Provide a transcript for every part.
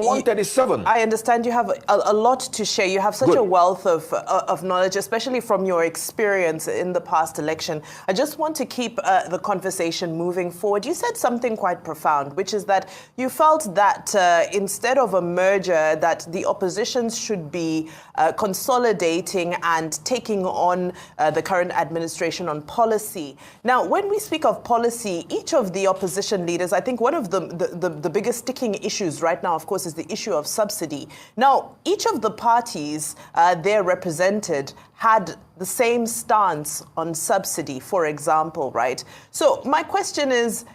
Section 137. I understand you have a lot to share. You have such a wealth of knowledge, especially from your experience in the past election. I just want to keep the conversation moving forward. You said something quite profound, which is that you felt that instead of a merger, that the opposition should be consolidating and taking on the current administration on policy. Now, when we speak of policy, each of the opposition leaders, I think one of the biggest sticking issues right now, of course, is the issue of subsidy. Now, each of the parties there represented had the same stance on subsidy, for example, right? So my question is,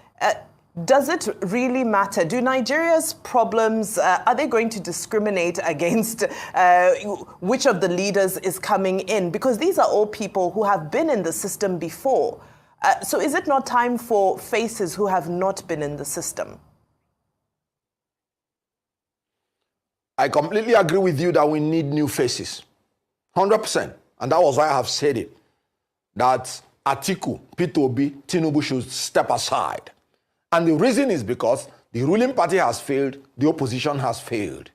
does it really matter? Do Nigeria's problems, are they going to discriminate against which of the leaders is coming in? Because these are all people who have been in the system before. So is it not time for faces who have not been in the system? I completely agree with you that we need new faces. 100%. And that was why I have said it. That Atiku, P2B, Tinubu should step aside. And the reason is because the ruling party has failed, the opposition has failed.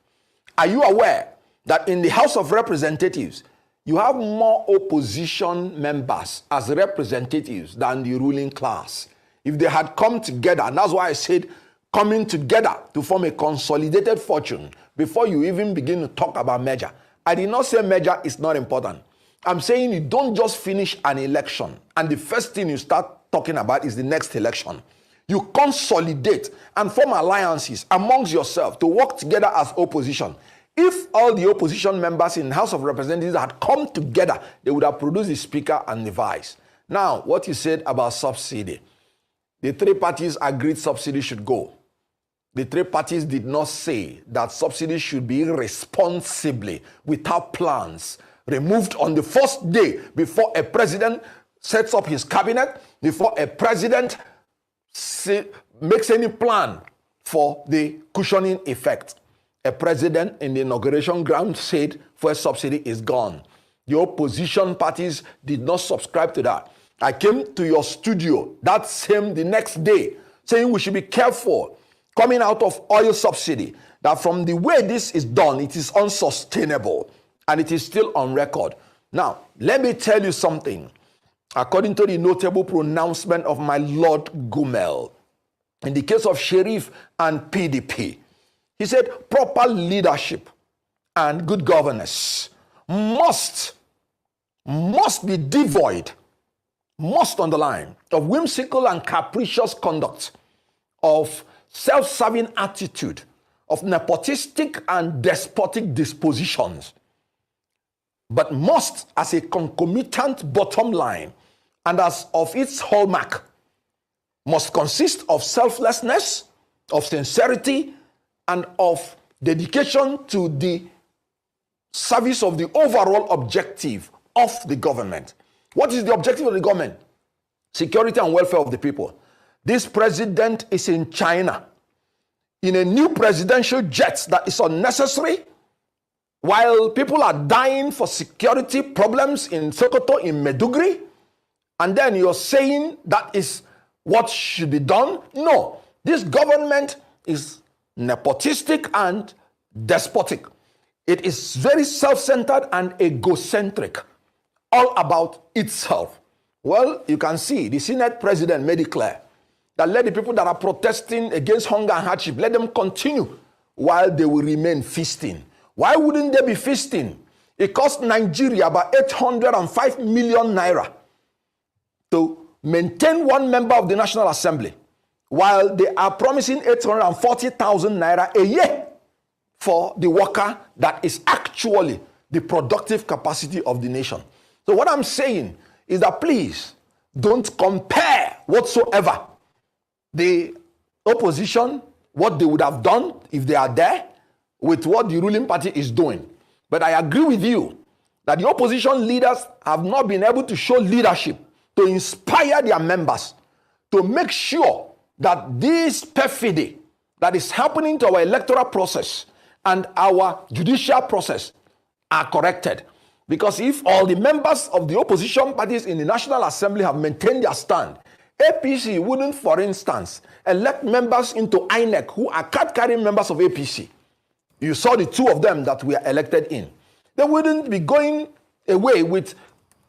Are you aware that in the House of Representatives, you have more opposition members as representatives than the ruling class? If they had come together, and that's why I said coming together to form a consolidated fortune before you even begin to talk about merger. I did not say merger is not important. I'm saying you don't just finish an election and the first thing you start talking about is the next election. You consolidate and form alliances amongst yourself to work together as opposition. If all the opposition members in the House of Representatives had come together, they would have produced the speaker and the vice. Now, what you said about subsidy, the three parties agreed subsidy should go. The three parties did not say that subsidy should be responsibly, without plans, removed on the first day before a president sets up his cabinet, before a president makes any plan for the cushioning effect. A president in the inauguration ground said fuel subsidy is gone. The opposition parties did not subscribe to that. I came to your studio the next day saying we should be careful coming out of oil subsidy, that from the way this is done, it is unsustainable and it is still on record. Now, let me tell you something. According to the notable pronouncement of my Lord Gumel, in the case of Sheriff and PDP, he said proper leadership and good governance must be devoid, must underline, of whimsical and capricious conduct, of self-serving attitude, of nepotistic and despotic dispositions, but must, as a concomitant bottom line and as of its hallmark, must consist of selflessness, of sincerity, and of dedication to the service of the overall objective of the government. What is the objective of the government? Security and welfare of the people. This president is in China in a new presidential jet that is unnecessary, while people are dying for security problems in Sokoto, in Meduguri, and then you're saying that is what should be done? No, this government is nepotistic and despotic. It is very self-centered and egocentric, all about itself. Well, you can see the Senate president made it clear that let the people that are protesting against hunger and hardship, let them continue while they will remain feasting. Why wouldn't they be feasting? It cost Nigeria about 805 million naira to maintain one member of the National Assembly, while they are promising 840,000 naira a year for the worker that is actually the productive capacity of the nation. So what I'm saying is that please don't compare whatsoever the opposition, what they would have done if they are there, with what the ruling party is doing. But I agree with you that the opposition leaders have not been able to show leadership to inspire their members to make sure that this perfidy that is happening to our electoral process and our judicial process are corrected. Because if all the members of the opposition parties in the National Assembly have maintained their stand, APC wouldn't, for instance, elect members into INEC who are card-carrying members of APC. You saw the two of them that were elected in. They wouldn't be going away with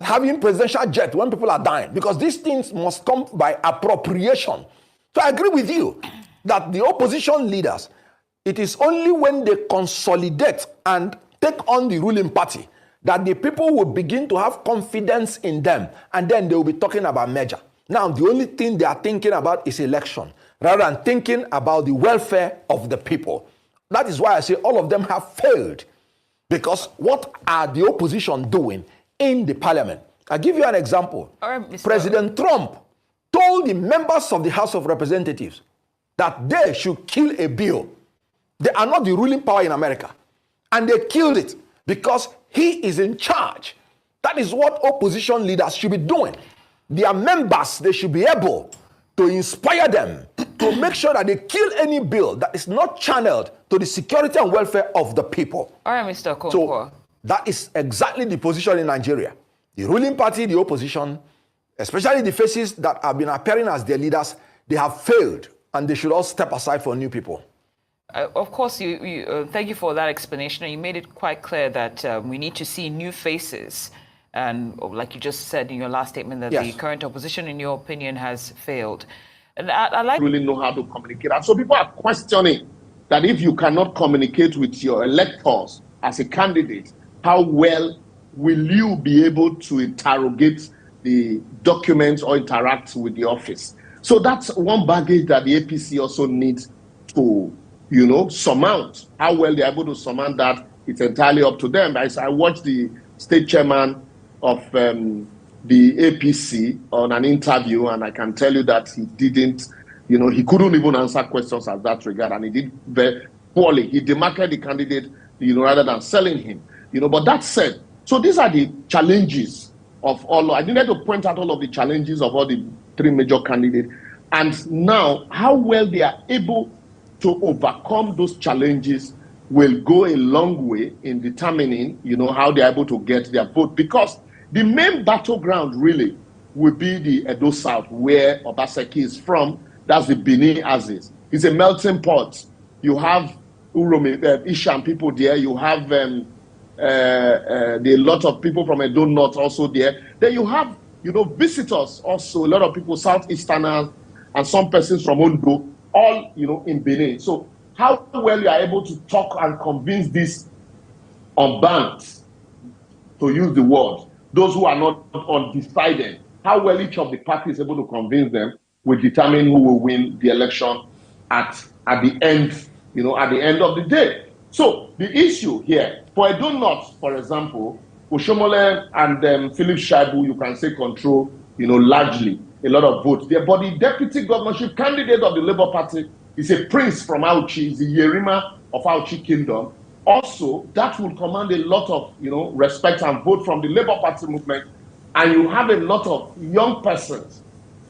having presidential jet when people are dying, because these things must come by appropriation. So I agree with you that the opposition leaders, it is only when they consolidate and take on the ruling party that the people will begin to have confidence in them, and then they will be talking about merger. Now, the only thing they are thinking about is election, rather than thinking about the welfare of the people. That is why I say all of them have failed. Because what are the opposition doing in the parliament? I'll give you an example. President Trump told the members of the House of Representatives that they should kill a bill. They are not the ruling power in America. And they killed it because he is in charge. That is what opposition leaders should be doing. Their members, they should be able to inspire them to make sure that they kill any bill that is not channeled to the security and welfare of the people. All right, Mr. Okonkwo. So that is exactly the position in Nigeria. The ruling party, the opposition, especially the faces that have been appearing as their leaders, they have failed, and they should all step aside for new people. Of course, thank you for that explanation. You made it quite clear that we need to see new faces. And like you just said in your last statement, that the current opposition, in your opinion, has failed. And I like really know how to communicate. And so people are questioning that if you cannot communicate with your electors as a candidate, how well will you be able to interrogate the documents or interact with the office? So that's one baggage that the APC also needs to, surmount. How well they're able to surmount that, it's entirely up to them. I watched the state chairman of the APC on an interview, and I can tell you that he didn't, he couldn't even answer questions at that regard, and he did very poorly. He demarcated the candidate, rather than selling him. But that said, so these are the challenges of all. I needed to point out all of the challenges of all the three major candidates, and now how well they are able to overcome those challenges will go a long way in determining, how they're able to get their vote. Because the main battleground really will be the Edo South, where Obaseki is from. That's the Benin Axis. It's a melting pot. You have Ishan people there. You have a lot of people from Edo North also there. Then you have, visitors also, a lot of people, Southeasterners, and some persons from Ondo, all, in Benin. So how well you are able to talk and convince these unbanked, to use the word, those who are not undecided, how well each of the parties is able to convince them will determine who will win the election at the end, at the end of the day. So the issue here, for Edo North, for example, Oshomole and Philip Shaibu, you can say control, largely a lot of votes there. But the deputy governorship candidate of the Labour Party is a prince from Auchi, is the Yerima of Auchi Kingdom. Also, that will command a lot of, respect and vote from the Labour Party movement. And you have a lot of young persons.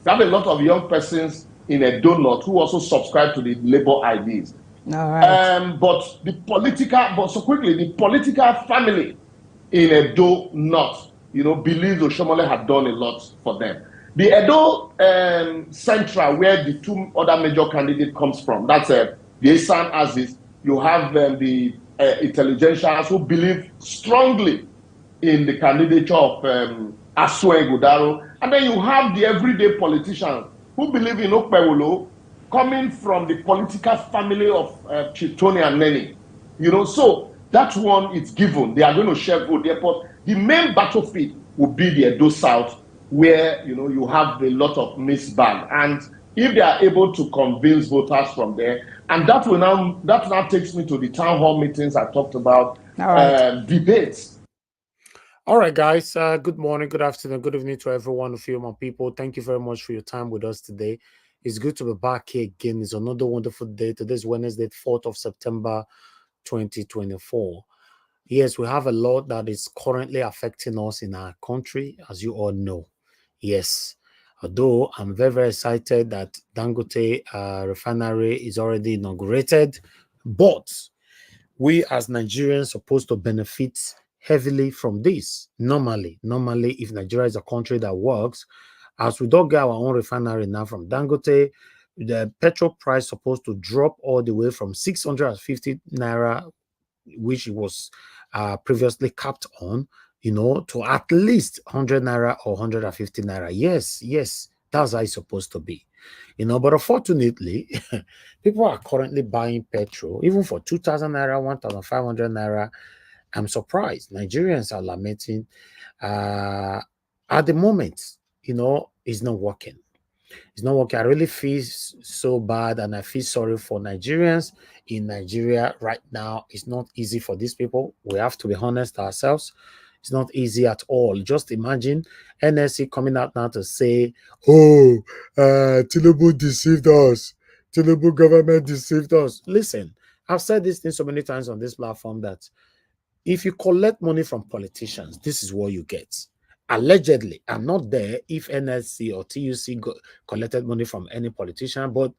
You have a lot of young persons in Edo North who also subscribe to the Labour ideas. All right. But the political family in Edo North, believes Oshomole had done a lot for them. The Edo Central, where the two other major candidates comes from, that's the Esan Axis. You have the intelligentials who believe strongly in the candidature of Asue Godaro. And then you have the everyday politicians who believe in Okpewolo, coming from the political family of Chief Tony and Nene. So that one is given. They are going to share vote there. But the main battlefield will be the Edo South, where you have a lot of misbag. And if they are able to convince voters from there, and that now takes me to the town hall meetings I talked about, debates. All right, guys. Good morning, good afternoon, good evening to everyone of you, my people. Thank you very much for your time with us today. It's good to be back here again. It's another wonderful day. Today's Wednesday, 4th of September, 2024. Yes, we have a lot that is currently affecting us in our country, as you all know. Yes, although I'm very, very excited that Dangote refinery is already inaugurated, but we as Nigerians are supposed to benefit heavily from this. Normally, if Nigeria is a country that works, as we don't get our own refinery now from Dangote, the petrol price is supposed to drop all the way from 650 naira which it was previously capped on, you know, to at least 100 naira or 150 naira. Yes, that's how it's supposed to be, you know. But unfortunately, people are currently buying petrol even for 2,000 naira, 1,500 naira. I'm surprised. Nigerians are lamenting. At the moment, you know, it's not working. It's not working. I really feel so bad, and I feel sorry for Nigerians in Nigeria right now. It's not easy for these people. We have to be honest ourselves. It's not easy at all. Just imagine NSC coming out now to say, "Oh, Tinubu deceived us. Tinubu government deceived us." Listen, I've said this thing so many times on this platform that if you collect money from politicians, this is what you get. Allegedly, I'm not there if NSC or TUC collected money from any politician, but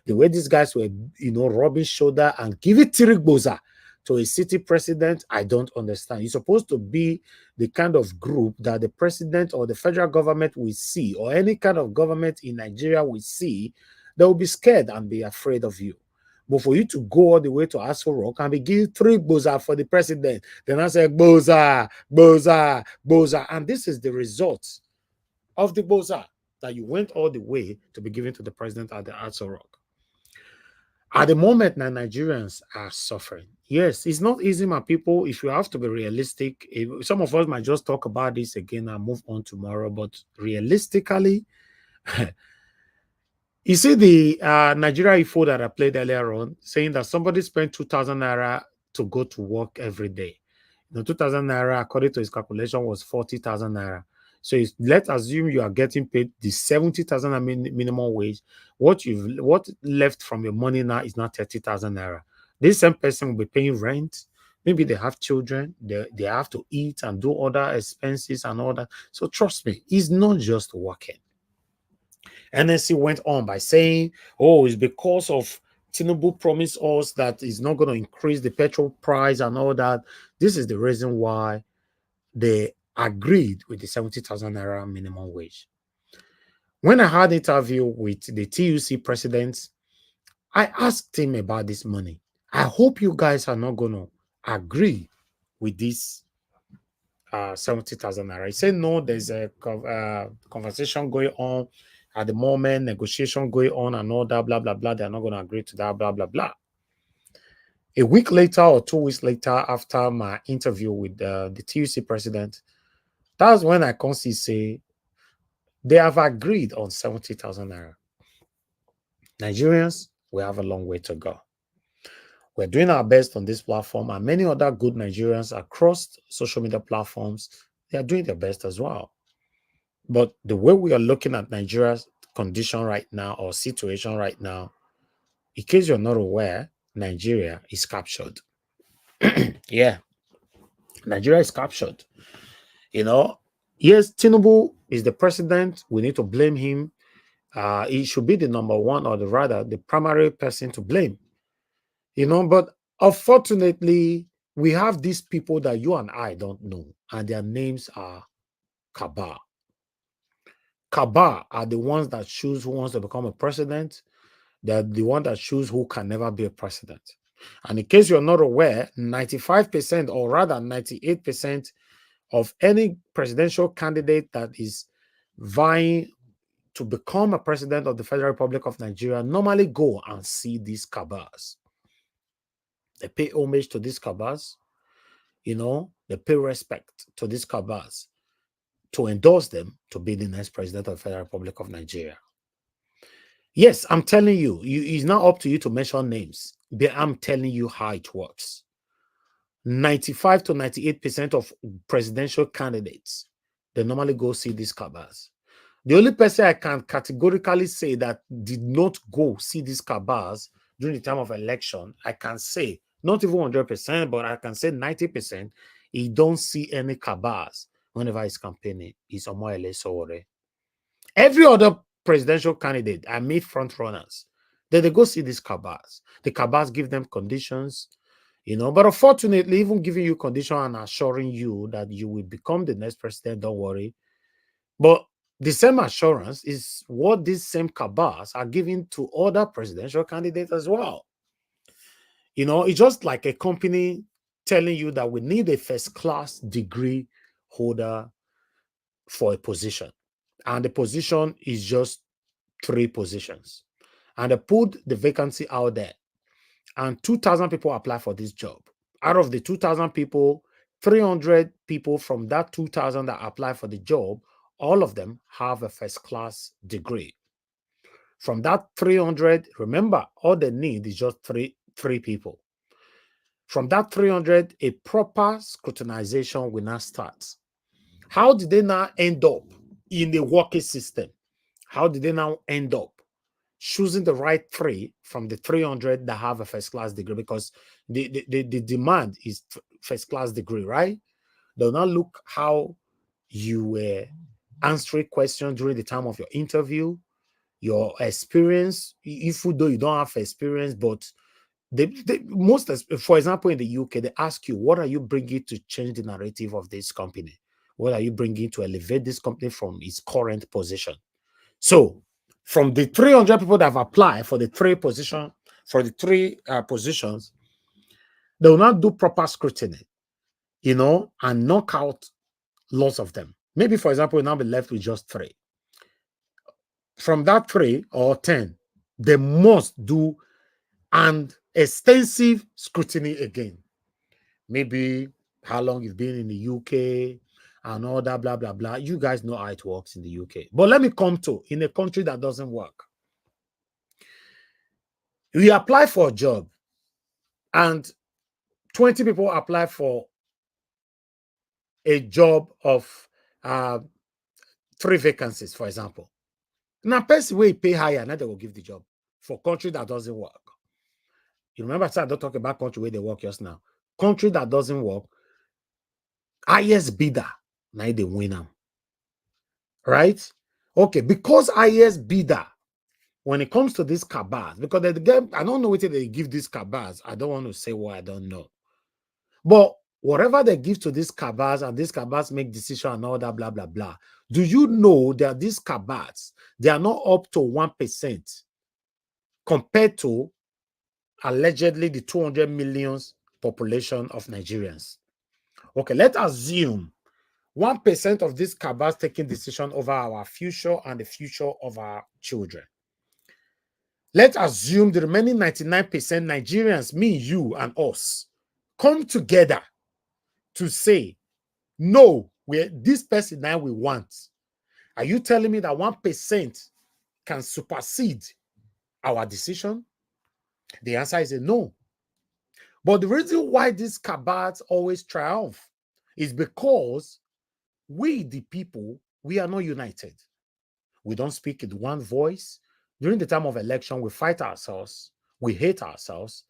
the way these guys were, you know, rubbing shoulder and giving Tirigboza to a city president, I don't understand. It's supposed to be the kind of group that the president or the federal government will see, or any kind of government in Nigeria will see, they will be scared and be afraid of you. But for you to go all the way to Aso Rock and be giving 3 boza for the president, then I say boza, boza, boza. And this is the result of the boza, that you went all the way to be given to the president at the Aso Rock. At the moment, now Nigerians are suffering. Yes, it's not easy, my people. If you have to be realistic, some of us might just talk about this again and move on tomorrow. But realistically, you see the Nigeria info that I played earlier on, saying that somebody spent 2,000 naira to go to work every day. You know, 2,000 naira, according to his calculation, was 40,000 naira. So let's assume you are getting paid the 70,000 minimum wage. What left from your money now is not 30,000 naira. This same person will be paying rent. Maybe they have children. They have to eat and do other expenses and all that. So trust me, it's not just working. NSC went on by saying, oh, it's because of Tinubu promised us that he's not going to increase the petrol price and all that. This is the reason why they agreed with the 70,000 naira minimum wage. When I had an interview with the TUC president, I asked him about this money. I hope you guys are not going to agree with this 70,000 naira. He said, no, there's a conversation going on at the moment, negotiation going on and all that, blah, blah, blah. They're not going to agree to that, blah, blah, blah. A week later or 2 weeks later, after my interview with the TUC president, that's when I can say they have agreed on 70,000 naira. Nigerians, we have a long way to go. We're doing our best on this platform, and many other good Nigerians across social media platforms, they are doing their best as well. But the way we are looking at Nigeria's condition right now, or situation right now, in case you're not aware, Nigeria is captured. Yeah, Nigeria is captured. You know, yes, Tinubu is the president. We need to blame him. He should be the number one, or rather, the primary person to blame. You know, but unfortunately, we have these people that you and I don't know, and their names are Kaaba. Kaaba are the ones that choose who wants to become a president. They're the one that choose who can never be a president. And in case you're not aware, 95% or rather 98% of any presidential candidate that is vying to become a president of the Federal Republic of Nigeria normally go and see these Kaabas. They pay homage to these Kaabas, you know, they pay respect to these Kaabas to endorse them to be the next president of the Federal Republic of Nigeria. Yes, I'm telling you, it's not up to you to mention names, but I'm telling you how it works. 95 to 98% of presidential candidates, they normally go see these Kaabas. The only person I can categorically say that did not go see these Kaabas during the time of election, I can say, not even 100%, but I can say 90%, he don't see any Kaabas whenever he's campaigning. He's Omoyele Sowore. Every other presidential candidate, I meet front runners, then they go see these Kaabas. The Kaabas give them conditions, you know, but unfortunately, even giving you condition and assuring you that you will become the next president, don't worry. But the same assurance is what these same Kaabas are giving to other presidential candidates as well. You know, it's just like a company telling you that we need a first-class degree holder for a position. And the position is just 3 positions. And they put the vacancy out there. And 2,000 people apply for this job. Out of the 2,000 people, 300 people from that 2,000 that apply for the job, all of them have a first-class degree. From that 300, remember, all they need is just three people. From that 300, a proper scrutinization will now start. How did they now end up in the working system? How did they now end up choosing the right 3 from the 300 that have a first-class degree? Because the demand is first-class degree, right? They'll now look how you were answering questions during the time of your interview, your experience, even though you don't have experience, but for example, in the UK, they ask you, what are you bringing to change the narrative of this company? What are you bringing to elevate this company from its current position? So from the 300 people that have applied for the 3 positions, they will not do proper scrutiny, you know, and knock out lots of them. Maybe, for example, we'll now be left with just 3. From that 3 or 10, they must do an extensive scrutiny again. Maybe how long you've been in the UK and all that, blah, blah, blah. You guys know how it works in the UK. But let me come to in a country that doesn't work. We apply for a job and 20 people apply for a job of 3 vacancies, for example. Now, person will pay higher, now they will give the job for country that doesn't work. You remember, I don't talk about country where they work just now. Country that doesn't work, highest bidder, now they win them. Right? Okay, because highest bidder, when it comes to these cabals, because I don't know what they give these cabals. I don't want to say what I don't know. But whatever they give to these cabals, and these cabals make decisions and all that, blah, blah, blah. Do you know that these cabals, they are not up to 1% compared to allegedly the 200 million population of Nigerians? Okay, let's assume 1% of these cabals taking decision over our future and the future of our children. Let's assume the remaining 99% Nigerians, me, you, and us, come together to say, no, this person now we want. Are you telling me that 1% can supersede our decision? The answer is a no. But the reason why these cabals always triumph is because we, the people, we are not united. We don't speak in one voice. During the time of election, we fight ourselves. We hate ourselves.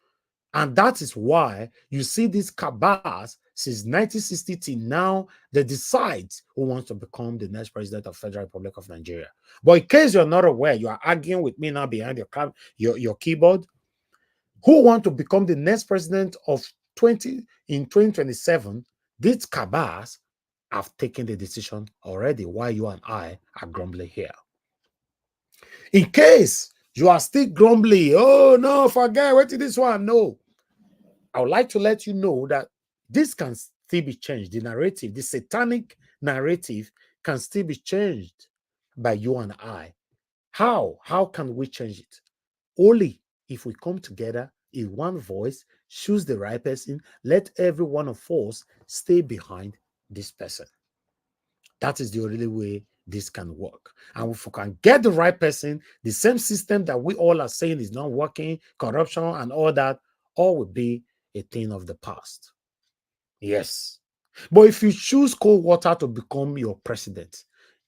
And that is why you see these cabals since 1960 till now, they decide who wants to become the next president of Federal Republic of Nigeria. But in case you're not aware, you are arguing with me now behind your keyboard. Who want to become the next president of 2027? These cabals have taken the decision already, while you and I are grumbling here. In case you are still grumbling, oh no, forget, what is this one? No. I would like to let you know that this can still be changed. The narrative, the satanic narrative can still be changed by you and I. How? How can we change it? Only if we come together in one voice, choose the right person, let every one of us stay behind this person. That is the only way this can work. And if we can get the right person, the same system that we all are saying is not working, corruption and all that, all will be a thing of the past. Yes. But if you choose cold water to become your president,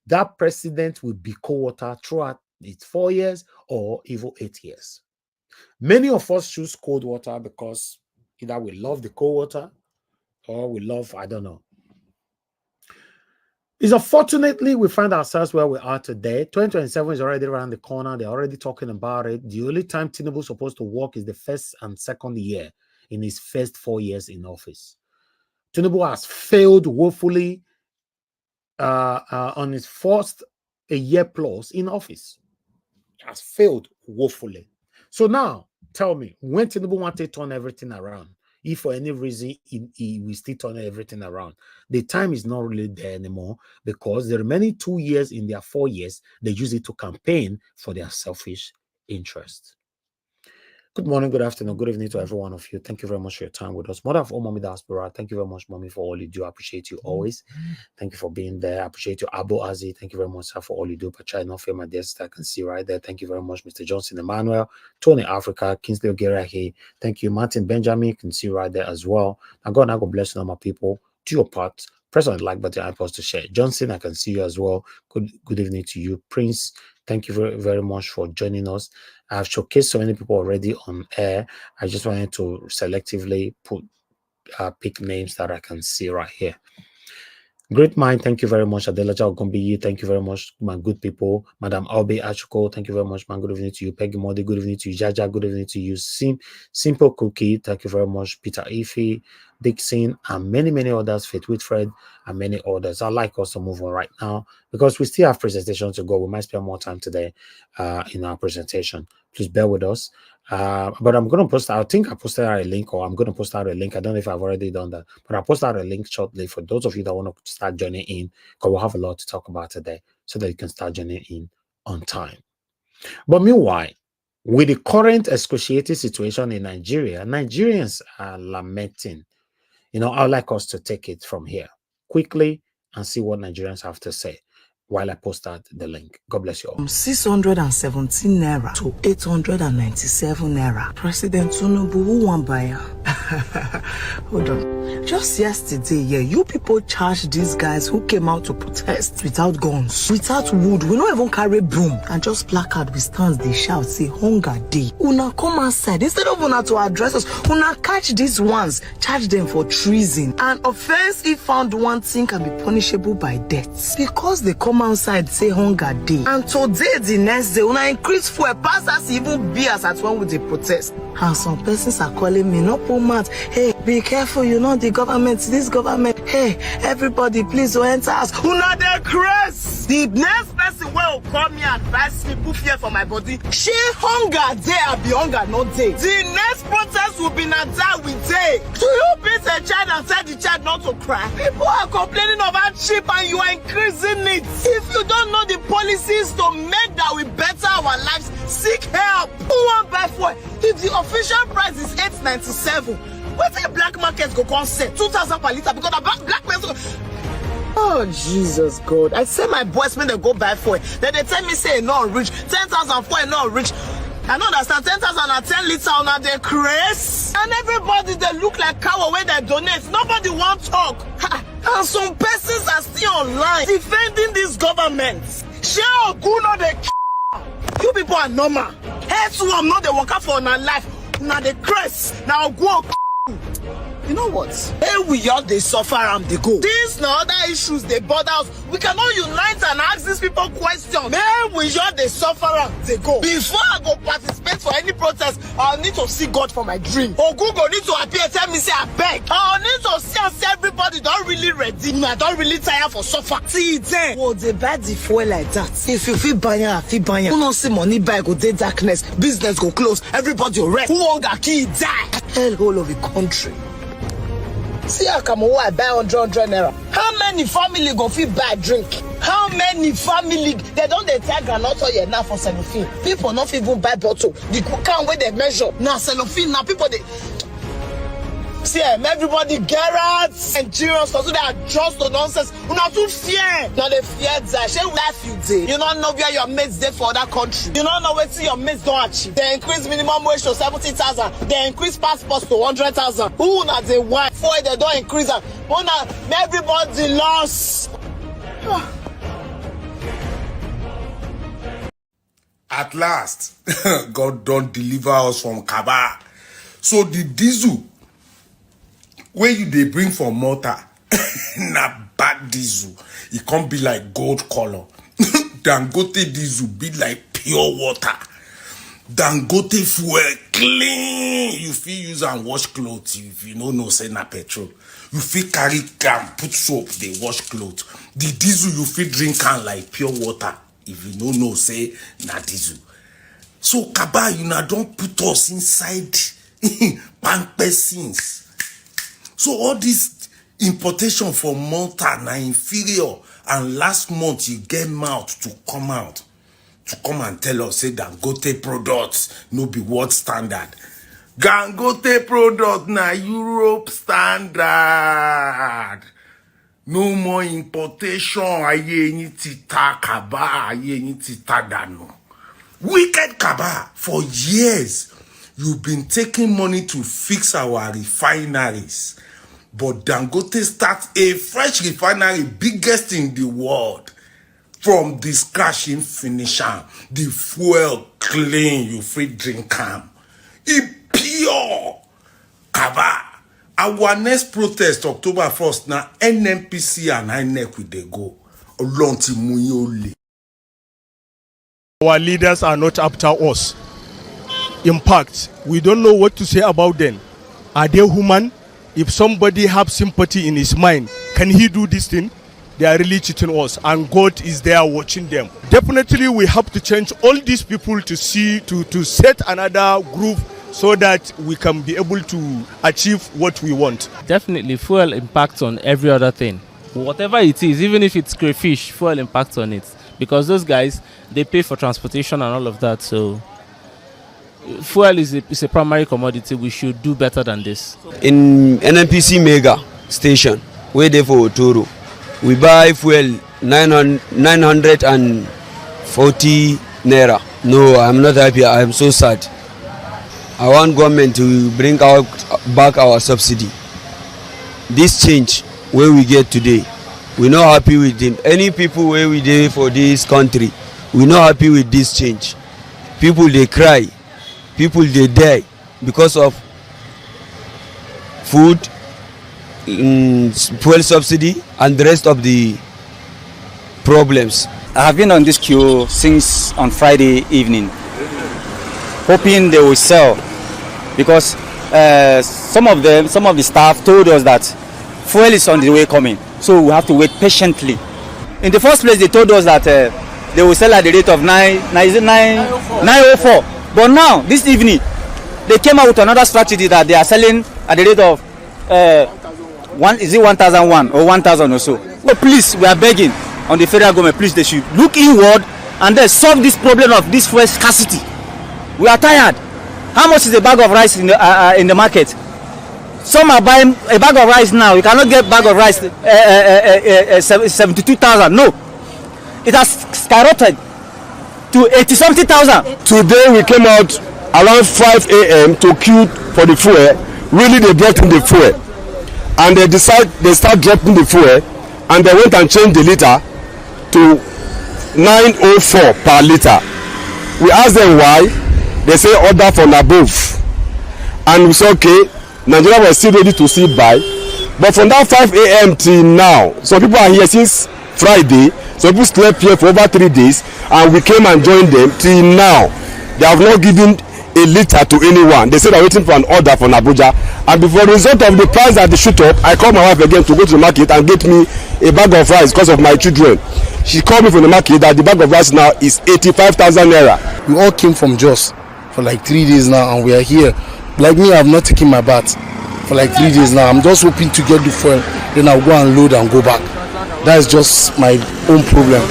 that president will be cold water throughout its 4 years or even 8 years. Many of us choose cold water because either we love the cold water or we love, I don't know. It's unfortunately we find ourselves where we are today. 2027 is already around the corner. They're already talking about it. The only time Tinubu is supposed to work is the first and second year in his first 4 years in office. Tinubu has failed woefully on his first a year plus in office. He has failed woefully. So now Tell me, when Tinubu wanted to turn everything around, if for any reason he will still turn everything around, the time is not really there anymore, because the remaining 2 years in their 4 years, they use it to campaign for their selfish interests. Good morning, good afternoon, good evening to every one of you. Thank you very much for your time with us. Mother of all, Mommy Diaspora, thank you very much, Mommy, for all you do. I appreciate you always. Thank you for being there. I appreciate you, Abo Azi. Thank you very much, sir, for all you do. Pachai Nofia, my dear sister, I can see right there. Thank you very much, Mr. Johnson Emmanuel, Tony Africa, Kingsley Ogerahi. Thank you, Martin Benjamin. You can see right there as well. Now, God bless you, all my people. Do your part. Press on the like button and post to share. Johnson, I can see you as well. Good evening to you. Prince, thank you very, very much for joining us. I've showcased so many people already on air. I just wanted to selectively pick names that I can see right here. Great mind, thank you very much. Adelaja Ogombiyi, thank you very much, my good people. Madam Albe Achuko, thank you very much, man. Good evening to you. Peggy Modi, good evening to you. Jaja, good evening to you. Simple Cookie, thank you very much. Peter Ife, Dixon, and many, many others. Faith Whitfred, and many others. I'd like us to move on right now because we still have presentation to go. We might spend more time today in our presentation. Please bear with us. But I'm going to post, I think I posted out a link, or I'm going to post out a link. I don't know if I've already done that, but I'll post out a link shortly for those of you that want to start joining in, because we'll have a lot to talk about today so that you can start joining in on time. But meanwhile, with the current excruciating situation in Nigeria, Nigerians are lamenting. I'd like us to take it from here quickly and see what Nigerians have to say while I post out the link. God bless you all. From 617 naira to 897 naira. President Tinubu, who won buyer? Hold on. Just yesterday, you people charged these guys who came out to protest without guns, without wood. We don't even carry broom, and just placard with stands. They shout, say hunger day. Una come outside instead of una to address us. Una catch these ones, charge them for treason. An offense if found wanting can be punishable by death because they come outside say hunger day, and today the next day una increase fuel pass as even be as at one with the protest. And some persons are calling me no poor mad. Hey, be careful, the government, this government. Hey, everybody please don't enter us. Una dey craze. The next person will come here and advise me put fear for my body. She hunger day I be hunger no day. The next protest will be not that we day. Do you beat a child and tell the child not to cry? People are complaining about hardship and you are increasing it. If you don't know the policies to make that we better our lives, seek help. Who won't buy for it? If the official price is $8.97, what's the black market go concept 2,000 per liter because the black market. Oh Jesus God! I say my boys when they go buy for it, then they tell me say not rich 10,000 for it not rich. I don't understand 10,000 and 10 liter on they craze, and everybody they look like cow when they donate. Nobody want talk. And some persons are still online defending this government. Share good or they. You people are normal. Head to I'm not the worker for our life. Now the craze. Now go. You know what? Hey, we all they suffer and they go. These now other issues they bother us. We cannot unite and ask these people questions. Hey, we all they suffer and they go. Before I go participate for any protest, I'll need to see God for my dream. Or Google need to appear, tell me say I beg. I'll need to see and say everybody don't really ready. I don't really tired for suffer. See it then. Oh, they buy the fuel like that. If you feel buy I feel buy. Who not see money buy go day darkness, business go close, everybody will rest. Who won't get key die? Hell whole of the country. See how come I buy 100 naira. How many family go fit buy drink? How many family they don't they tag granola oil now for cellophane? People not even buy bottle. The can where they measure now cellophane now people they see everybody Garrett and Nigerians because they are just the nonsense. You not too fear. Now they fear that. She life you day. You don't know where your mates there for that country. You don't know where your mates don't achieve. They increase minimum wage to 70,000. They increase passports to 100,000. Who not they want? For they don't increase them. Everybody lost. At last, God don't deliver us from Kaba. So the diesel where you they bring from Malta, na bad diesel. It can't be like gold color. Dangote diesel be like pure water. Dangote fuel clean. You feel use and wash clothes if you know say na petrol. You feel carry can put soap they wash clothes. The diesel you feel drink can like pure water if you know say na diesel. So Kaba, you know, don't put us inside pamper scenes. So all this importation from Malta na inferior, and last month you get mouth to come out to come and tell us say Dangote products no be world standard. Dangote product na Europe standard. No more importation. Aye yin ti ta Kaba, aye yin ti ta dànù. Wicked Kaba, for years you've been taking money to fix our refineries. But Dangote starts a fresh refinery, biggest in the world. From the scratch in finish am, the fuel clean, you free drink am. It pure. Kaba. Our next protest, October 1st, now NNPC and INEC with they go. Olonti Muyole. Our leaders are not after us. In fact, we don't know what to say about them. Are they human? If somebody have sympathy in his mind, can he do this thing? They are really cheating us, and God is there watching them. Definitely, we have to change all these people to set another group so that we can be able to achieve what we want. Definitely, fuel impacts on every other thing. Whatever it is, even if it's crayfish, fuel impacts on it. Because those guys, they pay for transportation and all of that. So fuel is a primary commodity. We should do better than this. In NNPC Mega Station, where they for Otoro, we buy fuel 940 naira. No, I'm not happy. I'm so sad. I want government to bring back our subsidy. This change where we get today, we're not happy with it. Any people where we did for this country, we're not happy with this change. People they cry, people they die because of food, fuel subsidy, and the rest of the problems. I have been on this queue since on Friday evening, hoping they will sell, because some of the staff told us that fuel is on the way coming, so we have to wait patiently. In the first place, they told us that they will sell at the rate of 904. But now, this evening, they came out with another strategy that they are selling at the rate of 1,001 or 1,000 or so. So please, we are begging on the federal government, please, they should look inward and then solve this problem of this fuel scarcity. We are tired. How much is a bag of rice in the market? Some are buying a bag of rice now. You cannot get a bag of rice 72,000. No, it has skyrocketed to 80-something-thousand. Today we came out around 5 a.m. to queue for the fuel. Really, they brought in the fuel, and they start dropping the fuel, and they went and changed the liter to 904 per liter. We asked them why. They say order from above, and we said okay. Nigeria was still ready to sit by, but from that 5 a.m. till now, some people are here since Friday. Some people slept here for over 3 days, and we came and joined them. Till now, they have not given a liter to anyone. They said they're waiting for an order from Abuja, and before the result of the price that they shoot up, I called my wife again to go to the market and get me a bag of rice because of my children. She called me from the market that the bag of rice now is 85,000 naira. We all came from Jos for like 3 days now, and we are here. Like me, I have not taken my bath for like 3 days now. I'm just hoping to get the fuel, then I'll go and load and go back. That is just my own problem.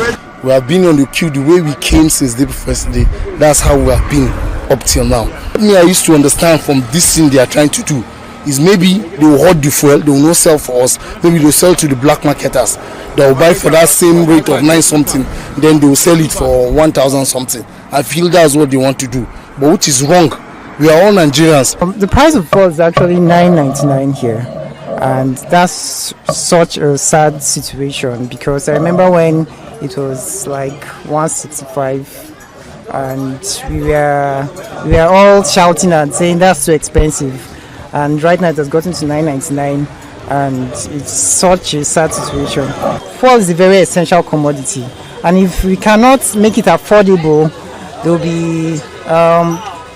We have been on the queue the way we came since the first day. That's how we have been up till now. Me, I used to understand from this thing they are trying to do is maybe they will hoard the fuel, they will not sell for us. Maybe they will sell to the black marketers. They will buy for that same rate of 9 something, then they will sell it for 1,000 something. I feel that's what they want to do, but which is wrong. We are all Nigerians. The price of fuel is actually $9.99 here, and that's such a sad situation because I remember when it was like $165, and we were all shouting and saying that's too expensive, and right now it has gotten to $9.99, and it's such a sad situation. Fuel is a very essential commodity, and if we cannot make it affordable, there will be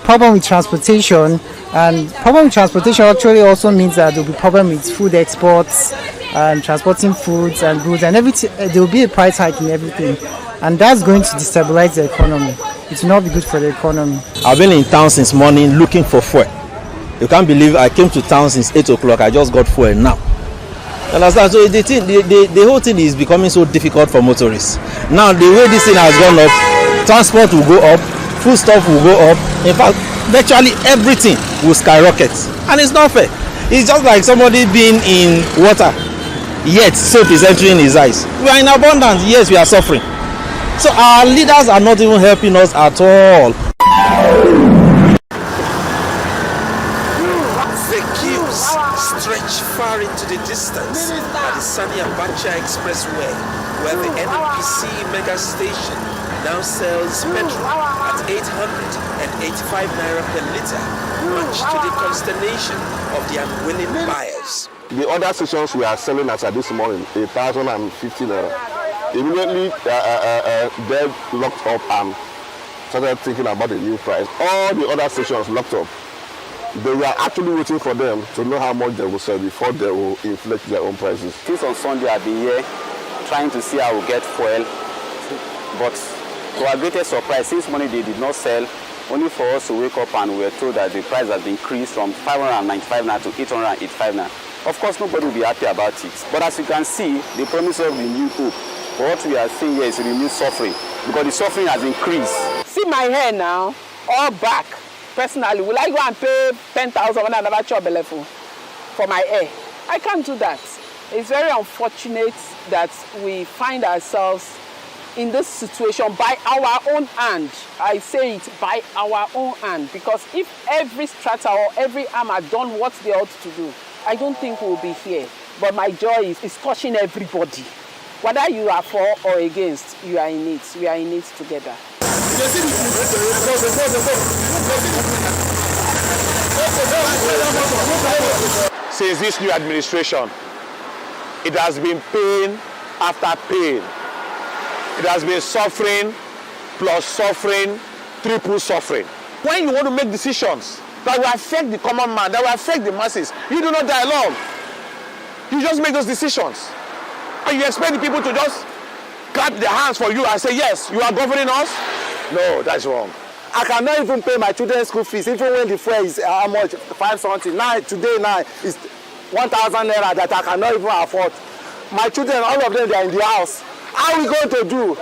problem with transportation, and problem with transportation actually also means that there will be problem with food exports and transporting foods and goods and everything. There will be a price hike in everything, and that's going to destabilize the economy. It will not be good for the economy. I've been in town since morning looking for fuel. You can't believe I came to town since 8 o'clock. I just got fuel now. You understand? So the whole thing is becoming so difficult for motorists. Now the way this thing has gone up, transport will go up, food stuff will go up. In fact, virtually everything will skyrocket. And it's not fair. It's just like somebody being in water, yet soap is entering his eyes. We are in abundance, yes, we are suffering. So our leaders are not even helping us at all. The queues stretch far into the distance at the Sani Abacha Expressway, where the NNPC mega station now sells petrol at 885 naira per litre, much to the consternation of the unwilling buyers. The other stations we are selling as at this morning, 1,050 naira. Immediately, they locked up and started thinking about the new price. All the other stations locked up. They were actually waiting for them to know how much they will sell before they will inflate their own prices. Since on Sunday I've been here trying to see how we get fuel, but to our greatest surprise, since morning they did not sell, only for us to wake up and we were told that the price has been increased from 595 naira to 885 naira. Of course, nobody will be happy about it. But as you can see, the promise of the new hope, what we are seeing here is renewed suffering, because the suffering has increased. See my hair now, all back. Personally, will I go and pay 10,000 when I never chop a for my hair? I can't do that. It's very unfortunate that we find ourselves in this situation by our own hand. I say it by our own hand, because if every strata or every arm had done what they ought to do, I don't think we'll be here. But my joy is touching everybody. Whether you are for or against, you are in it. We are in it together. Since this new administration, it has been pain after pain. It has been suffering plus suffering, triple suffering. When you want to make decisions that will affect the common man, that will affect the masses, you do not dialogue. You just make those decisions. And you expect the people to just clap their hands for you and say, yes, you are governing us? No, that's wrong. I cannot even pay my children's school fees, even when the fare is how much, 5 something. Now, today is 1,000 naira that I cannot even afford. My children, all of them, they are in the house. How are we going to do?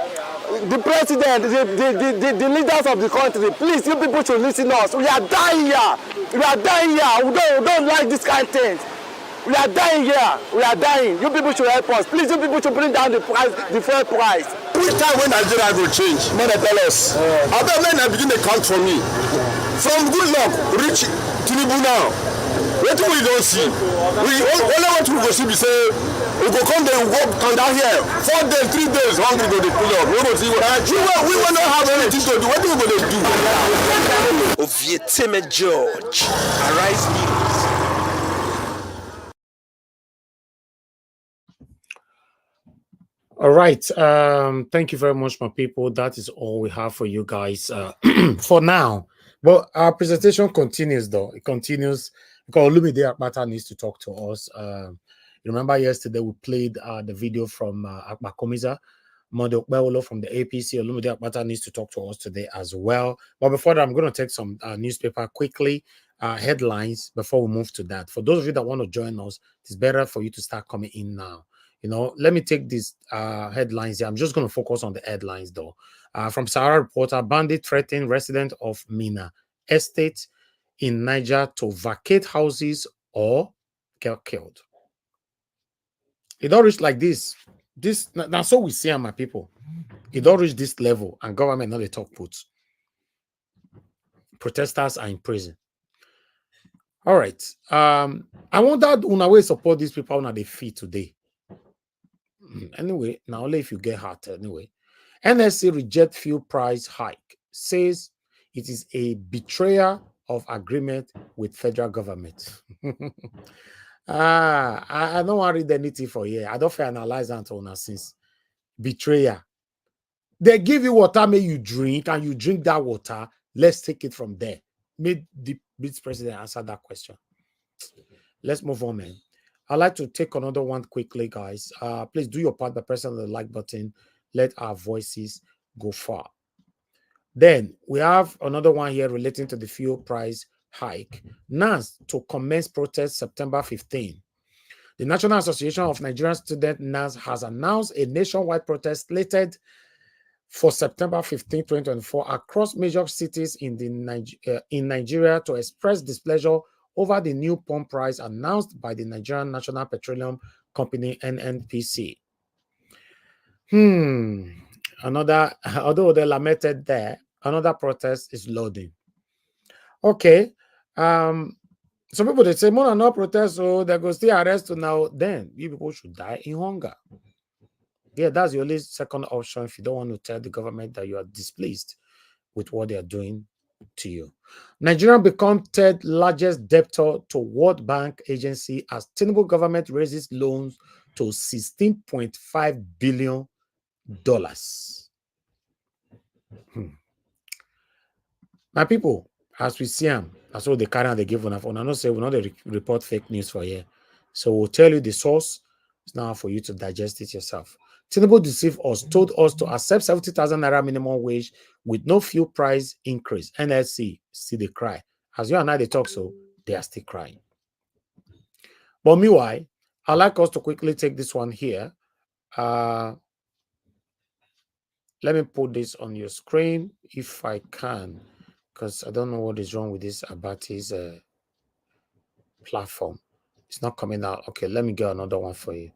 The president, the leaders of the country, please, you people should listen to us. We are dying here. We are dying here. We don't like this kind of thing. We are dying here. We are dying. You people should help us. Please, you people should bring down the price, the fuel price. Which time when Nigeria will change? May they tell us. After when I begin to count for me. From good luck, reach Tinubu now. What we don't see. We only what we go see be say we go come there, we go come down here. 4 days, 3 days, hungry go dey pull up. We go see we will not have anything to do. What we go to do? Ovieteme George, Arise News. All right. Thank you very much, my people. That is all we have for you guys for now. But our presentation continues, though. It continues because Olumide Akpata needs to talk to us. You remember yesterday we played the video from Akbakomiza, Mondo Beolo from the APC. Olumide Akpata needs to talk to us today as well. But before that, I'm going to take some newspaper quickly, headlines before we move to that. For those of you that want to join us, it's better for you to start coming in now. You know, let me take these headlines here. I'm just going to focus on the headlines, though. From Sahara Reporter, bandit threatened resident of Mina Estate in Niger to vacate houses or get killed. It don't reach like this. Now, so we see, my people. It don't reach this level, and government not the talk puts. Protesters are in prison. All right. I wonder una way support these people on their feet today. Anyway, now only if you get hurt. Anyway, NSC reject fuel price hike, says it is a betrayal of agreement with federal government. I don't want to read anything for here. I don't feel analyze Antona since betrayal. They give you water, may you drink, and you drink that water. Let's take it from there. May the vice president answer that question. Let's move on, man. I'd like to take another one quickly, guys. Please do your part by pressing the like button. Let our voices go far. Then we have another one here relating to the fuel price hike. NAS to commence protest September 15. The National Association of Nigerian Students, NAS, has announced a nationwide protest slated for September 15, 2024 across major cities in Nigeria to express displeasure over the new pump price announced by the Nigerian National Petroleum Company, NNPC. Although they lamented there, another protest is loading. Okay. Some people, they say, more no protest, so they go still arrest you now. Then you people should die in hunger. Yeah, that's the only second option if you don't want to tell the government that you are displeased with what they are doing to you. Nigeria become third largest debtor to World Bank agency as Tinubu government raises loans to $16.5 billion. My people, as we see them, that's what they carry and they give on. I don't say we're not report fake news for here. So we'll tell you the source. It's now for you to digest it yourself. Tinubu deceived us, told us to accept 70,000 naira minimum wage with no fuel price increase. NLC, see they cry. As you and I they talk, so they are still crying. But meanwhile, I'd like us to quickly take this one here. Let me put this on your screen if I can, because I don't know what is wrong with this Abati's platform. It's not coming out. Okay, let me get another one for you.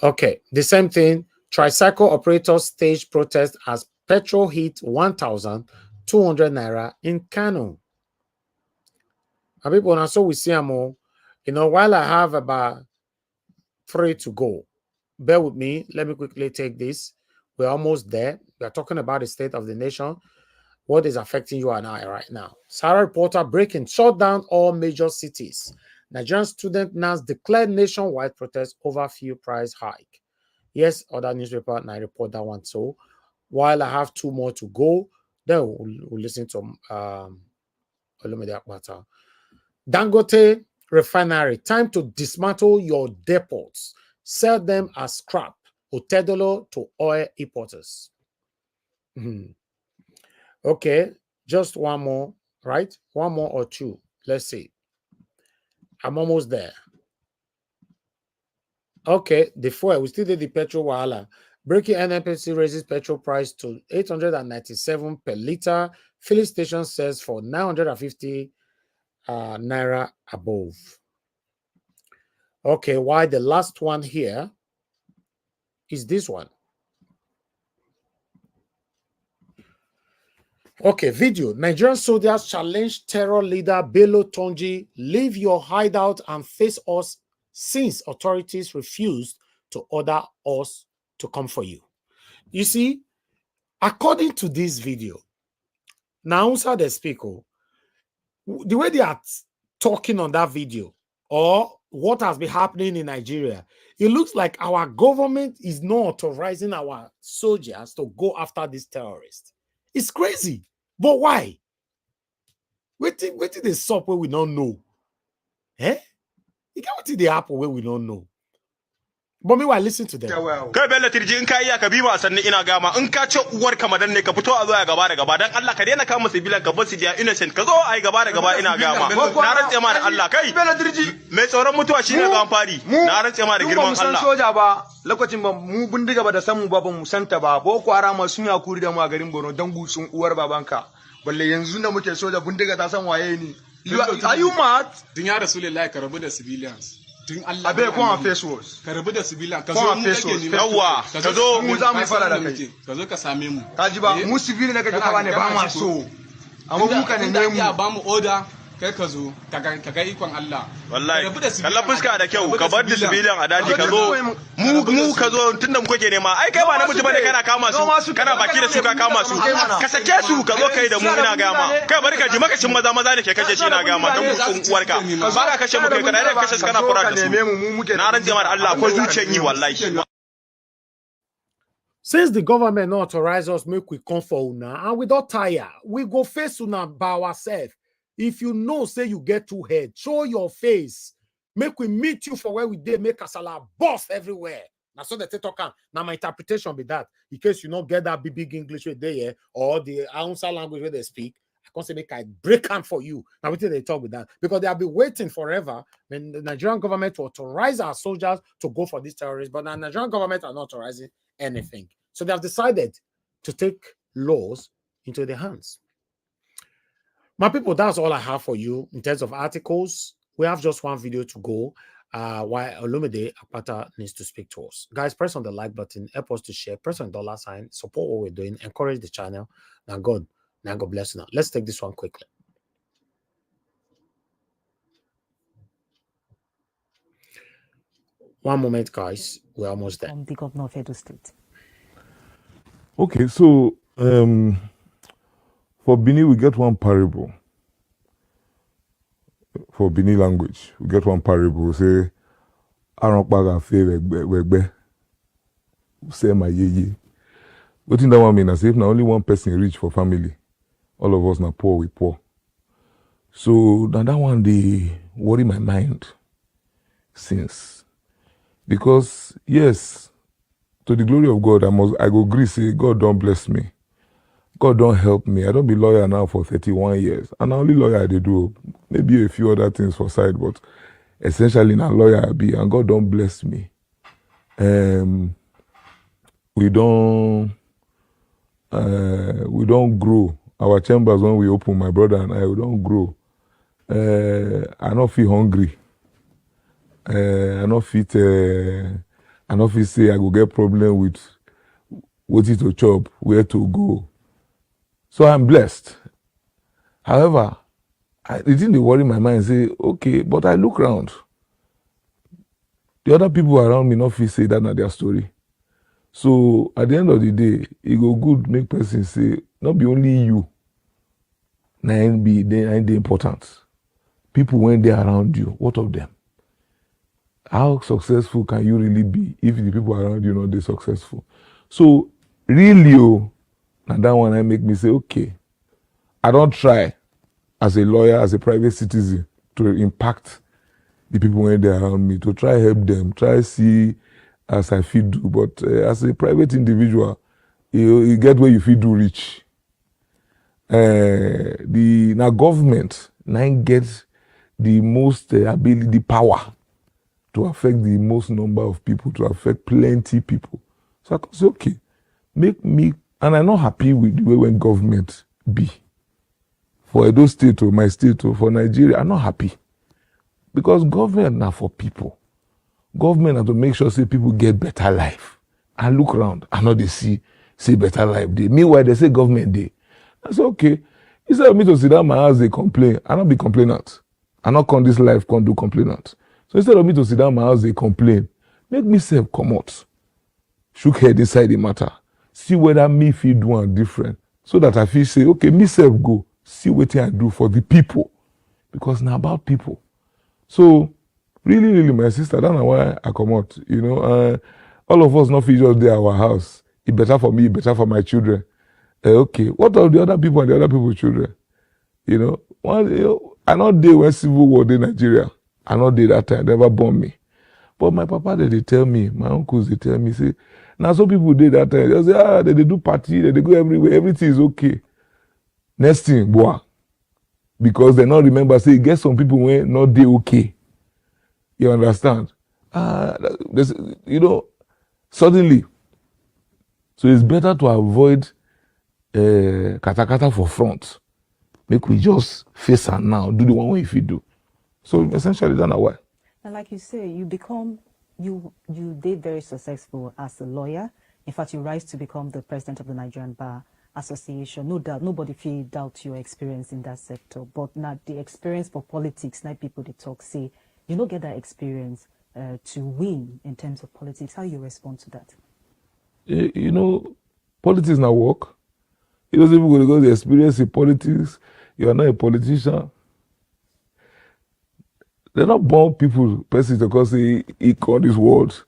Okay, the same thing. Tricycle operators stage protest as petrol hit 1,200 naira in Kano. And people, now so we see them all. You know, while I have about 3 to go, bear with me. Let me quickly take this. We're almost there. We are talking about the state of the nation. What is affecting you and I right now? Sarah reporter breaking, shut down all major cities. Nigerian student NAS declared nationwide protest over fuel price hike. Yes, other newspaper, and I report that one. So while I have 2 more to go, then we'll listen to Olumide Akpata. Dangote Refinery, time to dismantle your depots. Sell them as scrap. Otedolo to oil importers. Okay, just one more, right? One more or 2. Let's see. I'm almost there. Okay, the fuel, we still did the petrol wahala. Breaking NNPC raises petrol price to 897 per liter. Filling station says for 950 naira above. Okay, why the last one here is this one. Okay, video. Nigerian soldiers challenge terror leader Bello Tonji. Leave your hideout and face us since authorities refused to order us to come for you. You see, according to this video, now they speak, the way they are talking on that video or what has been happening in Nigeria, it looks like our government is not authorizing our soldiers to go after these terrorists. It's crazy. But why? Wait till they stop where we don't know. Eh? You get what they happen where we don't know. But meanwhile, listen to them. Kai Bello Tirji in ka iya ka bi mu sanni ina gama in ka ce uwar ka madan ne ka fito a zo ya gaba da gaba dan Allah ka daina kama sibilan ka basu dia innocent ka zo ai gaba da gaba ina gama na rantse ma da Allah kai Bello Tirji mai tsoron mutuwa shine ga fari na rantse ma da girman Allah. Mu san soja ba lokacin ba mu bindiga ba da san mu ba mu santa ba boko harama sun yakuri da mu a garin Borno dan gutsun uwar babanka balle yanzu da muke soja bindiga ta san waye ni. Are you mad? Dunya Rasulullahi ka rabu da civilians. Abe ko an face wash ka rabu da civilian ka zo mu kake ni yawa ka zo mu za mu fara da kai ka zo ka same mu ka ji ba mu civilian ne kake ka ne ba ma so amma mu ka ne mu ba mu order kai ka zo ka ga ikon Allah wallahi kalla fuska da kyau ka bar da civilian a daji ka zo mu ka zo tunda mu kake nema ai kai ba na mutu bane kana kama su kana baki da su ka kama su ka sake su ka zo kai da mu ina ga ma kai bari ka ji makashin maza ne ke kashe shi ina ga ma dan mutun uwarka ba ka kashe mu kai kana da kashe kana fura da su na rantse ma da Allah ko zuciyan yi wallahi. Since the government not authorize us make we come for una and we don't tire, we go face una by ourselves. If you know, say you get 2 heads, show your face. Make we meet you for where we did, make us all boss everywhere. Now, so the talk now my interpretation be that in case you don't get that big English way there or the Hausa language where they speak, I can't say make I break hand for you. Now we think they talk with that because they have been waiting forever when the Nigerian government to authorize our soldiers to go for these terrorists, but the Nigerian government are not authorizing anything. So they have decided to take laws into their hands. My people, that's all I have for you in terms of articles. We have just one video to go. Why Olumide Akpata needs to speak to us. Guys, press on the like button, help us to share, press on the $, support what we're doing, encourage the channel. Now God bless you now. Let's take this one quickly. One moment, guys. We're almost there. The governor of Edo State. Okay, so for Bini, we get one parable. For Bini language, we get one parable. We say, "Aron fe wegbe." Say my ye. What in that one mean? As if now only one person rich for family, all of us now poor, we poor. So now that one they worry my mind since, because yes, to the glory of God, I go agree say God don't bless me. God don't help me. I don't be lawyer now for 31 years. And only lawyer they do. Maybe a few other things for side, but essentially now lawyer I be, and God don't bless me. We don't grow. Our chambers when we open, my brother and I, we don't grow. I don't feel hungry. I don't feel say I go get problem with what to chop, where to go. So I'm blessed. However, the thing they worry my mind say, okay, but I look around. The other people around me not feel say that not their story. So at the end of the day, it go good make person say, not be only you. They important. People when they're around you, what of them? How successful can you really be if the people around you not they successful? So really, and that one I make me say, okay, I don't try as a lawyer, as a private citizen to impact the people when they're around me, to try help them, try see as I feel do. But as a private individual, you get where you feel do reach. The government now gets the most ability, the power to affect the most number of people, to affect plenty people. So I can say, okay, make me, and I'm not happy with the way when government be. For Edo State or my state or for Nigeria, I'm not happy. Because government now for people. Government have to make sure say people get better life. I look around, I know they see better life day. Meanwhile, they say government day. I say, okay, instead of me to sit down my house, they complain. I not be complainant. I not come this life, can't do complainant. So instead of me to sit down my house, they complain. Make me self come out. Shook head inside the matter. See whether me feel do one different. So that I feel say, okay, me self go. See what I do for the people. Because now about people. So, really, my sister, that's why I come out. You know, all of us not feel just there our house. It better for me, it better for my children. Okay, what of the other people and the other people's children? You know, I not there when civil war in Nigeria. I not there that time, never born me. But my papa, they tell me, my uncles, they tell me, say, now some people did that time. They say, they do party, they go everywhere, everything is okay. Next thing, boy. Because they not remember, say, get some people when not they okay. You understand? You know, suddenly. So it's better to avoid kata for front. Make we just face her now, do the one way if you do. So essentially, that's why. And like you say, you did very successful as a lawyer. In fact, you rise to become the president of the Nigerian Bar Association. No doubt, nobody feel doubt your experience in that sector. But now the experience for politics, now people they talk say, you don't get that experience to win in terms of politics. How you respond to that? You know, politics now work. You know, people go the experience in politics. You are not a politician. They're not born people, persons because he call this world.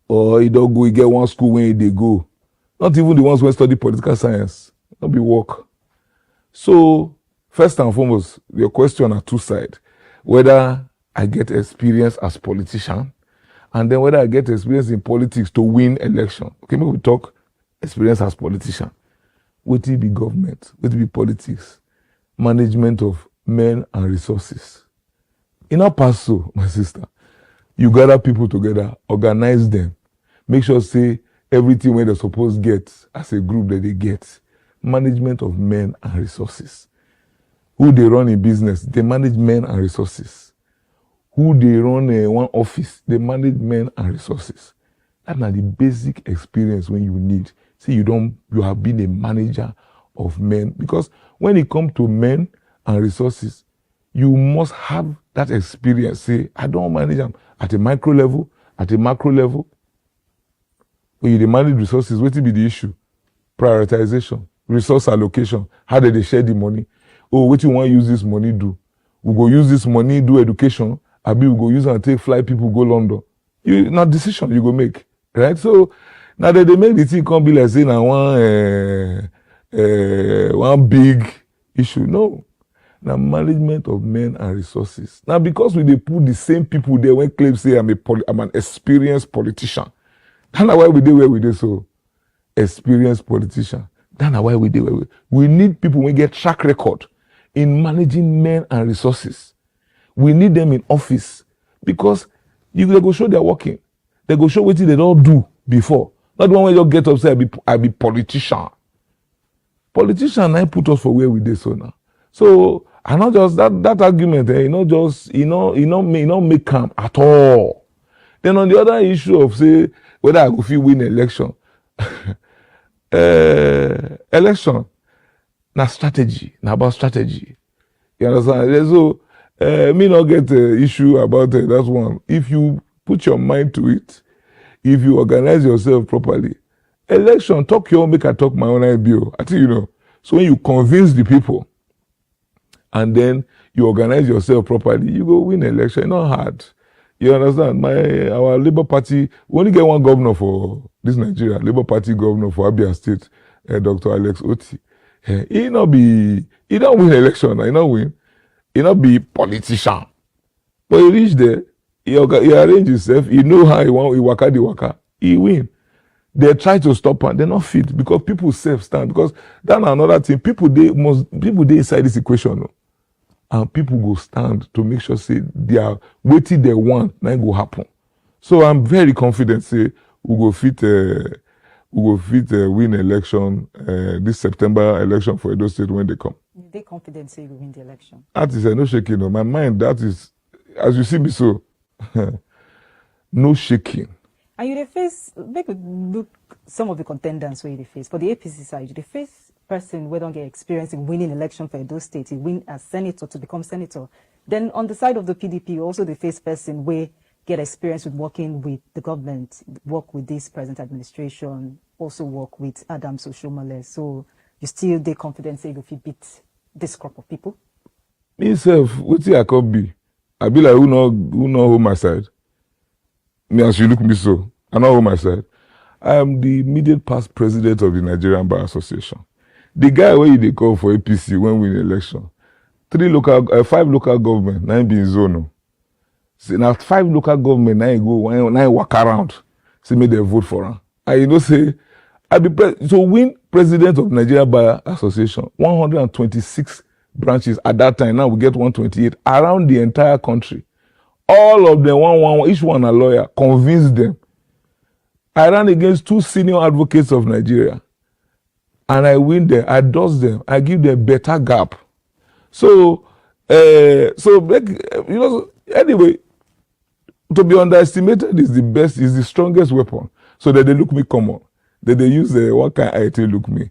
Or he don't go, he get one school when they go. Not even the ones who study political science. Not be work. So, first and foremost, your question are two sides. Whether I get experience as politician and then whether I get experience in politics to win election. Okay, maybe we talk experience as politician. What will be government? What will be politics? Management of men and resources. In our past, so my sister, you gather people together, organize them, make sure say everything where they're supposed to get as a group that they get. Management of men and resources. Who they run a business, they manage men and resources. Who they run one office, they manage men and resources. That's the basic experience when you need. See, you have been a manager of men. Because when it comes to men and resources, you must have that experience. Say, I don't manage them at a micro level, at a macro level. When you manage resources, what will be the issue? Prioritization, resource allocation. How do they share the money? Oh, what you want to use this money do? We go use this money, do education. Abi we go use and take fly people go London. Not decision you go make, right? So now that they make the thing come be like saying one big issue. No. Now management of men and resources. Now because they put the same people there when claim say I'm an experienced politician. That's why we do where we do so. Experienced politician. That's why we do where we need people when get track record in managing men and resources. We need them in office because they go show they're working. They go show what they don't do before. Not the one where you get up say I be politician. Politician I put us for where we did so now. So and not just that argument, make calm at all. Then on the other issue of say whether I go feel win election, election, na strategy, na about strategy. You understand? So me not get issue about that one. If you put your mind to it, if you organize yourself properly, election talk your own, make I talk my own idea. I think you know. So when you convince the people, and then you organize yourself properly, you go win election. It's not hard. You understand? Our Labour Party, we only get one governor for this Nigeria, Labour Party governor for Abia State, Dr. Alex Oti. He don't win election, he don't win. He not be politician. But he reach there, he arrange himself, he know how he want, he waka, he win. They try to stop and they're not fit because people self-stand. Because that's another thing. People they inside this equation. No? And people go stand to make sure say they are waiting they want, now it go happen. So I'm very confident say we go fit win election this September election for Edo State when they come. They confident say you will win the election. That is no shaking. No. My mind, that is, as you see me so, no shaking. And you face, make we look some of the contenders where you face. For the APC side, you face person who don't get experience in winning election for Edo State, he win as senator to become senator. Then on the side of the PDP, also the face person where get experience with working with the government, work with this present administration, also work with Adams Oshomole. So you still they confident say if you beat this crop of people? Myself, what I could be? I be like who know hold my side. Me as you look me so, I know hold my side. I am the immediate past president of the Nigerian Bar Association. The guy where they call for APC when we win election. 5 local government, 9 be in zone. See, now 5 local government, 9 go, 9 walk around. See me they vote for him. And you know say, so win president of Nigeria Bar Association, 126 branches at that time. Now we get 128 around the entire country. All of them, each one a lawyer, convince them. I ran against 2 senior advocates of Nigeria. And I win them, I dust them, I give them better gap. So anyway, to be underestimated is the strongest weapon. So that they look me common. That they use what kind of IT look me.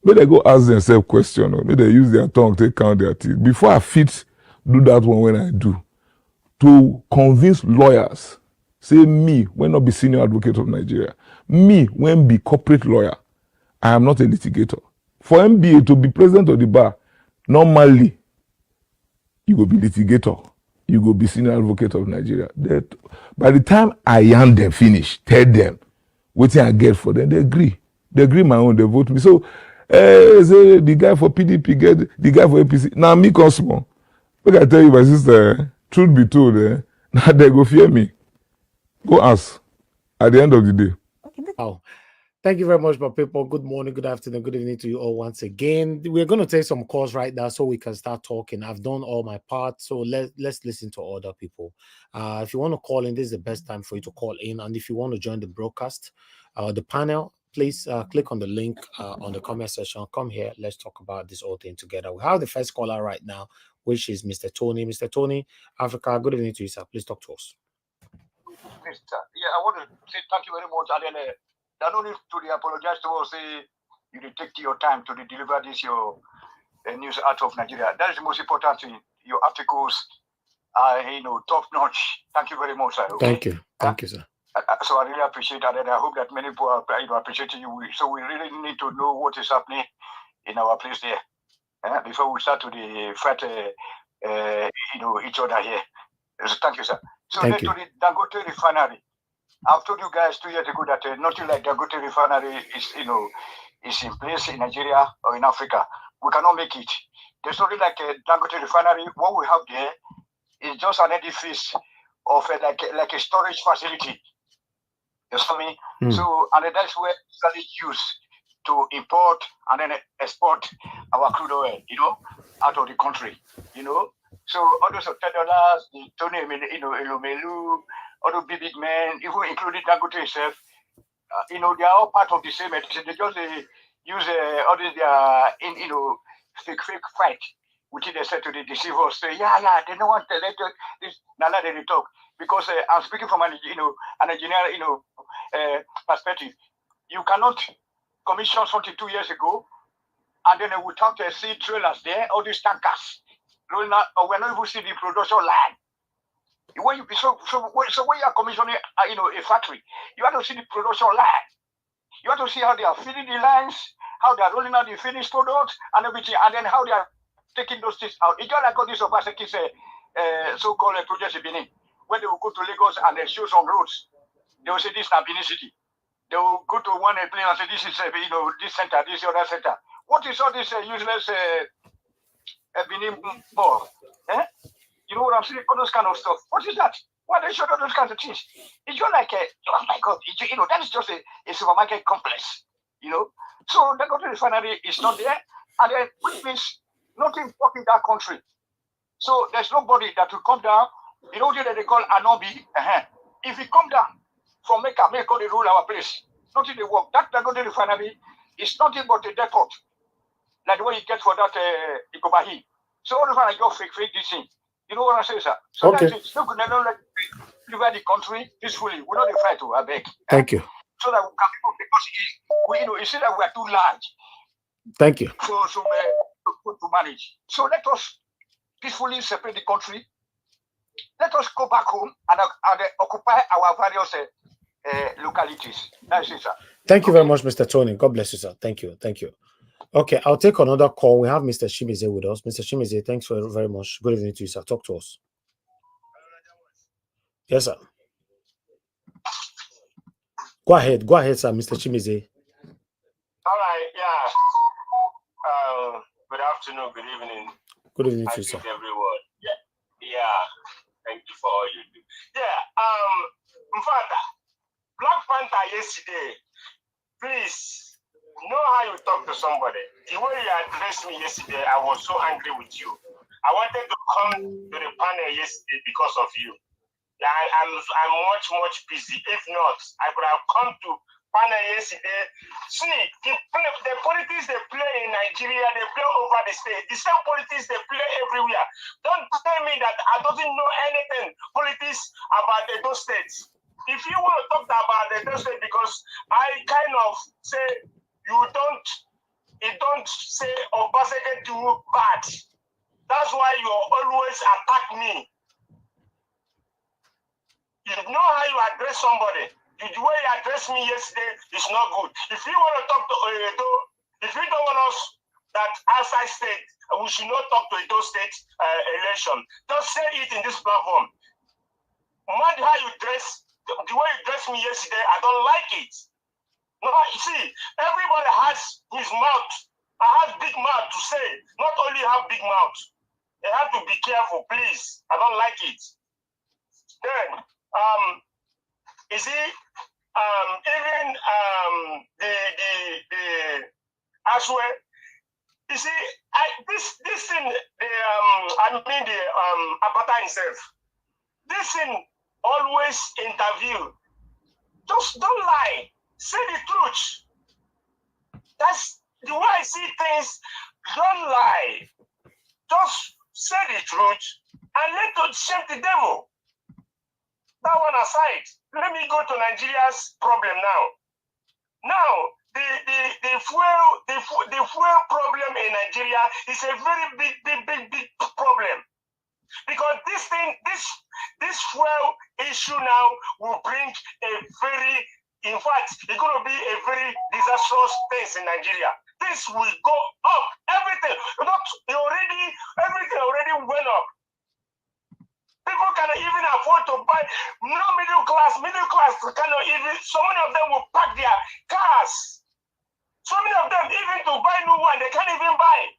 Maybe they go ask themselves question, or maybe they use their tongue to count their teeth. Before I fit do that one when I do. To convince lawyers, say me, when not be senior advocate of Nigeria, me, when be corporate lawyer, I am not a litigator. For MBA to be president of the bar, normally, you will be litigator. You will be senior advocate of Nigeria. That by the time I yarn them finish, tell them, what I get for them, they agree. They agree my own, they vote me. So, say the guy for PDP get the guy for APC. Now me come small. Look, I tell you, my sister, truth be told, now they go fear me. Go ask. At the end of the day. Oh, thank you very much, my people. Good morning, good afternoon, good evening to you all once again. We're going to take some calls right now so we can start talking. I've done all my part, so let's listen to other people. If you want to call in, this is the best time for you to call in. And if you want to join the broadcast, the panel, please click on the link on the comment section. Come here. Let's talk about this whole thing together. We have the first caller right now, which is Mr. Tony. Mr. Tony, Africa, good evening to you, sir. Please talk to us. Yeah, I want to say thank you very much. And then, no need to apologize to us. You take your time to deliver this your news out of Nigeria. That is the most important thing. Your articles are, top notch. Thank you very much, sir. Okay? Thank you, sir. So I really appreciate that, and I hope that many people are appreciating you. So we really need to know what is happening in our place there before we start to fight, each other here. So thank you, sir. So to the Dangote refinery, I've told you guys 2 years ago that nothing like Dangote refinery is in place in Nigeria or in Africa. We cannot make it. There's nothing like a Dangote refinery. What we have there is just an edifice of like a storage facility. You see me? So, and that's where it's used to import and then export our crude oil, out of the country, So all those $10, the Tony, Elomelu, all those big men, even including Dangote himself, they are all part of the same entity. They just use all this fake fight, which they said to the deceive us. Say, they don't want to let this. Now they talk because I'm speaking from an engineer, perspective. You cannot commission something 2 years ago, and then without see trailers there, all these tankers rolling out, or we're not even seeing the production line. When you so when you are commissioning, a factory, you have to see the production line. You have to see how they are feeding the lines, how they are rolling out the finished products and everything, and then how they are taking those things out. It's just like all these Obaseki so-called projects in Benin, when they will go to Lagos and they show some roads, they will say this is Benin City. They will go to one place and say this is this center, this other center. What is all this useless Benin ball? You know what I'm saying? All those kind of stuff. What is that? Why they show all those kinds of things? It's just like oh my God, that is just a supermarket complex. So the Dangote refinery is not there, and then which means nothing fucking that country. So there's nobody that will come down. That they call Anobi. If he come down from Mecca, they rule our place. Nothing they work. That Dangote refinery is nothing but a depot, like the way you get for that Ikobahi. So all the time I go fake this thing. You know what I'm saying, sir? So Okay. That's it. Look, they don't let deliver the country peacefully. We're not afraid to, I beg. Thank you. So that we can, because you see that we are too large. Thank you. So to manage. So let us peacefully separate the country. Let us go back home and occupy our various localities. That's it, sir. Thank you very much, Mr. Tony. God bless you, sir. Thank you. Okay, I'll take another call. We have Mr. Shimize with us. Mr. Shimize, thanks very much. Good evening to you, sir. Talk to us. Yes, sir. Go ahead, sir, Mr. Shimize. All right, yeah. Good afternoon, good evening. Good evening to you, sir. Everyone. Yeah. Thank you for all you do. Yeah. In fact, Black Panther yesterday, please know how you talk to somebody. The way you addressed me yesterday, I was so angry with you. I wanted to come to the panel yesterday because of you. Yeah, I'm much busy. If not, I could have come to panel yesterday. See, the politics they play in Nigeria, they play over the state. The same politics they play everywhere. Don't tell me that I don't know anything politics about those states. If you want to talk about those states, because I kind of say you don't say Obaseki do bad. That's why you always attack me. You know how you address somebody. The way you addressed me yesterday is not good. If you want to talk to Edo, if you don't want us that outside state, we should not talk to Edo state election. Just say it in this platform. Mind how you dress, the way you dressed me yesterday, I don't like it. No, you see, everybody has his mouth. I have big mouth to say. Not only have big mouth. They have to be careful, please. I don't like it. Then, You see, even the as well. You see, this thing, the Apata himself, this thing always interview. Just don't lie. Say the truth. That's the way I see things. Don't lie. Just say the truth and let us shame the devil. That one aside, let me go to Nigeria's problem now. Now, the fuel problem in Nigeria is a very big problem. Because this fuel issue now will bring a very, in fact, it's going to be a very disastrous thing in Nigeria. This will go up. Everything already went up. People cannot even afford to buy. No middle class cannot even. So many of them will pack their cars. So many of them, even to buy new one, they can't even buy.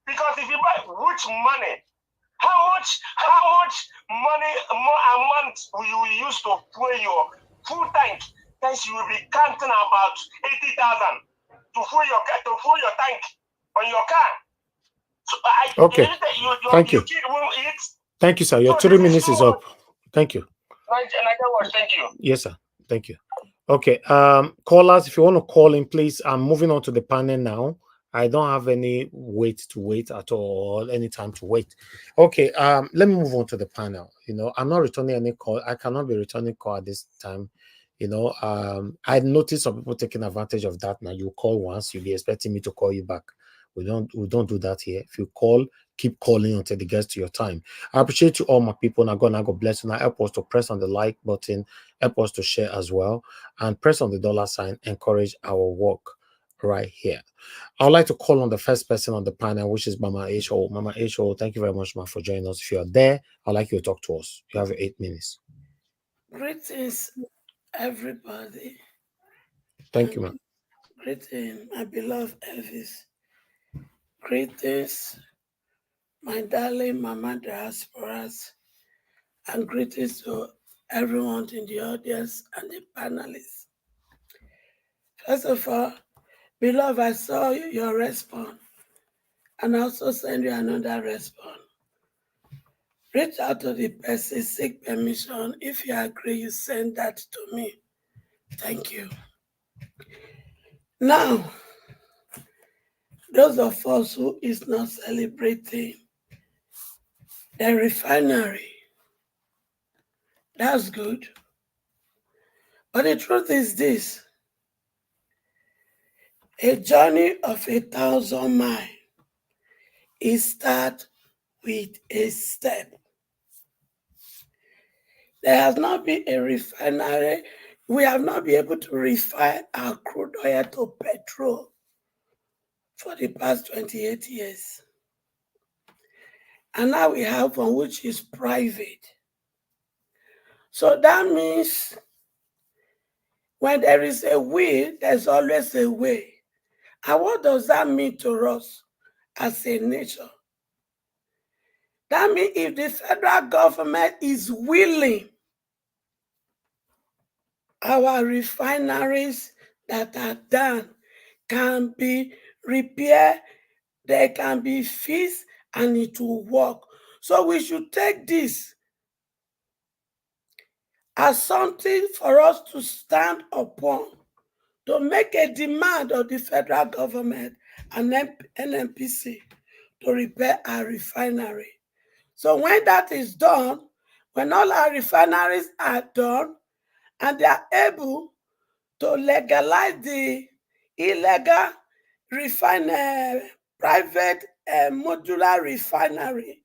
Because if you buy, which money? How much money a month will you use to fuel your full tank? Then you will be counting about 80,000 to fuel your tank on your car. So Okay. Thank you. Your kid won't eat. Thank you, sir. Your 3 minutes is up. Thank you. Thank you. Yes, sir. Thank you. Okay. Callers, if you want to call in, please. I'm moving on to the panel now. I don't have any wait at all, any time to wait. Okay. Let me move on to the panel. I'm not returning any call. I cannot be returning call at this time. I noticed some people taking advantage of that. Now you call once, you'll be expecting me to call you back. We don't do that here. If you call, keep calling until it gets to your time. I appreciate you all, my people. Now God bless you. Now help us to press on the like button, help us to share as well, and press on the $sign. Encourage our work right here. I would like to call on the first person on the panel, which is Mama H.O. Mama H.O., thank you very much, ma, for joining us. If you are there, I'd like you to talk to us. You have 8 minutes. Greetings, everybody. Thank you, ma'am. Greetings, my beloved Elvis. Greetings, my darling Mama Diasporas, and greetings to everyone in the audience and the panelists. First of all, beloved, I saw your response, and I also send you another response. Reach out to the person, seek permission. If you agree, you send that to me. Thank you. Now, those of us who is not celebrating the refinery, that's good. But the truth is this: a journey of 1,000 miles is start with a step. There has not been a refinery. We have not been able to refine our crude oil to petrol for the past 28 years. And now we have one which is private. So that means when there is a will, there's always a way. And what does that mean to us as a nation? That means if the federal government is willing, our refineries that are done can be repaired, they can be fixed, and it will work. So we should take this as something for us to stand upon, to make a demand of the federal government and NNPC to repair our refinery. So when that is done, when all our refineries are done and they are able to legalize the illegal private modular refinery,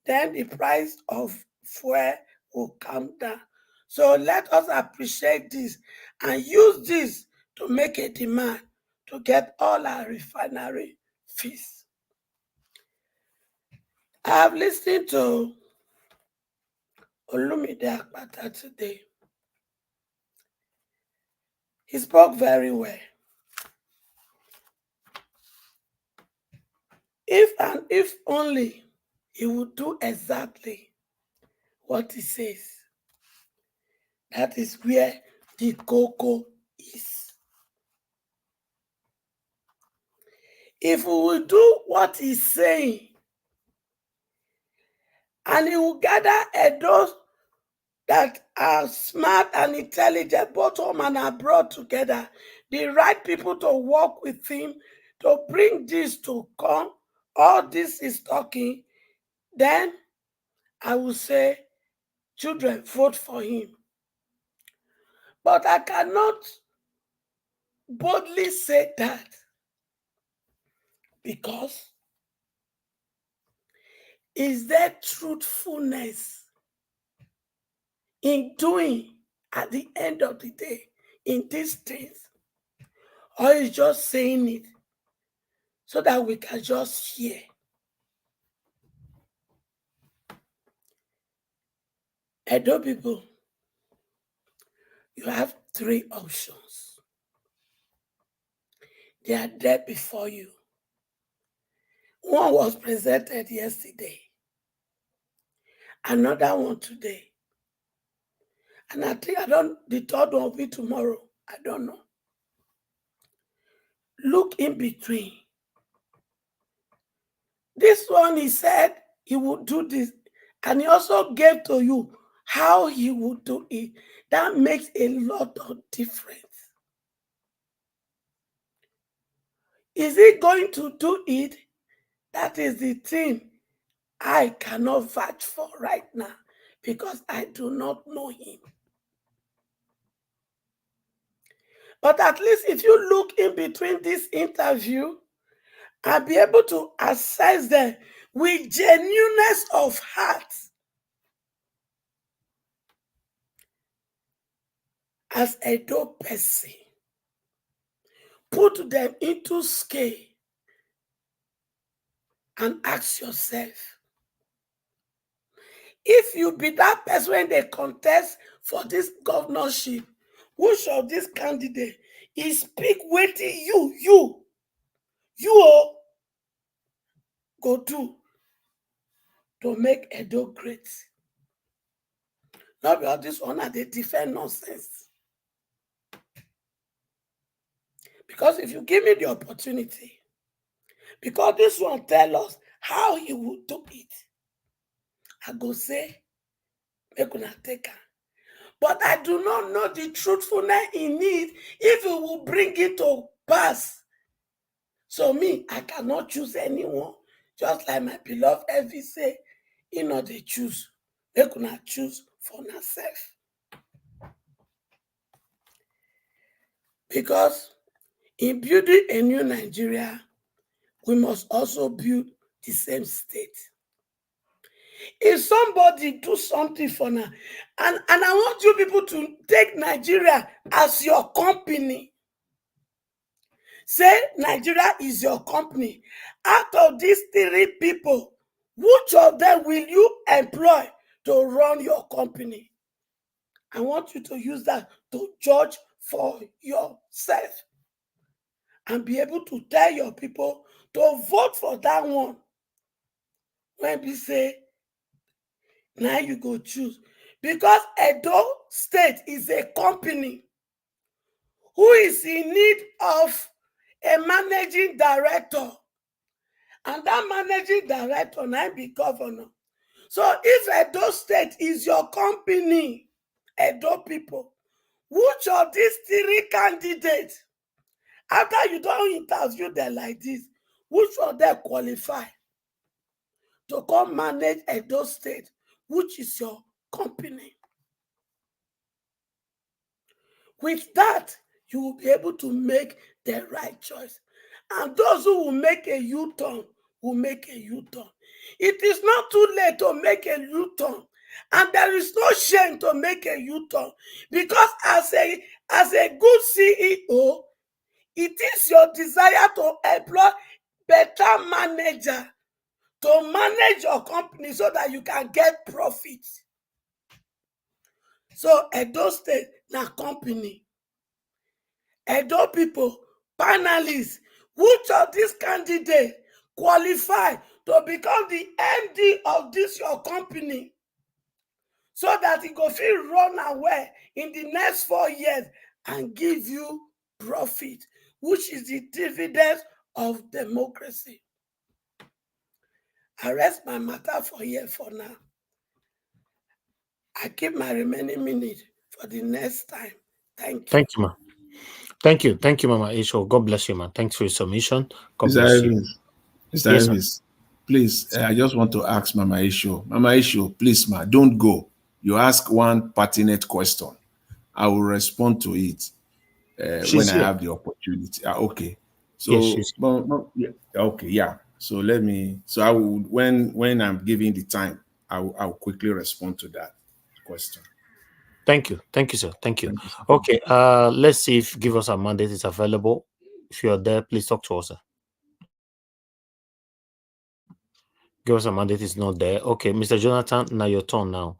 then the price of fuel will come down. So let us appreciate this and use this to make a demand to get all our refinery fixed. I have listened to Olumide today. He spoke very well. If only he would do exactly what he says, That is where the cocoa is. If we will do what he's saying, and he will gather those that are smart and intelligent, both home and abroad together, the right people to work with him, to bring this to come, all this is talking, then I will say, children, vote for him. But I cannot boldly say that because is there truthfulness in doing at the end of the day in these things? Or is just saying it so that we can just hear? Edo people, you have three options. They are there before you. One was presented yesterday, another one today, and I think the third one will be tomorrow. I don't know. Look in between. This one, he said he would do this, and he also gave to you how he would do it. That makes a lot of difference. Is he going to do it? That is the thing I cannot vouch for right now because I do not know him. But at least if you look in between this interview, I'll be able to assess them with genuineness of heart. As a dope person, put them into scale and ask yourself, if you be that person when they contest for this governorship, which of this candidate is speak waiting you go do to make Edo great? Not because this one they defend nonsense. Because if you give me the opportunity, because this one tell us how he will do it, I go say, make una take her. But I do not know the truthfulness in it if it will bring it to pass. So me, I cannot choose anyone. Just like my beloved Evie say, you know they choose. They could not choose for themselves. Because in building a new Nigeria, we must also build the same state. If somebody do something for now, and I want you people to take Nigeria as your company. Say Nigeria is your company. Out of these three people, which of them will you employ to run your company? I want you to use that to judge for yourself and be able to tell your people to vote for that one. When we say, now you go choose. Because Edo State is a company who is in need of a managing director. And that managing director now be governor. So if Edo State is your company, Edo people, which of these three candidates, after you don't interview them like this, which of them qualify to come manage Edo State, which is your company? With that, you will be able to make the right choice. And those who will make a U-turn will make a U-turn. It is not too late to make a U-turn. And there is no shame to make a U-turn. Because as a good CEO, it is your desire to employ better manager to manage your company so that you can get profit. So Edo State na company. Edo people, panelists, which of these candidates qualify to become the MD of this your company? so that it go feel run away in the next 4 years and give you profit, which is the dividends of democracy. I rest my matter for here for now. I keep my remaining minute for the next time. Thank you. Thank you, ma. Thank you, Mama Isho. God bless you, ma. Thanks for your submission. God Mr. bless you. Evans, Mr. Yes, Evans, please, I just want to ask Mama Isho. Mama Isho, please, ma, don't go. You ask one pertinent question. I will respond to it when I here. have the opportunity. Okay. So, Yes, she's yeah, okay, yeah. So let me. So I will when I'm giving the time, I'll quickly respond to that question. Thank you, sir. Thank you. Okay. Let's see if Give Us a Mandate is available. If you are there, please talk to us, sir. Give Us a Mandate is not there. Okay, Mr. Jonathan, now your turn now.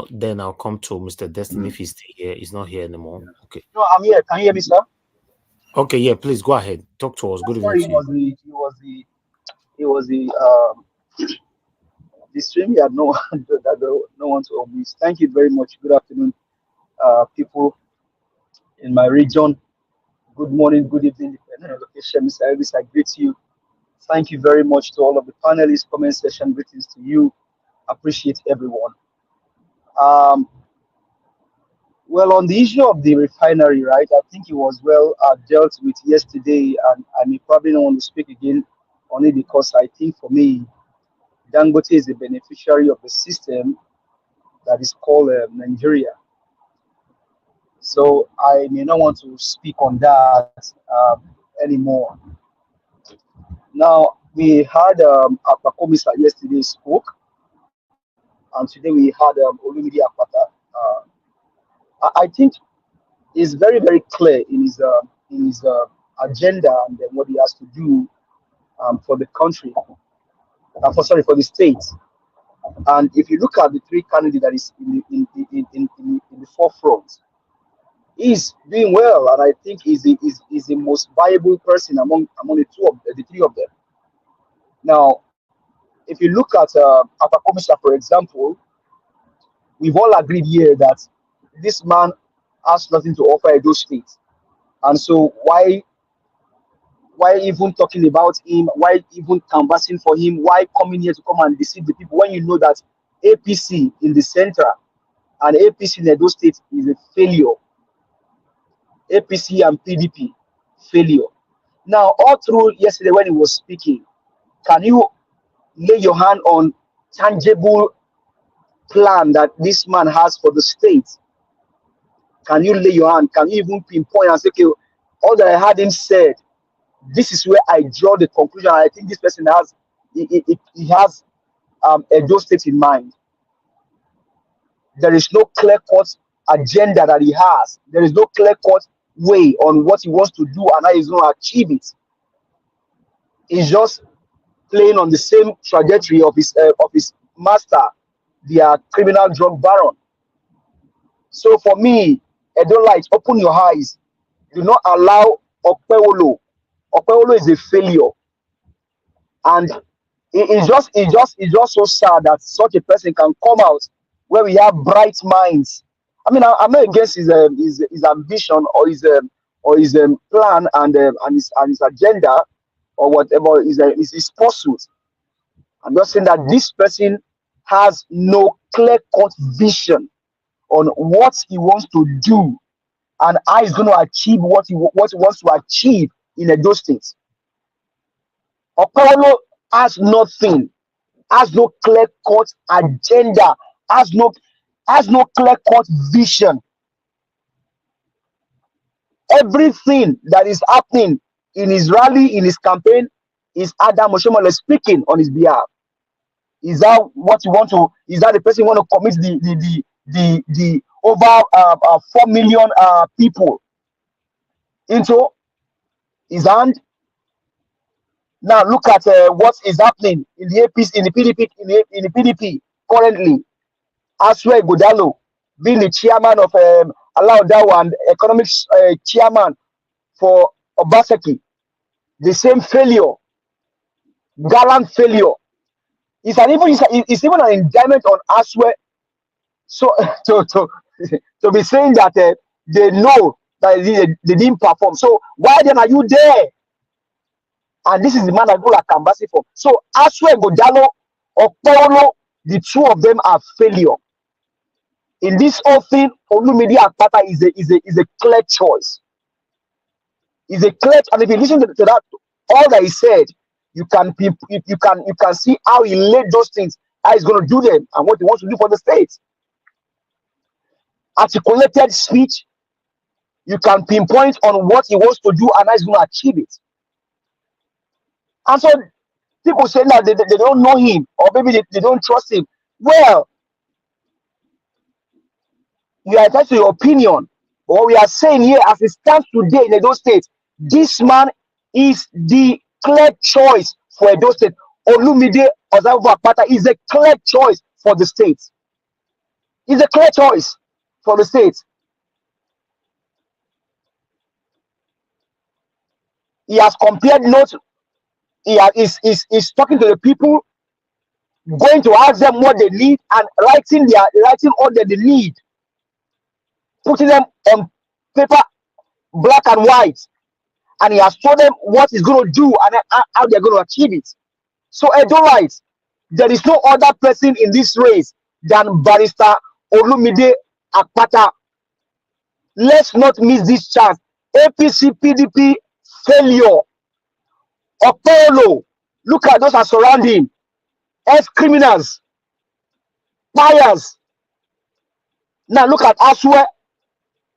Then I'll come to Mr. Destiny if he's still here. He's not here anymore. Yeah. Okay. No, I'm here. Can you hear me, sir? Okay, yeah, please go ahead. Talk to us. Good evening to you. It was the stream. You had no one to miss. Thank you very much. Good afternoon, people in my region. Good morning, good evening, depending on location. Mr. Elvis, I greet you. Thank you very much to all of the panelists. Comment section greetings to you. Appreciate everyone. Well, on the issue of the refinery, right? I think it was well dealt with yesterday, and I may probably not want to speak again on it because I think for me, Dangote is a beneficiary of the system that is called Nigeria. So I may not want to speak on that anymore. Now, we had Apakomisa yesterday spoke, and today we had Olumide Apata. I think it's very, very clear in his agenda and what he has to do for the country, for the state. And if you look at the three candidates that is in the forefront, he's doing well, and I think he's the most viable person among the three of them. Now, if you look at Apakomisa, for example, we've all agreed here that this man has nothing to offer Edo State, and so why even talking about him? Why even canvassing for him? Why coming here to come and deceive the people when you know that APC in the center and APC in Edo State is a failure? APC and PDP failure. Now, all through yesterday when he was speaking, can you lay your hand on tangible plan that this man has for the state? Can you lay your hand? Can you even pinpoint and say, okay, all that I had him said, this is where I draw the conclusion. I think this person has he has Edo State in mind. There is no clear-cut agenda that he has. There is no clear-cut way on what he wants to do and how he's going to achieve it. He's just playing on the same trajectory of his master, the criminal drug baron. So for me, Edo Light, open your eyes. Do not allow Okpewolo. Okpewolo is a failure, and it's just so sad that such a person can come out where we have bright minds. I mean, I'm not against his ambition or his plan and his agenda or whatever is his pursuit. I'm just saying that this person has no clear-cut vision on what he wants to do and how he's going to achieve what he wants to achieve in Edo State. Okpewolo has nothing, has no clear-cut agenda, has no clear-cut vision. Everything that is happening in his rally, in his campaign, is Adam Oshomole speaking on his behalf. Is that what you want to? Is that the person you want to commit the over 4 million people into his hand? Now look at what is happening in the APC, in the PDP currently. Aswe Godalo being the chairman of Alaudawa and economics chairman for Obaseki. The same failure, gallant failure. It's even an indictment on Aswe So to be saying that they know that they didn't perform. So why then are you there? And this is the man that go like Kambasi for. So Aswe Godalo or Paulo, the two of them are failure. In this whole thing, Olumide Akpata is a clear choice. Is a clear, and if you listen to that, all that he said, you can see how he laid those things, how he's going to do them, and what he wants to do for the state. Articulated speech, you can pinpoint on what he wants to do and how he's going to achieve it. And so people say that they don't know him, or maybe they don't trust him. Well, you are entitled to your opinion. But what we are saying here, as it stands today in Edo State, this man is the clear choice for Edo State. Olumide Akpata is a clear choice for the state. Is a clear choice for the state. He has compared notes. He's talking to the people, going to ask them what they need, and writing all that they need, putting them on paper, black and white, and he has told them what he's going to do and how they're going to achieve it. So Edolites, there is no other person in this race than Barrister Olumide Akpata. Let's not miss this chance. APC, PDP, failure. Opolo, look at those are surrounding. Ex-criminals, buyers. Now look at Aswe.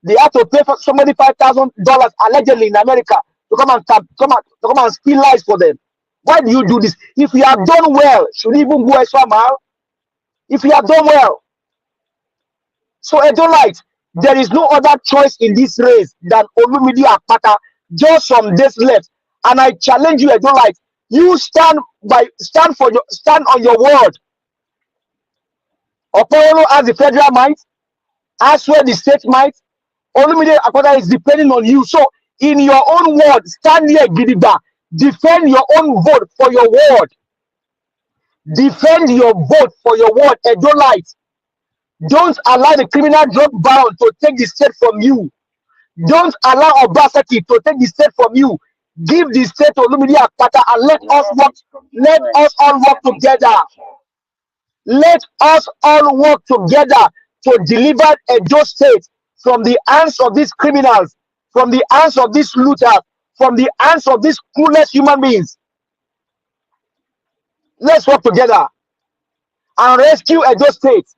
They have to pay for somebody $5,000 allegedly in America to come and steal lives for them. Why do you do this? If you have done well, should you even go extra mile? If you have done well. So Edolite, there is no other choice in this race than Olumide Akpata, just from this left. And I challenge you, Edolite, you stand on your word. Opolo has the federal might, Aswe the state might. Olumide Akpata is depending on you. So in your own word, stand here, Gidigba. Defend your own vote for your word. Defend your vote for your word, Edolite. Don't allow the criminal drug baron to take the state from you. Don't allow Obaseki to take the state from you. Give the state to Olumide Akpata and let us work. Let us all work together. Let us all work together to deliver Edo State from the hands of these criminals, from the hands of these looters, from the hands of these clueless human beings. Let's work together and rescue Edo State.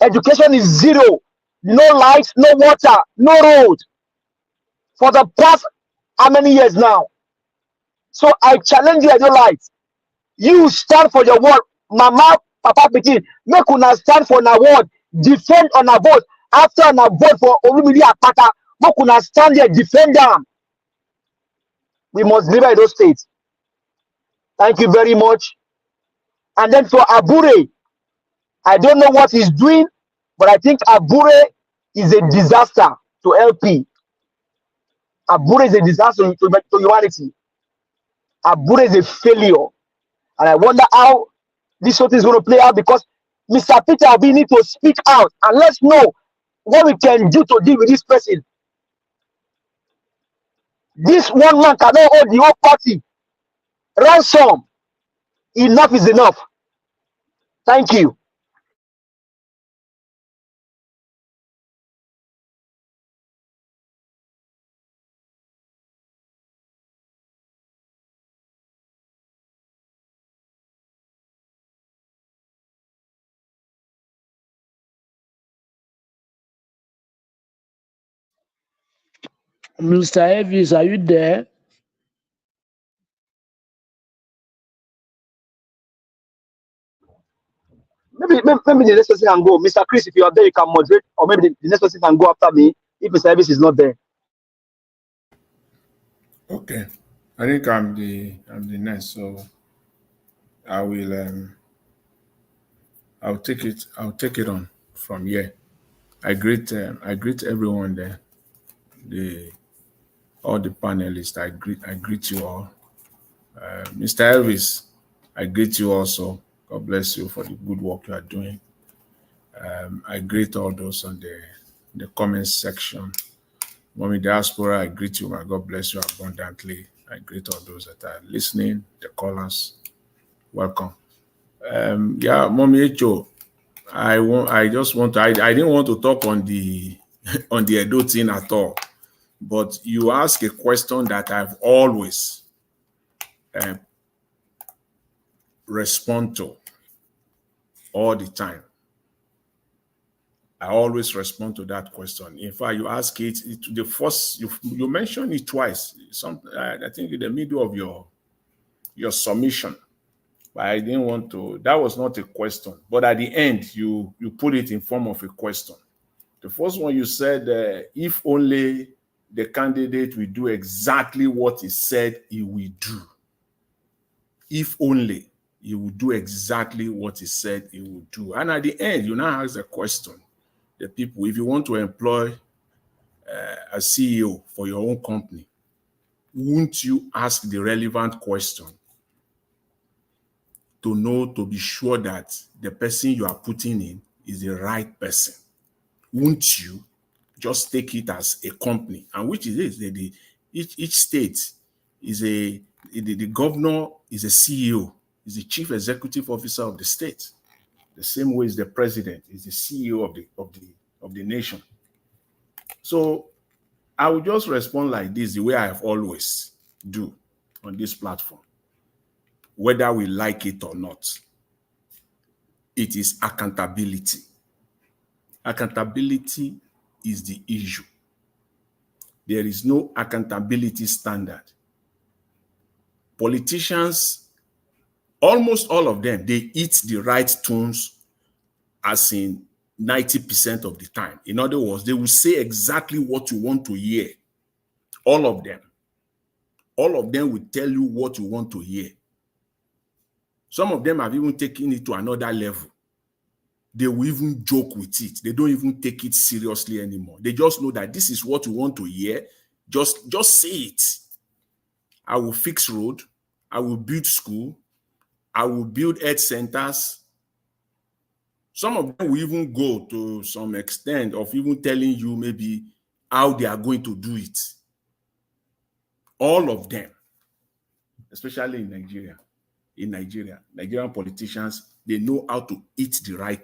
Education is zero. No lights, no water, no road. For the past how many years now? So I challenge you, Edolites. You stand for your word. Mama, Papa, Pikin, make una stand for our word. Defend on our vote. After on our vote for Olumide Akpata, make una stand there, defend them. We must deliver those states. Thank you very much. And then for Abure, I don't know what he's doing, but I think Abure is a disaster to LP. Abure is a disaster to humanity. Abure is a failure. And I wonder how this whole thing is going to play out, because Mr. Peter Obi need to speak out and let's know what we can do to deal with this person. This one man cannot hold the whole party. Ransom. Enough is enough. Thank you. Mr. Elvis, are you there? Maybe the next person can go. Mr. Chris, if you are there, you can moderate, or maybe the next person can go after me if Mr. Elvis is not there. Okay, I think I'm the next, so I will I'll take it on from here. I greet everyone there, all the panelists. I greet you all. Mr. Elvis, I greet you also. God bless you for the good work you are doing. I greet all those on the comment section. Mommy Diaspora, I greet you. My God bless you abundantly. I greet all those that are listening, the callers. Welcome. Yeah, Mommy Echo, I didn't want to talk on the on the Edo thing at all, but you ask a question that I've always respond to all the time. I always respond to that question. In fact, you ask it the first you mentioned it twice. I think in the middle of your submission. But I didn't want to. That was not a question. But at the end, you put it in form of a question. The first one you said, if only the candidate will do exactly what he said he will do. If only he will do exactly what he said he will do. And at the end, you now ask the question. The people, if you want to employ a CEO for your own company, won't you ask the relevant question to be sure that the person you are putting in is the right person? Won't you just take it as a company? And which it is. Each state is the governor is a CEO, is the chief executive officer of the state. The same way as the president is the CEO of the nation. So I will just respond like this, the way I have always do on this platform. Whether we like it or not, it is accountability. Accountability is the issue. There is no accountability standard. Politicians, almost all of them, they eat the right tones as in 90% of the time. In other words, they will say exactly what you want to hear. All of them. All of them will tell you what you want to hear. Some of them have even taken it to another level. They will even joke with it. They don't even take it seriously anymore. They just know that this is what you want to hear. Just say it. I will fix road. I will build school. I will build health centers. Some of them will even go to some extent of even telling you maybe how they are going to do it. All of them, especially in Nigeria. In Nigeria, Nigerian politicians, they know how to eat the right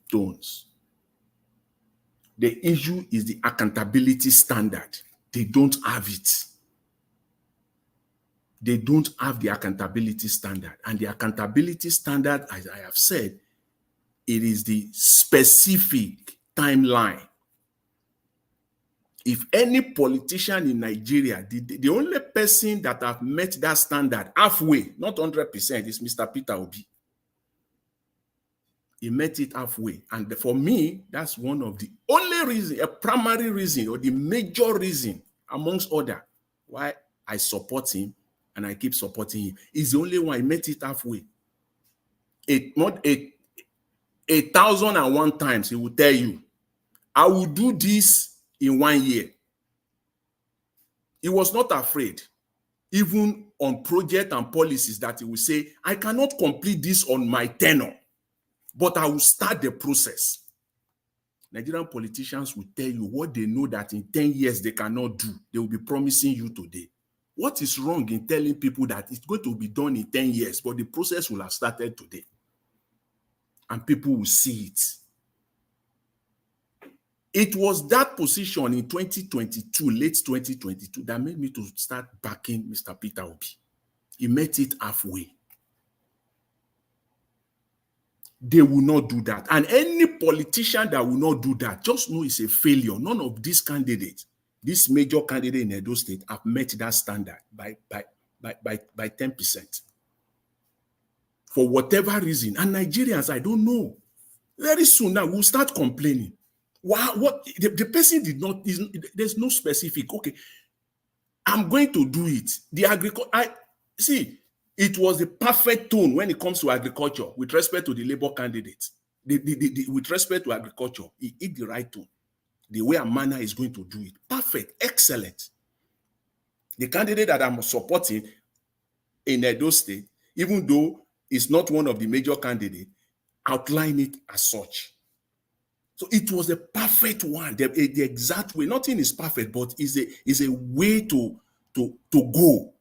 tones. The issue is the accountability standard. They don't have it. They don't have the accountability standard. And the accountability standard, as I have said, it is the specific timeline. If any politician in Nigeria, the only person that have met that standard halfway, not 100%, is Mr. Peter Obi. He met it halfway. And for me, that's one of the only reason, a primary reason, or the major reason, amongst other, why I support him and I keep supporting him. Is the only one. He met it halfway. 1,001 times he will tell you, I will do this in 1 year. He was not afraid, even on project and policies, that he will say, I cannot complete this on my tenure, but I will start the process. Nigerian politicians will tell you what they know that in 10 years they cannot do. They will be promising you today. What is wrong in telling people that it's going to be done in 10 years, but the process will have started today? And people will see it. It was that position in 2022, late 2022, that made me to start backing Mr. Peter Obi. He met it halfway. They will not do that. And any politician that will not do that, just know it's a failure. None of these candidates, this major candidate in Edo State, have met that standard by 10%. For whatever reason. And Nigerians, I don't know. Very soon now, we'll start complaining. What the person did not, there's no specific, okay, I'm going to do it. The see, it was the perfect tone when it comes to agriculture with respect to the Labour candidates. With respect to agriculture, he hit the right tone. The way a manner is going to do it. Perfect, excellent. The candidate that I'm supporting in Edo State, even though it's not one of the major candidates, outline it as such. So it was the perfect one, the exact way. Nothing is perfect, but is a way to go.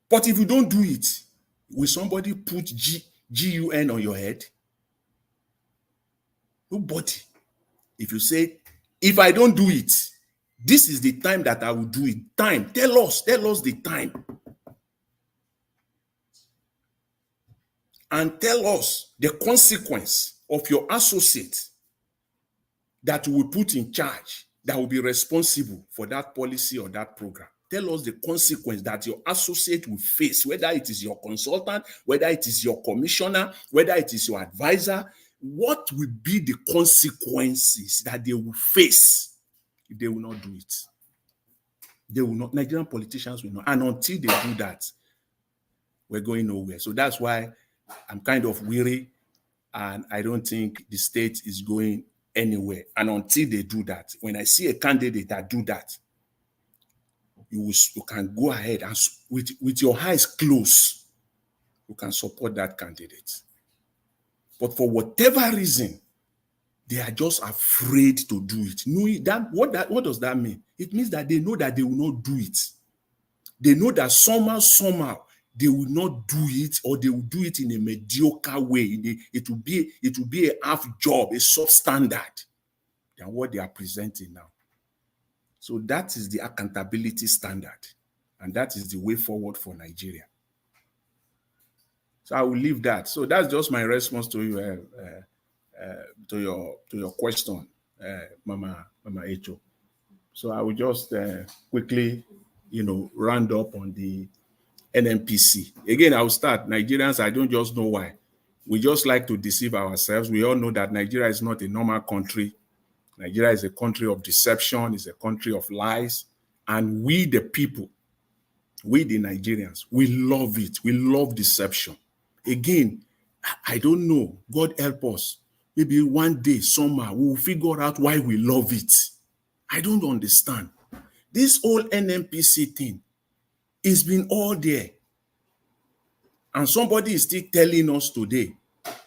But if you don't do it, will somebody put GUN on your head? Nobody. If you say, if I don't do it, this is the time that I will do it. Time. Tell us the time. And tell us the consequence of your associate that you will put in charge, that will be responsible for that policy or that program. Tell us the consequence that your associate will face, whether it is your consultant, whether it is your commissioner, whether it is your advisor. What will be the consequences that they will face if they will not do it? They will not. Nigerian politicians will not. And until they do that, we're going nowhere. So that's why I'm kind of weary, and I don't think the state is going anywhere. And until they do that, when I see a candidate that do that, you can go ahead and with your eyes closed, you can support that candidate. But for whatever reason, they are just afraid to do it. What does that mean? It means that they know that they will not do it. They know that somehow they will not do it, or they will do it in a mediocre way. It will be a half job, a substandard than what they are presenting now. So that is the accountability standard, and that is the way forward for Nigeria. So I will leave that. So that's just my response to you, to your question, Mama Echo. So I will just quickly, round up on the NNPC. Again, I will start. Nigerians, I don't just know why. We just like to deceive ourselves. We all know that Nigeria is not a normal country. Nigeria is a country of deception, is a country of lies. And we, the people, we, the Nigerians, we love it. We love deception. Again, I don't know. God help us. Maybe one day, somehow, we will figure out why we love it. I don't understand. This whole NNPC thing, it's been all there. And somebody is still telling us today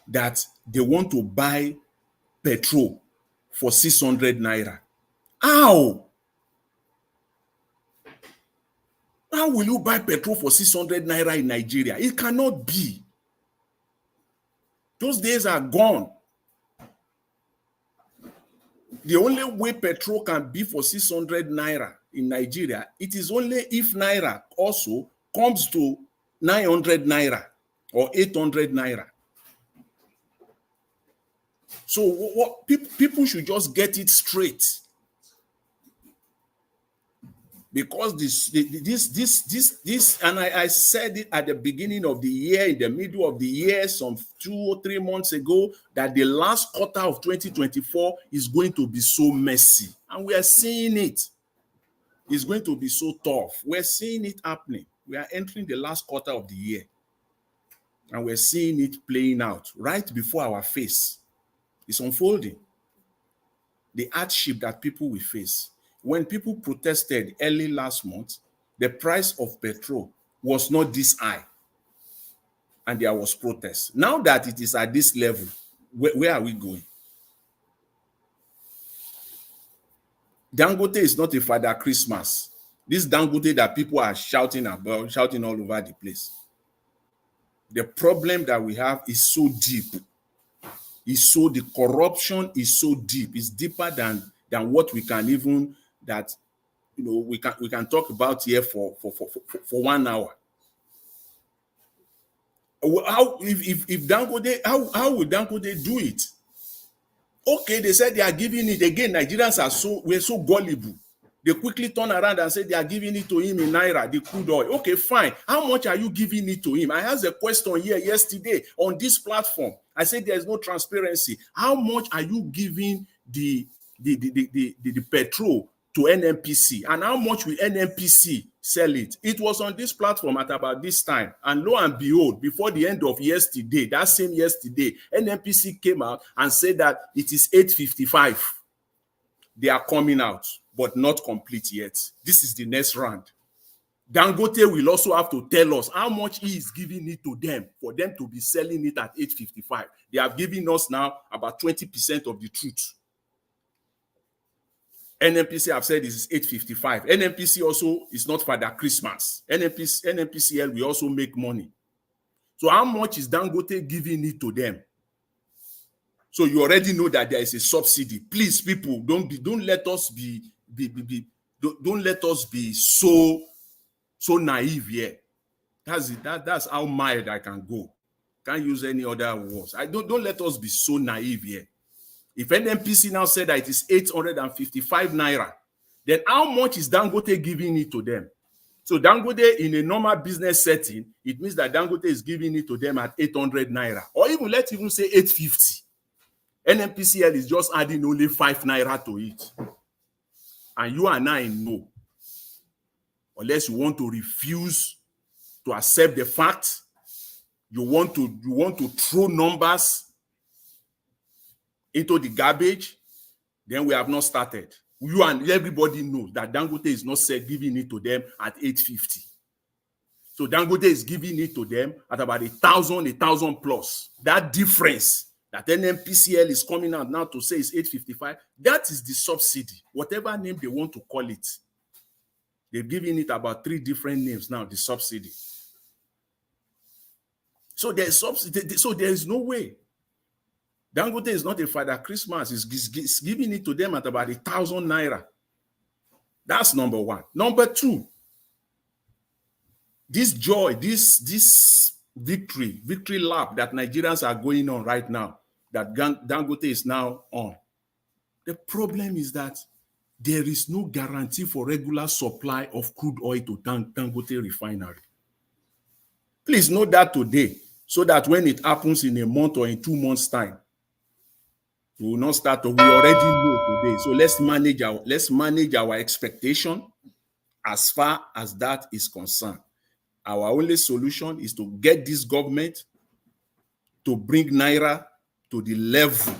that they want to buy petrol for 600 naira. How? How will you buy petrol for 600 naira in Nigeria? It cannot be. Those days are gone. The only way petrol can be for 600 naira in Nigeria, it is only if naira also comes to 900 naira or 800 naira. So what people should just get it straight. Because this, and I said it at the beginning of the year, in the middle of the year, some 2 or 3 months ago, that the last quarter of 2024 is going to be so messy. And we are seeing it. It's going to be so tough. We're seeing it happening. We are entering the last quarter of the year. And we're seeing it playing out right before our face. It's unfolding. The hardship that people will face. When people protested early last month, the price of petrol was not this high. And there was protest. Now that it is at this level, where are we going? Dangote is not a Father Christmas. This Dangote that people are shouting about, shouting all over the place. The problem that we have is so deep. The corruption is so deep. It's deeper than what we can even, that we can talk about here for 1 hour. How if Dangote, how will Dangote do it? Okay, they said they are giving it again. Nigerians we're so gullible. They quickly turn around and say they are giving it to him in naira, the crude oil. Okay, fine. How much are you giving it to him? I asked a question here yesterday on this platform. I said there is no transparency. How much are you giving the petrol to NNPC, and how much will NNPC sell it? It was on this platform at about this time, and lo and behold, before the end of yesterday, that same yesterday, NNPC came out and said that it is 855. They are coming out, but not complete yet. This is the next round. Dangote will also have to tell us how much he is giving it to them for them to be selling it at 855. They have given us now about 20% of the truth. NNPC have said this is 855. NNPC also is not Father Christmas. NNPCL will also make money. So how much is Dangote giving it to them? So you already know that there is a subsidy. Please, people, don't let us be so naive here. That's it. That's how mild I can go. Can't use any other words. Don't let us be so naive here. If NNPC now said that it is 855 naira, then how much is Dangote giving it to them? So Dangote, in a normal business setting, it means that Dangote is giving it to them at 800 naira, or even let's even say 850. NNPCL is just adding only 5 naira to it. And you and I know, unless you want to refuse to accept the fact, you want to throw numbers into the garbage, then we have not started. You and everybody knows that Dangote is not giving it to them at 850. So Dangote is giving it to them at about 1,000 plus. That difference that NNPCL is coming out now to say is 855, that is the subsidy, whatever name they want to call it. They've given it about 3 different names now, the subsidy. So there's subsidy, so there is no way. Dangote is not a Father Christmas. It's giving it to them at about 1,000 naira. That's number one. Number two, this joy, this victory lap that Nigerians are going on right now, that Dangote is now on. The problem is that there is no guarantee for regular supply of crude oil to Dangote refinery. Please note that today, so that when it happens in a month or in 2 months' time, we will not start to, we already know today. So let's manage our expectation as far as that is concerned. Our only solution is to get this government to bring Naira to the level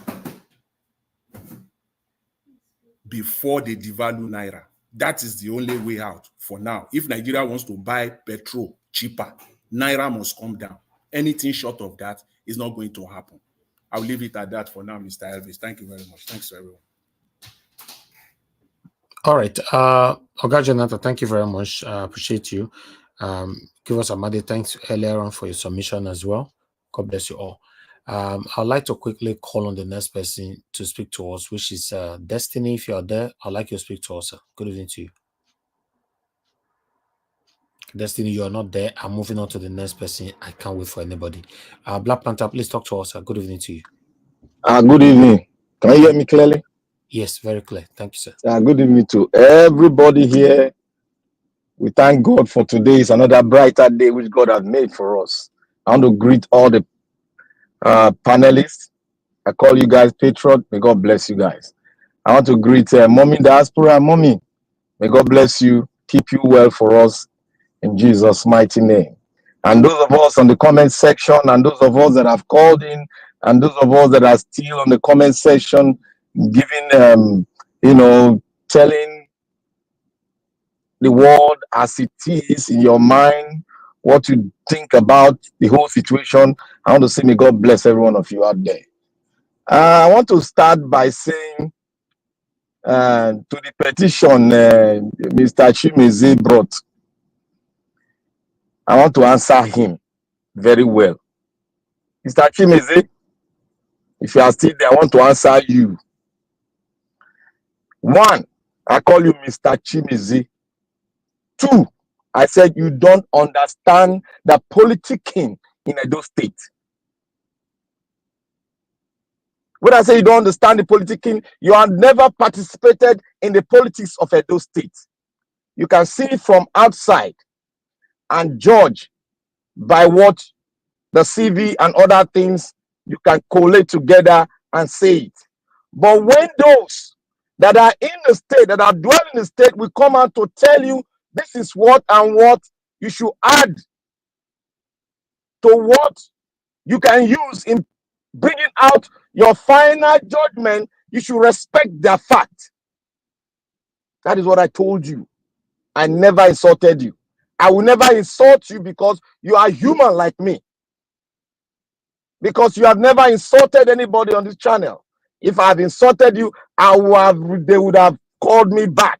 before they devalue Naira. That is the only way out for now. If Nigeria wants to buy petrol cheaper, Naira must come down. Anything short of that is not going to happen. I'll leave it at that for now, Mr. Elvis. Thank you very much. Thanks to everyone. All right. Oga Jonathan, thank you very much. Appreciate you. Give us a Amade, thanks earlier on for your submission as well. God bless you all. I'd like to quickly call on the next person to speak to us, which is Destiny. If you're there, I'd like you to speak to us. Good evening to you. Destiny, you are not there. I'm moving on to the next person. I can't wait for anybody. Black Panther, please talk to us. Good evening to you. Good evening. Can you hear me clearly? Yes, very clear. Thank you, sir. Good evening to everybody here. We thank God for today. It's another brighter day which God has made for us. I want to greet all the panelists. I call you guys patriot. May God bless you guys. I want to greet Mommy Diaspora. Mommy, may God bless you. Keep you well for us in Jesus' mighty name. And those of us on the comment section, and those of us that have called in, and those of us that are still on the comment section, giving, telling the world as it is in your mind, what you think about the whole situation. I want to say, may God bless every one of you out there. I want to start by saying to the petition Mr. Chimeze brought, I want to answer him very well. Mr. Chimeze, if you are still there, I want to answer you. One, I call you Mr. Chimeze. Two, I said you don't understand the politicking in Edo State. When I say you don't understand the politicking, you have never participated in the politics of Edo State. You can see it from outside and judge by what the CV and other things you can collate together and say it. But when those that are in the state, that are dwelling in the state, will come out to tell you this is what and what you should add to what you can use in bringing out your final judgment, you should respect their fact. That is what I told you. I never insulted you. I will never insult you because you are human like me. Because you have never insulted anybody on this channel. If I have insulted you, they would have called me back.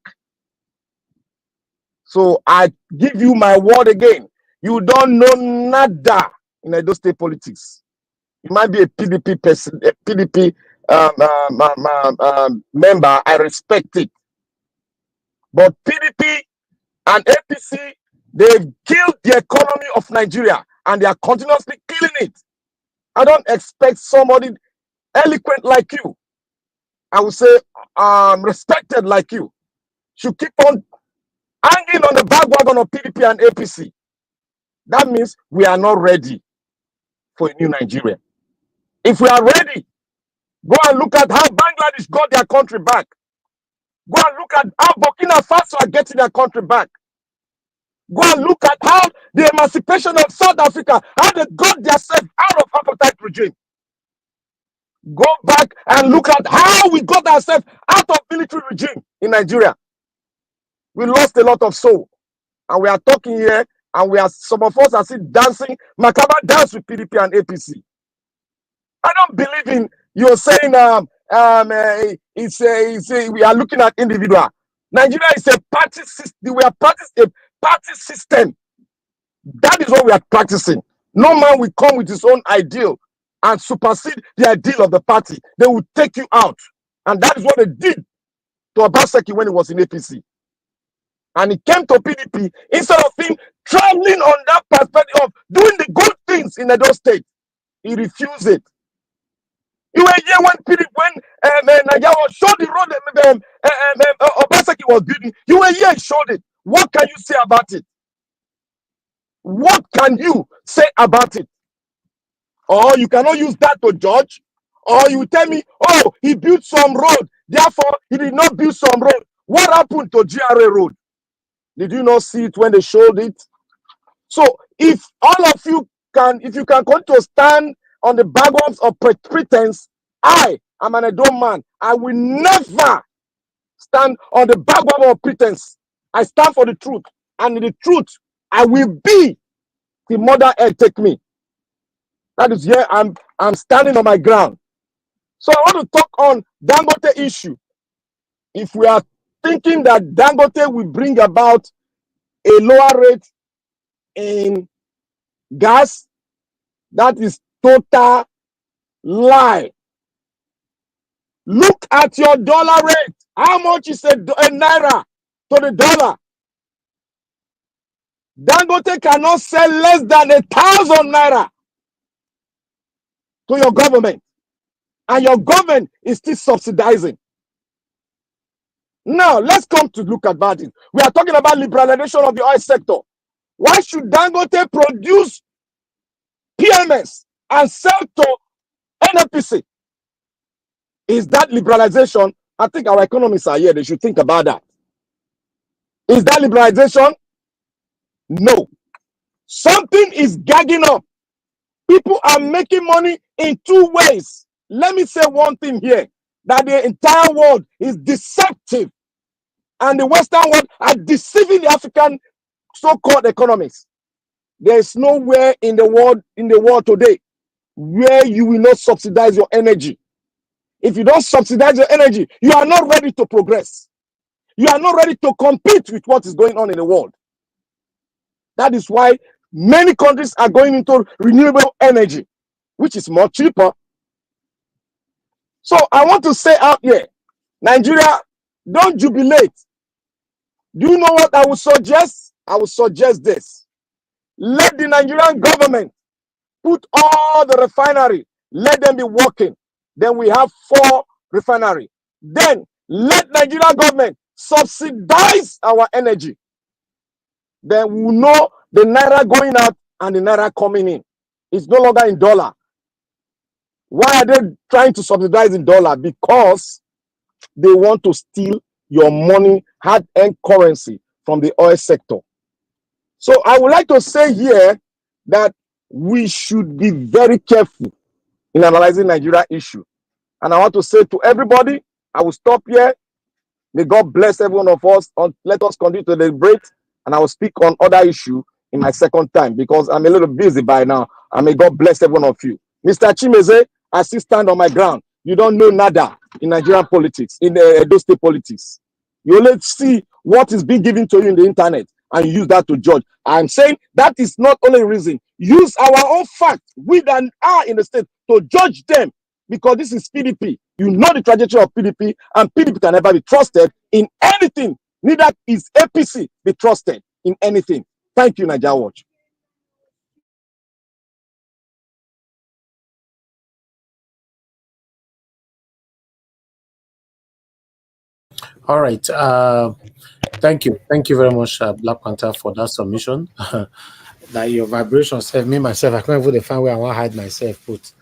So I give you my word again. You don't know nada in Edo State politics. You might be a PDP person, a PDP member. I respect it. But PDP and APC, they've killed the economy of Nigeria and they are continuously killing it. I don't expect somebody eloquent like you, I would say respected like you, should keep on hanging on the bandwagon of PDP and APC. That means we are not ready for a new Nigeria. If we are ready, go and look at how Bangladesh got their country back. Go and look at how Burkina Faso are getting their country back. Go and look at how the emancipation of South Africa, how they got themselves out of apartheid regime. Go back and look at how we got ourselves out of military regime in Nigeria. We lost a lot of soul. And we are talking here, and some of us are still dancing macabre dance with PDP and APC. I don't believe in you're saying we are looking at individual. Nigeria is a party system. We are practicing a party system. That is what we are practicing. No man will come with his own ideal and supersede the ideal of the party. They will take you out. And that is what they did to Obaseki when he was in APC. And he came to PDP instead of him traveling on that perspective of doing the good things in Edo State. He refused it. You were here when Nigeria showed the road Obaseki was building. You were here and showed it. What can you say about it? What can you say about it? Or you cannot use that to judge. Or you tell me, oh, he built some road, therefore he did not build some road. What happened to GRA road? Did you not see it when they showed it? So if all of you can, if you can come to stand on the backgrounds of pretense, I am an Edo man. I will never stand on the background of pretense. I stand for the truth. And in the truth, I will be the mother earth take me. That is here I'm standing on my ground. So I want to talk on Dangote issue. If we are thinking that Dangote will bring about a lower rate in gas, that is total lie. Look at your dollar rate. How much is a naira to the dollar? Dangote cannot sell less than 1,000 naira to your government. And your government is still subsidizing. Now, let's come to look at that. We are talking about liberalization of the oil sector. Why should Dangote produce PMS and sell to NNPC? Is that liberalization? I think our economists are here. They should think about that. Is that liberalization? No. Something is gagging up. People are making money in two ways. Let me say one thing here, that the entire world is deceptive. And the Western world are deceiving the African so-called economies. There is nowhere in the world today where you will not subsidize your energy. If you don't subsidize your energy, you are not ready to progress. You are not ready to compete with what is going on in the world. That is why many countries are going into renewable energy, which is more cheaper. So I want to say out here, Nigeria, don't jubilate. Do you know what I would suggest? I would suggest this. Let the Nigerian government put all the refinery, let them be working. Then we have 4 refineries. Then let Nigerian government subsidize our energy. Then we will know the naira going out and the naira coming in. It's no longer in dollar. Why are they trying to subsidize in dollar? Because they want to steal your money, hard-earned currency from the oil sector. So I would like to say here that we should be very careful in analyzing Nigeria issue. And I want to say to everybody, I will stop here. May God bless every one of us. Let us continue to deliberate and I will speak on other issue in my second time because I'm a little busy by now. I may God bless every one of you. Mr. Chimeze, I still stand on my ground. You don't know nada in Nigerian politics, in Edo State politics. You only see what is being given to you in the internet and use that to judge. I'm saying that is not only reason. Use our own fact, we that are in the state, to judge them because this is PDP. You know the trajectory of PDP, and PDP can never be trusted in anything. Neither is APC be trusted in anything. Thank you, Nigeria Watch. All right. Thank you very much, Black Panther, for that submission. That your vibration self, me myself, I can't even find where I want to hide myself. Put.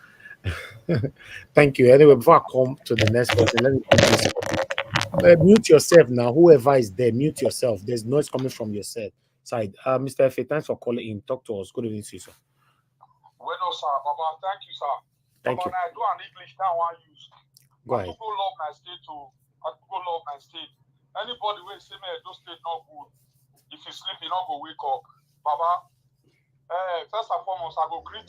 Thank you. Anyway, before I come to the next person, let me put this. Mute yourself now. Whoever is there, mute yourself. There's noise coming from your side. Mr. F, thanks for calling in. Talk to us. Good evening to you, sir. Well, no, sir. Baba, thank you, sir. Thank you. I do an English that I want to use. Go ahead. I go love my state too. I go love my state. Anybody will say me those state not good. If you sleep, you not go wake up. Baba, first and foremost, I go greet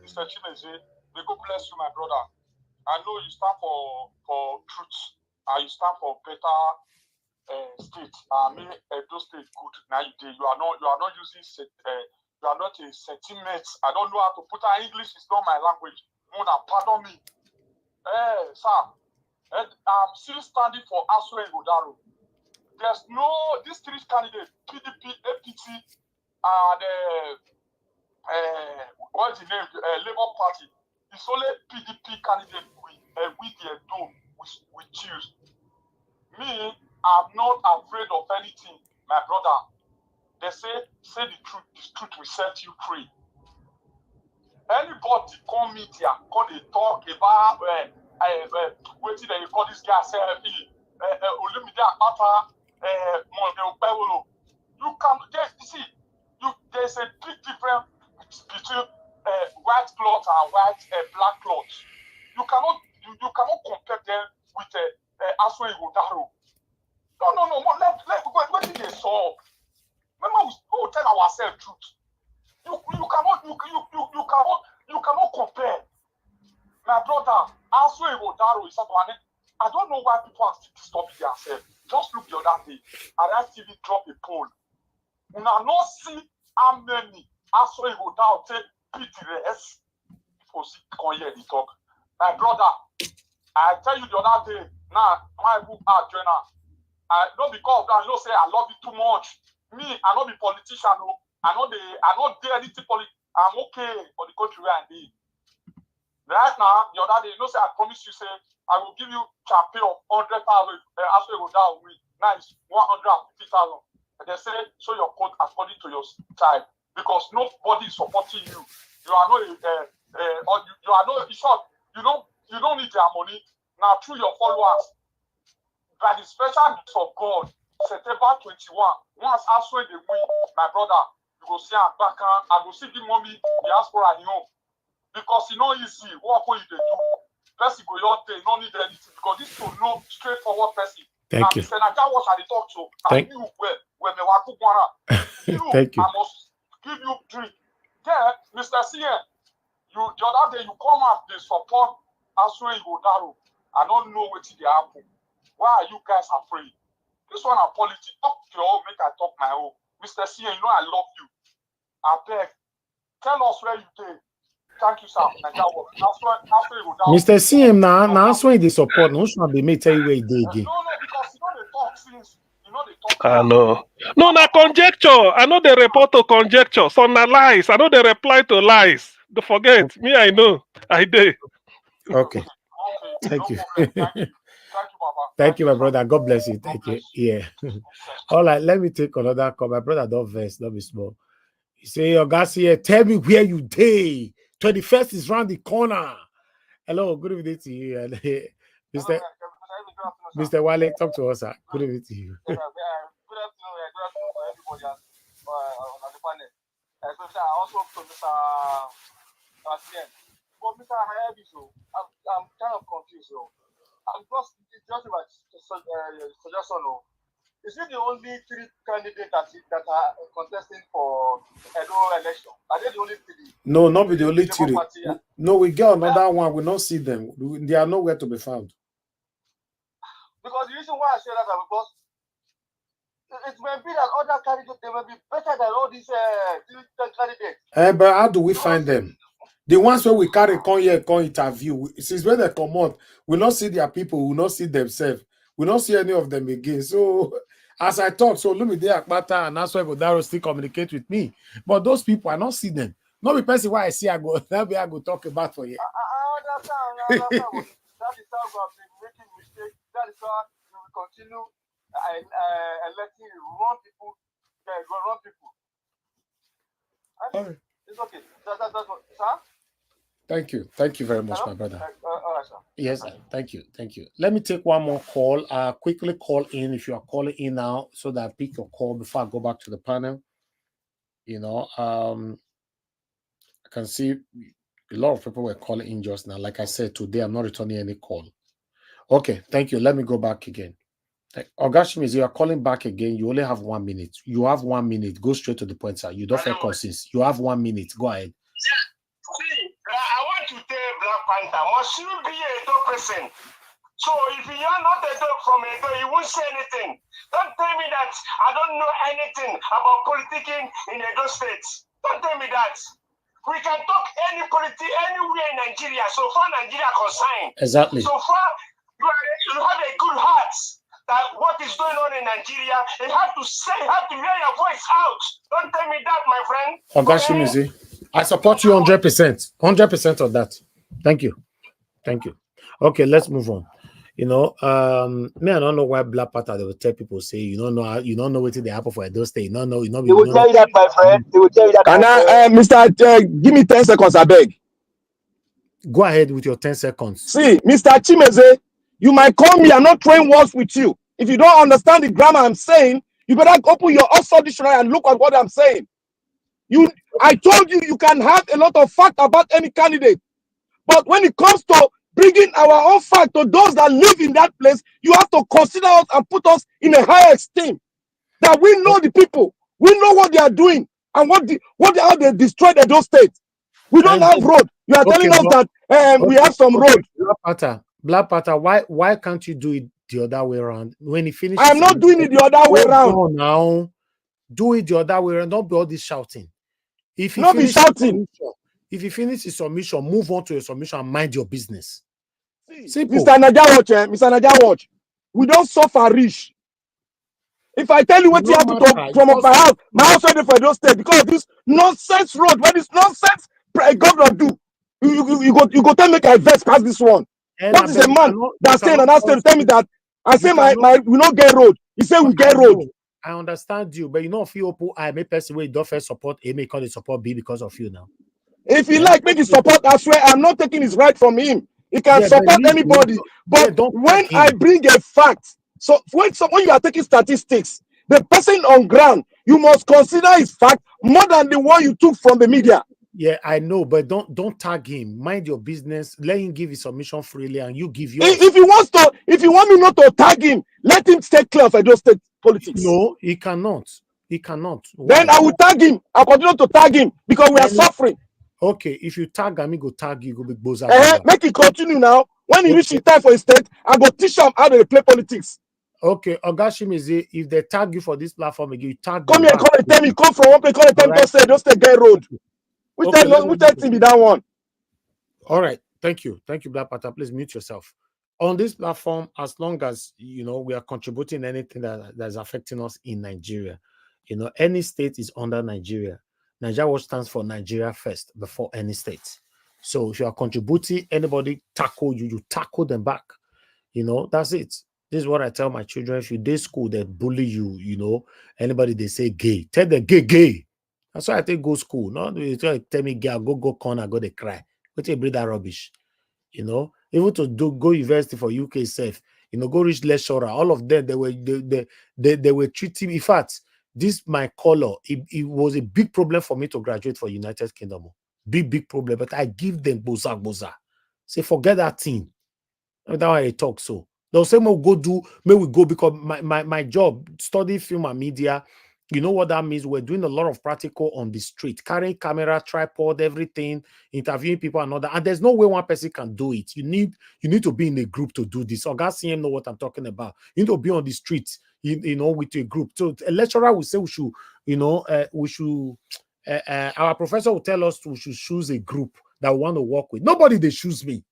Mr. Chimeze. May God bless you, my brother. I know you stand for truth. And you stand for better state. I mean, those state good. Now you are not using you are not a sentiment. I don't know how to put it. English is not my language. Pardon me. Sir, I'm still standing for Aso Igodaro. There's no, these three candidates, PDP, APT, and what's the name? Labour Party. It's only PDP candidate with their dome we choose. Me, I'm not afraid of anything, my brother. They say the truth will set you free. Anybody come media, come they talk about waiting they call this guy Olumide Akpata, you can see there's a big difference between white cloth and black cloth. You cannot compare them with Aso Igodaro. No. Let they solve. Remember, we will tell ourselves truth. You cannot compare. My brother, Aso Igodaro is someone. I don't know why people are still disturbing themselves. Just look the other day. Arise TV drop a poll. We now not see how many Aso Igodaro take PTS. People see come here they talk. My brother, I tell you the other day. Now my book are journal. Not because of that, you know, say I love you too much. Me, I not be politician, no. I not do anything politics. I'm okay for the country where I live. Right now, the other day, you know, say I promise you, say I will give you champion of 100,000 after you go down with nice 150,000. And they say show your code according to your type because nobody is supporting you. You are not you are not in short. You don't need their money now through your followers. By the special grace of God, September 21, once Aso they win, my brother, you go see am back and I go see the mommy diaspora in home. Because you know easy, what you they do. Person go your day, no need anything because this is no straightforward person. Thank you. Mr. Naja, what I talk to? Thank you when me walk you. Thank you. I must give you drink. Yeah, Mr. CN, the other day you come out, they support Aso Igodaro. I don't know what they happen. Why are you guys afraid? This one are politics. Talk to your own, make I talk my own. Mr. CN, you know I love you. I beg. Tell us where you did. Thank you, sir. Mr. CM, now when they support, no should be me tell you where they again. No, because you know they talk since. You know they talk. I know. No, na conjecture. I know they report to conjecture. Some na lies. I know they reply to lies. Don't forget. Me, I know. I did. Okay. Thank you. Thank you, my brother. God bless you. Thank you. Yeah. All right, let me take another call. My brother, don't vex, don't be small. You say, your guys here, tell me where you day. 21st is round the corner. Hello, good evening to you. Mr. Wale, talk to us, sir. Good evening to you. Good afternoon, everybody on the panel. Especially also to Mr. Asien. But Mr. Hayabi, I'm kind of confused. It's just about suggestion. Is it the only 3 candidates that are contesting for Edo election? Are they the only 3? No, not be the only 3. No, we get another one. We not see them. They are nowhere to be found. Because the reason why I say that is because it may be that other candidates, they may be better than all these candidates. But how do we find them? The ones where we carry come here, come interview. Since when they come out, we not see their people, we not see themselves. We not see any of them again. So, as I talk, so Olumide Akpata and that's why Bodaro still communicate with me. But those people, I not see them. Not the person why I see, I go, that way I go talk about for you. I understand. That is how we have been making mistakes. That is how we will continue letting wrong people. All right. It's okay. That's what, sir? Thank you very much, my brother. All right, sir. Yes, sir. Thank you. Let me take one more call. Quickly call in if you are calling in now, so that I pick your call before I go back to the panel. You know, I can see a lot of people were calling in just now. Like I said, today I'm not returning any call. Okay, thank you. Let me go back again. Ogashimiz, you are calling back again. You only have 1 minute. You have 1 minute. Go straight to the point, sir. You don't feel conscious. You have 1 minute. Go ahead. See, I want to tell Black Panther, must you be a Edo person? So if you are not a dog from Edo, you won't say anything. Don't tell me that I don't know anything about politicking in Edo State. Don't tell me that. We can talk any politics anywhere in Nigeria. So far, Nigeria concerned. Exactly. So far, you have a good heart. That what is going on in Nigeria, you have to say, you have to hear your voice out. Don't tell me that, my friend. Ogashimiz, I support you 100%. 100% of that. Thank you. Okay, let's move on. You know, me, I don't know why Black Panther they will tell people say you don't know what they happen for those days. No, They will tell you that, my friend. They will tell you that. Can I, Mr. Give me 10 seconds, I beg. Go ahead with your 10 seconds. See, Mr. Chimeze, you might call me. I'm not throwing words with you. If you don't understand the grammar I'm saying, you better open your Oxford dictionary and look at what I'm saying. I told you you can have a lot of fact about any candidate, but when it comes to bringing our own fact to those that live in that place, you have to consider us and put us in a higher esteem. That we know the people, we know what they are doing, and how they destroyed those states. We don't have road. You are telling us that we have some road. Black Panther, why can't you do it the other way around? When he finishes, I'm not doing it the other way around. Now, do it the other way around. Don't be all this shouting. If he finishes his submission, move on to your submission and mind your business. Mr. Naja Watch, we don't suffer rich. If I tell you what you have to from my house ready for those states because of this nonsense road, what this nonsense governor do, you go tell me I vex past this one. What is a man that stay in another state to tell me that I say we don't get road? He say we get road. I understand you, but you know if you I may person way don't first support A may call it support B because of you now. If he like make his support, I swear I'm not taking his right from him. He can support anybody, but when I bring a fact, so when you are taking statistics, the person on ground, you must consider his fact more than the one you took from the media. Yeah, I know, but don't tag him. Mind your business. Let him give his submission freely, and you give yours. If you want me not to tag him, let him stay clear of those state politics. No, he cannot. He cannot. Then I will tag him. I'll continue to tag him because we are suffering. Okay, if you tag him, he go tag you. Go be boza. Make it continue now. When he reaches time for his state, I go teach him how to play politics. Okay, Ogashimizi, if they tag you for this platform again, you tag. Come here, call a time. You come from one place, call a time. Don't say get road. We tell him be that one. All right, thank you, Black Panther. Please mute yourself. On this platform, as long as we are contributing anything that is affecting us in Nigeria, any state is under Nigeria. Nigeria Watch stands for Nigeria first before any state. So if you are contributing, anybody tackle you, you tackle them back. That's it. This is what I tell my children. If you day school, they bully you, anybody they say gay, tell them gay. That's why I think go school. No, they tell me gay, I go corner, go they cry. What you breathe that rubbish? Even to go university for UK safe, go reach lecturer. All of them, they were treating. In fact, this my color. It was a big problem for me to graduate for United Kingdom. Big problem. But I give them boza. Say forget that thing. That's why I talk so. They'll say, may we go because my job, study film and media, you know what that means? We're doing a lot of practical on the street, carrying camera, tripod, everything, interviewing people and all that. And there's no way one person can do it. You need to be in a group to do this. Oga CM know what I'm talking about. You need to be on the street, you know, with a group. So a lecturer will say we should, you know, our professor will tell us we should choose a group that we want to work with. Nobody they choose me.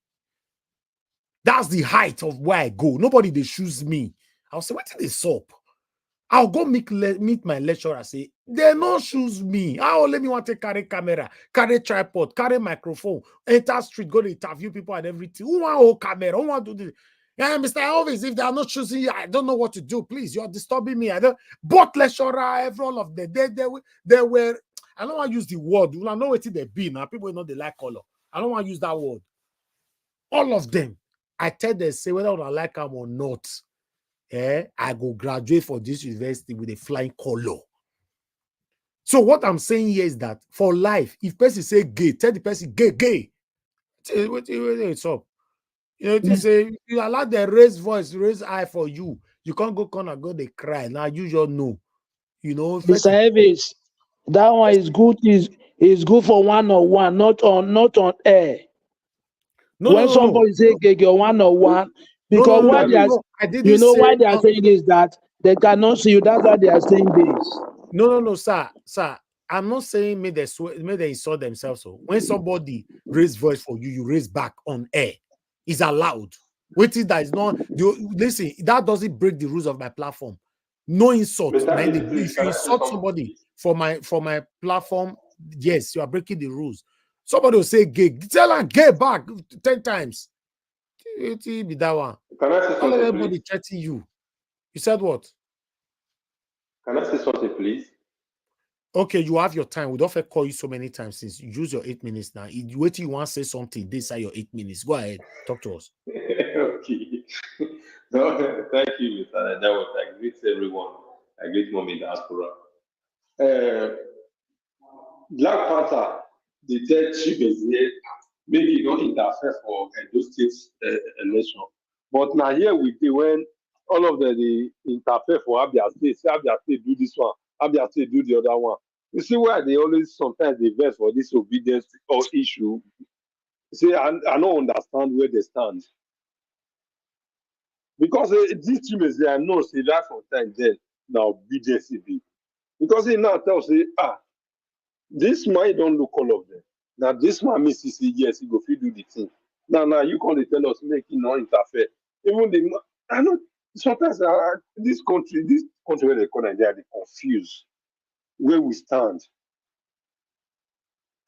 That's the height of where I go. Nobody they choose me. I'll say, what did they soap? I'll go meet my lecturer, say, they no choose me. I'll let me want to carry camera, carry tripod, carry microphone, enter street, go to interview people and everything. Who want hold camera? Who want to do this? Yeah, Mr. Elvis, if they are not choosing you, I don't know what to do. Please, you're disturbing me. I don't. Both lecturer, every all of them, they were. I don't want to use the word. I know what they be now. People know they like color. I don't want to use that word. All of them, I tell them, say whether I like them or not. I go graduate for this university with a flying color. So what I'm saying here is that for life, if person say gay, tell the person gay. What's up? You know, to say you allow the raise voice, raise eye for you. You can't go corner, go they cry. Now you just know. You know, Mr. Elvis, that one is good. Is good for one-on-one, not on air. When somebody say gay one-on-one, because why they are, you know why they are saying is that they cannot see you. That's why they are saying this. No, sir. I'm not saying may they insult themselves. So when somebody raise voice for you, you raise back on air. It's allowed. Wait till that is not. Listen, that doesn't break the rules of my platform. No insult. If you insult somebody for my platform, yes, you are breaking the rules. Somebody will say gay. Tell them gay back 10 times. It be that one. Can I say something, everybody please? threaten you. You said what? Can I say something, please? Okay, you have your time. We don't call you so many times since you use your 8 minutes now. Wait till you want to say something. This are your 8 minutes. Go ahead. Talk to us. Okay. No, thank you, Mr. That I greet everyone. I greet Mommy Diaspora. Black Panther, the third chief is here, make it not interfere for Edo State election. But now here we do when all of the interfere for Abia State, say Abia State do this one, Abia State do the other one. You see why they always sometimes they vex for this obedience or issue. See, I don't understand where they stand. Because these team is there, I know, say that from time then, now obedience be. Because he now tells you, this man don't look all of them. Now this man means he say yes, he go fit do the thing. Now you can't tell us make it not interfere. Even the I know sometimes this country where they call Nigeria, they confused where we stand.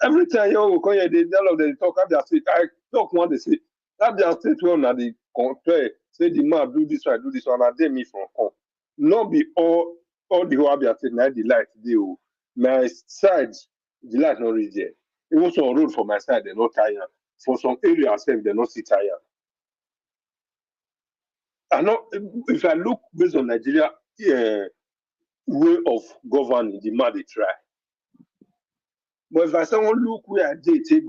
Every time you come here, they tell us they talk Abia State. I talk one they say Abia State one now they compare say the man do this one, and they me from home. Not be all the whole Abia State now the light they my side the light not reach there. Even some road for my side they're not tired. For some areas they're not see tired. I know if I look based on Nigeria way of governing, the man they try. But if I say look where they take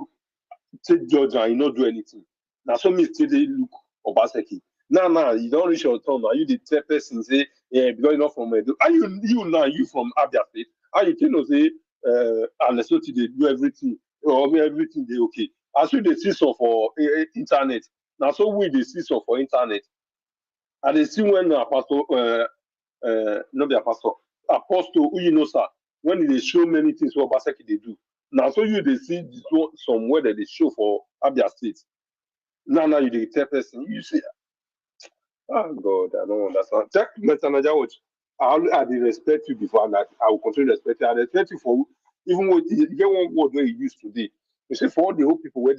judge and you not do anything. Now some mistake they look Obaseki. Now you don't reach your turn. Now you the third person say because you're not from Edo. Are you from Abia State? Are you tell us say unless they do everything or everything they okay. As we they see so for internet. Now so we they see so for internet. And they see when pastor not be a pastor apostle who you know sir when they show many things what Obaseki they do. Now so you they see somewhere that they show for Abia State. Now you the third person you see. Oh God, I don't understand. Check Mr. Naja, I did respect you before, and I will continue to respect you. I respect you for even when you get one word where you use today. You say for all the whole people where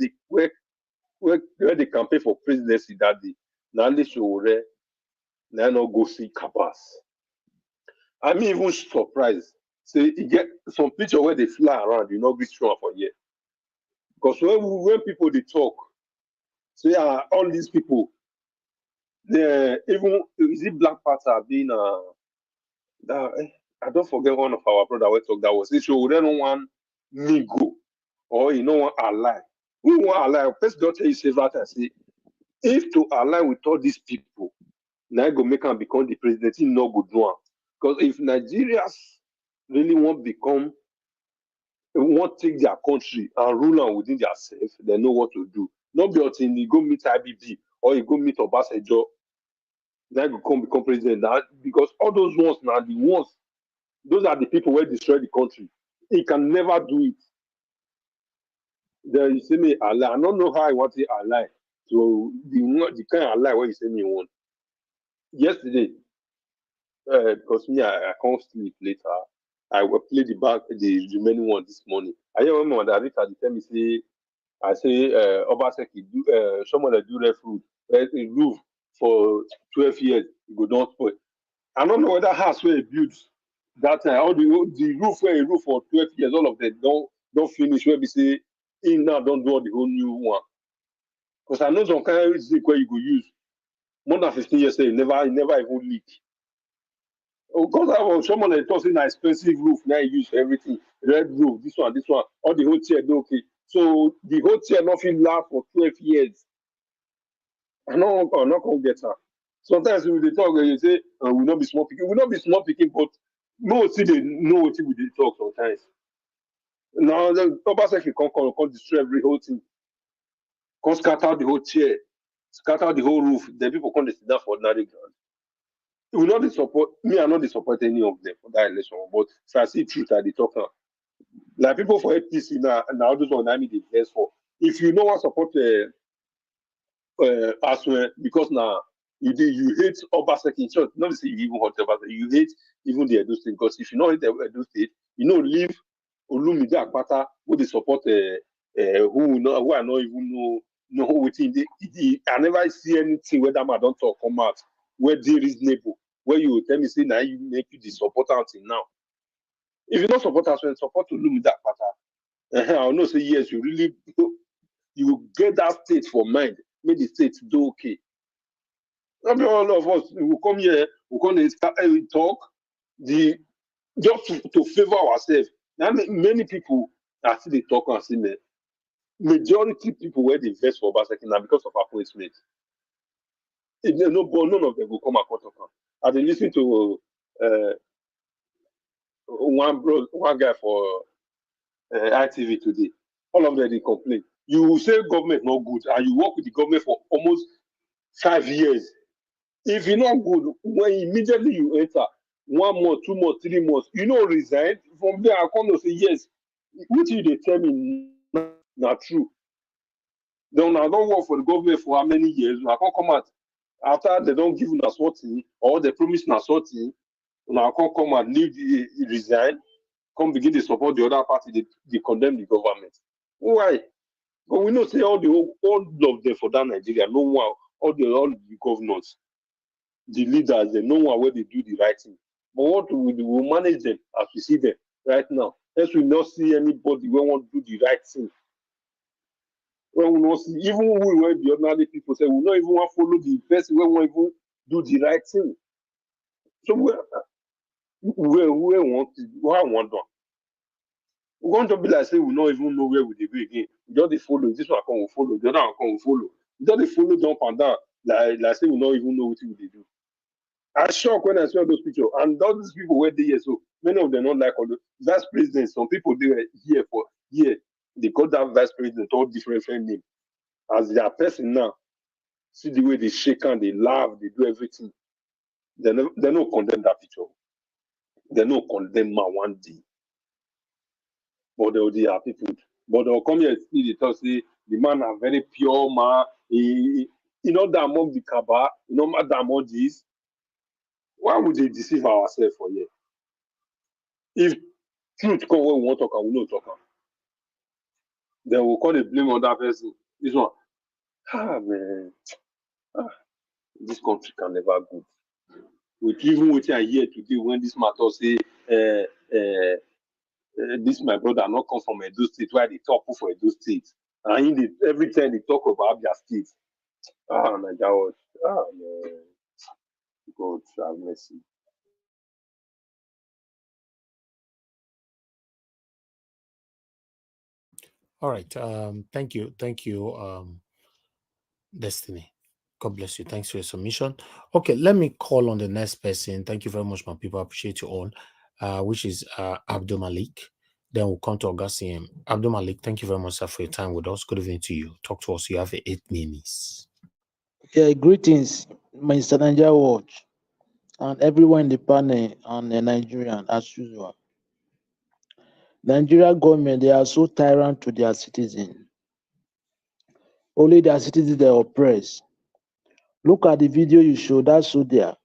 they campaign for presidency that day. Now they show there, now not go see Kabas. I'm even surprised. Say you get some picture where they fly around, you know, be strong for year. Because when people they talk, say all these people. Even is it Black Panther being I don't forget one of our brother we talk that was issue we don't want me go or you know want ally. We want ally. First don't tell you several times say if to align with all these people, now go make him become the president, he no go do am. Because if Nigerians really want take their country and rule am within themselves, they know what to do. Not be until you go meet IBB or you go meet Obasanjo, then you come become president. Now, because all those ones now, the ones, those are the people who destroy the country. He can never do it. Then you say me ally. I don't know how I want to ally. So the kind of ally where you say me want. Yesterday, because me I can't sleep later. I will play the remaining one this morning. I hear one man that Rita tell me say I say Obaseki do someone that do roof for 12 years, you go don't spoil. I don't know whether house where he builds that time, all the roof where he roof for 12 years, all of them don't finish where we say in now don't do all the whole new one. Because I know some kind of zinc where you go use more than 15 years, say it never even leak. Because I was someone that thought an expensive roof, now you use for everything. Red roof, this one, all the whole tier, okay. So the whole tier nothing last for 12 years. I'm not gonna get her. Sometimes when they talk, you say, we'll not be small picking. We'll not be small picking, but most they know what we dey talk sometimes. Now the Obaseki can destroy every whole thing. Can scatter the whole chair, scatter the whole roof. Then people can't sit down for ordinary ground. We not dey support me. I not dey support any of them for that election. But if I see truth, I dey talk now. Like people for APC now those one I need the best for. If you know what support as well, because now you hate Obaseki in church. Not say you even hate Obaseki, you hate even the Edo State. Because if you know the Edo State, you know leave Olumide Akpata who they support who I not even know within I never see anything where that man don't talk come out where they reasonable. Where you tell me say now you make you the supporter until now. If you don't support us, well, support Olumide Akpata. I know say yes, you really you get that state for mind. Make the state do okay. Not be all of us we come here, we come talk just to favor ourselves. Now many people are still they talk and say man, majority people where they invest for Obaseki now because of appointment. None of them will come across of them. I been listening to one guy for ITV today. All of them they complain. You say government not good, and you work with the government for almost 5 years. If you're not good, when immediately you enter 1 month, 2 months, 3 months, you know resign. From there, I come to say yes. Which you they tell me not true. Then I don't work for the government for how many years? I can't come out after they don't give us something or they promise us something. Now I can't come and leave, resign, come begin to support the other party. They condemn the government. Why? But we know say all of them for that Nigeria, no one, all the governors, the leaders, they know one where they do the right thing. But what we do, we manage them as we see them right now. Else we not see anybody who want to do the right thing. When we not see, even we where the ordinary people say we not even want to follow the person when we even do the right thing. So we want to, what I want done. We want to be like say we not even know where we dey go again. We just dey follow. This one come we follow. The other one come we follow. We just dey follow jump and down. Like say we not even know what we dey do. I shock when I saw those pictures. And all these people were there, so many of them not like all the vice presidents. Some people they were here for year. They got that vice president all different names. As their person now, see the way they shake and they laugh, they do everything. They no condemn that picture. They no condemn man one day. But they'll be happy people. But they'll come here and see the talk say the man are very pure man. He not that among the Kaaba, not that among this. Why would they deceive ourselves for here? If truth come when we want to talk, we no talk. Then we'll call the blame on that person. This one, man, this country can never go. With even what I hear today when this matter say, this my brother not come from Edo State, why they talk for Edo State, and every time they talk about their state, my God, man, God have mercy. All right. Thank you, Destiny. God bless you. Thanks for your submission. Okay, let me call on the next person. Thank you very much, my people. I appreciate you all. Which is Abdul Malik. Then we'll come to Augustine. Abdul Malik, thank you very much, sir, for your time with us. Good evening to you. Talk to us. You have 8 minutes. Yeah, greetings, Mr. Nigeria Watch, and everyone in the panel and the Nigerian as usual. Nigeria government, they are so tyrant to their citizens. Only their citizens they oppress. Look at the video you showed, that's so there.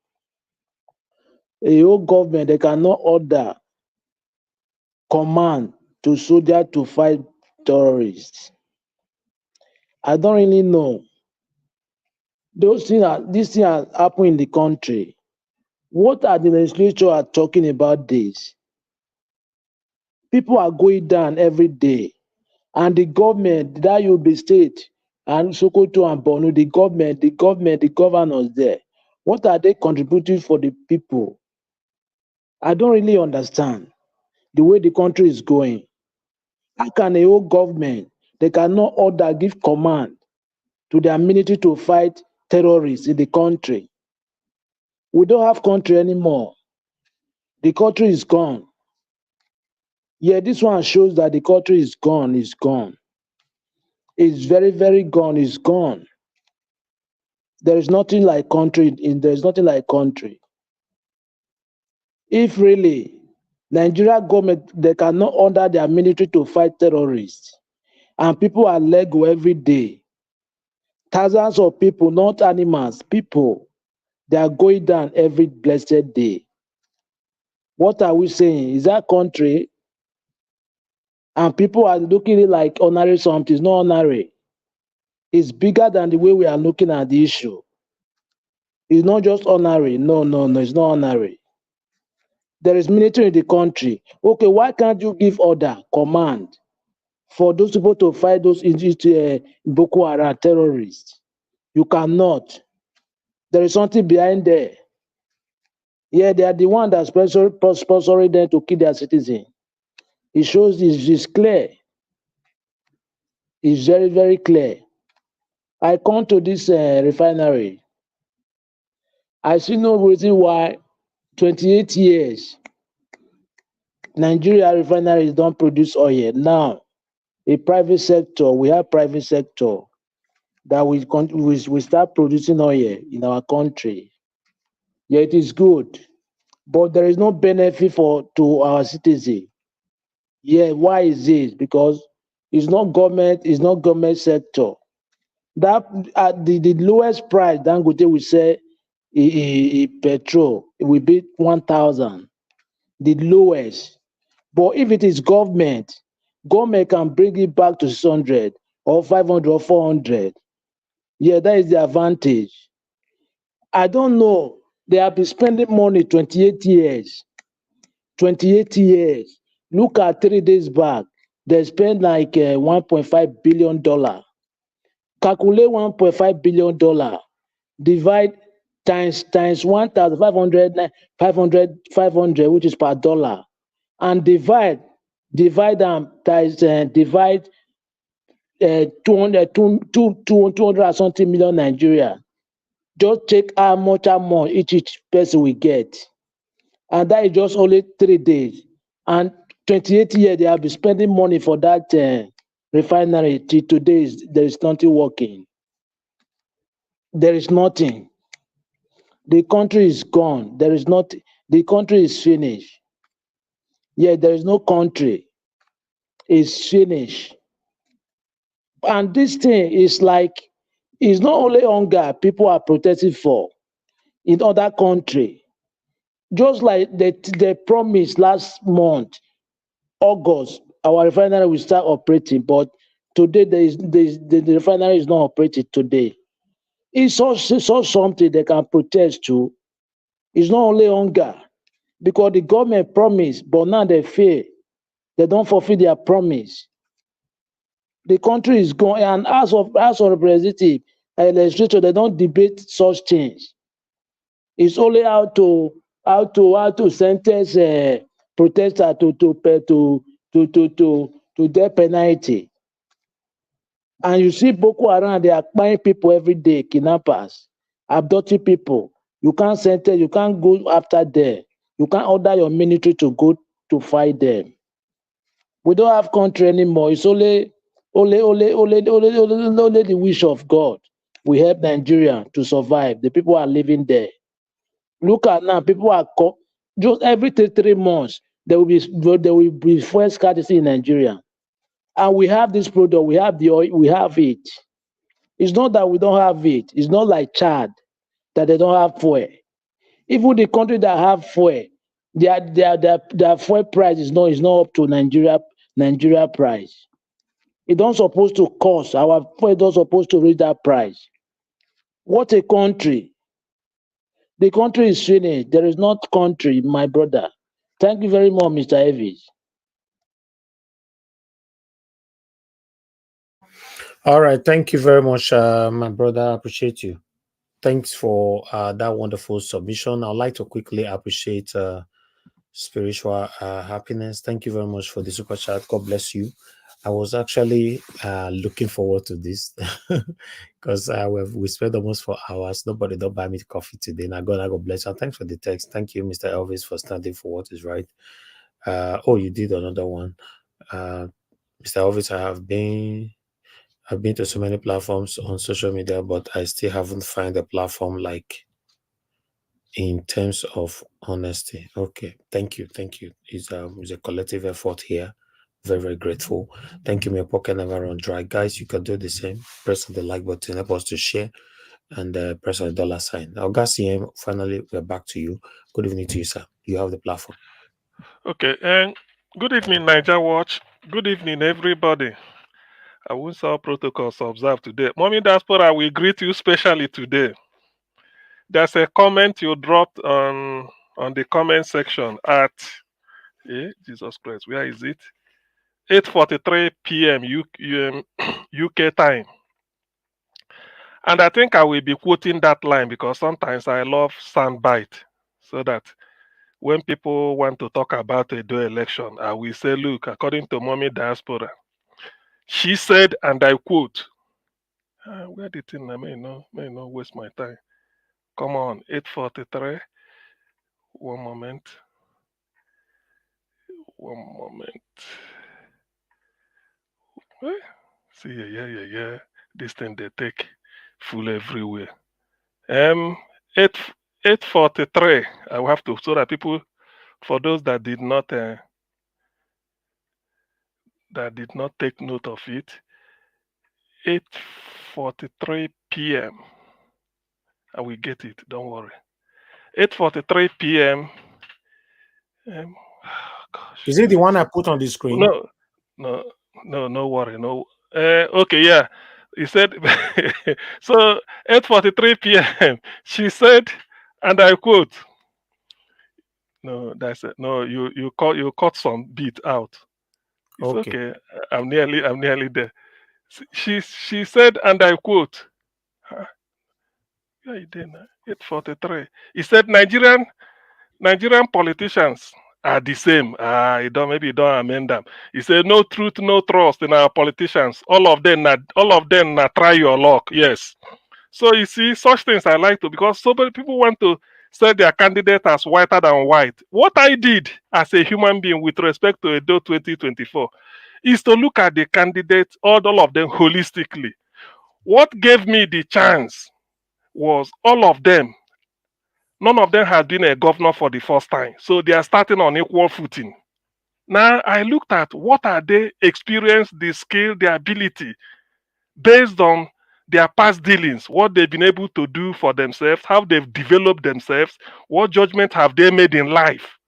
A whole government, they cannot order, command to soldiers to fight terrorists. I don't really know. These things are happening in the country. What are the legislators are talking about this? People are going down every day. And the government, that Yobe State, and Sokoto and Borno, the governors there, what are they contributing for the people? I don't really understand the way the country is going. How can a whole government, they cannot order, give command to their military to fight terrorists in the country? We don't have country anymore. The country is gone. Yeah, this one shows that the country is gone, it's gone. It's very, very gone, it's gone. There is nothing like country, there's nothing like country. If really Nigeria government, they cannot order their military to fight terrorists, and people are let go every day. Thousands of people, not animals, people, they are going down every blessed day. What are we saying? Is that country? And people are looking at it like honorary something. It's not honorary. It's bigger than the way we are looking at the issue. It's not just honorary. No, it's not honorary. There is military in the country. Okay, why can't you give order, command, for those people to fight those Boko Haram terrorists? You cannot. There is something behind there. Yeah, they are the one that's sponsoring them to kill their citizens. It shows it's clear. It's very, very clear. I come to this refinery. I see no reason why 28 years Nigeria refineries don't produce oil. Now, a private sector, we have private sector that we start producing oil in our country. Yeah, it is good, but there is no benefit to our citizens. Yeah, why is this? Because it's not government sector. That at the lowest price, Dangote will say petrol, it will be 1,000, the lowest. But if it is government can bring it back to 600 or 500 or 400. Yeah, that is the advantage. I don't know. They have been spending money 28 years. 28 years. Look at 3 days back. They spent like $1.5 billion. Calculate $1.5 billion. Divide times 1,500, 500, which is per dollar. And divide them times divide 200 or something million Nigeria. Just check how much each person will get. And that is just only 3 days. And 28 years they have been spending money for that refinery. Till today, there is nothing working. There is nothing. The country is gone. There is not. The country is finished. Yeah, there is no country. It's finished. And this thing is like, it's not only hunger people are protesting for in other country. Just like they promised last month, August, our refinery will start operating, but today the refinery is not operating today. It's also something they can protest to. It's not only hunger, because the government promised, but now they fail. They don't fulfill their promise. The country is going, and as of representative, legislature, they don't debate such things. It's only how to sentence a protester to death penalty. And you see Boko Haram, they are buying people every day, kidnappers, abducting people. You can't sentence, you can't go after them. You can't order your military to go to fight them. We don't have country anymore. It's only the wish of God. We help Nigeria to survive. The people are living there. Look at now, people are just every 3 months there will be fuel scarcity in Nigeria, and we have this product. We have the oil. We have it. It's not that we don't have it. It's not like Chad that they don't have fuel. Even the country that have fuel, their fuel price is not up to Nigeria price. It don't supposed to cost. Our fuel don't supposed to reach that price. What a country! The country is finished. There is not country, my brother. Thank you very much, Mr. Evis. All right. Thank you very much, my brother. I appreciate you. Thanks for that wonderful submission. I'd like to quickly appreciate spiritual happiness. Thank you very much for the super chat. God bless you. I was actually looking forward to this because we spent almost 4 hours. Nobody don't buy me coffee today. Now God bless you. Thanks for the text. Thank you, Mr. Elvis, for standing for what is right. Oh, you did another one. Mr. Elvis, I've been to so many platforms on social media, but I still haven't found a platform like in terms of honesty. Okay, thank you. It's a collective effort here. Very, very grateful. Thank you. My pocket never run dry. Guys, you can do the same. Press on the like button, help us to share, and press on the dollar sign. Now, CM, finally, we're back to you. Good evening to you, sir. You have the platform. Okay, and good evening, Niger Watch. Good evening, everybody. I will saw protocols observed today. Mommy Diaspora, we greet you specially today. There's a comment you dropped on the comment section at Jesus Christ, where is it? 8:43 p.m. UK time. And I think I will be quoting that line because sometimes I love soundbite, so that when people want to talk about a do election, I will say, look, according to Mommy Diaspora, she said, and I quote, where the thing I may not waste my time. Come on, 8:43. One moment. See, yeah. This thing they take full everywhere. 8:43. I will have to, so that people, for those that did not take note of it, 8:43 p.m. I will get it. Don't worry. 8:43 p.m. Gosh. Is it the one I put on the screen? No worry. No. Okay, yeah. He said, so 8:43 p.m. She said, and I quote. No, that's it. No, you cut some bit out. It's okay. I'm nearly there. She said, and I quote. Yeah, 8:43. He said, Nigerian politicians are the same. Maybe you don't amend them. He said, no truth, no trust in our politicians. All of them try your luck. Yes. So you see, such things I like to, because so many people want to say their candidate as whiter than white. What I did as a human being with respect to Edo 2024 is to look at the candidates, all of them holistically. What gave me the chance was all of them. None of them has been a governor for the first time. So they are starting on equal footing. Now I looked at what are they experience, the skill, the ability, based on their past dealings, what they've been able to do for themselves, how they've developed themselves, what judgment have they made in life,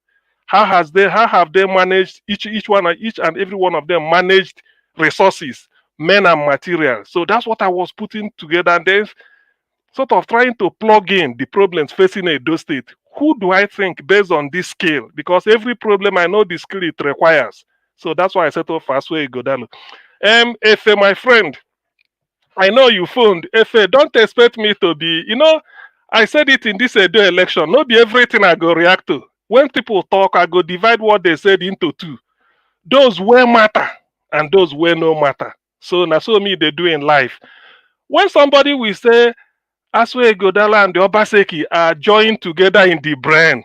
how have they managed each and every one of them managed resources, men and material. So that's what I was putting together, and then sort of trying to plug in the problems facing Edo State. Who do I think based on this scale? Because every problem I know the skill it requires. So that's why I settled for Aswe Igodalo. Efe, my friend, I know you phoned. Efe, don't expect me to be, I said it in this Edo election. Not be everything I go react to. When people talk, I go divide what they said into two. Those where matter and those where no matter. So na so me they do in life. When somebody will say Aswe Godala and the Obaseki are joined together in the brain,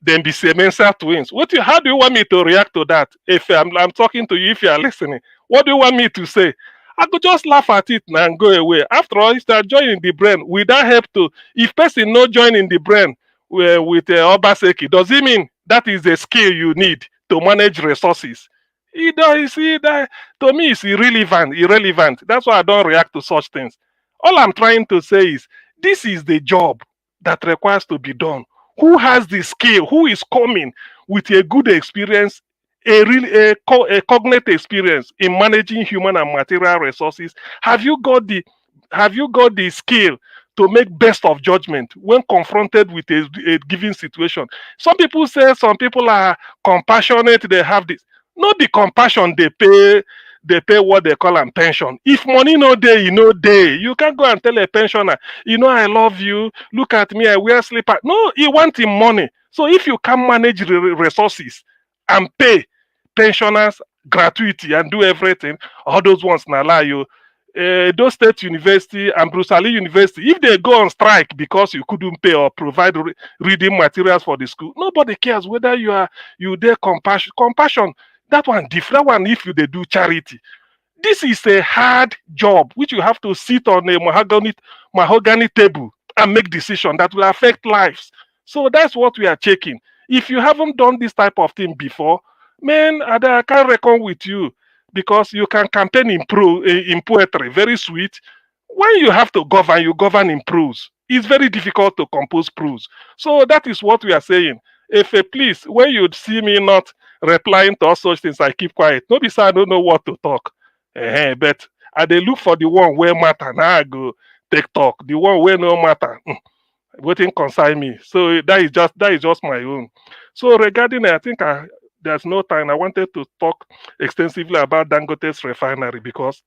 then the Semensa twins. How do you want me to react to that? If I'm talking to you, if you are listening, what do you want me to say? I could just laugh at it now and go away. After all, if they are joining the brain, will that help to? If person not joining the brain with Obaseki, does it mean that is a skill you need to manage resources? It does. You see that to me it's irrelevant. Irrelevant. That's why I don't react to such things. All I'm trying to say is this is the job that requires to be done. Who has the skill? Who is coming with a good experience, a cognate experience in managing human and material resources? Have you got the skill to make best of judgment when confronted with a given situation? Some people say some people are compassionate, they have this. Not the compassion they pay what they call a pension. If money no day, you know day. You can't go and tell a pensioner, I love you. Look at me, I wear slipper. No, he want him money. So if you can manage resources and pay pensioners gratuity and do everything, all those ones na lie you. Those State University and Bruce Ali University, if they go on strike because you couldn't pay or provide reading materials for the school, nobody cares whether you there compassion. That one different one if they do charity. This is a hard job which you have to sit on a mahogany table and make decisions that will affect lives. So that's what we are checking. If you haven't done this type of thing before, man, I can't reckon with you because you can campaign in poetry, very sweet. When you have to govern, you govern in prose. It's very difficult to compose prose. So that is what we are saying. If please, when you see me not replying to all such things, I keep quiet. No, because I don't know what to talk. But I dey look for the one where matter. Now I go take talk. The one where no matter. Waiting concern me. So that is just my own. So regarding I think there's no time. I wanted to talk extensively about Dangote's refinery because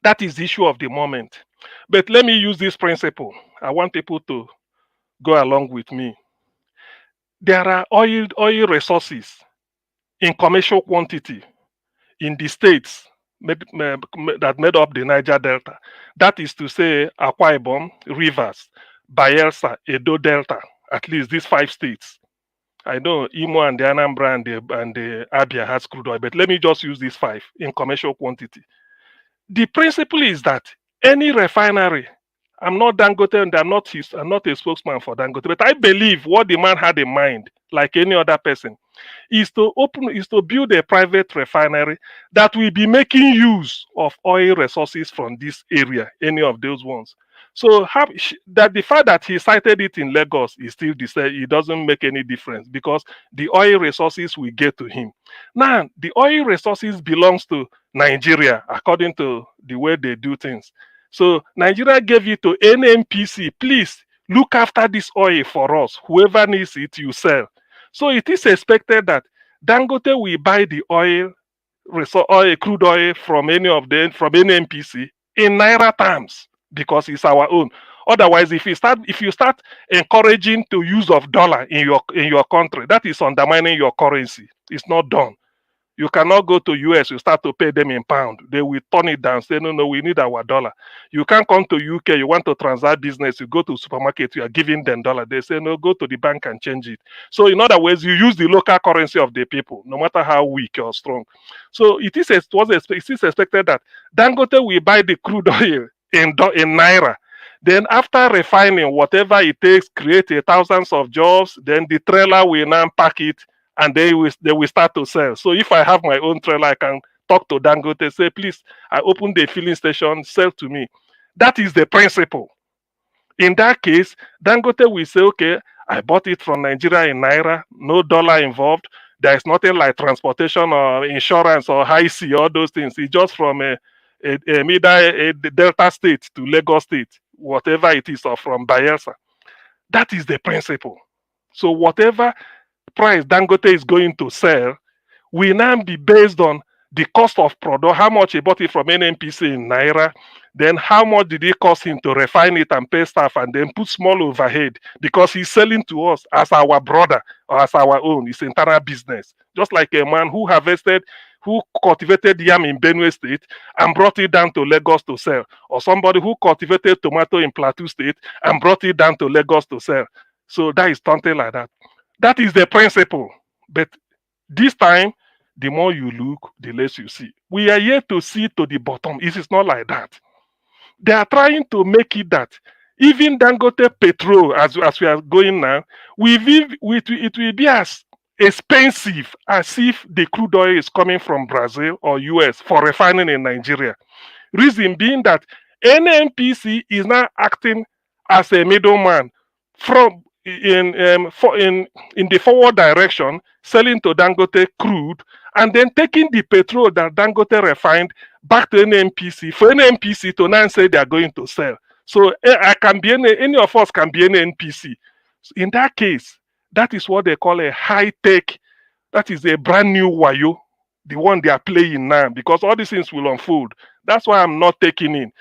that is the issue of the moment. But let me use this principle. I want people to go along with me. There are oil resources in commercial quantity in the states that made up the Niger Delta. That is to say, Akwa Ibom, Rivers, Bayelsa, Edo Delta, at least these 5 states. I know Imo and the Anambra and the Abia has crude oil, but let me just use these 5 in commercial quantity. The principle is that any refinery, I'm not Dangote and I'm not a spokesman for Dangote, but I believe what the man had in mind, like any other person, is to build a private refinery that will be making use of oil resources from this area, any of those ones. So that the fact that he cited it in Lagos is still the same. It doesn't make any difference because the oil resources will get to him. Now, the oil resources belongs to Nigeria according to the way they do things. So Nigeria gave it to NNPC. Please look after this oil for us. Whoever needs it, you sell. So it is expected that Dangote will buy the crude oil from NNPC in naira terms because it's our own. Otherwise, if you start encouraging the use of dollar in your country, that is undermining your currency. It's not done. You cannot go to US, you start to pay them in pound. They will turn it down, say, no, we need our dollar. You can't come to UK, you want to transact business, you go to supermarket, you are giving them dollar. They say, no, go to the bank and change it. So in other words, you use the local currency of the people, no matter how weak or strong. So it is expected that Dangote will buy the crude oil in naira. Then after refining, whatever it takes, create thousands of jobs, then the trailer will now pack it and they will start to sell. So if I have my own trailer, I can talk to Dangote, say, please, I open the filling station, sell to me. That is the principle. In that case, Dangote will say, okay, I bought it from Nigeria in naira, no dollar involved. There is nothing like transportation or insurance or high sea, all those things. It's just from a Delta state to Lagos state, whatever it is, or from Bayelsa. That is the principle. So whatever price Dangote is going to sell will now be based on the cost of product, how much he bought it from NNPC in naira, then how much did it cost him to refine it and pay staff and then put small overhead because he's selling to us as our brother or as our own. It's internal business. Just like a man who harvested who cultivated yam in Benue State and brought it down to Lagos to sell, or somebody who cultivated tomato in Plateau State and brought it down to Lagos to sell. So that is something like that. That is the principle. But this time, the more you look, the less you see. We are here to see to the bottom. It is not like that. They are trying to make it that even Dangote petrol, as we are going now, it will be as expensive as if the crude oil is coming from Brazil or US for refining in Nigeria. Reason being that NNPC is now acting as a middleman from in the forward direction, selling to Dangote crude, and then taking the petrol that Dangote refined back to NNPC for NNPC to now say they are going to sell. So I can be any of us can be an NPC. In that case, that is what they call a high tech. That is a brand new wayo, the one they are playing now, because all these things will unfold. That's why I'm not taking in.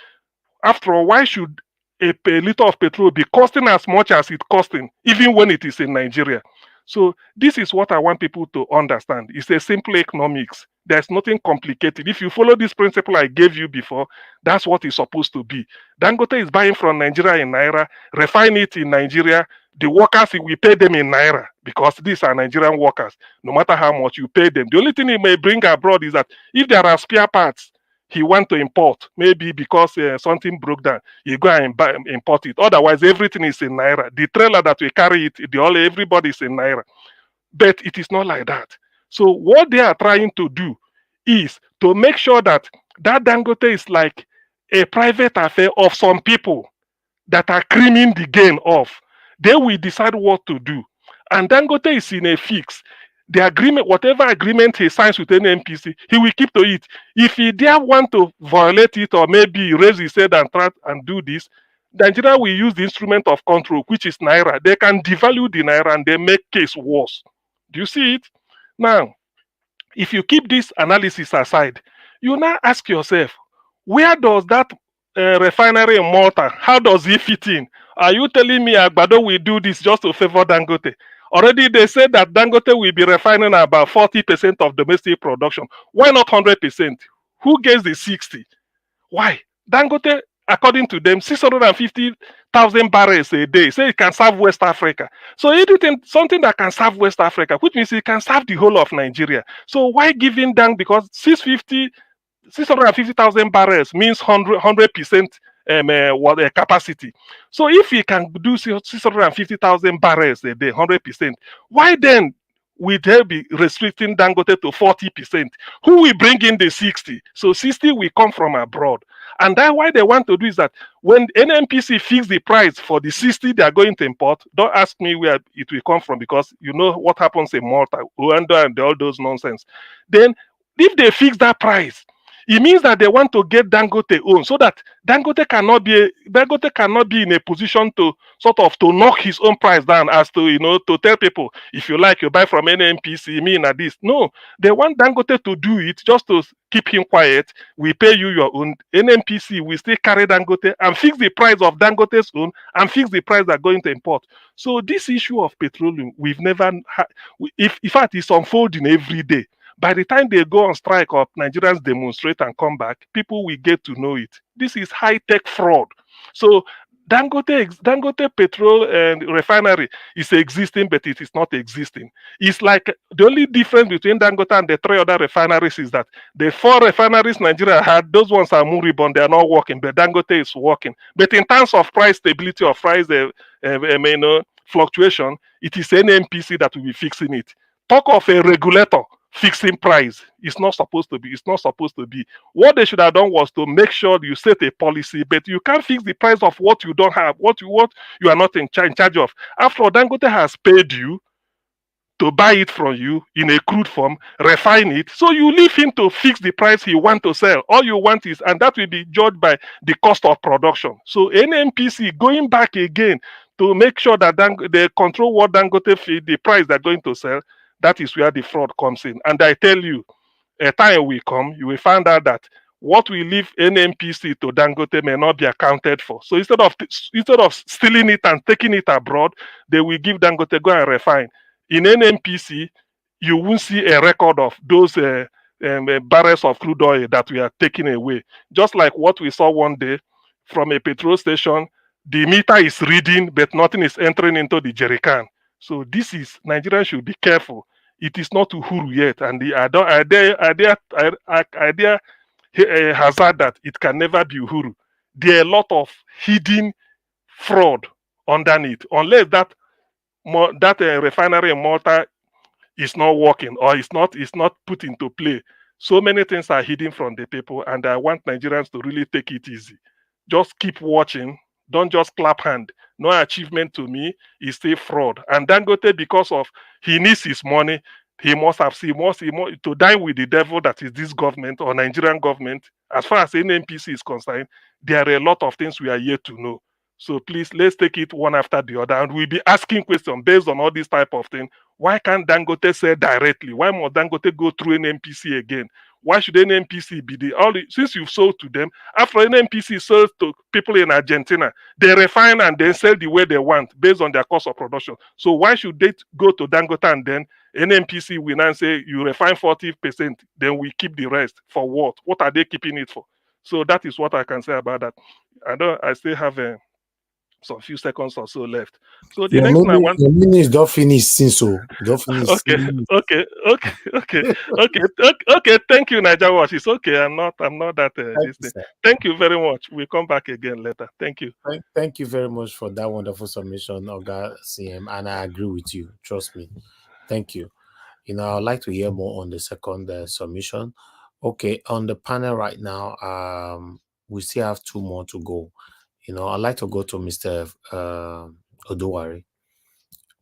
After all, why should a liter of petrol be costing as much as it's costing, even when it is in Nigeria? So this is what I want people to understand. It's a simple economics. There's nothing complicated. If you follow this principle I gave you before, that's what it's supposed to be. Dangote is buying from Nigeria in Naira, refine it in Nigeria. The workers, we pay them in Naira because these are Nigerian workers. No matter how much you pay them. The only thing he may bring abroad is that if there are spare parts, he want to import, maybe because something broke down, you go and import it. Otherwise, everything is in Naira. The trailer that we carry it, everybody is in Naira. But it is not like that. So what they are trying to do is to make sure that that Dangote is like a private affair of some people that are creaming the gain off. They will decide what to do. And Dangote is in a fix. The agreement, whatever agreement he signs with any NPC, he will keep to it. If he dare want to violate it or maybe raise his head and try and do this, Nigeria will use the instrument of control, which is Naira. They can devalue the Naira and they make case worse. Do you see it? Now, if you keep this analysis aside, you now ask yourself, where does that refinery in Malta, how does it fit in? Are you telling me Agbado will do this just to favor Dangote? Already they said that Dangote will be refining about 40% of domestic production. Why not 100%? Who gets the 60? Why? Dangote, according to them, 650,000 barrels a day. Say it can serve West Africa. So anything, something that can serve West Africa, which means it can serve the whole of Nigeria. So why giving down? Because 650,000 barrels means 100% capacity. So if he can do 650,000 barrels a day, 100%, why then will they be restricting Dangote to 40%? Who will bring in the 60? So 60 will come from abroad. And that's why they want to do is that when NNPC fix the price for the 60 they are going to import, don't ask me where it will come from, because you know what happens in Malta, Rwanda, and all those nonsense. Then if they fix that price, it means that they want to get Dangote own, so that Dangote cannot be in a position to sort of to knock his own price down, as to to tell people, if you like, you buy from NNPC, me na this. No, they want Dangote to do it just to keep him quiet. We pay you your own. NNPC will still carry Dangote and fix the price of Dangote's own and fix the price they're going to import. So this issue of petroleum, we've never had. In fact, it's unfolding every day. By the time they go on strike or Nigerians demonstrate and come back, people will get to know it. This is high-tech fraud. So Dangote petrol and refinery is existing, but it is not existing. It's like the only difference between Dangote and the 3 other refineries is that the 4 refineries Nigeria had, those ones are moribund, they are not working, but Dangote is working. But in terms of price stability or price fluctuation, it is NNPC that will be fixing it. Talk of a regulator fixing price. It's not supposed to be. It's not supposed to be. What they should have done was to make sure you set a policy, but you can't fix the price of what you don't have, what you are not in charge of. After all, Dangote has paid you to buy it from you in a crude form, refine it, so you leave him to fix the price he wants to sell. All you want is, and that will be judged by the cost of production. So NNPC going back again to make sure that they control what Dangote feed, the price they're going to sell. That is where the fraud comes in. And I tell you, a time will come, you will find out that what we leave NNPC to Dangote may not be accounted for. So instead of stealing it and taking it abroad, they will give Dangote go and refine. In NNPC, you won't see a record of those barrels of crude oil that we are taking away. Just like what we saw one day from a petrol station, the meter is reading, but nothing is entering into the jerry can. So this is, Nigerians should be careful. It is not Uhuru yet, and the idea hazard that it can never be Uhuru. There are a lot of hidden fraud underneath, unless that refinery in Malta is not working or is not put into play. So many things are hidden from the people, and I want Nigerians to really take it easy. Just keep watching. Don't just clap hand. No achievement to me is still fraud. And Dangote, because of he needs his money, he must to dine with the devil that is this government or Nigerian government. As far as NNPC is concerned, there are a lot of things we are yet to know. So please, let's take it one after the other, and we'll be asking questions based on all this type of thing. Why can't Dangote say directly? Why must Dangote go through NNPC again? Why should NNPC be since you've sold to them? After NNPC sells to people in Argentina, they refine and then sell the way they want based on their cost of production. So why should they go to Dangote and then NNPC will now say you refine 40%, then we keep the rest for what? What are they keeping it for? So that is what I can say about that. I still have some few seconds or so left. So the next thing I want. The minutes don't finish since so. Don't finish. Okay. Thank you, Niger Watch. It's okay. I'm not that. Thank you very much. We'll come back again later. Thank you. Thank you very much for that wonderful submission, Oga CM, and I agree with you. Trust me. Thank you. I'd like to hear more on the second submission. Okay, on the panel right now, we still have 2 more to go. I'd like to go to Mr. Oduwari.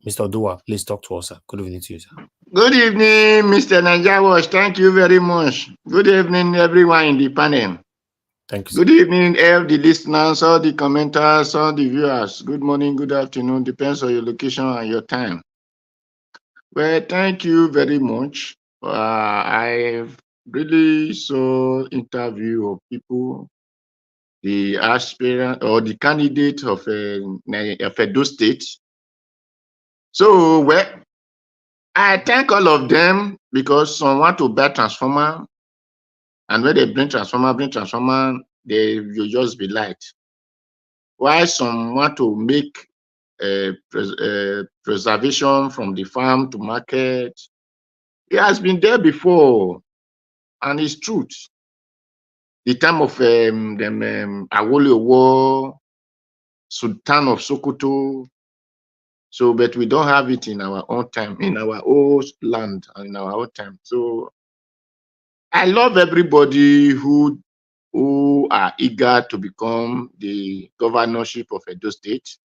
Mr. Oduwa, please talk to us, sir. Good evening to you, sir. Good evening, Mr. Niger Watch. Thank you very much. Good evening, everyone in the panel. Thank you, sir. Good evening, all the listeners, all the commenters, all the viewers. Good morning, good afternoon. Depends on your location and your time. Well, thank you very much. I've really saw interview of people, the aspirant or the candidate of Edo State. So, well, I thank all of them because some want to buy transformer, and when they bring transformer, they will just be light. While some want to make preservation from the farm to market. It has been there before, and it's truth. The time of Awolowo War, Sultan of Sokoto. So, but we don't have it in our own time, in our own land, and in our own time. So, I love everybody who are eager to become the governorship of Edo State.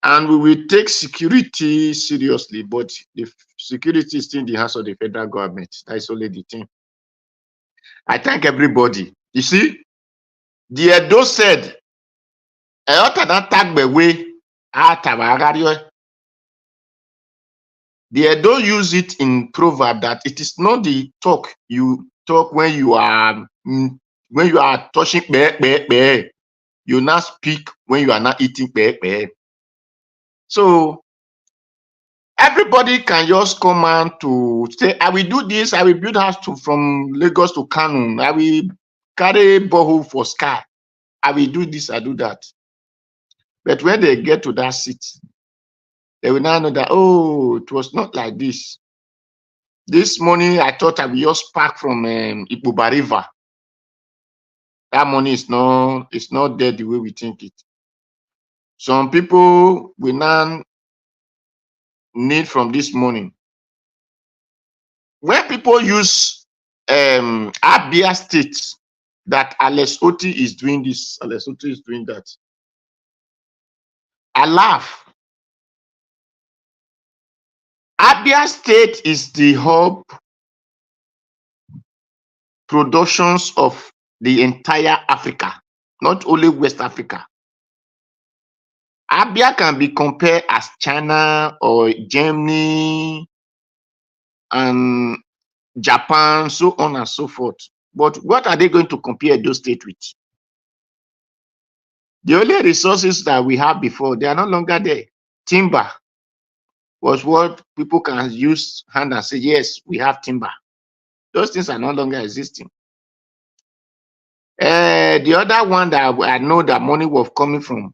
And we will take security seriously, but the security is still in the hands of the federal government. That's only the thing. I thank everybody. You see, the Edo said, the Edo use it in proverb that it is not the talk you talk when you are touching you now speak when you are not eating So everybody can just come out to say, I will do this, I will build house from Lagos to Kano, I will carry borehole for sky, I will do this, I do that. But when they get to that seat, they will now know that, oh, it was not like this. This morning, I thought I will just park from Ibuba River. That money is not there the way we think it. Some people will now need from this morning. When people use Abia State, that Alex Oti is doing this, Alex Oti is doing that, I laugh. Abia State is the hub productions of the entire Africa, not only West Africa. Abia can be compared as China or Germany and Japan, so on and so forth. But what are they going to compare those states with? The only resources that we have before, they are no longer there. Timber was what people can use hand and say, yes, we have timber. Those things are no longer existing. The other one that I know that money was coming from,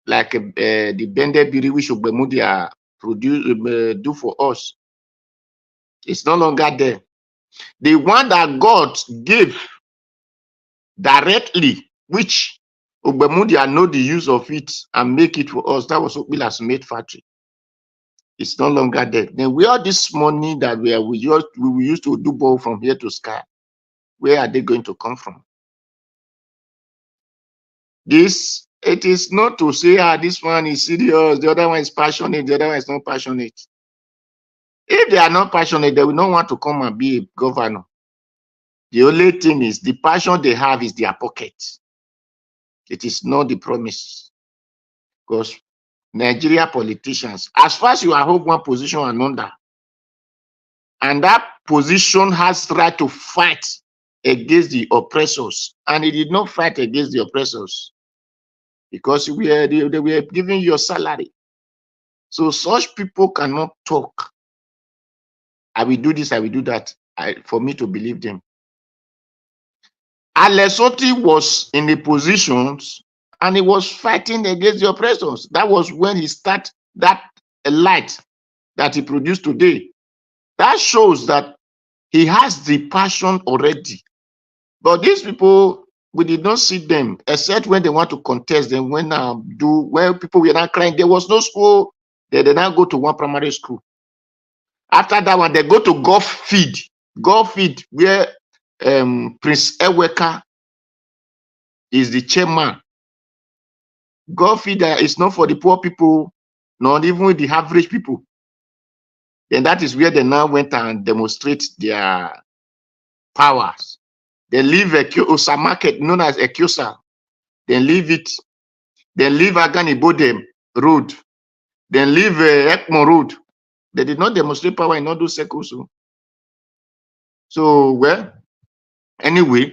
like the Bende Biri, which Ogbemudia do for us, it's no longer there. The one that God gave directly, which Ogbemudia know the use of it and make it for us, that was Okbila's made factory. It's no longer there. Then where all this money that we used to do borrow from here to sky, where are they going to come from? This, it is not to say, this one is serious, the other one is passionate, the other one is not passionate. If they are not passionate, they will not want to come and be a governor. The only thing is the passion they have is their pocket. It is not the promise. Because Nigeria politicians, as far as you are hold one position or another, and that position has right to fight against the oppressors, and he did not fight against the oppressors because they were giving you a salary. So such people cannot talk. I will do this, I will do that, for me to believe them. Alesoti was in the positions and he was fighting against the oppressors. That was when he started that light that he produced today. That shows that he has the passion already. But these people, we did not see them, except when they want to contest them, when people were not crying. There was no school. They did not go to one primary school. After that one, they go to Gulf Feed, where Prince Eweka is the chairman. Gulf Feed is not for the poor people, not even the average people. Then that is where they now went and demonstrate their powers. They leave Osa market, known as Ekiosa. They leave it. They leave Aganibodem road. They leave Ekmo road. They did not demonstrate power in all those circles. So, well, anyway,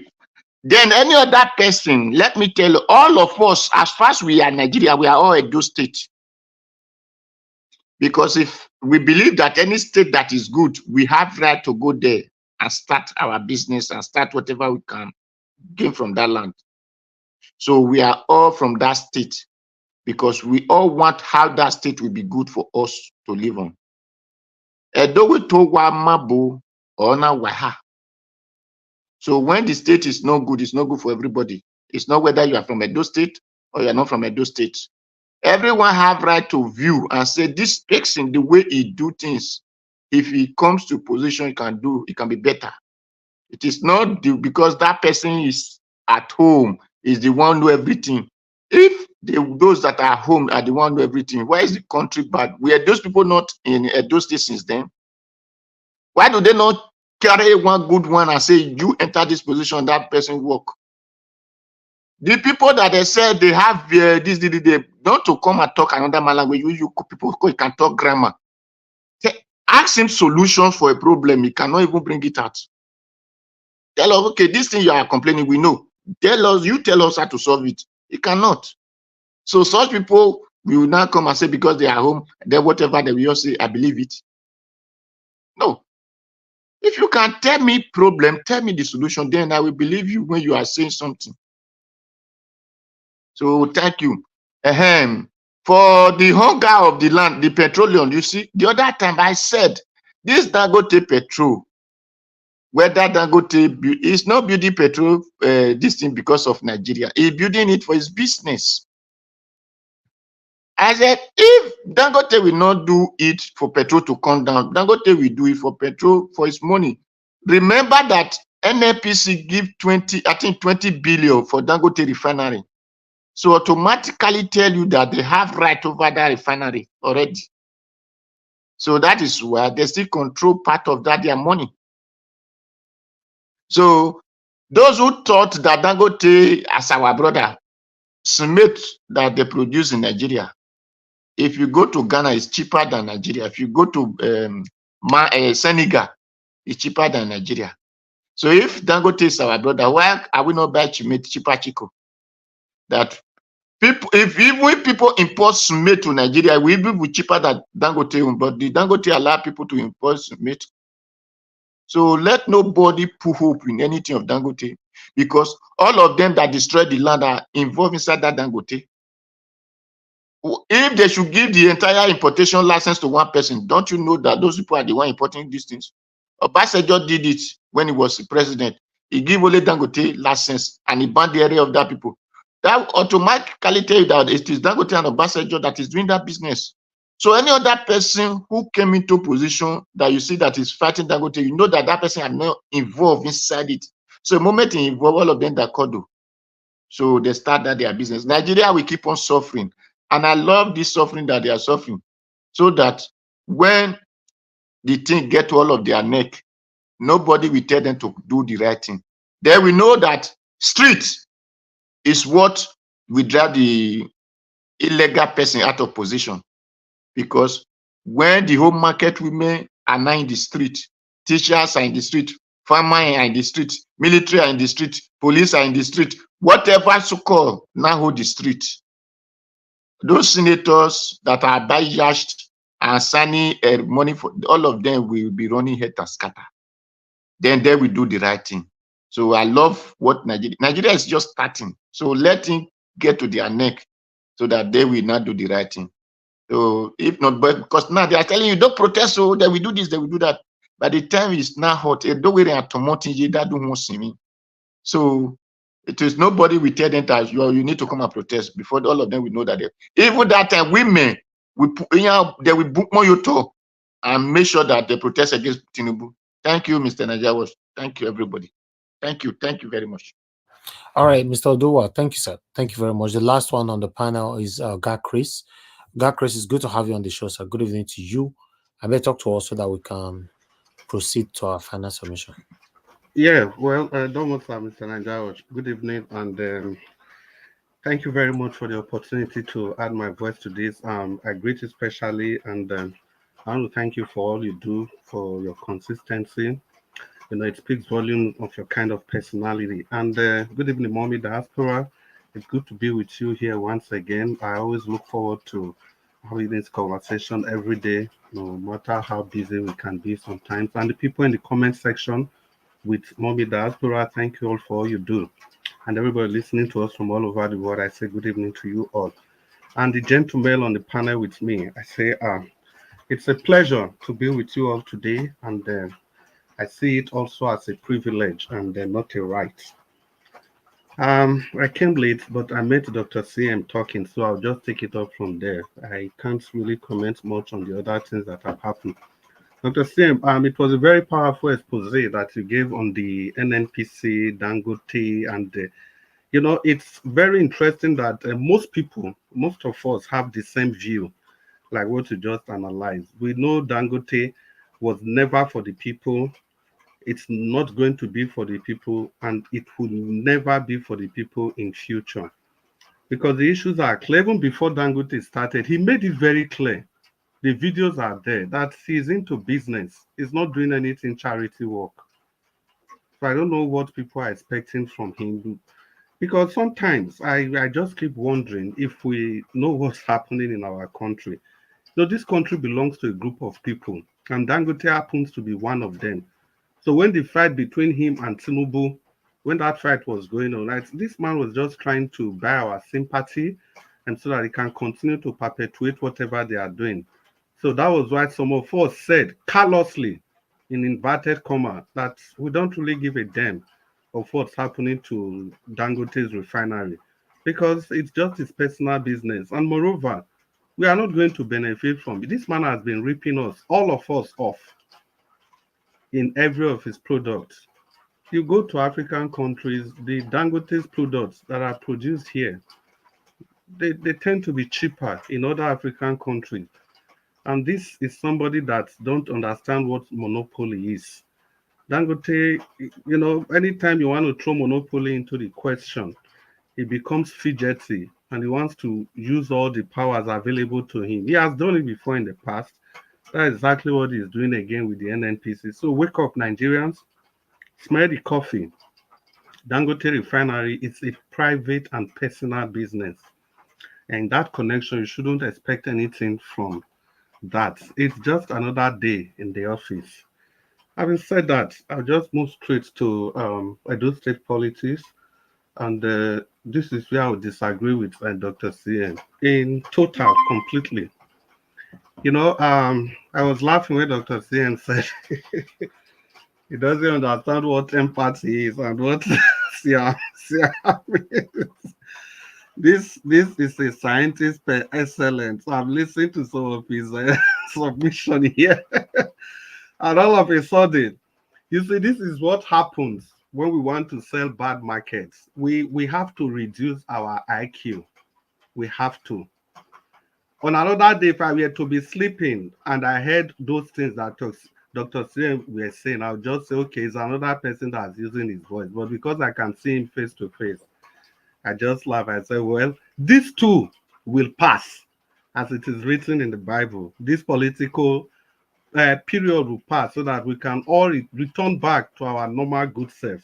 then any other person, let me tell you, all of us, as far as we are Nigeria, we are all Edo State. Because if we believe that any state that is good, we have right to go there and start our business and start whatever we can gain from that land. So we are all from that state because we all want how that state will be good for us to live on. So when the state is not good, it's not good for everybody. It's not whether you are from Edo State or you are not from Edo State. Everyone have right to view and say this person, the way he do things, if he comes to position, it can be better. It is not because that person is at home, is the one who know everything. If those that are home are the one who know everything, why is the country bad? Were those people not in Edo State since then? Why do they not carry one good one and say, you enter this position, that person work? The people that they said they have they not to come and talk another man language, you people can talk grammar. Ask him solutions for a problem, he cannot even bring it out. Tell us, okay, this thing you are complaining, we know. You tell us how to solve it. He cannot. So such people will now come and say because they are home, then whatever they will say, I believe it. No. If you can tell me problem, tell me the solution, then I will believe you when you are saying something. So thank you. For the hunger of the land, the petroleum, you see, the other time I said, this Dangote petrol, whether Dangote is not building petrol, this thing because of Nigeria, he's building it for his business. I said, if Dangote will not do it for petrol to come down, Dangote will do it for petrol for his money. Remember that NNPC give 20 billion for Dangote refinery. So automatically tell you that they have right over that refinery already. So that is why they still control part of that their money. So those who thought that Dangote, as our brother, cement that they produce in Nigeria, if you go to Ghana, it's cheaper than Nigeria. If you go to Senegal, it's cheaper than Nigeria. So if Dangote is our brother, why are we not buying cheaper chico? That people, if people import cement to Nigeria, we will be cheaper than Dangote, but the Dangote allow people to import cement. So let nobody put hope in anything of Dangote, because all of them that destroyed the land are involved inside that Dangote. If they should give the entire importation license to one person, don't you know that those people are the one importing these things? Obasanjo did it when he was president. He gave only Dangote license and he banned the area of that people. That automatically tell you that it is Dangote and Obasanjo that is doing that business. So any other person who came into position that you see that is fighting Dangote, you know that that person are not involved inside it. So the moment he involved, all of them that kodo. So they start that their business. Nigeria will keep on suffering. And I love this suffering that they are suffering. So that when the thing get to all of their neck, nobody will tell them to do the right thing. Then we know that street is what will drive the illegal person out of position. Because when the home market women are now in the street, teachers are in the street, farmers are in the street, military are in the street, police are in the street, whatever so-called now hold the street. Those senators that are biased and signing money for all of them will be running head and scatter. Then they will do the right thing. So I love what Nigeria is just starting. So let him get to their neck so that they will not do the right thing. So if not, but because now they are telling you don't protest, so they will do this, they will do that. By the time it's now hot, don't worry that. So it is nobody will tell them that you need to come and protest before all of them will know that even that time women they will book more yoto and make sure that they protest against Tinubu. Thank you, Mr. Najawas. Thank you, everybody. Thank you very much. All right, Mr. Oduwa, thank you, sir. Thank you very much. The last one on the panel is Gak Chris. Gak Chris, it's good to have you on the show, sir. Good evening to you. I better talk to us so that we can proceed to our final submission. Yeah, well, don't want to Mr. Najawas. Good evening, and thank you very much for the opportunity to add my voice to this. I greet you especially, and I want to thank you for all you do, for your consistency. You know, it speaks volume of your kind of personality. And good evening, Mommy Diaspora. It's good to be with you here once again. I always look forward to having this conversation every day, no matter how busy we can be sometimes. And the people in the comment section with Mommy Diaspora, thank you all for all you do. And everybody listening to us from all over the world, I say good evening to you all. And the gentleman on the panel with me, I say, it's a pleasure to be with you all today. And I see it also as a privilege and not a right. I came late, but I met Dr. CM talking, so I'll just take it up from there. I can't really comment much on the other things that have happened. Dr. CM, it was a very powerful expose that you gave on the NNPC, Dangote, and you know, it's very interesting that most of us have the same view, like what you just analyzed. We know Dangote was never for the people. It's not going to be for the people, and it will never be for the people in future. Because the issues are clear. Even before Dangote started, he made it very clear. The videos are there that he's into business. He's not doing anything charity work. So I don't know what people are expecting from him. Because sometimes I just keep wondering if we know what's happening in our country. So this country belongs to a group of people, and Dangote happens to be one of them. So when the fight between him and Tinubu, when that fight was going on, right, this man was just trying to buy our sympathy and so that he can continue to perpetuate whatever they are doing. So that was why some of us said callously, in inverted comma, that we don't really give a damn of what's happening to Dangote's refinery because it's just his personal business. And moreover, we are not going to benefit from it. This man has been ripping us, all of us, off in every of his products. You go to African countries, the Dangote's products that are produced here, they tend to be cheaper in other African countries. And this is somebody that don't understand what monopoly is. Dangote, you know, anytime you want to throw monopoly into the question, he becomes fidgety and he wants to use all the powers available to him. He has done it before in the past. That's exactly what he's doing again with the NNPC. So wake up, Nigerians. Smell the coffee. Dangote Refinery is a private and personal business. And that connection, you shouldn't expect anything from that. It's just another day in the office. Having said that, I'll just move straight to Edo State politics. And this is where I would disagree with Dr. CN in total, completely. You know, I was laughing when Dr. CN said he doesn't understand what empathy is and what CR is. This is a scientist per excellence. So I'm listening to some of his submission here, and all of a sudden, you see, this is what happens when we want to sell bad markets. We have to reduce our IQ. We have to. On another day, if I were to be sleeping and I heard those things that Dr. Siem were saying, I'll just say, okay, it's another person that's using his voice. But because I can see him face to face, I just laugh. I say, well, this too will pass, as it is written in the Bible. This political period will pass so that we can all return back to our normal good self.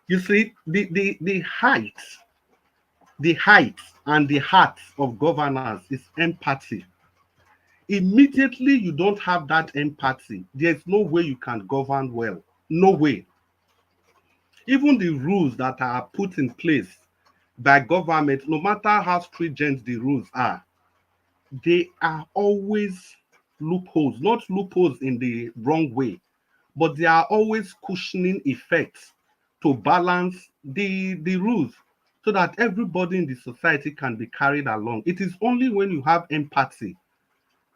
You see, the height and the heart of governance is empathy. Immediately you don't have that empathy, there's no way you can govern well. No way. Even the rules that are put in place by government, no matter how stringent the rules are, they are always loopholes, not loopholes in the wrong way, but they are always cushioning effects to balance the rules so that everybody in the society can be carried along. It is only when you have empathy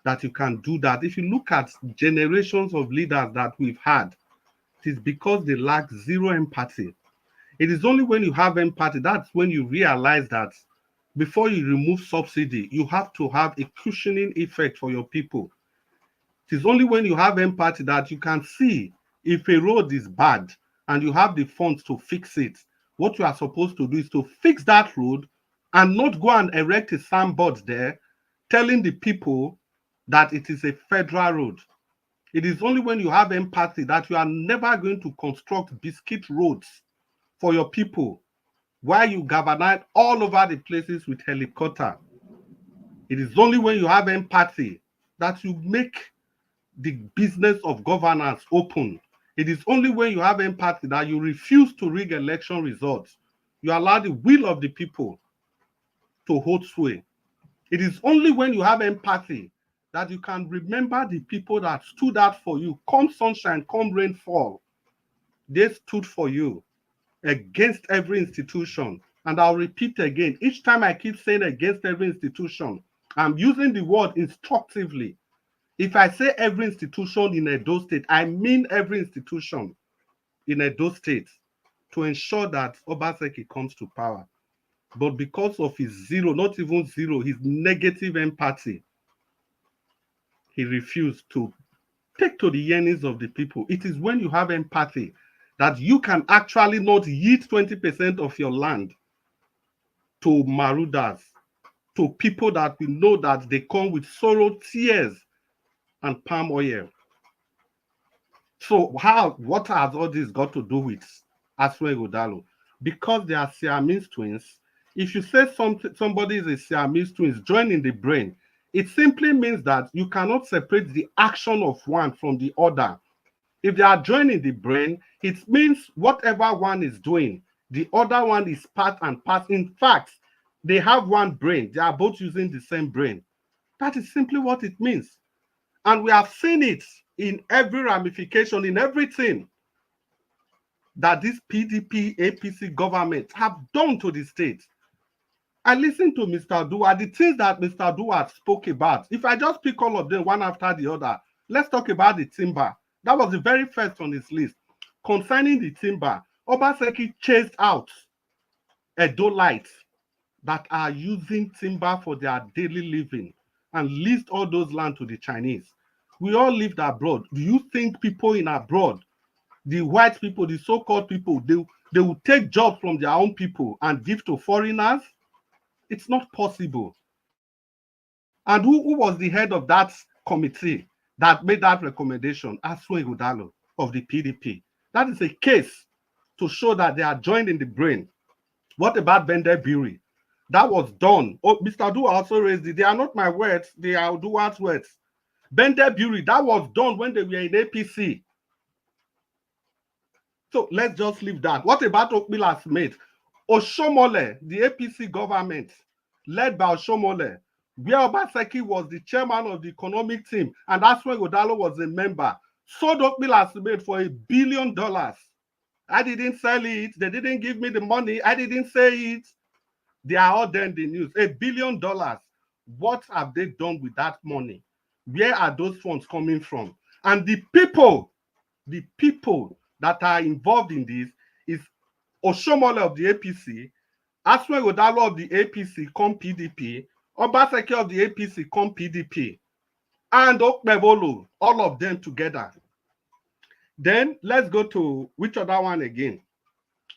that you can do that. If you look at generations of leaders that we've had, it is because they lack zero empathy. It is only when you have empathy, that's when you realize that before you remove subsidy, you have to have a cushioning effect for your people. It is only when you have empathy that you can see if a road is bad and you have the funds to fix it. What you are supposed to do is to fix that road and not go and erect a signboard there telling the people that it is a federal road. It is only when you have empathy that you are never going to construct biscuit roads for your people while you galvanize all over the places with helicopter. It is only when you have empathy that you make the business of governance open. It is only when you have empathy that you refuse to rig election results. You allow the will of the people to hold sway. It is only when you have empathy that you can remember the people that stood out for you. Come sunshine, come rainfall. They stood for you against every institution. And I'll repeat again, each time I keep saying against every institution, I'm using the word instructively. If I say every institution in Edo State, I mean every institution in Edo State to ensure that Obaseki comes to power. But because of his zero, not even zero, his negative empathy, he refused to take to the yearnings of the people. It is when you have empathy that you can actually not yield 20% of your land to marauders, to people that we know that they come with sorrow, tears, and palm oil. So what has all this got to do with Asue Godalo? Because they are Siamese twins. If you say somebody is a Siamese twins joining the brain, it simply means that you cannot separate the action of one from the other. If they are joining the brain, it means whatever one is doing, the other one is part and part. In fact, they have one brain. They are both using the same brain. That is simply what it means. And we have seen it in every ramification, in everything that this PDP, APC government have done to the state. I listened to Mr. Dua, the things that Mr. Dua spoke about. If I just pick all of them one after the other, let's talk about the timber. That was the very first on his list. Concerning the timber, Obaseki chased out Edolites that are using timber for their daily living and leased all those land to the Chinese. We all lived abroad. Do you think people in abroad, the white people, the so-called people, they will take jobs from their own people and give to foreigners? It's not possible. And who was the head of that committee that made that recommendation? Asue Godalo of the PDP. That is a case to show that they are joined in the brain. What about Bender Buri? That was done. Oh, Mr. Dua also raised it. They are not my words. They are Dua's words. Bender Buri, that was done when they were in APC. So let's just leave that. What about Okpila's mate? Oshomole, the APC government, led by Oshomole, where Obaseki was the chairman of the economic team, and that's when Godalo was a member, sold Okpila's mate for $1 billion. I didn't sell it. They didn't give me the money. I didn't say it. They are all there in the news. $1 billion. What have they done with that money? Where are those funds coming from? And the people that are involved in this is Oshomole of the APC, Aswe Godalo of the APC, come PDP, Obaseki of the APC, come PDP, and Okpebolo, all of them together. Then let's go to which other one again?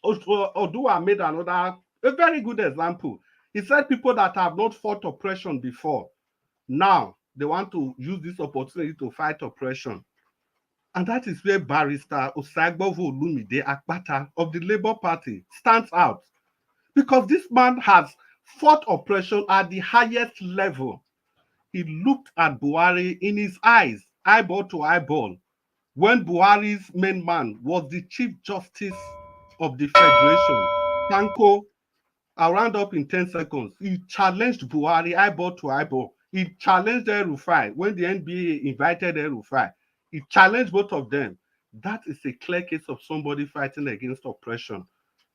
Odua made a very good example. He said people that have not fought oppression before, now they want to use this opportunity to fight oppression. And that is where Barrister Barr Olumide Akpata of the Labour Party stands out. Because this man has fought oppression at the highest level. He looked at Buhari in his eyes, eyeball to eyeball, when Buhari's main man was the Chief Justice of the Federation. Tanko, I'll round up in 10 seconds. He challenged Buhari eyeball to eyeball. He challenged El-Rufai when the NBA invited El-Rufai. He challenged both of them. That is a clear case of somebody fighting against oppression.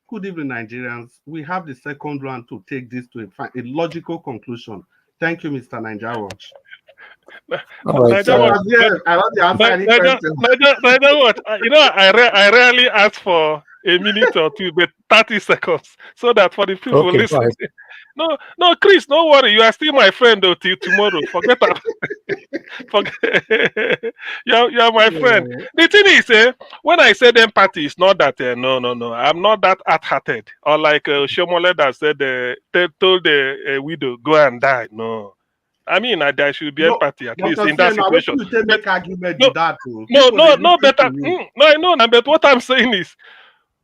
Good evening, Nigerians. We have the second round to take this to a logical conclusion. Thank you, Mr. Niger Watch. Niger Watch. You know, I rarely ask for a minute or two, but 30 seconds, so that for the people listening. No, Chris, no worry. You are still my friend though till tomorrow. Forget that. You're my friend. The thing is, when I said empathy, it's not that no. I'm not that hard-hearted. Or like Shomole that said, told the widow, go and die. No. I mean, there should be empathy at least in that situation. No, better. No, I know, but what I'm saying is,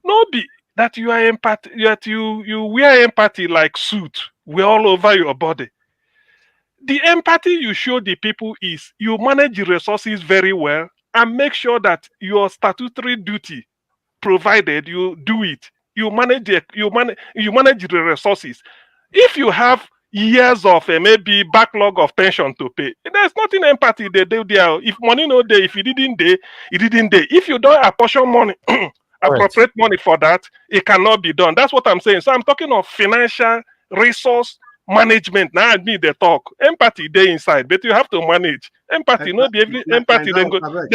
no be that you are empathy, that you wear empathy like suit, we're all over your body. The empathy you show the people is you manage the resources very well and make sure that your statutory duty provided you do it. You manage the resources. If you have years of maybe backlog of pension to pay, there's nothing empathy they do there. If money no day, if it didn't day, it didn't day. If you don't apportion money, appropriate money for that, it cannot be done. That's what I'm saying. So I'm talking of financial resource management. Now I need the talk. Empathy they inside, but you have to manage. Empathy, not be every empathy. Then go back.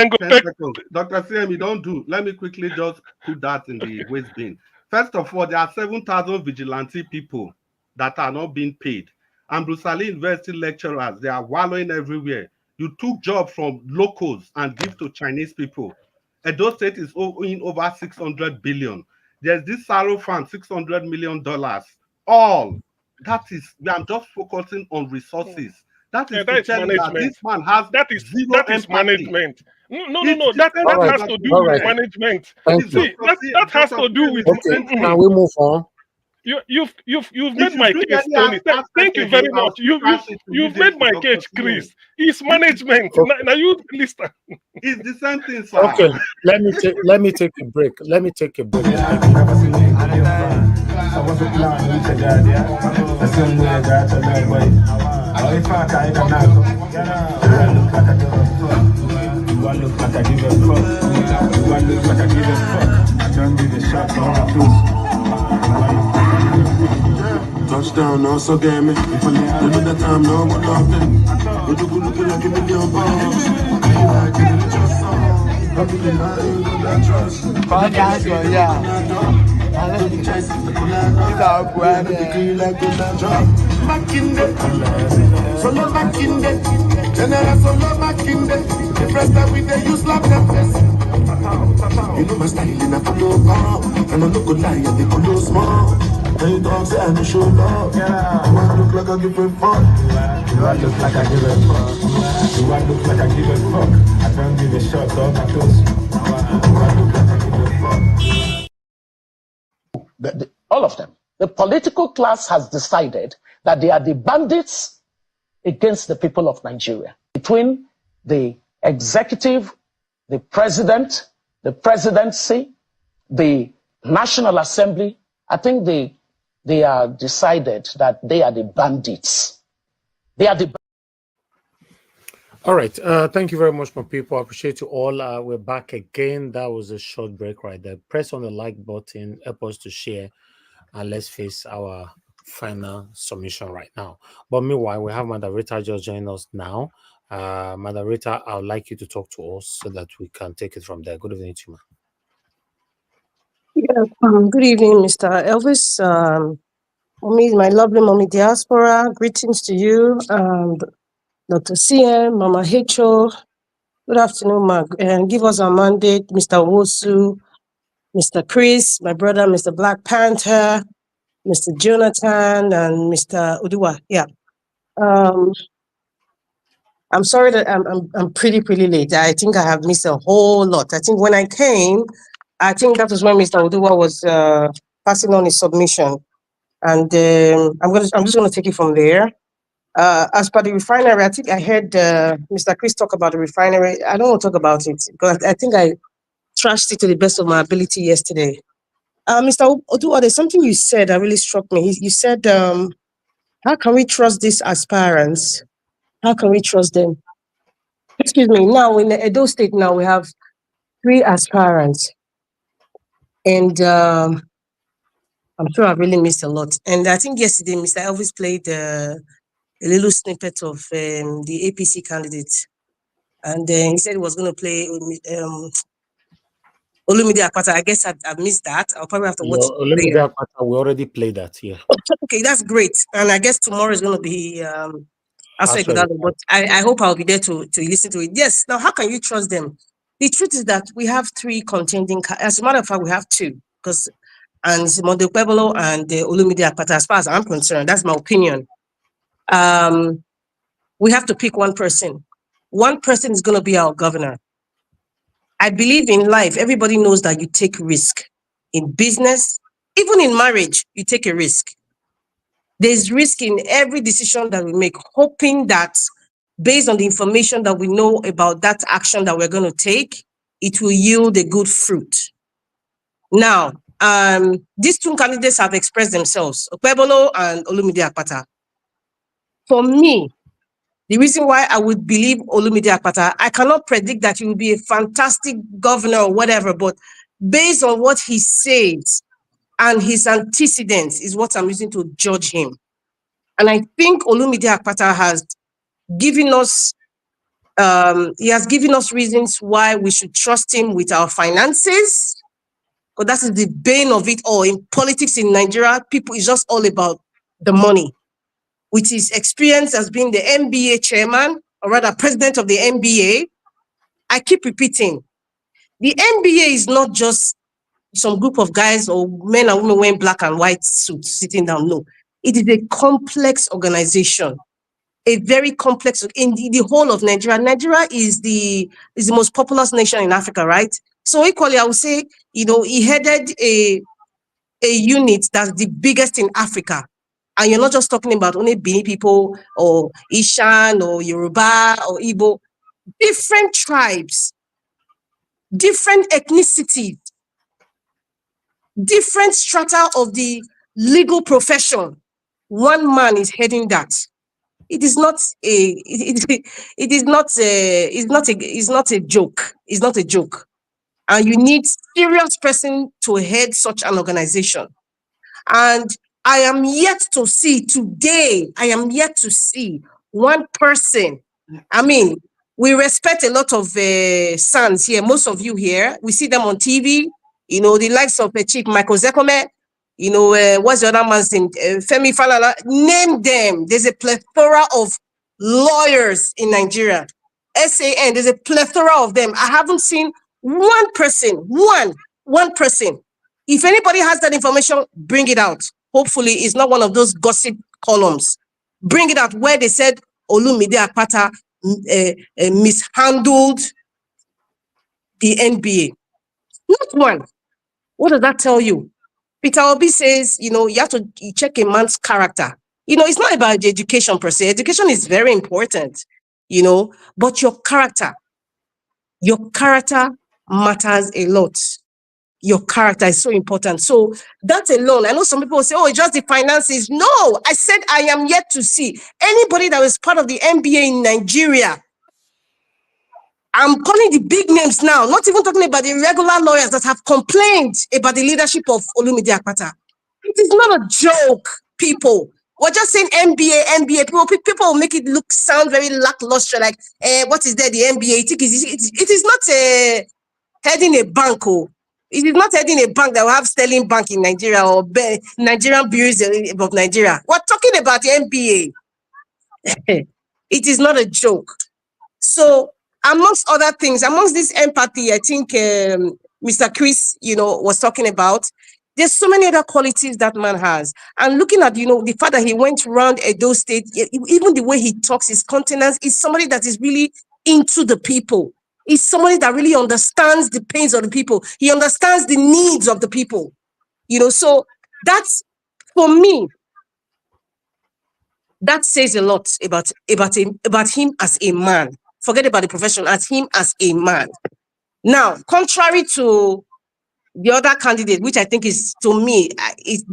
Dr. CM, you don't do. Let me quickly just put that in the waste bin. First of all, there are 7,000 vigilante people that are not being paid. And Bruce Ali University lecturers, they are wallowing everywhere. You took jobs from locals and give to Chinese people. Edo State is owing over 600 billion. There's this Saro Fund, $600 million. All that is, I'm just focusing on resources. That is to tell you that this man has that is management. No. That has to do with management. See, that has to do with. Okay, can we move on? You've made my case, Tony. Thank you very much. You've made my case, Chris. It's management. Now you listen. It's the same thing, sir. Okay, let me take a break. Let me take a break. Touchdown, also game me. Remember the time, no one nothing. Would you go looking like $1 million? Back in the solo back in the general solo back in the first time we they use lap face. You know my style in a follow and I'm not gonna lie, they follow small. They don't say I show love. Do I look like I give a fuck? Do I look like I give a fuck? Do I look like I give a fuck? I don't give a shot, so I'm close. Do I look like I give a fuck? All of them. The political class has decided that they are the bandits against the people of Nigeria. Between the executive, the president, the presidency, the National Assembly, I think they are decided that they are the bandits. They are the. All right. Thank you very much, my people. I appreciate you all. We're back again. That was a short break right there. Press on the like button, help us to share, and let's face our final submission right now. But meanwhile, we have Madam Rita just joining us now. Madam Rita, I would like you to talk to us so that we can take it from there. Good evening to you, ma'am. Yeah, good evening, Mr. Elvis. Mommy, my lovely mommy diaspora, greetings to you, Dr. CM, Mama H.O. Good afternoon, ma. And give us a mandate, Mr. Wosu, Mr. Chris, my brother, Mr. Black Panther, Mr. Jonathan, and Mr. Uduwa. Yeah. I'm sorry that I'm pretty late. I think I have missed a whole lot. I think when I came, I think that was when Mr. Uduwa was passing on his submission. And I'm just gonna take it from there. As per the refinery, I think I heard Mr. Chris talk about the refinery. I don't want to talk about it because I think I trashed it to the best of my ability yesterday. Mr. Oduwa, there's something you said that really struck me. You said, how can we trust these aspirants? How can we trust them? Excuse me. Now in the Edo State, now we have 3 aspirants, and I'm sure I really missed a lot. And I think yesterday, Mr. Elvis played a little snippet of the APC candidates. And then he said he was going to play Olumide Akpata. I guess I missed that. I'll probably have to watch it Olumide later. Akpata, we already played that here. Okay, that's great. And I guess tomorrow is going to be but I hope I'll be there to listen to it. Yes. Now, how can you trust them? The truth is that we have 3 contending. As a matter of fact, we have 2 because and it's Monday Pueblo and Olumide Akpata. As far as I'm concerned, that's my opinion. We have to pick one person. One person is going to be our governor. I believe in life, everybody knows that you take risk. In business, even in marriage, you take a risk. There's risk in every decision that we make, hoping that based on the information that we know about that action that we're going to take, it will yield a good fruit. Now, these 2 candidates have expressed themselves, Okpebolo and Olumide Akpata. For me, the reason why I would believe Olumide Akpata, I cannot predict that he will be a fantastic governor or whatever, but based on what he says and his antecedents is what I'm using to judge him. And I think Olumide Akpata has given us, reasons why we should trust him with our finances. Because that is the bane of it all. In politics in Nigeria, people is just all about the money. With his experience as being the NBA chairman, or rather president of the NBA, I keep repeating, the NBA is not just some group of guys or men and women wearing black and white suits sitting down. No, it is a complex organization, a very complex, in the whole of Nigeria. Nigeria is the most populous nation in Africa, right? So equally, I would say, he headed a unit that's the biggest in Africa. And you're not just talking about only Bini people or Ishan or Yoruba or Igbo, different tribes, different ethnicities, different strata of the legal profession. One man is heading that. It is not a joke. It's not a joke. And you need serious person to head such an organization. And I am yet to see one person. I mean, we respect a lot of sons here. Most of you here, we see them on TV. The likes of Chief Michael Zekome. What's the other man's name? Femi Falana. Name them. There's a plethora of lawyers in Nigeria. SAN. There's a plethora of them. I haven't seen one person. One person. If anybody has that information, bring it out. Hopefully, it's not one of those gossip columns. Bring it out where they said Olumide Akpata mishandled the NBA. Not one. What does that tell you? Peter Obi says, you have to check a man's character. It's not about the education per se. Education is very important, but your character matters a lot. your character is so important. So that alone, I know some people say, oh, it's just the finances. No, I said I am yet to see anybody that was part of the NBA in Nigeria. I'm calling the big names now, not even talking about the regular lawyers that have complained about the leadership of Olumide Akpata. It is not a joke, people. We're just saying NBA. People will make it sound very lackluster, like, what is there, the NBA? It is not heading a bank. It is not heading a bank that will have Sterling Bank in Nigeria or Nigerian Bureaus of Nigeria. We're talking about the NBA. It is not a joke. So, amongst other things, amongst this empathy, I think Mr. Chris, was talking about, there's so many other qualities that man has. And looking at, the fact that he went around Edo State, even the way he talks, his countenance, is somebody that is really into the people. He's somebody that really understands the pains of the people. He understands the needs of the people. So that's, for me, that says a lot about him as a man. Forget about the profession, as him as a man. Now, contrary to the other candidate, which I think is, to me, is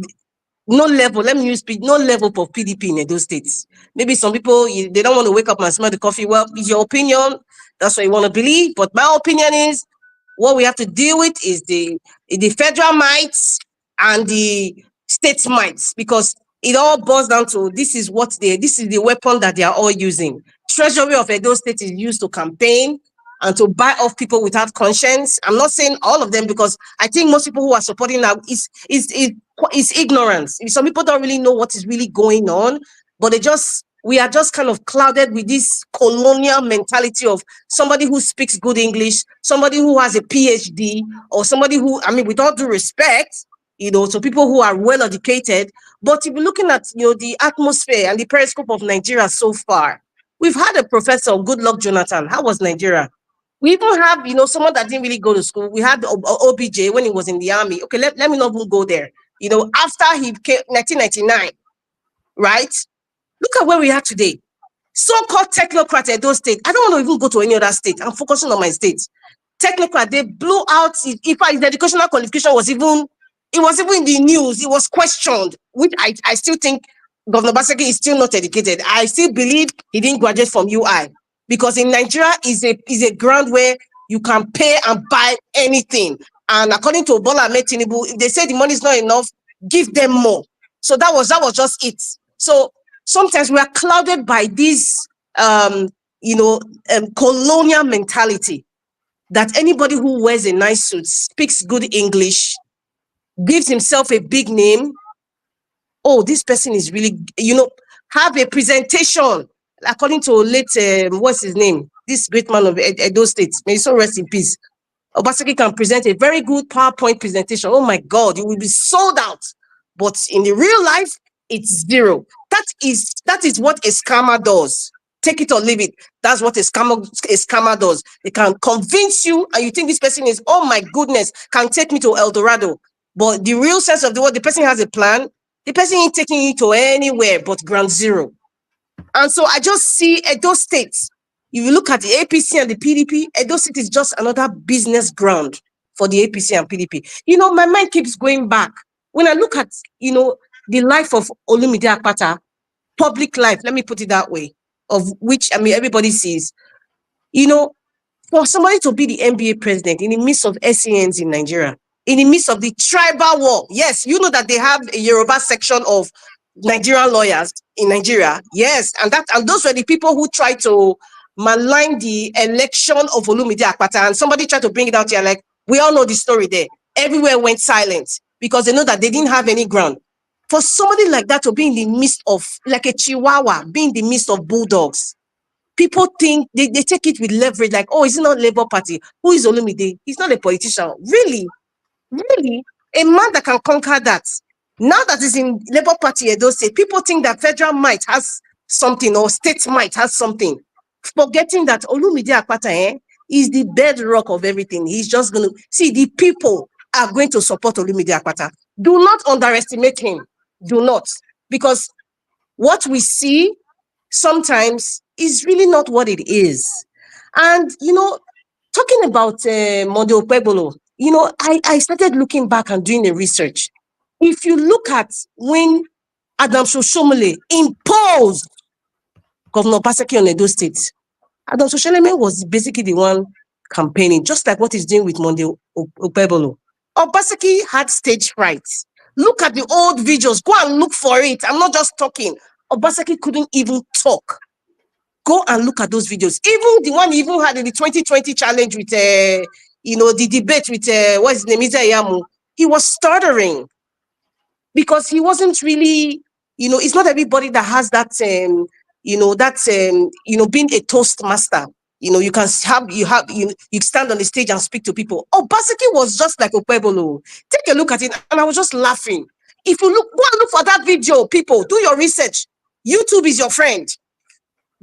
no level, no level for PDP in those states. Maybe some people, they don't want to wake up and smell the coffee. Well, it's your opinion. That's what you want to believe. But my opinion is, what we have to deal with is the federal mites and the state mites, because it all boils down to, this is the weapon that they are all using. Treasury of Edo State is used to campaign and to buy off people without conscience. I'm not saying all of them, because I think most people who are supporting now is ignorance. Some people don't really know what is really going on, but we are just kind of clouded with this colonial mentality of somebody who speaks good English, somebody who has a PhD, or somebody who, with all due respect, to people who are well educated. But if you're looking at, the atmosphere and the periscope of Nigeria so far, we've had a professor, Goodluck Jonathan. How was Nigeria? We even have, someone that didn't really go to school. We had OBJ when he was in the army. Okay, let me not even go there. After he came, 1999, right? Look at where we are today. So-called technocrats at those states. I don't want to even go to any other state. I'm focusing on my state. Technocrat, they blew out. In fact, his educational qualification was even in the news. It was questioned, which I still think Governor Baseki is still not educated. I still believe he didn't graduate from UI, because in Nigeria is a ground where you can pay and buy anything. And according to Bola Ahmed Tinubu, if they say the money is not enough, give them more. So that was just it. So sometimes we are clouded by this, colonial mentality, that anybody who wears a nice suit, speaks good English, gives himself a big name, oh, this person is really, have a presentation, according to late, what's his name? This great man of Edo State, may he so rest in peace. Obaseki can present a very good PowerPoint presentation. Oh my God, you will be sold out. But in the real life, it's zero. That is what a scammer does. Take it or leave it. That's what a scammer does. They can convince you, and you think this person is, oh my goodness, can take me to El Dorado. But the real sense of the word, the person has a plan. The person ain't taking you to anywhere but ground zero. And so I just see Edo State. If you look at the APC and the PDP, Edo State is just another business ground for the APC and PDP. My mind keeps going back. When I look at, the life of Olumide Akpata, public life, let me put it that way, of which, everybody sees, for somebody to be the NBA president in the midst of SANs in Nigeria, in the midst of the tribal war. Yes, you know that they have a Yoruba section of Nigerian lawyers in Nigeria. Yes, and those were the people who tried to malign the election of Olumide Akpata, and somebody tried to bring it out here, like, we all know the story there. Everywhere went silent because they know that they didn't have any ground. For somebody like that to be in the midst of, like a chihuahua, being in the midst of bulldogs, people think, they take it with leverage, like, oh, is it not Labour Party? Who is Olumide? He's not a politician. Really? Really? A man that can conquer that. Now that he's in Labour Party, Edo State, people think that federal might has something or state might has something. Forgetting that Olumide Akpata is the bedrock of everything. He's just going to, see, the people are going to support Olumide Akpata. Do not underestimate him. Do not. Because what we see sometimes is really not what it is. And, talking about Monday Okpebolo, I started looking back and doing a research. If you look at when Adams Oshomole imposed Governor Obaseki on Edo State, Adams Oshomole was basically the one campaigning, just like what he's doing with Monday Okpebholo. Obaseki had stage fright. Look at the old videos. Go and look for it. I'm not just talking. Obaseki couldn't even talk. Go and look at those videos. Even the one he even had in the 2020 challenge with, the debate with, what's his name, Izayamu, he was stuttering because he wasn't really, it's not everybody that has that, being a toastmaster. You can you stand on the stage and speak to people. Obaseki was just like Okpebholo. Take a look at it, and I was just laughing. If you go and look for that video, people, do your research. YouTube is your friend.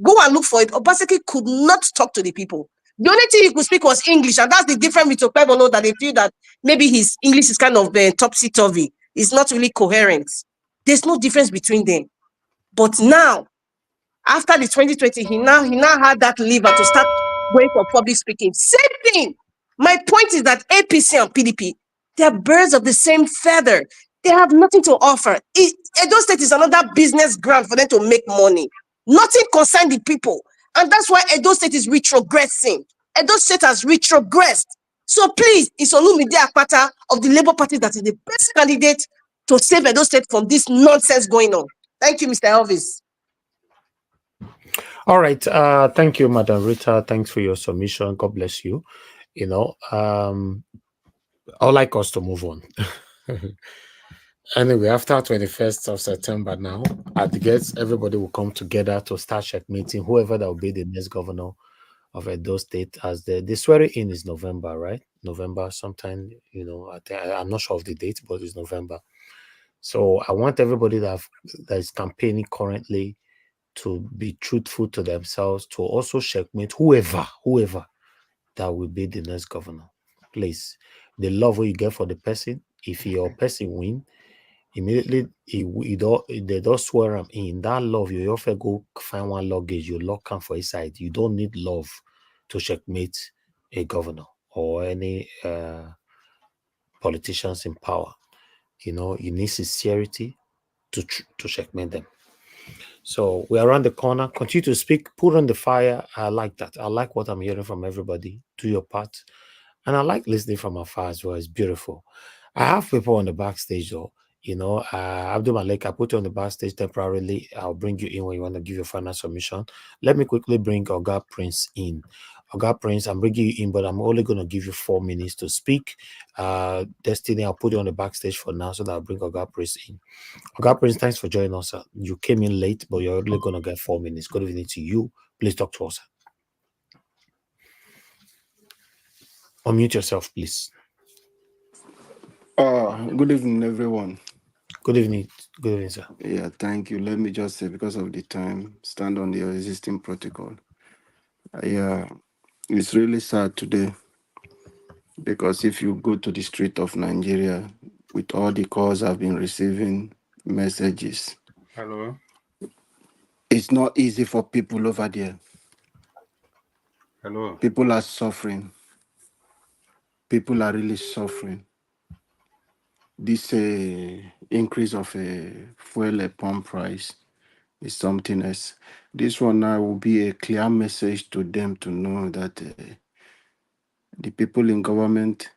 Go and look for it. Obaseki could not talk to the people. The only thing he could speak was English, and that's the difference with Okpebholo, that they feel that maybe his English is kind of topsy-turvy. It's not really coherent. There's no difference between them. But now, after the 2020, he now had that lever to start going for public speaking. Same thing. My point is that APC and PDP, they're birds of the same feather. They have nothing to offer. Edo State is another business ground for them to make money. Nothing concerns the people. And that's why Edo State is retrogressing. Edo State has retrogressed. So please, it's Olumide Akpata of the Labour Party that is the best candidate to save Edo State from this nonsense going on. Thank you, Mr. Elvis. All right. Thank you, Madam Rita. Thanks for your submission. God bless you. I would like us to move on. Anyway, after 21st of September now, at the gates, everybody will come together to start checkmating whoever that will be the next governor of Edo State. As the swearing in is November, right? November sometime, I'm not sure of the date, but it's November. So I want everybody that is campaigning currently to be truthful to themselves, to also checkmate whoever that will be the next governor. Please, the love you get for the person, if your person win, immediately they don't swear him in. That love, you often go find one luggage, you lock him for his side. You don't need love to checkmate a governor or any politicians in power. You need sincerity to checkmate them. So we're around the corner. Continue to speak. Put on the fire. I like that. I like what I'm hearing from everybody. Do your part. And I like listening from afar as well. It's beautiful. I have people on the backstage though. Abdul Malik, I put you on the backstage temporarily. I'll bring you in when you want to give your final submission. Let me quickly bring Oga Prince in. Oga Prince, I'm bringing you in, but I'm only going to give you 4 minutes to speak. Destiny, I'll put you on the backstage for now so that I'll bring Oga Prince in. Oga Prince, thanks for joining us. You came in late, but you're only going to get 4 minutes. Good evening to you. Please talk to us. Unmute yourself, please. Good evening, everyone. Good evening. Good evening, sir. Yeah, thank you. Let me just say, because of the time, stand on the existing protocol. Yeah, it's really sad today because if you go to the street of Nigeria, with all the calls I've been receiving, messages, Hello. It's not easy for people over there. Hello. People are suffering. People are really suffering. This increase of fuel pump price is something else. This one now will be a clear message to them to know that the people in government,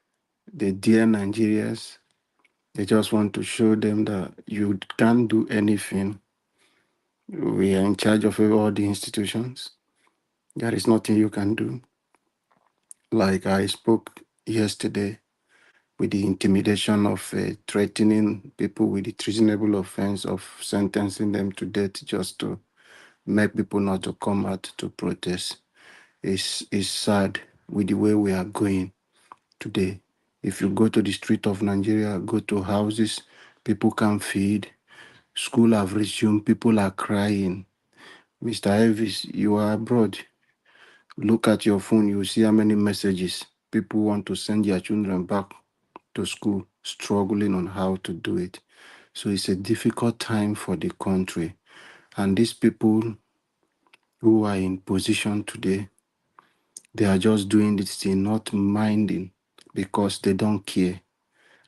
the dear Nigerians, they just want to show them that you can't do anything. We are in charge of all the institutions. There is nothing you can do. Like I spoke yesterday with the intimidation of threatening people with the treasonable offense of sentencing them to death just to make people not to come out to protest. It's sad with the way we are going today. If you go to the street of Nigeria, go to houses, people can't feed. School have resumed, people are crying. Mr. Elvis, you are abroad. Look at your phone, you see how many messages people want to send their children back to school, struggling on how to do it. So it's a difficult time for the country. And these people who are in position today, they are just doing this thing, not minding, because they don't care.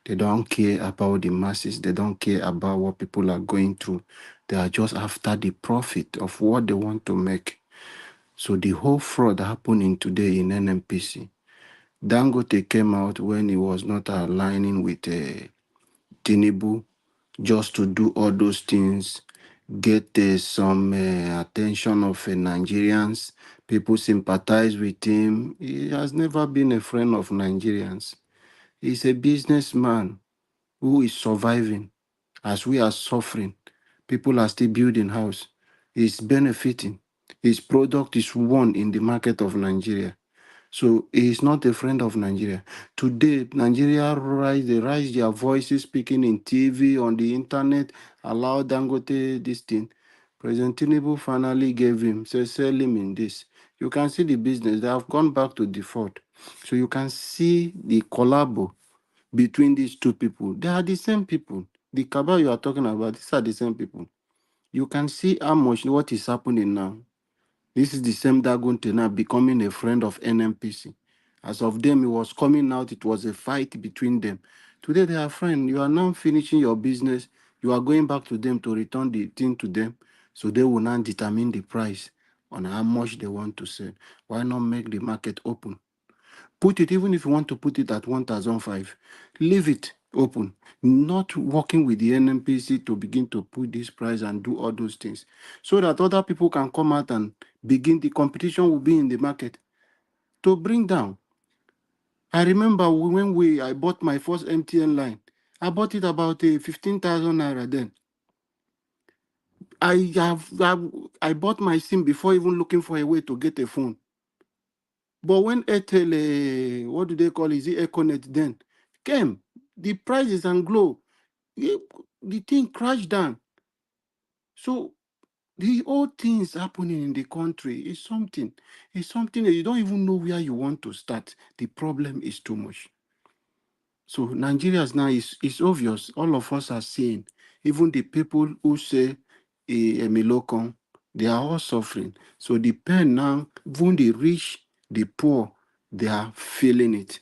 They don't care about the masses. They don't care about what people are going through. They are just after the profit of what they want to make. So the whole fraud happening today in NNPC, Dangote came out when he was not aligning with Tinubu just to do all those things, get some attention of Nigerians. People sympathize with him. He has never been a friend of Nigerians. He's a businessman who is surviving as we are suffering. People are still building house. He's benefiting. His product is won in the market of Nigeria. So he is not a friend of Nigeria. Today, Nigeria they raise their voices, speaking in TV, on the internet, allow Dangote this thing. President Tinubu finally gave him, say, sell him in this. You can see the business. They have gone back to default. So you can see the collabo between these two people. They are the same people. The cabal you are talking about, these are the same people. You can see how much what is happening now. This is the same Dagonte now becoming a friend of NMPC. As of them, it was coming out, it was a fight between them. Today they are friends. You are now finishing your business. You are going back to them to return the thing to them. So they will now determine the price on how much they want to sell. Why not make the market open? Put it, even if you want to put it at 1,005, leave it open. Not working with the NMPC to begin to put this price and do all those things. So that other people can come out and begin, the competition will be in the market to bring down. I remember when I bought my first MTN line, I bought it about 15,000 naira then. I bought my SIM before even looking for a way to get a phone. But when Airtel, what do they call it? Is it Econet then? Came, the prices and glow, the thing crashed down. So the whole things happening in the country is something. It's something that you don't even know where you want to start. The problem is too much. So Nigerians now is obvious. All of us are seeing. Even the people who say Emilokon, they are all suffering. So the pain now, even the rich, the poor, they are feeling it.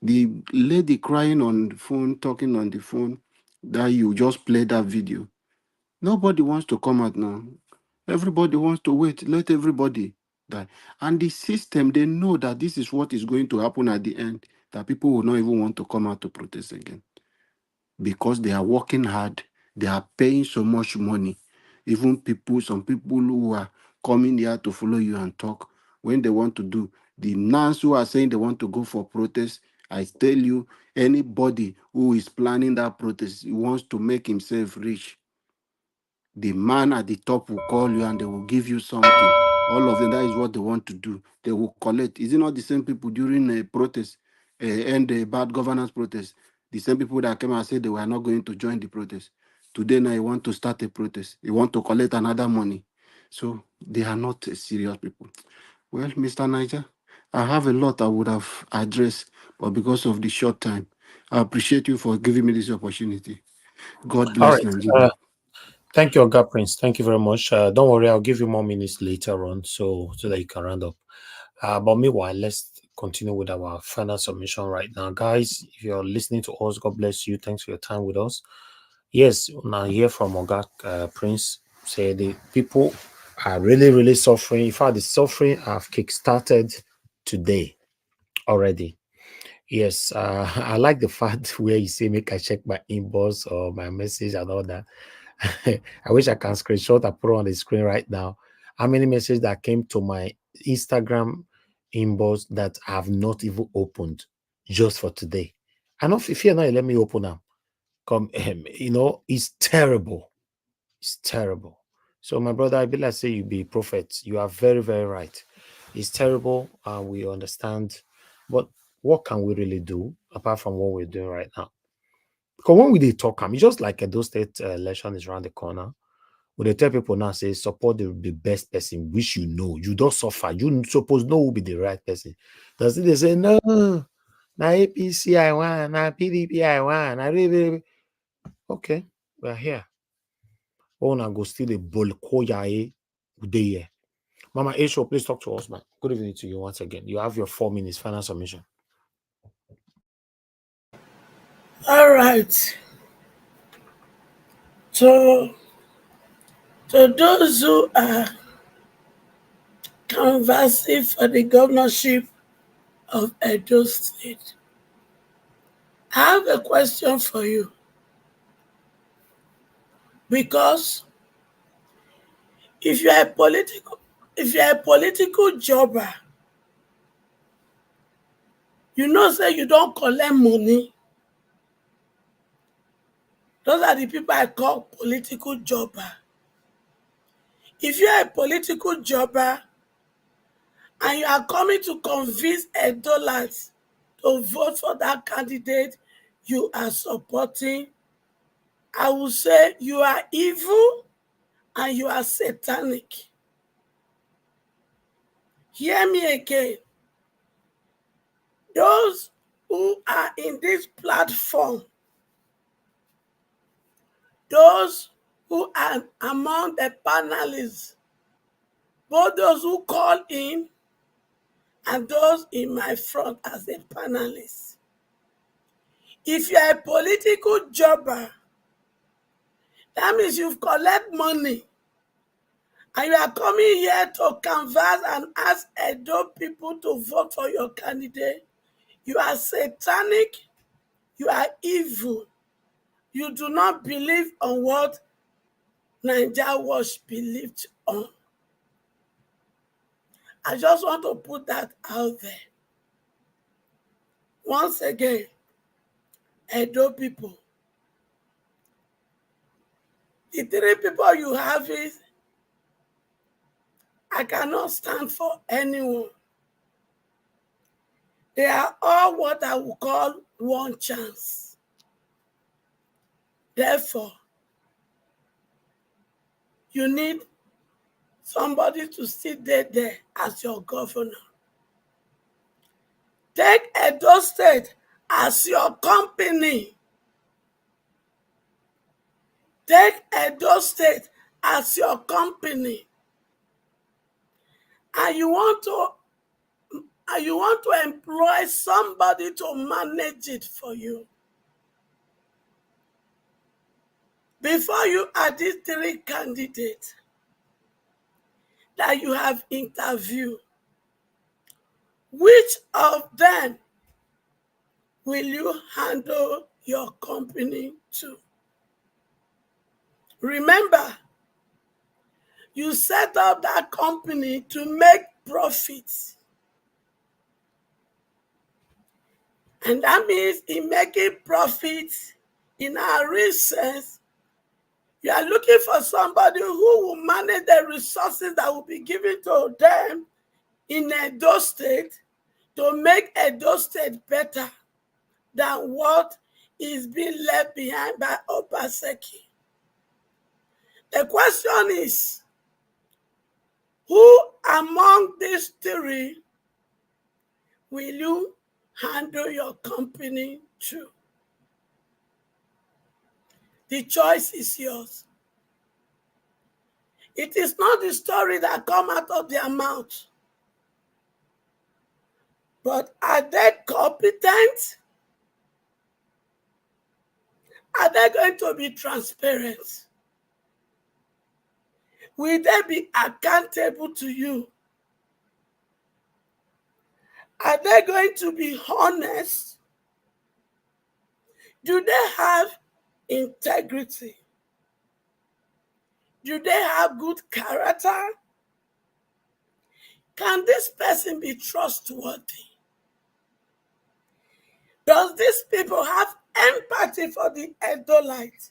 The lady crying on the phone, talking on the phone, that you just played that video. Nobody wants to come out now. Everybody wants to wait. Let everybody die. And the system, they know that this is what is going to happen at the end, that people will not even want to come out to protest again. Because they are working hard, they are paying so much money. Even some people who are coming here to follow you and talk, when they want to do, the nuns who are saying they want to go for protest, I tell you, anybody who is planning that protest, he wants to make himself rich. The man at the top will call you and they will give you something. All of them, that is what they want to do. They will collect. Is it not the same people during a protest and a bad governance protest? The same people that came and said they were not going to join the protest. Today now you want to start a protest. You want to collect another money. So they are not serious people. Well, Mr. Niger, I have a lot I would have addressed, but because of the short time, I appreciate you for giving me this opportunity. God All bless right. Nigeria. Thank you, Oga Prince. Thank you very much. Don't worry, I'll give you more minutes later on so that you can round up. But meanwhile, let's continue with our final submission right now. Guys, if you're listening to us, God bless you. Thanks for your time with us. Yes, now hear from Oga Prince say the people are really, really suffering. In fact, the suffering have kickstarted today already. Yes, I like the fact where you say, make I check my inbox or my message and all that. I wish I can screenshot and put on the screen right now. How many messages that came to my Instagram inbox that I have not even opened just for today? I know if you're not, let me open them. Come, it's terrible. It's terrible. So, my brother, I be like say you be prophet. You are very, very right. It's terrible. We understand, but what can we really do apart from what we're doing right now? Because when we did talk, it's just like a those state election is around the corner. When they tell people now, say support the best person, which you know, you don't suffer. You suppose know who be the right person. Does it? They say no, now APC I want, now PDP I want, now really. Okay, we're here. Oh, now go still the bolkoya uday. Mama Aisha, please talk to us, man. Good evening to you once again. You have your 4 minutes final submission. All right. So, to those who are canvassing for the governorship of Edo State, I have a question for you. Because if you are a political jobber, you know say you don't collect money. Those are the people I call political jobber. If you are a political jobber and you are coming to convince Edolas to vote for that candidate you are supporting, I will say you are evil and you are satanic. Hear me again. Those who are in this platform, those who are among the panelists, both those who call in and those in my front as a panelist. If you are a political jobber, that means you've collected money and you are coming here to canvass and ask Edo people to vote for your candidate. You are satanic, you are evil. You do not believe on what Nigeria was believed on. I just want to put that out there. Once again, Edo people, the three people you have is, I cannot stand for anyone. They are all what I would call one chance. Therefore, you need somebody to sit there as your governor. Take Edo State as your company. Take Edo State as your company. And you want to employ somebody to manage it for you. Before you add these three candidates that you have interviewed, which of them will you handle your company to? Remember, you set up that company to make profits. And that means in making profits, in our real sense, you are looking for somebody who will manage the resources that will be given to them in Edo State to make Edo State better than what is being left behind by Obaseki. The question is, who among these three will you handle your company to? The choice is yours. It is not the story that comes out of their mouth. But are they competent? Are they going to be transparent? Will they be accountable to you? Are they going to be honest? Do they have integrity? Do they have good character? Can this person be trustworthy? Does these people have empathy for the Edolite?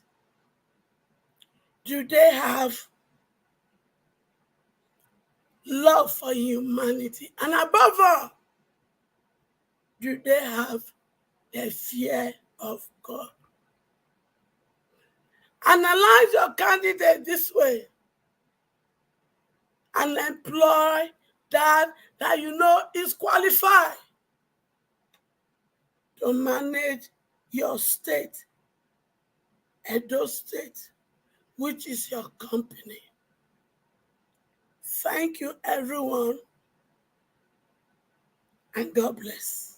Do they have love for humanity? And above all, do they have the fear of God? Analyze your candidate this way and employ that you know is qualified to manage your state, Edo State, which is your company. Thank you, everyone, and God bless.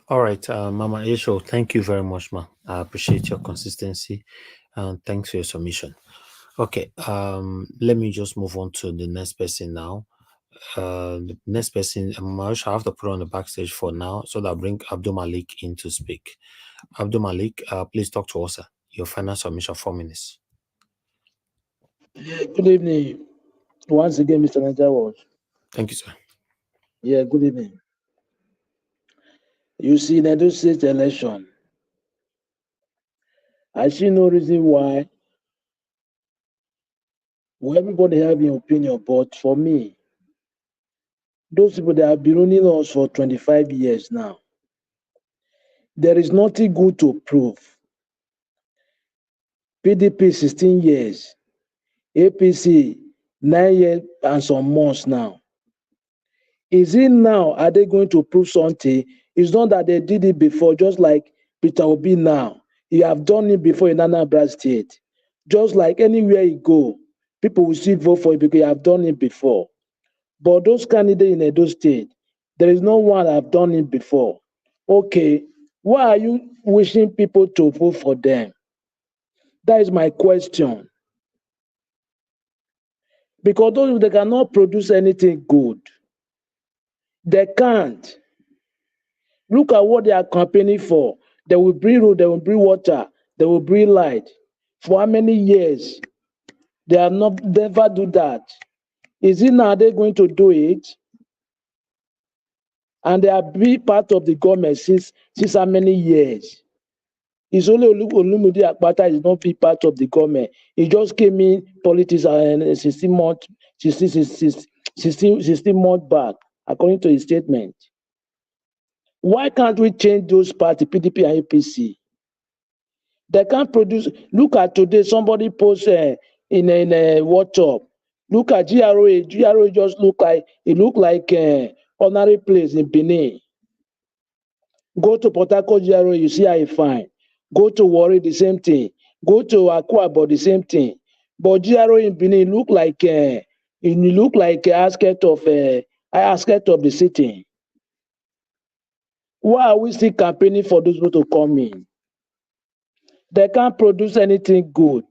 All right, Mama Isho, thank you very much, ma. I appreciate your consistency and thanks for your submission. Okay, let me just move on to the next person now. The next person, I have to put on the backstage for now, so that I'll bring Abdul Malik in to speak. Abdul Malik, please talk to us, sir. Your final submission, 4 minutes. Yeah, good evening. Once again, Mr. Niger. Thank you, sir. Yeah, good evening. You see, in Edo State election, I see no reason why. Well, everybody have an opinion, but for me, those people that have been running us for 25 years now, there is nothing good to prove. PDP 16 years, APC 9 years and some months now. Is it now, are they going to prove something? It's not that they did it before, just like Peter Obi now. You have done it before in Anambra State. Just like anywhere you go, people will still vote for you because you have done it before. But those candidates in Edo State, there is no one that have done it before. Okay, why are you wishing people to vote for them? That is my question. Because those they cannot produce anything good. They can't. Look at what they are campaigning for. They will bring road, they will bring water, they will bring light. For how many years? They have not never do that. Is it now they're going to do it? And they have been part of the government since how many years? It's only Olumide Akpata is not be part of the government. He just came in politics 16 months, 16 months back, according to his statement. Why can't we change those parties, PDP and APC? They can't produce. Look at today, somebody posts in a WhatsApp. Look at GROA. GROA just look like ordinary place in Benin. Go to Port Harcourt GROA, you see how it fine. Go to Warri, the same thing. Go to Akwa, the same thing. But GROA in Benin look like aspect of the city. Why are we still campaigning for those people to come in? They can't produce anything good.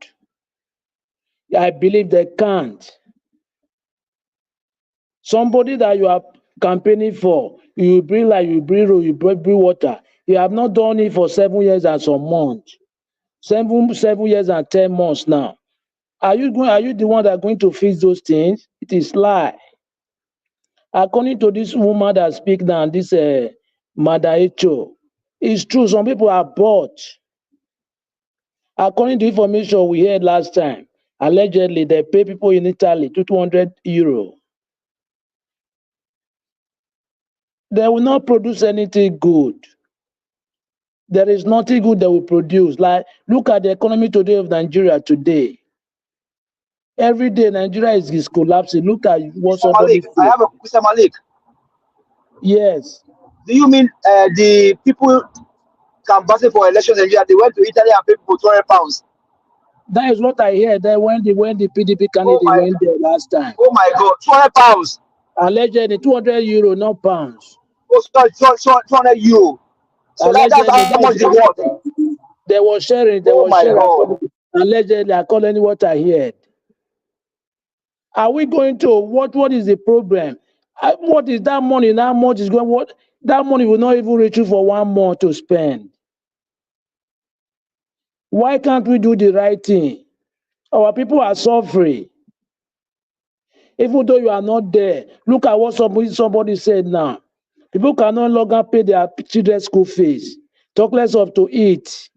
I believe they can't. Somebody that you are campaigning for, you bring light, you bring road, you bring water. You have not done it for 7 years and some months. 7 years and 10 months now. Are you the one that are going to fix those things? It is lie. According to this woman that speak now, this Madaecho, it's true. Some people are bought. According to information we heard last time, allegedly they pay people in Italy €200. They will not produce anything good. There is nothing good they will produce. Like, look at the economy today of Nigeria today. Every day Nigeria is collapsing. Look at what Mr. somebody Malik, I said. have a Mr. Malik. Yes. Do you mean the people canvassing for elections in Nigeria, they went to Italy and paid for £200? That is what I heard. That when the PDP Oh candidate my, went there last time. oh my God, £200. Allegedly €200, not pounds. Oh, sorry, €200. So that's Allegedly, how much they want. they were sharing. Oh my God. Allegedly, according to what I heard. Are we going to what is the problem? What is that money? How much is going? What that money will not even reach you for 1 month to spend. Why can't we do the right thing? Our people are suffering. Even though you are not there, look at what somebody said now. People can no longer pay their children's school fees. Talk less of to eat.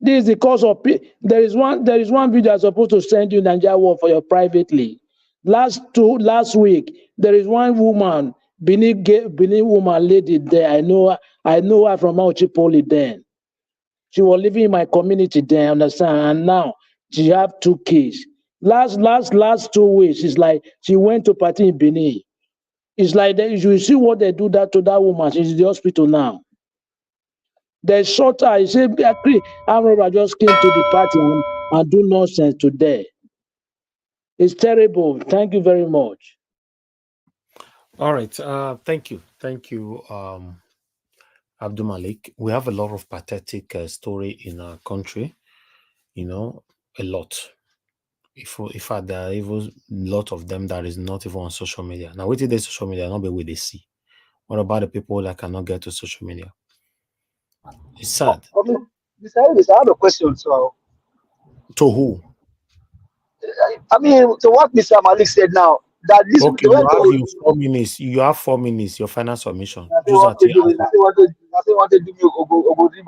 This is the cause of there is one video I'm supposed to send you in Nigeria War for your privately. Last week, there is one woman, Benin woman lady there. I know her from Auchipoli then. She was living in my community there, understand? And now she have 2 kids. Last 2 weeks, it's like she went to party in Benin. It's like you see what they do that to that woman. She's in the hospital now. They shot her. He said, I just came to the party and do nonsense today. It's terrible. Thank you very much. All right. Thank you. Abdul Malik. We have a lot of pathetic story in our country. You know, a lot. In fact, there are even a lot of them that is not even on social media. Now, wait till they social media, not be where they see. What about the people that cannot get to social media? It's sad. Mr. Elvis, I have a question. So, To who? I mean, to what Mr. Malik said now, that this Okay, they went to. you have 4 minutes. You have 4 minutes. Your final submission. I say Use that want to to your do it. answer. I say want to do me.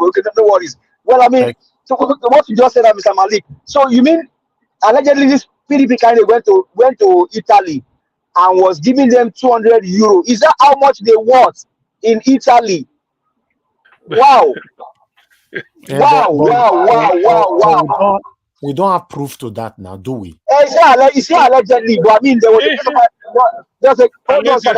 Okay, no worries. Well, I mean, so what you just said, Mr. Malik. So you mean allegedly this PDP candidate went to Italy and was giving them 200 euro? Is that how much they want in Italy? Wow. Wow. We don't have proof to that now, do we? It's allegedly, but I mean, there was a case of hold on, sir.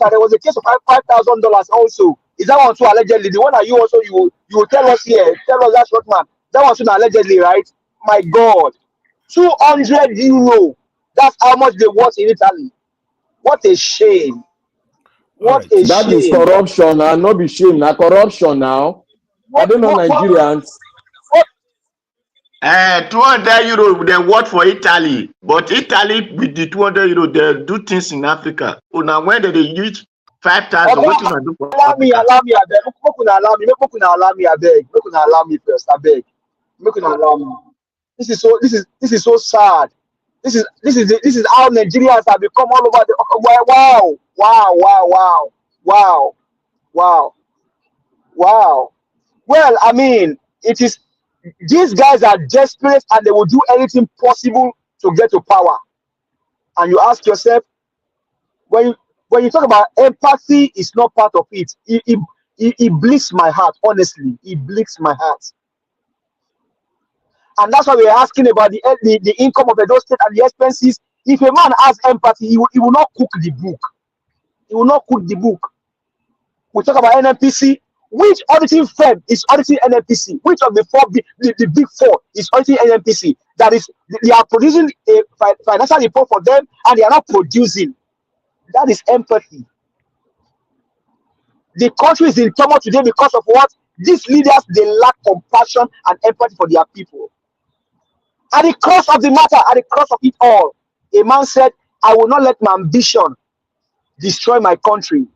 There was a case of $5,000 also. Is that one too allegedly? The one that you also you will tell us here, tell us that short man. That one's too allegedly, right? My God, 200 euro. That's how much they want in Italy. What a shame! What a That is shame! corruption and not be shame. Now corruption now. I don't know Nigerians. 200 euro, they work for Italy, but Italy with the 200 euro, they do things in Africa. Oh, now when they use 5,000, what you do for Allow me, I beg. Make una allow me, I beg. Make una allow me first, I beg. Make una allow me. This is so sad. This is how Nigerians have become all over the wow. Well, I mean, these guys are desperate and they will do anything possible to get to power. And you ask yourself, when you talk about empathy, it's not part of it. It bleeds my heart, honestly. It bleeds my heart. And that's why we're asking about the income of those state and the expenses. If a man has empathy, he will not cook the book. He will not cook the book. We talk about NNPC. Which auditing firm is auditing NNPC? Which of the big four is auditing NNPC? That is, they are producing a financial report for them and they are not producing. That is empathy. The country is in trouble today because of what? These leaders, they lack compassion and empathy for their people. At the cross of the matter, at the cross of it all, a man said, I will not let my ambition destroy my country.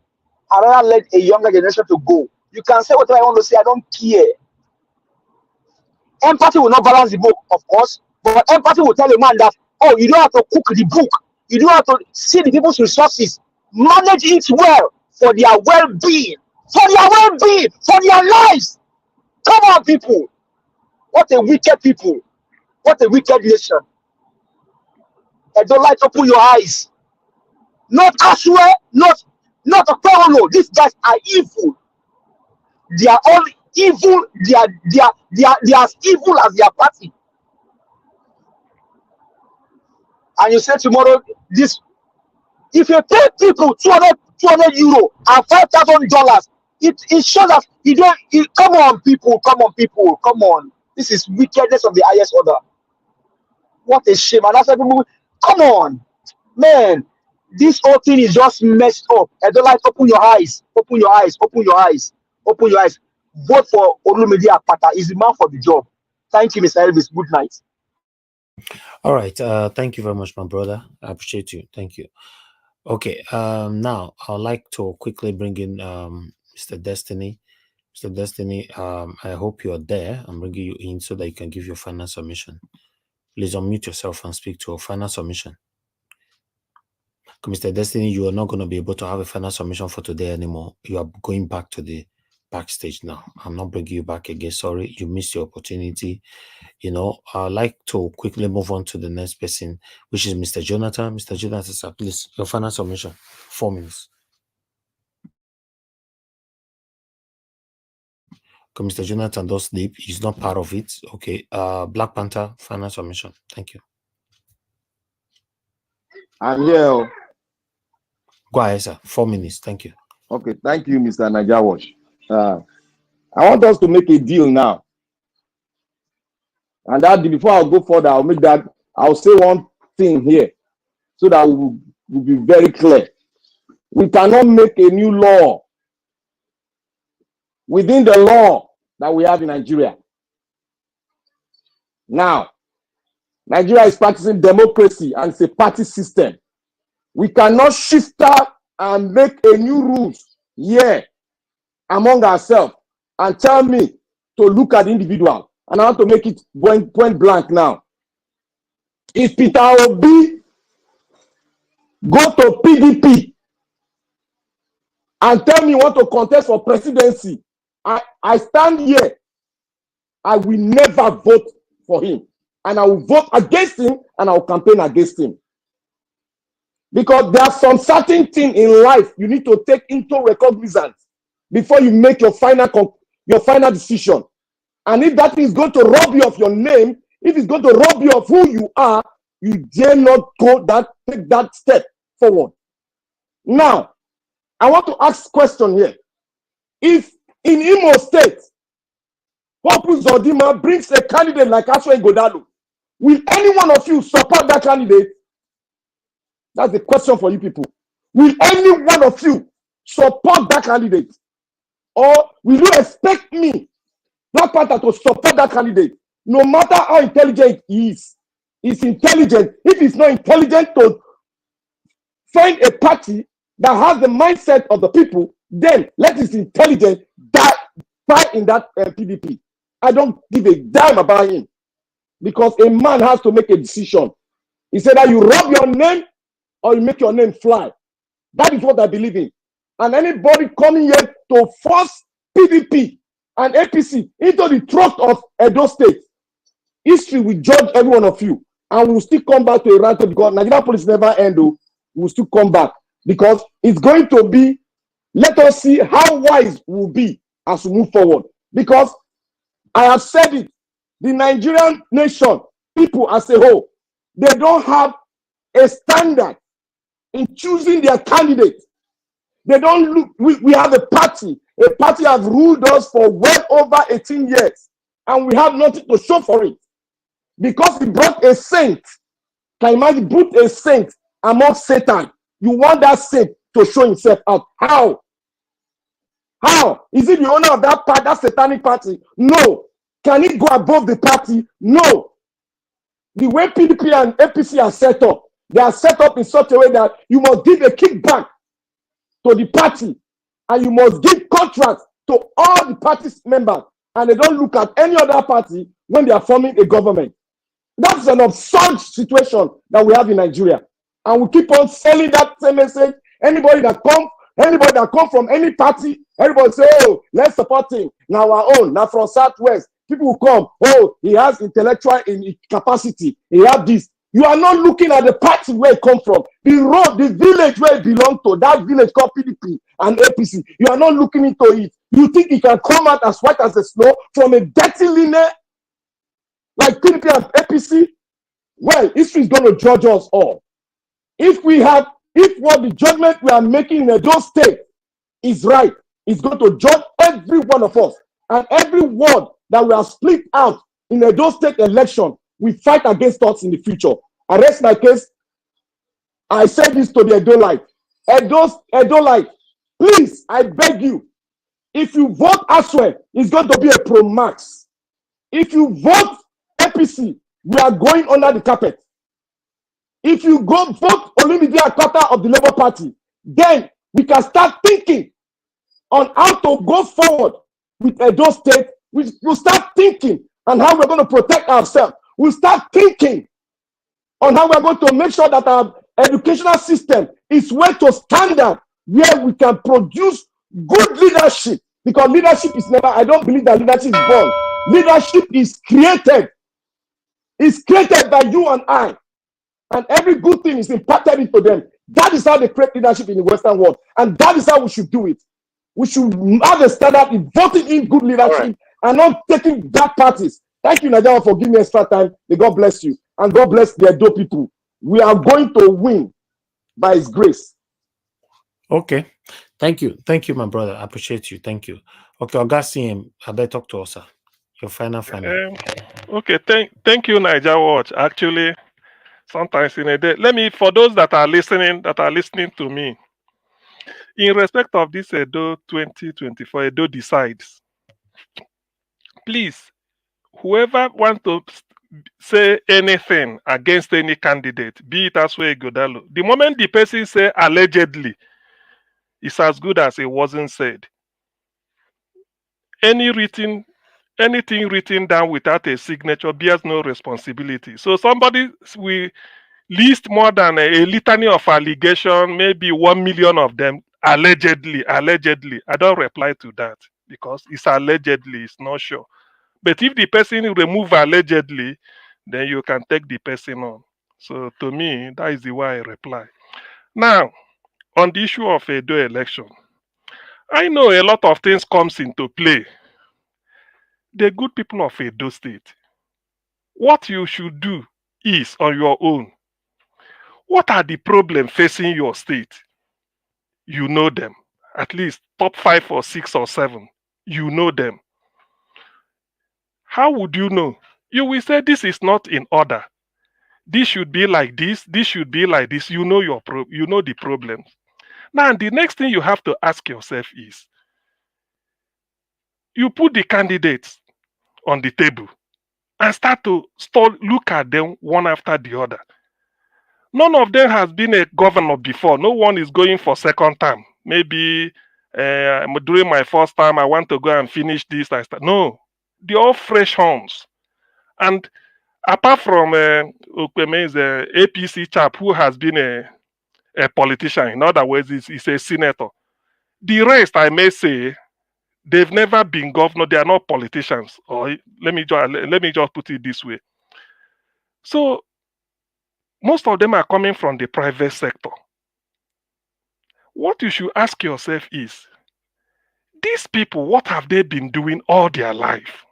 I'd rather let a younger generation to go. You can say whatever I want to say, I don't care. Empathy will not balance the book, of course, but empathy will tell a man that, oh, you don't have to cook the book. You don't have to see the people's resources. Manage it well for their well-being, for their lives. Come on, people. What a wicked people. What a wicked nation. I don't like to open your eyes. Not Asue, not Okpeholo. These guys are evil. They are all evil. They are as evil as their party. And you say tomorrow, this, if you pay people 200 euro and $5,000, it shows that you don't. Come on, people. Come on. This is wickedness of the highest order. What a shame. And that's why people, come on, man. This whole thing is just messed up. I don't like, open your eyes. Vote for Olumide Akpata. He's the man for the job. Thank you, Mr. Elvis. Good night. All right. Thank you very much, my brother. I appreciate you. Thank you. Okay. Now I'd like to quickly bring in Mr. Destiny. Mr. Destiny, I hope you're there. I'm bringing you in so that you can give your final submission. Please unmute yourself and speak to a final submission. Mr. Destiny, you are not going to be able to have a final submission for today anymore. You are going back to the backstage now. I'm not bringing you back again. Sorry, you missed your opportunity. You know, I'd like to quickly move on to the next person, which is Mr. Jonathan. Mr. Jonathan, sir, please, your final submission. 4 minutes. Okay, Mr. Jonathan does sleep. He's not part of it. Okay. Black Panther, final submission. Thank you. I'm here. Go ahead, sir. 4 minutes. Thank you. Okay, thank you, Mr. Nigerians. I want us to make a deal now. And that before I'll go further, I'll say one thing here so that we'll be very clear. We cannot make a new law within the law that we have in Nigeria. Now, Nigeria is practicing democracy and it's a party system. We cannot shift up and make a new rules here among ourselves and tell me to look at the individual. And I want to make it point blank now. If Peter Obi go to PDP and tell me want to contest for presidency, I stand here. I will never vote for him. And I will vote against him and I will campaign against him. Because there are some certain things in life you need to take into recognizance before you make your final decision. And if that is going to rob you of your name, if it's going to rob you of who you are, you dare not take that step forward. Now, I want to ask a question here. If in Imo State, Hope Uzodinma brings a candidate like Aswe Godalo, will any one of you support that candidate? That's the question for you people. Will any one of you support that candidate? Or will you expect me, Black Panther, to support that candidate? No matter how intelligent he is, he's intelligent. If he's not intelligent to find a party that has the mindset of the people, then let his intelligence die in that PDP. I don't give a damn about him. Because a man has to make a decision. He said that you rob your name or you make your name fly. That is what I believe in. And anybody coming here to force PDP and APC into the throat of Edo State, history will judge every one of you. And we'll still come back to a rant because Nigerian police never end. We'll still come back because it's going to be, let us see how wise we'll be as we move forward. Because I have said it, the Nigerian nation, people as a whole, they don't have a standard in choosing their candidate. They don't look, we have a party have ruled us for well over 18 years, and we have nothing to show for it. Because he brought a saint, can you imagine, brought a saint among Satan. You want that saint to show himself out. How? How? Is he the owner of that part, that satanic party? No. Can he go above the party? No. The way PDP and APC are set up, they are set up in such a way that you must give a kickback to the party and you must give contracts to all the party's members, and they don't look at any other party when they are forming a government. That's an absurd situation that we have in Nigeria. And we keep on selling that same message. Anybody that come from any party, everybody say, oh, let's support him. Now our own, now from Southwest, people will come, oh, he has intellectual capacity, he has this. You are not looking at the party where it comes from. The road, the village where it belongs to, that village called PDP and APC. You are not looking into it. You think it can come out as white as the snow from a dirty linear like PDP and APC? Well, history is going to judge us all. If what the judgment we are making in Edo State is right, it's going to judge every one of us. And every word that we are split out in Edo State election will fight against us in the future. I rest my case. I said this to the Edo-lite. Edo-lite, please, I beg you, if you vote Aswe, it's going to be a pro-max. If you vote APC, we are going under the carpet. If you go vote Olumide Akpata of the Labour Party, then we can start thinking on how to go forward with Edo State. We'll start thinking on how we're going to protect ourselves. We'll start thinking on how we're going to make sure that our educational system is well to standard where we can produce good leadership. Because leadership is never, I don't believe that leadership is born. Leadership is created. It's created by you and I. And every good thing is imparted into them. That is how they create leadership in the Western world. And that is how we should do it. We should have a standard in voting in good leadership and not taking bad parties. Thank you, Nigeria, for giving me extra time. May God bless you. And God bless the Edo people. We are going to win by His grace. Okay. Thank you. Thank you, my brother. I appreciate you. Thank you. Okay, Augustine, I better talk to us, sir. Your final. Okay, thank you, Niger Watch. Actually, sometimes in a day, for those that are listening to me, in respect of this Edo 2024, Edo decides, please, whoever wants to say anything against any candidate, be it Aswe Godalo, the moment the person say allegedly, it's as good as it wasn't said. Anything written down without a signature bears no responsibility. So somebody will list more than a litany of allegation, maybe 1 million of them, allegedly. I don't reply to that because it's allegedly, it's not sure. But if the person remove allegedly, then you can take the person on. So to me, that is the way I reply. Now, on the issue of Edo election, I know a lot of things comes into play. The good people of Edo State, what you should do is on your own. What are the problems facing your state? You know them. At least top 5 or 6 or 7. You know them. How would you know? You will say this is not in order. This should be like this. This should be like this. You know you know the problems. Now the next thing you have to ask yourself is, you put the candidates on the table and start to look at them one after the other. None of them has been a governor before. No one is going for second term. Maybe during my first time, I want to go and finish this. No, they're all fresh homes. And apart from Okweme's APC chap who has been a politician, in other words, he's a senator. The rest, I may say, they've never been governor. They are not politicians. Or let me just put it this way. So most of them are coming from the private sector. What you should ask yourself is, these people, what have they been doing all their life?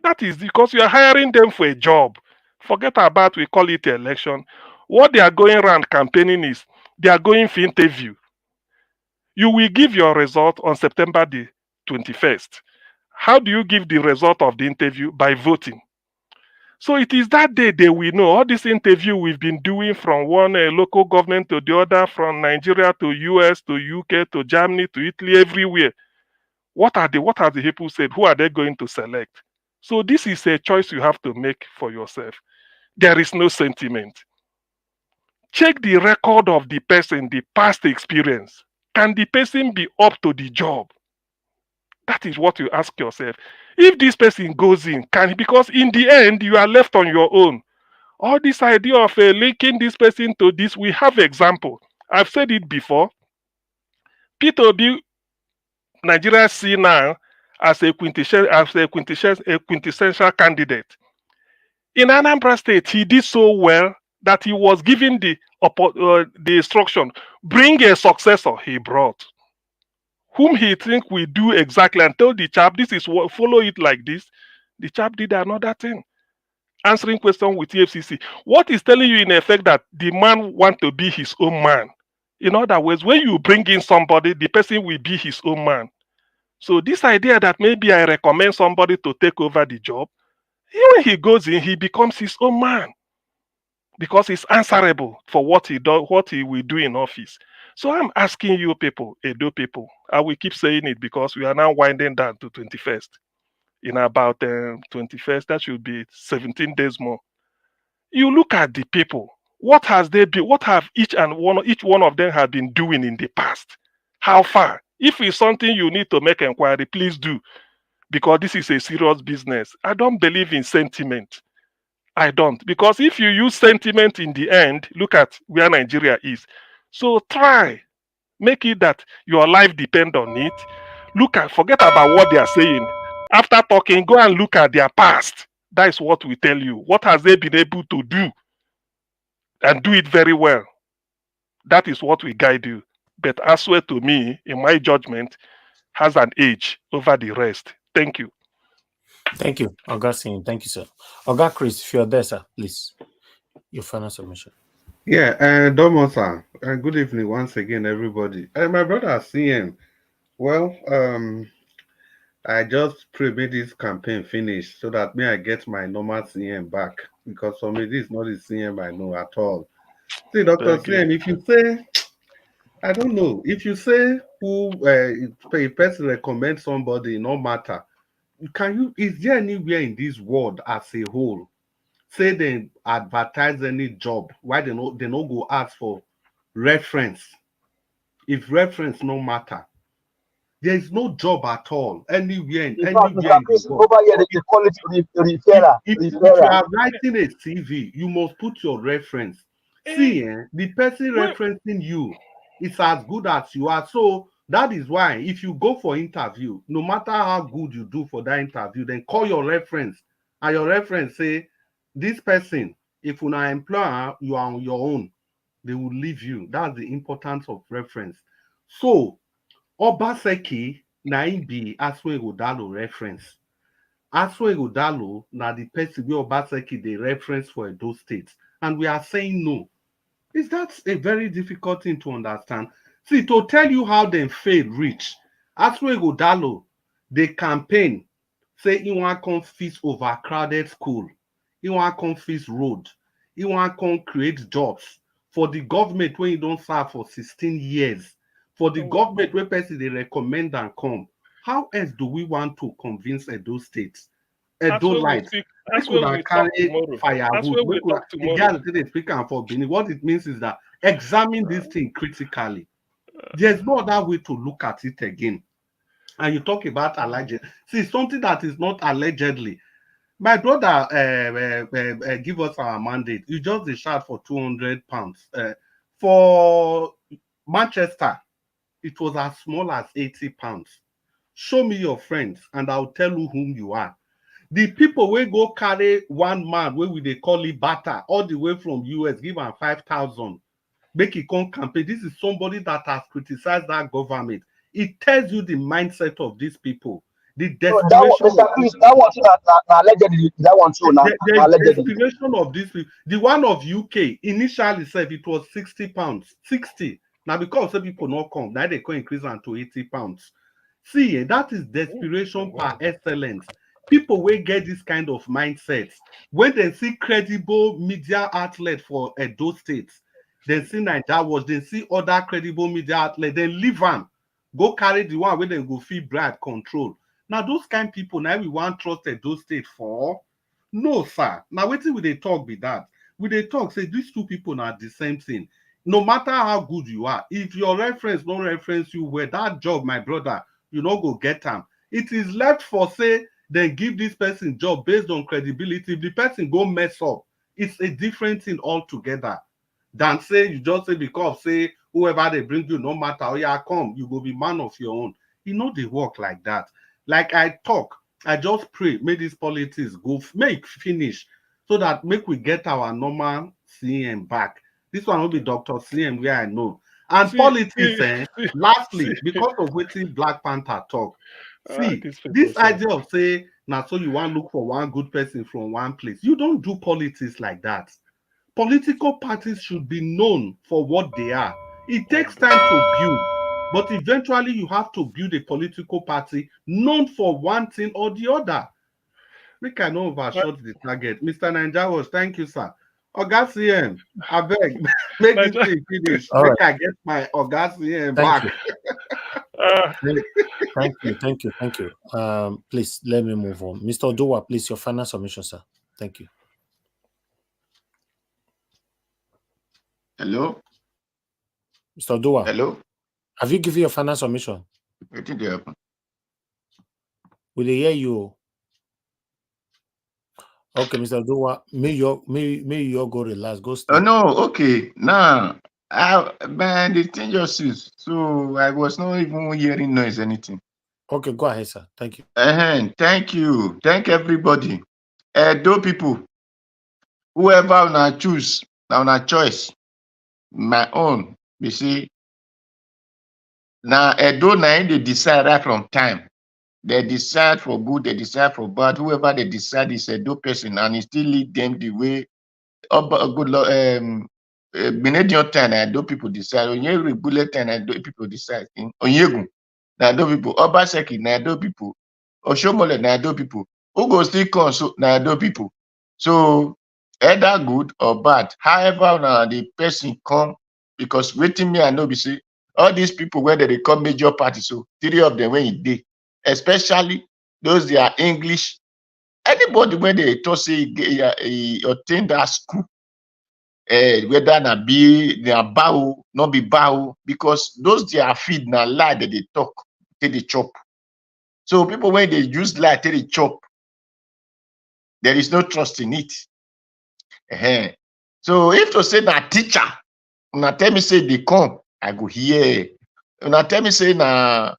That is because you are hiring them for a job. Forget about, we call it election. What they are going around campaigning is, they are going for interview. You will give your result on September the 21st. How do you give the result of the interview? By voting. So it is that day they will know. All this interview we've been doing from one local government to the other, from Nigeria to US to UK to Germany to Italy, everywhere. What are the people said? Who are they going to select? So this is a choice you have to make for yourself. There is no sentiment. Check the record of the person, the past experience. Can the person be up to the job? That is what you ask yourself. If this person goes in, because in the end, you are left on your own. All this idea of linking this person to this, we have example. I've said it before. Peter Obi, Nigeria see now as a quintessential candidate. In Anambra State, he did so well that he was given the instruction, bring a successor. He brought whom he think will do exactly, and told the chap, this is what, follow it like this. The chap did another thing, answering question with EFCC. What is telling you in effect that the man want to be his own man? In other words, when you bring in somebody, the person will be his own man. So this idea that maybe I recommend somebody to take over the job, when he goes in, he becomes his own man because he's answerable for what he does, what he will do in office. So I'm asking you people, Edo people, I will keep saying it because we are now winding down to 21st. In about 21st, that should be 17 days more. You look at the people. What has they been? What have each one of them have been doing in the past? How far? If it's something you need to make inquiry, please do, because this is a serious business. I don't believe in sentiment. I don't, because if you use sentiment in the end, look at where Nigeria is. So try, make it that your life depend on it. Forget about what they are saying. After talking, go and look at their past. That is what we tell you. What has they been able to do? And do it very well. That is what we guide you. But Aswe, to me, in my judgment, has an edge over the rest. Thank you. Thank you, Augustine. Thank you, sir. Oga Chris, if you're there, sir, please. Your final submission. Yeah, Domo sir. Good evening once again, everybody. My brother CM. Well, I just pray may this campaign finish so that may I get my normal CM back, because for me this is not the CM I know at all. See, Dr. CM, if you say I don't know. If you say who a person recommends somebody, no matter. Can you? Is there anywhere in this world as a whole say they advertise any job? Why they no go ask for reference? If reference no matter, there is no job at all anywhere In fact, anywhere Mr. in the Chris, world. over here they call it if referral. if you Referral. are writing a CV, you must put your reference. See, the person Wait. referencing you is as good as you are. So that is why if you go for interview, no matter how good you do for that interview, then call your reference, and your reference say, this person, if you are an employer, you are on your own, they will leave you. That's the importance of reference. So Obaseki na im be Asue Godalo reference. Asue Godalo na the person wey Obaseki dey reference for Edo State, and we are saying no. Is that a very difficult thing to understand? See, to tell you how dem fail reach, Asue Godalo dey campaign say he wan come fix overcrowded school, he wan come fix road, he wan come create jobs for the government wey he don serve for 16 years, for the government wey person dey recommend am come. How else do we want to convince Edo State? That's Edo where we light, speak. make That's where una we talk carry tomorrow. That's firewood, where we make una talk e tomorrow. get as they dey speak am for Benin. What it means is that examine this thing critically. There's no other way to look at it again. And you talk about alleged. See, something that is not allegedly. My brother give us our mandate. You just dey shout for £200. For Manchester, it was as small as £80. Show me your friends, and I'll tell you whom you are. The people wey go carry one man wey we dey call it Bata all the way from US, give am 5,000, make e come campaign. This is somebody that has criticized that government. It tells you the mindset of these people, the So that one, desperation of Mr. Chris, that one too, allegedly, that one too, the allegedly. desperation of these people. The one of UK initially said it was £60, 60. Now because some people not come, now they can increase am to £80. See, that is desperation par excellence. People will get this kind of mindset when they see credible media outlet for Edo State, they see Nigeria Watch, they see other credible media outlet, then leave them, go carry the one where they go feel bribe control. Now those kind of people now we want trust Edo State for. No, sir. Now wetin we dey talk be that. We dey talk say these two people are the same thing. No matter how good you are, if your reference no reference you well, that job, my brother, you no go get am. It is left for say dem give this person job based on credibility. If the person go mess up, it's a different thing altogether than say you just say because say whoever they bring you no matter how you come, you go be man of your own. E no dey work like that. Like I talk, I just pray make this politics go make finish so that make we get our normal CM back. This one will be Dr. CM where I know. And politics, lastly, because of wetin Black Panther talk, see, this idea of say now so you want look for one good person from one place, you don't do politics like that. Political parties should be known for what they are. It takes time to build, but eventually you have to build a political party known for one thing or the other. Make I no overshot the target. Mr. Ninja, thank you, sir. Oga CM, I beg, make this thing finish. All make right. I get my Oga CM Thank back. Thank you. Please let me move on. Mr. Odowa, please, your final submission, sir. Thank you. Hello? Mr. Odowa. Hello? Have you given your final submission? What did happen? Will they hear you? Okay, Mr. Odowa, may you go relax, go sleep. Oh no, okay. Now man, the thing just is. So I was not even hearing noise, anything. Okay, go ahead, sir. Thank you. Thank you. Thank everybody. Edo people, whoever una choose, now una choice. My own, you see. Now Edo na they decide right from time. They decide for good, they decide for bad. Whoever they decide is Edo person, and it still lead them the way. Good Benediction time, Edo people decide. Onyeri bullet time, Edo people decide. Onyegu, na Edo people. Obaseki, na Edo people. Oshomole, na Edo people. Who go still come, so na Edo people. So either good or bad, however the person come, because waiting me I know be say All these people where they come major parties, so 3 of them when it did, especially those they are English. Anybody when they talk say he obtain that school, whether na be na bow, not be bow, because those they are feed na lie that they talk, take the chop. So people when they use lie take the chop, there is no trust in it. So if to say na teacher, una tell me say they come, I go hear. Una tell me say na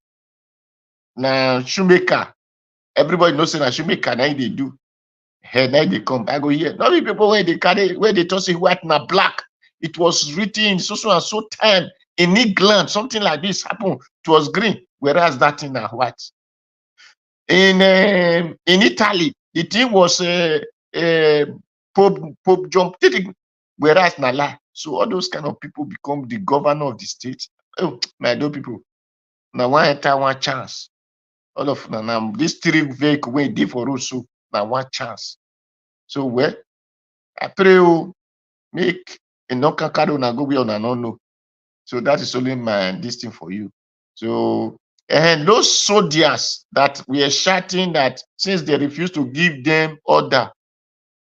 shoemaker, everybody knows say na shoemaker now they do. Now they come, I go hear. Not be people where they carry, where they talk say white na black. It was written so and so time in England, something like this happened. It was green, whereas that thing na white. In Italy, the thing was Pope John, whereas na lie. So all those kind of people become the governor of the state. Oh, my dear people, now one enter one chance. All of now this 3 vehicle wey dey for road, so now one chance. So well, I pray make a no carry una go where una no know. So that is only my this thing for you. So and those soldiers that we are shouting that since they refuse to give them order,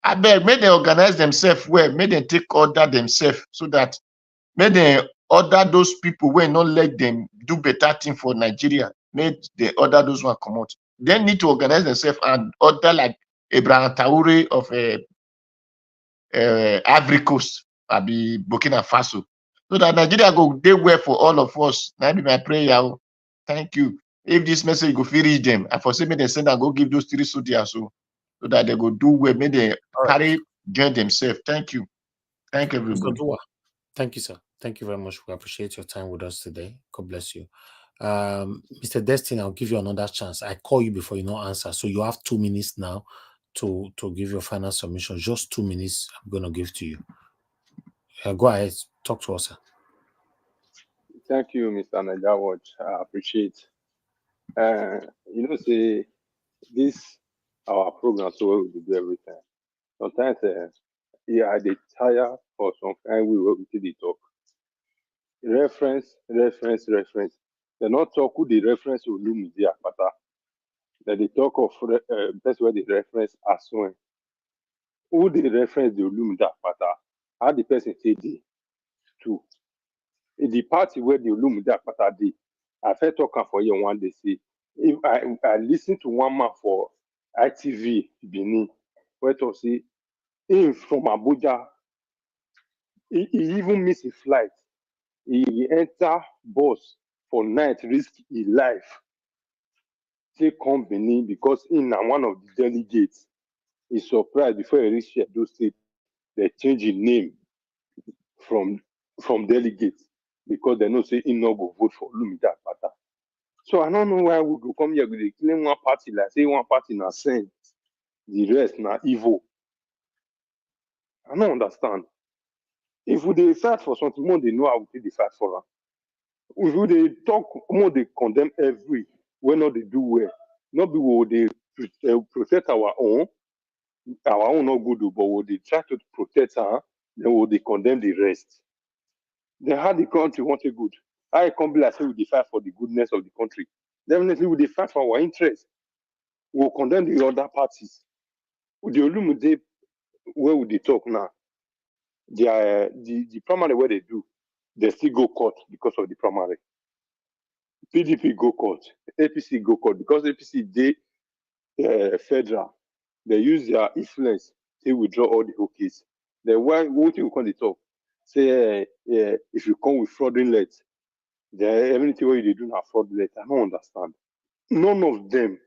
I beg, may they organize themselves well, may they take order themselves so that may they order those people when not let them do better thing for Nigeria. May they order those one come out. They need to organize themselves and order like Abraham Traore of Ivory Coast, be Burkina Faso, so that Nigeria go dey well for all of us. That be my prayer. Thank you. If this message go fit reach them, I foresee me they send and go give those 3 soldiers so that they go do well. May they carry join themselves. Thank you. Thank everybody. Thank you, sir. Thank you very much. We appreciate your time with us today. God bless you. Mr. Destiny, I'll give you another chance. I call you before you not answer. So you have 2 minutes now to give your final submission. Just 2 minutes I'm going to give to you. Go ahead. Talk to us, sir. Thank you, Mr. Niger Watch. I appreciate. You know, say this our program, so we do everything. Sometimes, I dey tire for some kind we the talk. Reference. They not talk who the reference to Olumide Akpata. They talk of that's where the reference as well. Who the reference the Olumide Akpata? How the person say the two. In the party where the Olumide Akpata did, I felt talking for you one day. See, if I listened to one man for ITV Benin, where to see him from Abuja, he even missed his flight. He enter bus for night, risk his life. Take come Benin because in one of the delegates, he surprised before he reached those states, they change his name from delegates because they know say he no go vote for Olumide Akpata. So I don't know why we go come here with the claim one party like say one party na saint, the rest na evil. I don't understand. If we dey fight for something, more they know how we take the fight for them. If we dey talk, more they condemn every when not they do well. Not be what they protect our own not good, but what they try to protect her, then what they condemn the rest. Then how the country want a good. I can't be like say we dey fight for the goodness of the country. Definitely we dey fight for our interest. We'll condemn the other parties. With the Olumide, where would they talk now? The primary where they do, they still go court because of the primary. PDP go court, APC go court because APC they federal. They use their influence to withdraw all the whole case. Then why won't you come to talk? Say if you come with fraudulent, then everything what you do now fraudulent. I don't understand. None of them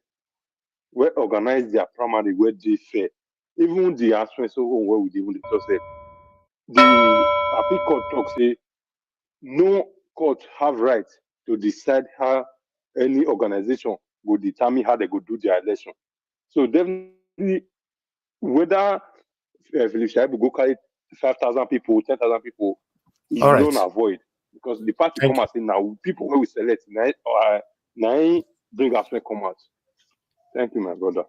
will organize their primary where they fair. Even the aspects of where we even discuss it. The appeal court talk say no court have right to decide how any organization will determine how they go do their election. So definitely, whether Philip Shaibu go carry 5,000 people, 10,000 people, is non avoid because the party come and say now people where we select now bring us come out. Thank you, my brother.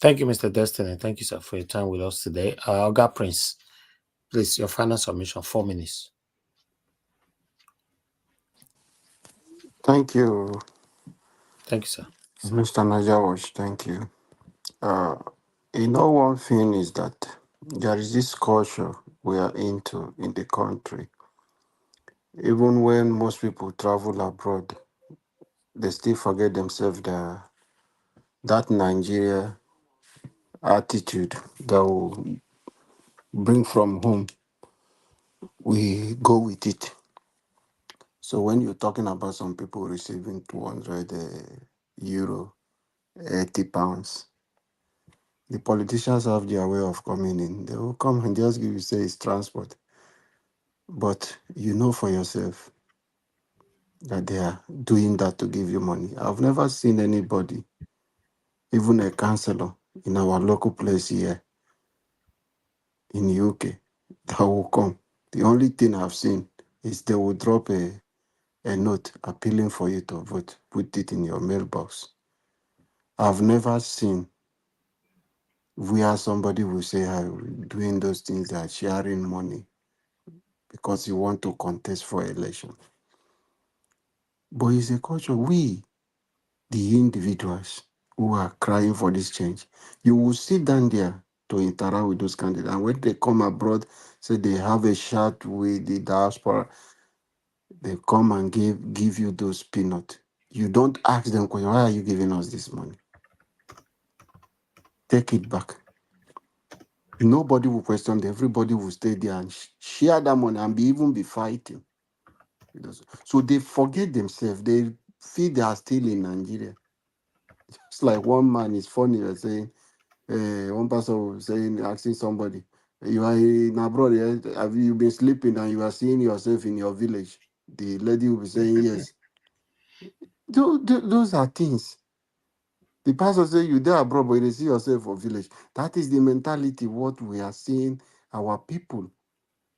Thank you, Mr. Destiny. Thank you, sir, for your time with us today. Oga Prince, please, your final submission, 4 minutes. Thank you, Thank you, sir. Mr. Najawash. Thank you. One thing is that there is this culture we are into in the country. Even when most people travel abroad, they still forget themselves that Nigeria attitude that will bring from home, we go with it. So when you're talking about some people receiving 200 euro, 80 pounds, the politicians have their way of coming in. They will come and just give you, say it's transport. But you know for yourself that they are doing that to give you money. I've never seen anybody, even a councillor in our local place here in UK, that will come. The only thing I've seen is they will drop a note appealing for you to vote, put it in your mailbox. I've never seen where somebody will say, doing those things, they are sharing money because you want to contest for election. But it's a culture. We, the individuals who are crying for this change, you will sit down there to interact with those candidates. And when they come abroad, say they have a chat with the diaspora, they come and give you those peanuts. You don't ask them, why are you giving us this money? Take it back. Nobody will question them. Everybody will stay there and share that money and even be fighting. So they forget themselves. They feel they are still in Nigeria. It's like one man is funny saying, one person was saying, asking somebody, you are in abroad, have you been sleeping and you are seeing yourself in your village? The lady will be saying, yes. Those are things. The pastor say you there abroad, but you see yourself for village. That is the mentality, what we are seeing our people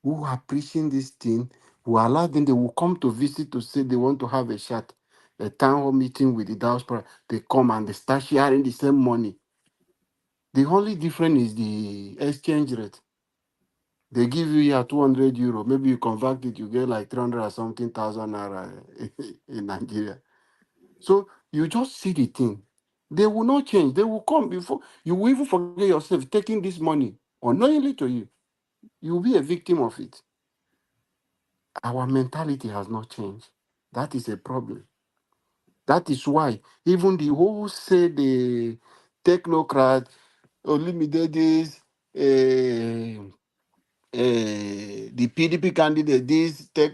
who are preaching this thing, who allow them, they will come to visit to say they want to have a chat, a town hall meeting with the diaspora. They come and they start sharing the same money. The only difference is the exchange rate. They give you here 200 euro. Maybe you convert it, you get like 300 or something thousand naira in Nigeria. So you just see the thing. They will not change. They will come before you will even forget yourself taking this money unknowingly to you. You will be a victim of it. Our mentality has not changed. That is a problem. That is why even the whole say the technocrat, Olumide this, the PDP candidate, this tech,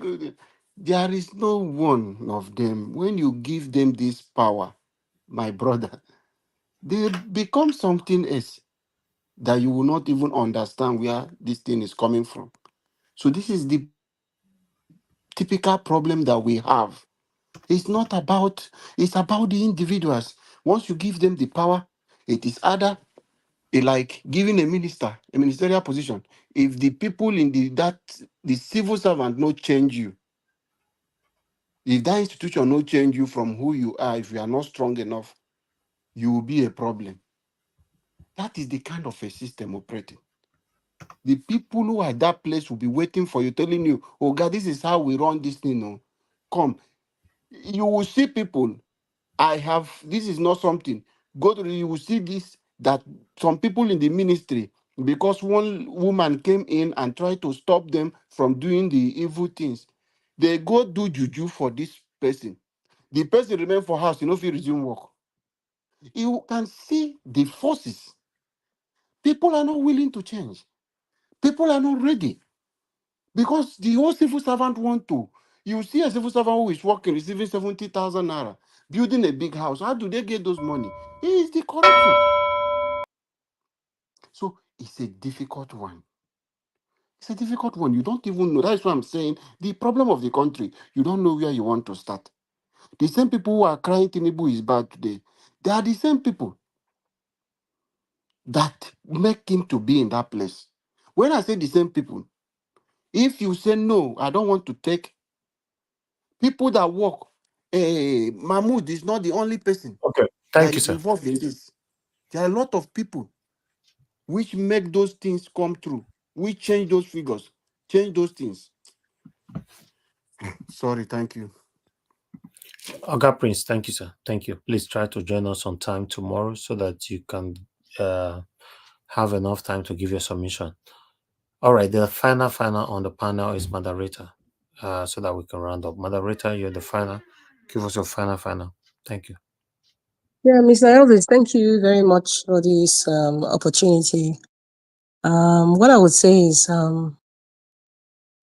there is no one of them. When you give them this power, my brother, they become something else that you will not even understand where this thing is coming from. So this is the typical problem that we have. It's not about, it's about the individuals. Once you give them the power, it is either like giving a minister a ministerial position. If the people in the civil servant not change you, if that institution not change you from who you are, if you are not strong enough, you will be a problem. That is the kind of a system operating. The people who are at that place will be waiting for you, telling you, oh God, this is how we run this thing. No. Come. You will see people. This is not something. You will see this, that some people in the ministry, because one woman came in and tried to stop them from doing the evil things, they go do juju for this person. The person remain for house, if he resume work. You can see the forces. People are not willing to change. People are not ready. Because the whole civil servant want to. You see a civil servant who is working, receiving 70,000 naira, building a big house. How do they get those money? It is the corruption. So it's a difficult one. It's a difficult one. You don't even know. That's why I'm saying the problem of the country, you don't know where you want to start. The same people who are crying Tinubu is bad today, they are the same people that make him to be in that place. When I say the same people, if you say no, I don't want to take people that work. Mahmoud is not the only person Okay, that thank you, is sir. involved in this. There are a lot of people which make those things come true, which change those figures, change those things. Sorry, thank you. Oga Prince, thank you, sir. Thank you. Please try to join us on time tomorrow so that you can have enough time to give your submission. All right, the final on the panel is moderator, so that we can round up. Moderator, you're the final. Give us your final. Thank you. Yeah, Mr. Elvis, thank you very much for this opportunity. What I would say is,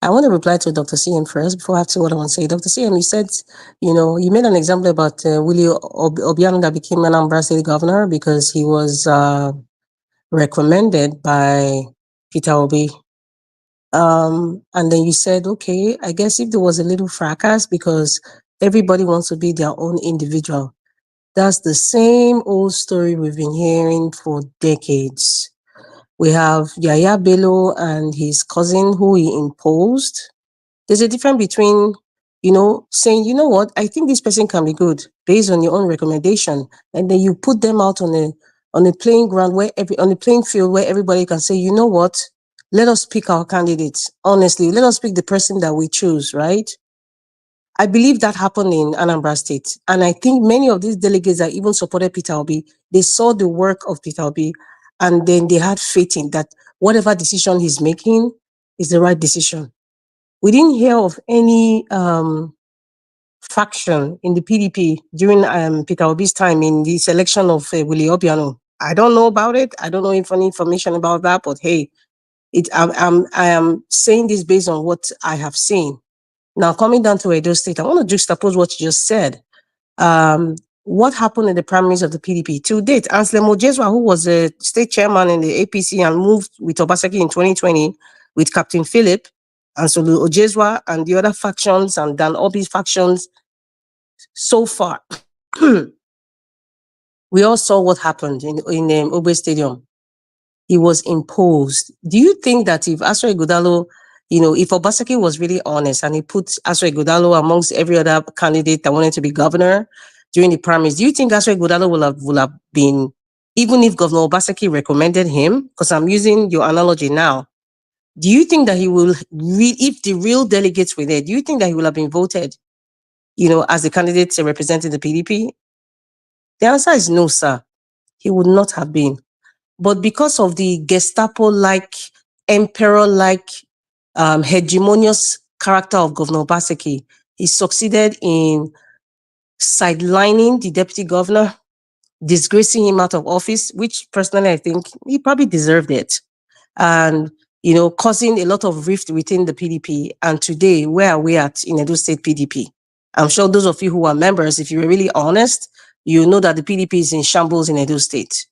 I want to reply to Dr. CM first before I have to what I want to say. Dr. CM, you said, you made an example about Willie Obiano that became Anambra State governor because he was recommended by Peter Obi. And then you said, okay, I guess if there was a little fracas because everybody wants to be their own individual. That's the same old story we've been hearing for decades. We have Yaya Bello and his cousin who he imposed. There's a difference between, saying, you know what, I think this person can be good based on your own recommendation. And then you put them out on a playing ground on a playing field where everybody can say, you know what, let us pick our candidates. Honestly, let us pick the person that we choose, right? I believe that happened in Anambra State. And I think many of these delegates that even supported Peter Obi, they saw the work of Peter Obi, and then they had faith in that whatever decision he's making is the right decision. We didn't hear of any faction in the PDP during Peter Obi's time in the selection of Willie Obiano. I don't know about it. I don't know if any information about that, but hey, I am saying this based on what I have seen. Now, coming down to Edo State, I want to juxtapose what you just said. What happened in the primaries of the PDP? To date, Anselm Ojeswa, who was a state chairman in the APC and moved with Obaseki in 2020 with Captain Philip, Anselm Ojeswa and the other factions and Dan Obi's factions, so far, we all saw what happened in Obe Stadium. He was imposed. Do you think that if Asra Ighodalo, if Obaseki was really honest and he put Asra Ighodalo amongst every other candidate that wanted to be governor during the primaries, do you think Asra Ighodalo will have been, even if Governor Obaseki recommended him, because I'm using your analogy now, do you think that he will, if the real delegates were there, do you think that he will have been voted, as the candidate representing the PDP? The answer is no, sir. He would not have been. But because of the Gestapo-like, emperor-like, hegemonious character of Governor Obaseki, he succeeded in sidelining the deputy governor, disgracing him out of office, which personally I think he probably deserved it, and causing a lot of rift within the PDP. And today, where are we at in Edo State PDP? I'm sure those of you who are members, if you're really honest, you know that the PDP is in shambles in Edo State.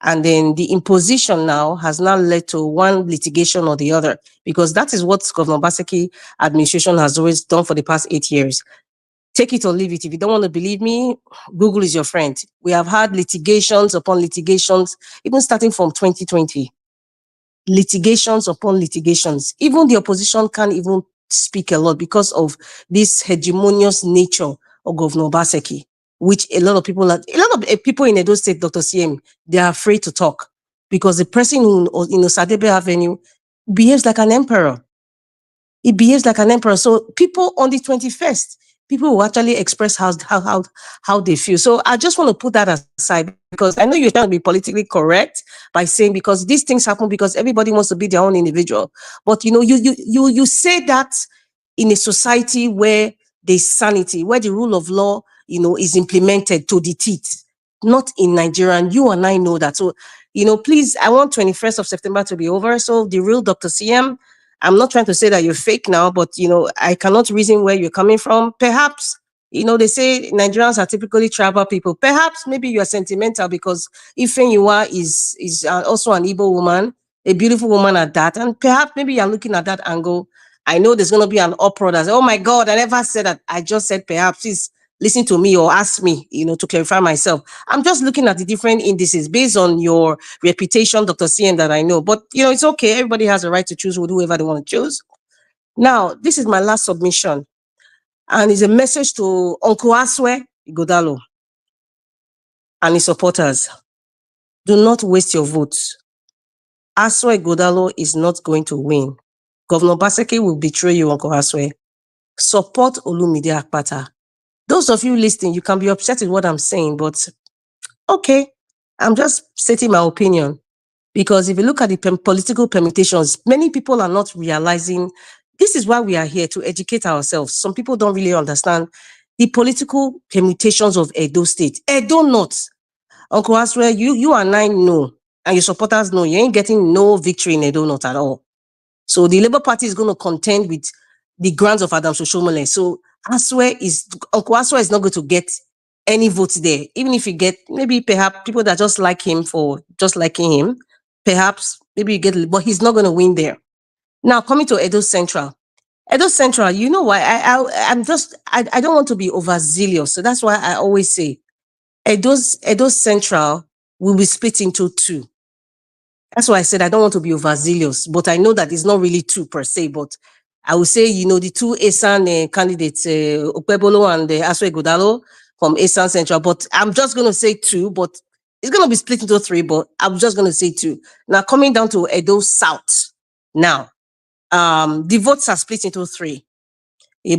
And then the imposition now has now led to one litigation or the other, because that is what Governor Obaseki administration has always done for the past 8 years. Take it or leave it. If you don't want to believe me, Google is your friend. We have had litigations upon litigations, even starting from 2020. Litigations upon litigations. Even the opposition can't even speak a lot because of this hegemonious nature of Governor Obaseki, which a lot of people in Edo State, Dr. CM, they are afraid to talk because the person who in Osadebe Avenue behaves like an emperor. He behaves like an emperor. So people on the 21st, people will actually express how they feel. So I just want to put that aside because I know you're trying to be politically correct by saying because these things happen because everybody wants to be their own individual. But you say that in a society where there's sanity, where the rule of law, is implemented to the teeth. Not in Nigeria, and you and I know that. So, please, I want 21st of September to be over. So the real Dr. CM, I'm not trying to say that you're fake now, but, I cannot reason where you're coming from. Perhaps, they say Nigerians are typically tribal people. Perhaps maybe you are sentimental because Ifenyuwa is also an Igbo woman, a beautiful woman at that. And perhaps maybe you're looking at that angle. I know there's going to be an uproar that says, oh my God, I never said that. I just said perhaps. Please listen to me or ask me, to clarify myself. I'm just looking at the different indices based on your reputation, Dr. CM, that I know. But, it's okay. Everybody has a right to choose whoever they want to choose. Now, this is my last submission. And it's a message to Uncle Aswe Ighodalo and his supporters. Do not waste your votes. Aswe Ighodalo is not going to win. Governor Obaseki will betray you, Uncle Aswe. Support Olumide Akpata. those of you listening, you can be upset with what I'm saying, but okay, I'm just stating my opinion. Because if you look at the political permutations, many people are not realizing this is why we are here, to educate ourselves. Some people don't really understand the political permutations of Edo State. Edo North. Uncle Aswe, you and I know, and your supporters know, you ain't getting no victory in Edo North at all. So the Labour Party is going to contend with the grants of Adam Soshomole. So Uncle Aswe is not going to get any votes there. Even if you get, maybe perhaps people that just like him for just liking him, perhaps maybe you get, but he's not going to win there. Now, coming to Edo Central. Edo Central, you know why? I don't want to be overzealous. So that's why I always say Edo Central will be split into two. That's why I said I don't want to be overzealous, but I know that it's not really two per se, but I would say, the two ASAN candidates, Okpebolo and Aswe Godalo from ASAN Central, but I'm just going to say two, but it's going to be split into three, but I'm just going to say two. Now, coming down to Edo South, now, the votes are split into three.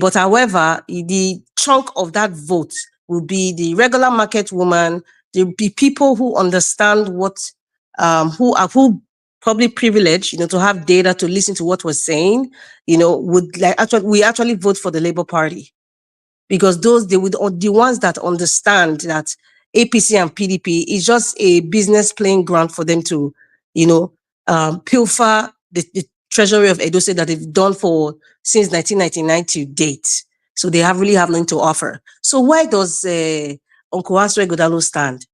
But however, the chunk of that vote will be the regular market woman, the people who understand what, who probably privileged, to have data to listen to what we're saying, we actually vote for the Labour Party. Because the ones that understand that APC and PDP is just a business playing ground for them to, pilfer the treasury of Edo State that they've done since 1999 to date. So they really have nothing to offer. So where does Uncle Aswe Godalo stand?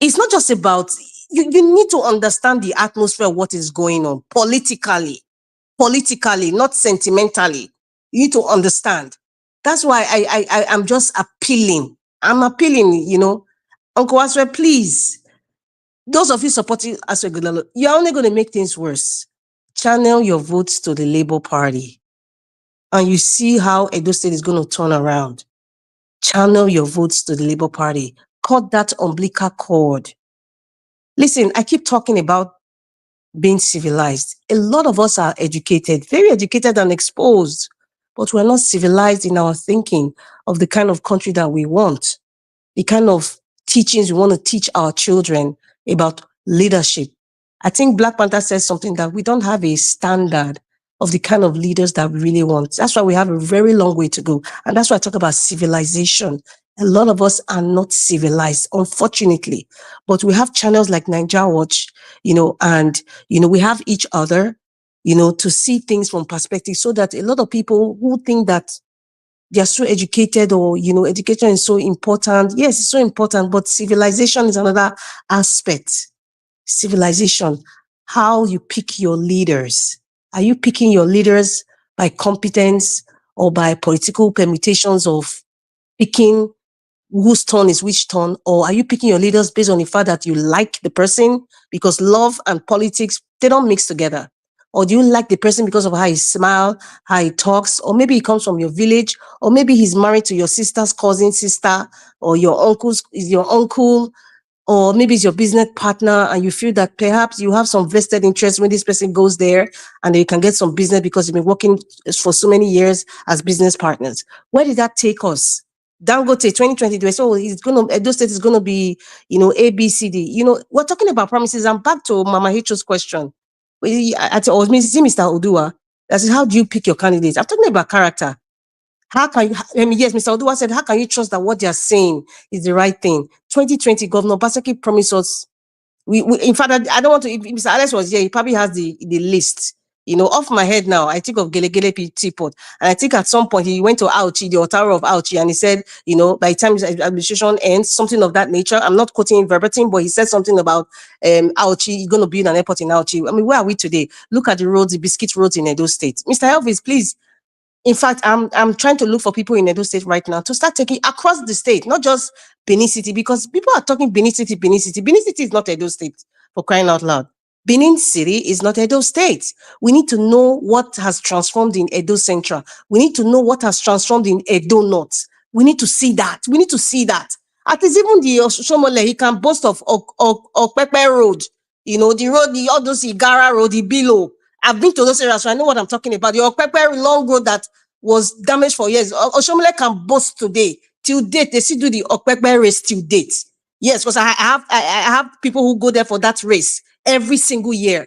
It's not just about, you need to understand the atmosphere of what is going on politically, not sentimentally. You need to understand. That's why I'm just appealing. I'm appealing, Uncle Aswe, please. Those of you supporting Aswe Godalo, you're only going to make things worse. Channel your votes to the Labour Party. And you see how Edo State is going to turn around. Channel your votes to the Labour Party. Cut that umbilical cord. Listen, I keep talking about being civilized. A lot of us are educated, very educated and exposed, but we're not civilized in our thinking of the kind of country that we want, the kind of teachings we want to teach our children about leadership. I think Black Panther says something that we don't have a standard of the kind of leaders that we really want. That's why we have a very long way to go. And that's why I talk about civilization. A lot of us are not civilized, unfortunately. But we have channels like Nigeria Watch, and, we have each other, to see things from perspective, so that a lot of people who think that they are so educated, or, education is so important. Yes, it's so important, but civilization is another aspect. Civilization, how you pick your leaders. Are you picking your leaders by competence or by political permutations of picking whose turn is which turn? Or are you picking your leaders based on the fact that you like the person? Because love and politics, they don't mix together. Or do you like the person because of how he smiles, how he talks, or maybe he comes from your village, or maybe he's married to your sister's cousin sister, or your uncle, or maybe it's your business partner, and you feel that perhaps you have some vested interest when this person goes there, and you can get some business because you've been working for so many years as business partners. Where did that take us? Dangote 2020, they say, Edo State is going to be, A, B, C, D. We're talking about promises. I'm back to Mama Hicho's question. Mr. Odua, that is, how do you pick your candidates? I'm talking about character. How can you, yes, Mr. Odua said, how can you trust that what they're saying is the right thing? 2020, Governor Basaki promised us, in fact, I don't want to, if Mr. Alex was here, he probably has the list. Off my head now, I think of Gelegele Teapot. And I think at some point he went to Auchi, the Otaru of Auchi, and he said, by the time his administration ends, something of that nature. I'm not quoting verbatim, but he said something about Auchi, he's going to build an airport in Auchi. I mean, where are we today? Look at the roads, the biscuit roads in Edo State. Mr. Elvis, please. In fact, I'm trying to look for people in Edo State right now to start taking across the state, not just Benin City, because people are talking Benin City. Benin City is not Edo State, for crying out loud. Benin City is not Edo State. We need to know what has transformed in Edo Central. We need to know what has transformed in Edo North. We need to see that. We need to see that. At least even the Oshomole, he can boast of Okpepe Road. The road, all those Igara Road, the below. I've been to those areas, so I know what I'm talking about. The Okpepe long road that was damaged for years. Oshomole can boast today. Till date, they still do the Okpekpe race till date. Yes, because I have people who go there for that race every single year.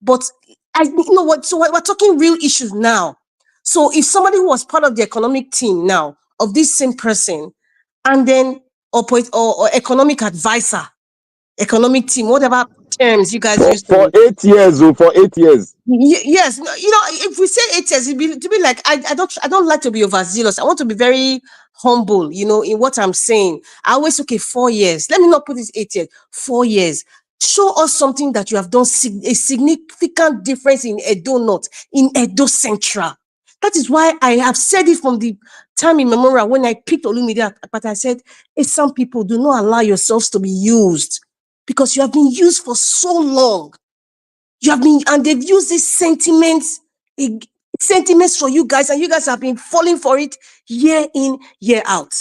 But you know what? So we're talking real issues now. So if somebody who was part of the economic team now of this same person, and then or economic advisor, economic team, whatever terms you guys use For to. 8 years, for 8 years. Yes, if we say 8 years, to be like I don't like to be overzealous. I want to be very humble, in what I'm saying. I always 4 years. Let me not put this 8 years. 4 years. Show us something that you have done a significant difference in Edo North, in Edo Central. That is why I have said it from the time immemorial when I picked Olumide, but I said, some people do not allow yourselves to be used because you have been used for so long. And they've used these sentiments for you guys, and you guys have been falling for it year in, year out.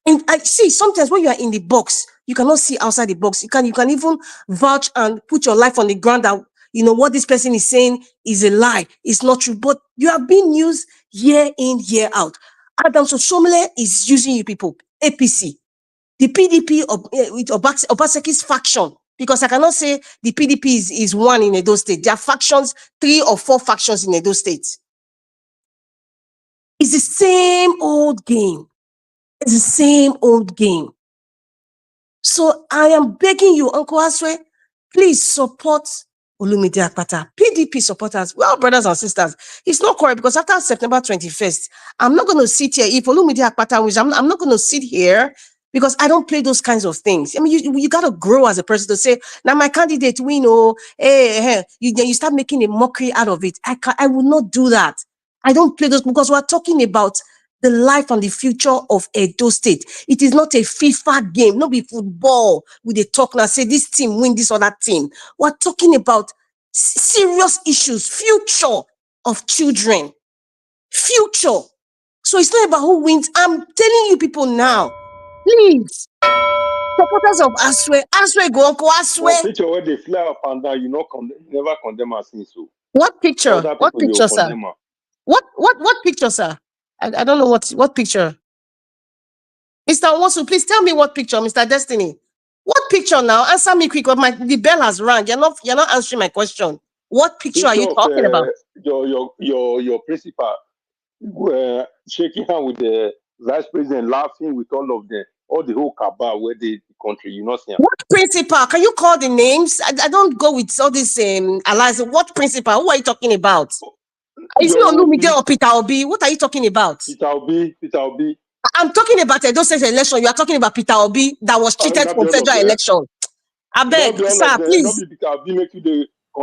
And I see sometimes when you are in the box, you cannot see outside the box. You can even vouch and put your life on the ground that what this person is saying is a lie. It's not true. But you have been used year in, year out. Adams Oshomole is using you people. APC, the PDP with Obaseki's faction. Because I cannot say the PDP is one in Edo State. There are factions, 3 or 4 factions in Edo State. It's the same old game. It's the same old game. So I am begging you, Uncle Aswe, please support Olumide Akpata. PDP supporters, well, brothers and sisters, it's not correct because after September 21st, I'm not going to sit here. If Olumide Akpata wins, I'm not going to sit here because I don't play those kinds of things. I mean, you got to grow as a person to say, now my candidate win, you start making a mockery out of it. I will not do that. I don't play those because we're talking about the life and the future of Edo State. It is not a FIFA game, not be football. We they talk now, say this team win this other team. We're talking about serious issues, future of children, future. So it's not about who wins. I'm telling you people now, please, supporters of Aswe go, Uncle Aswe. Well, picture where they fly up and down, never condemn us in so. What picture? Other people What picture, sir? What picture, sir? I don't know what picture. Mr. Onwosu, please tell me what picture, Mr. Destiny. What picture now? Answer me quick. The bell has rang. You're not answering my question. What picture are you talking about? Your principal shaking hand with the vice president, laughing with all of them, all the whole cabal where the country, you know. What principal? Can you call the names? I don't go with all this allies. What principal? Who are you talking about? Is it Olumide or Peter Obi? What are you talking about? Peter Obi. I'm talking about Edo State election. You are talking about Peter Obi that was cheated from federal election. I beg, sir, please.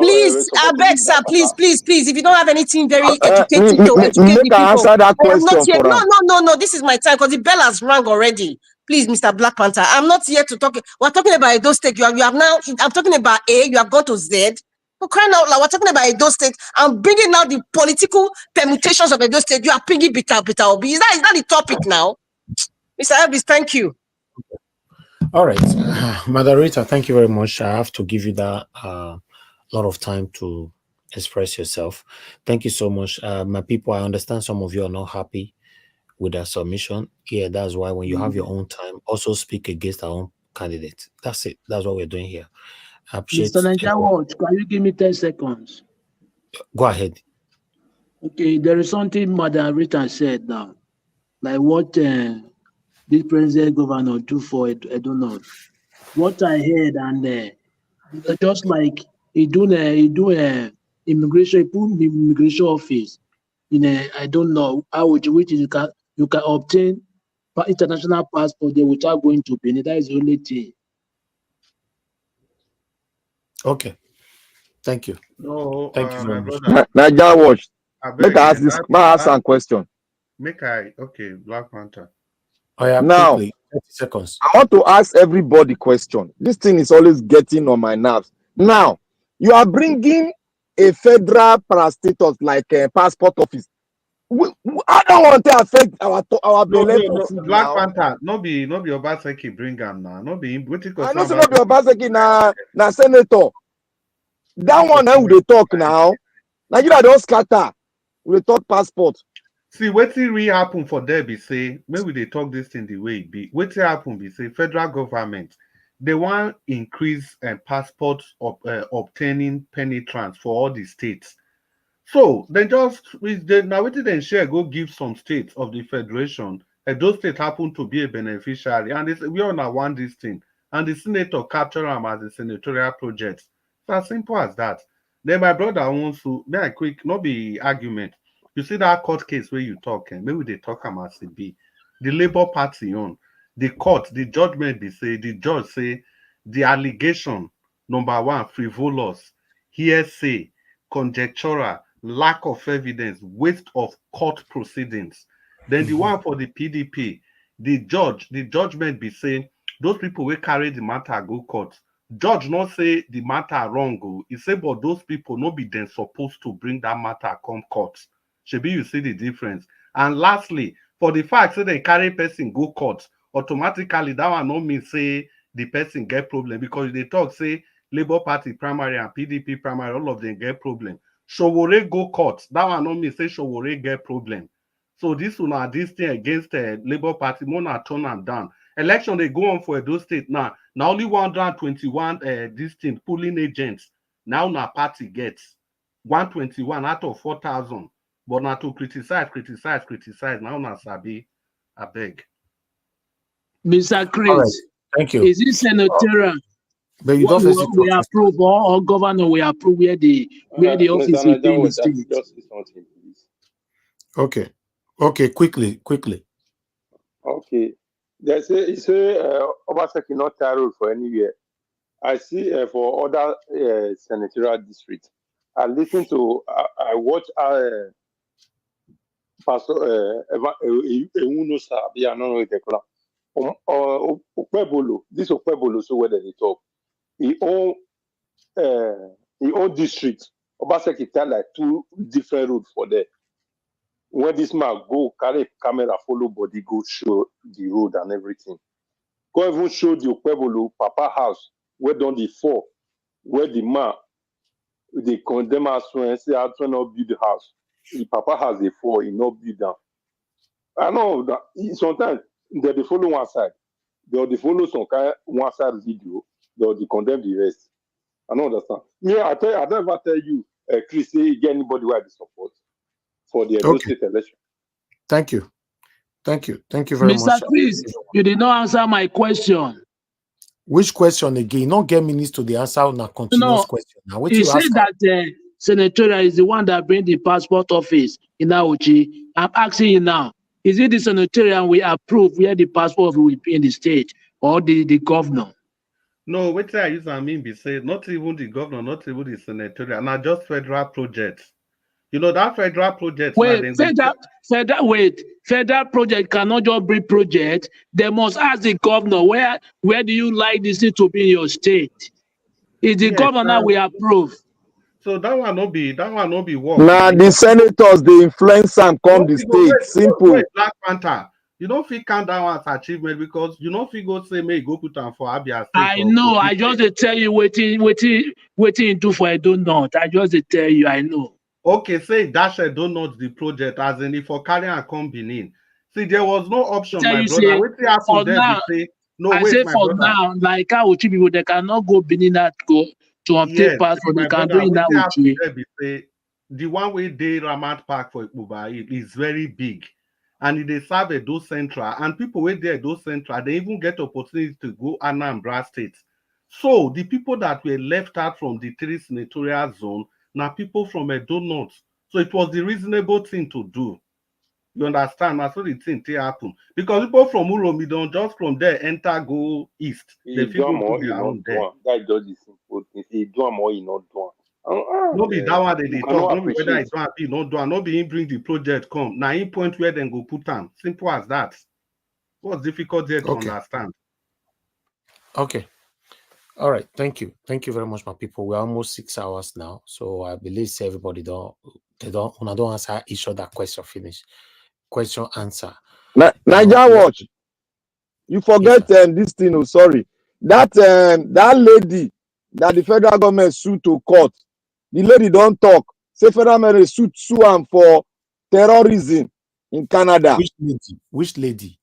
Please, I beg, sir, please. If you don't have anything very educative to educate the people, answer that I am not question here. for No. This is my time because the bell has rang already. Please, Mr. Black Panther, I'm not here to talk. We're talking about Edo State. You have now. I'm talking about A. You have gone to Z. For crying out loud, we're talking about Edo State. I'm bringing out the political permutations of Edo State. You are bringing Peter Obi. Is that the topic now, Mr. Elvis? Thank you. All right, moderator, thank you very much. I have to give you that lot of time to express yourself. Thank you so much. My people, I understand some of you are not happy with that submission. Yeah, that's why when you have your own time, also speak against our own candidate. That's it. That's what we're doing here. I appreciate Mr. Nigerian, can you give me 10 seconds? Go ahead. Okay, there is something Madam Rita said now, like what this president governor do for it, I don't know. What I heard, and just like he do immigration, he put immigration office in I don't know which you can obtain international passport there without going to Benin. That is the only thing. Okay. Thank you. No, thank you very much. Naija watch. Make I ask some question. Okay, Black Panther. Oh, yeah, now, quickly, 30 seconds. I want to ask everybody question. This thing is always getting on my nerves. Now, you are bringing a federal parastatus like a passport office. I don't want to affect our No, Black Panther. No be Obaseki bring am now. No be I know not be Obaseki na senator. That one now we talk now. Nigeria don't scatter. We talk passport. See, wetin really happen for there be say, maybe they talk this in the way it be. Wetin happen be say, federal government, they want increase passport obtaining penetrance for all the states. So they just now wetin dem share go give some states of the federation, and those states happen to be a beneficiary, and we all now want this thing, and the senator capture am as a senatorial project. It's as simple as that. Then my brother wants to make a quick, not be argument. You see that court case where you talk, and maybe they talk am as it be. The Labour Party on the court, the judgment be say, the judge say the allegation number one, frivolous, hearsay, conjectural, lack of evidence, waste of court proceedings. Then the one for the PDP, the judgment be say those people will carry the matter go court. Judge not say the matter wrong, go. He say, but those people no be then supposed to bring that matter come court. Shebi you see the difference. And lastly, for the fact say they carry person go court, automatically that one no mean say the person get problem, because they talk say Labour Party primary and PDP primary, all of them get problem. Showore go court, that one no mean say Showore get problem. So this one are this thing against Labour Party, more turn am down. Election they go on for Edo State now. Now only 121 this thing polling agents. Now na party gets 121 out of 4,000. But now to criticize. Now na sabi, I beg. Mr. Chris, All right. Thank you. is this senatorial? But you don't we approve or governor we approve where the office will be in the state. Just say something, please. Okay, quickly. Okay. They say Obaseki not road for anywhere. I see for other senatorial districts. I listen to, I watch Pastor Ewuno Sabi, I don't know what they call him. Okpebolo, this Okpebolo, so where they talk. He own district. Obaseki tell like 2 different roads for there. When this man go carry camera, follow body, go show the road and everything. Go even show the Okpebolo Papa house where done the 4, where the man they condemn us when say I try not build the house. The Papa has a 4, he not build down. I know that sometimes they follow one side, they follow some kind one side video, they condemn the rest. I don't understand. Me, I never tell you, Chris, say you get anybody where they support for the Edo State election. Thank you very much. Mr. Chris, you did not answer my question. Which question again? Not get minutes to the answer on a continuous question. Now, what you you ask? Said that senatorial is the one that bring the passport office in Auchi. I'm asking you now, is it the senatorial we approve where the passport will be in the state or the governor? No, what I use I mean be said, not even the governor, not even the senatorial, not just federal projects. You know that federal project. Federal project cannot just bring project. They must ask the governor where do you like this thing to be in your state? Is the governor we approve? So that one not be work. Now the senators they influence and come the state. Simple. Black Panther. You don't feel count that one as achievement because you don't feel go say may go put on for Abia State. I know. I just tell you waiting do for I don't know. I just tell you I know. Okay, say dash don't know the project as in if for carry and come Benin. See, there was no option, my brother. Wait till for now, say no. I wait, say my for brother. now, like how people they cannot go Benin at go to obtain passport. They can do it now. The one way they Ramat Park for Ikpuba is very big, and they serve a Edo Central, and people wait there Edo Central, they even get opportunity to go Anambra State. So the people that were left out from the 3 senatorial zone. Now people from Edo North. So it was the reasonable thing to do. You understand? That's what the thing happen. Because people from Uromi don't just from there enter go east. They feel go their own there. That just is simple. If you do more, you not do. No be that one they talk. No be whether it don't be not do. No be him bring the project come. Now him point where then go put them. Simple as that. What's difficult there to understand? Okay. All right, thank you very much, my people. We're almost 6 hours now, so I believe everybody don't answer each other question finish. Question answer. Niger Watch. You forget this thing. Oh, sorry. That lady that the federal government sued to court. The lady don't talk. Say federal government sue am for terrorism. in Canada. Which lady? Which lady?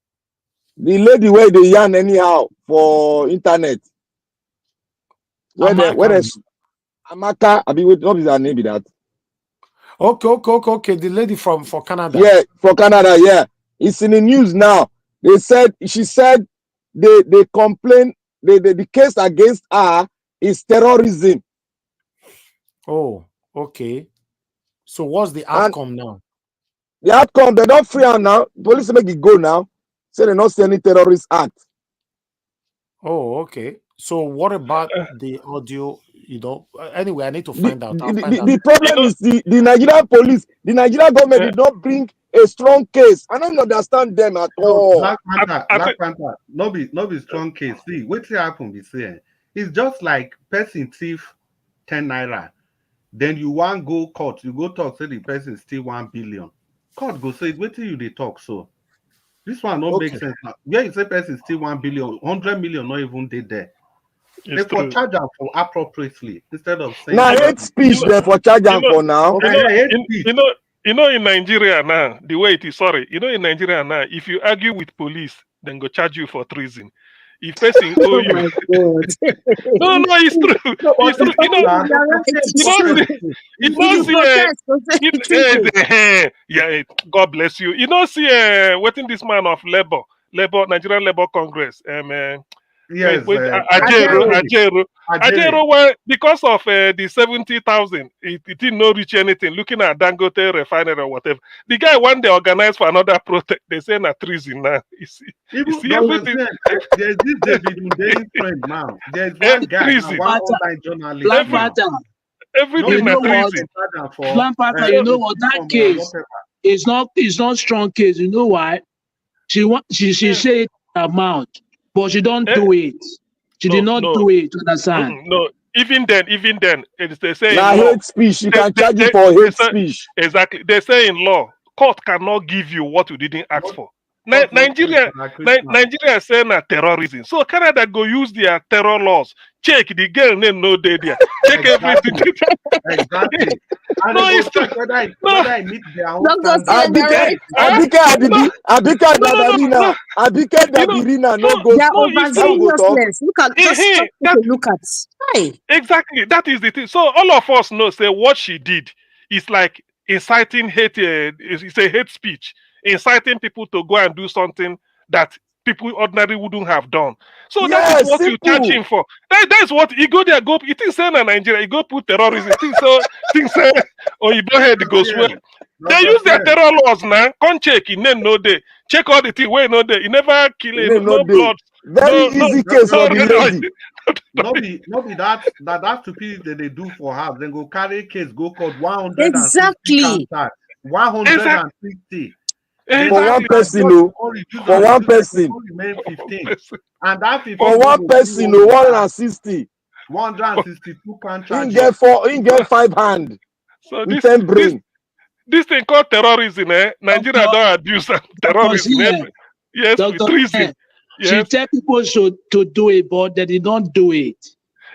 The lady where they yarn anyhow for internet. Where there's Amaka, I mean, what is her name? Be that? Okay. The lady for Canada. Yeah, for Canada. Yeah, it's in the news now. She said they complain. The case against her is terrorism. Oh, okay. So what's the outcome now? The outcome, they don't free her now. Police make it go now. Say they not see any terrorist act. Oh, okay. So what about the audio? Anyway, I need to find out. The problem is the Nigerian police, the Nigerian government did not bring a strong case. I don't understand them at all. Black Panther, no be strong case. See, what's happen be saying? It's just like person thief 10 naira. Then you want go court, you go talk, say the person steal 1 billion. Court go say, wait till you they talk so. This one don't make sense now. Where you say person steal 1 billion, 100 million not even did there. They for charge them for appropriately instead of saying now hate speech there for charge them for now. In Nigeria now, the way it is, in Nigeria now, if you argue with police, then go charge you for treason. If person owe you, no, it's true. It's true. Yeah, God bless you. You know, see, waiting this man of Nigerian Labour Congress, yes, Ajero, well, because of the 70,000, it didn't no reach anything. Looking at Dangote refinery or whatever, the guy one day organized for another protest. They say na treason now. You see everything. There's this David Mundein trend now. There's one guy, one online journalist. Everything na treason. Black Panther, you know what? That case is not strong case. You know why? She said amount, but she don't do it. She did not do it. Understand? No, even then, they say now hate speech. You can charge you for hate speech. Exactly. They say in law, court cannot give you what you didn't ask for. Nigeria saying that terrorism. So Canada go use their terror laws. Check the girl name no day there. Check everything. Exactly. And no, it's true. Whether I meet their own Abika Dabirina no go. Look at. Hi. Exactly. That is the thing. So all of us know say what she did is like inciting hate. It's a hate speech. Inciting people to go and do something that people ordinarily wouldn't have done. So that is what you charge him for. That's what he go there, go. It is saying in Nigeria, he go put terrorism. Things say, or you go ahead, go swear. They use their terror laws now. Can't check in then no day. Check all the things where no day. You never kill it, no blood. Very easy case for the lady. No be that stupidity they do for her. Then go carry case, go court 160. Exactly. 160. For one person, for one person. And that for one person, 160. 162 contracts. He get 5 hands. So with 10 brain. This thing called terrorism, Nigeria don't abuse terrorism. Yes, with treason. Yes. She tell people to do it, but they did not do it.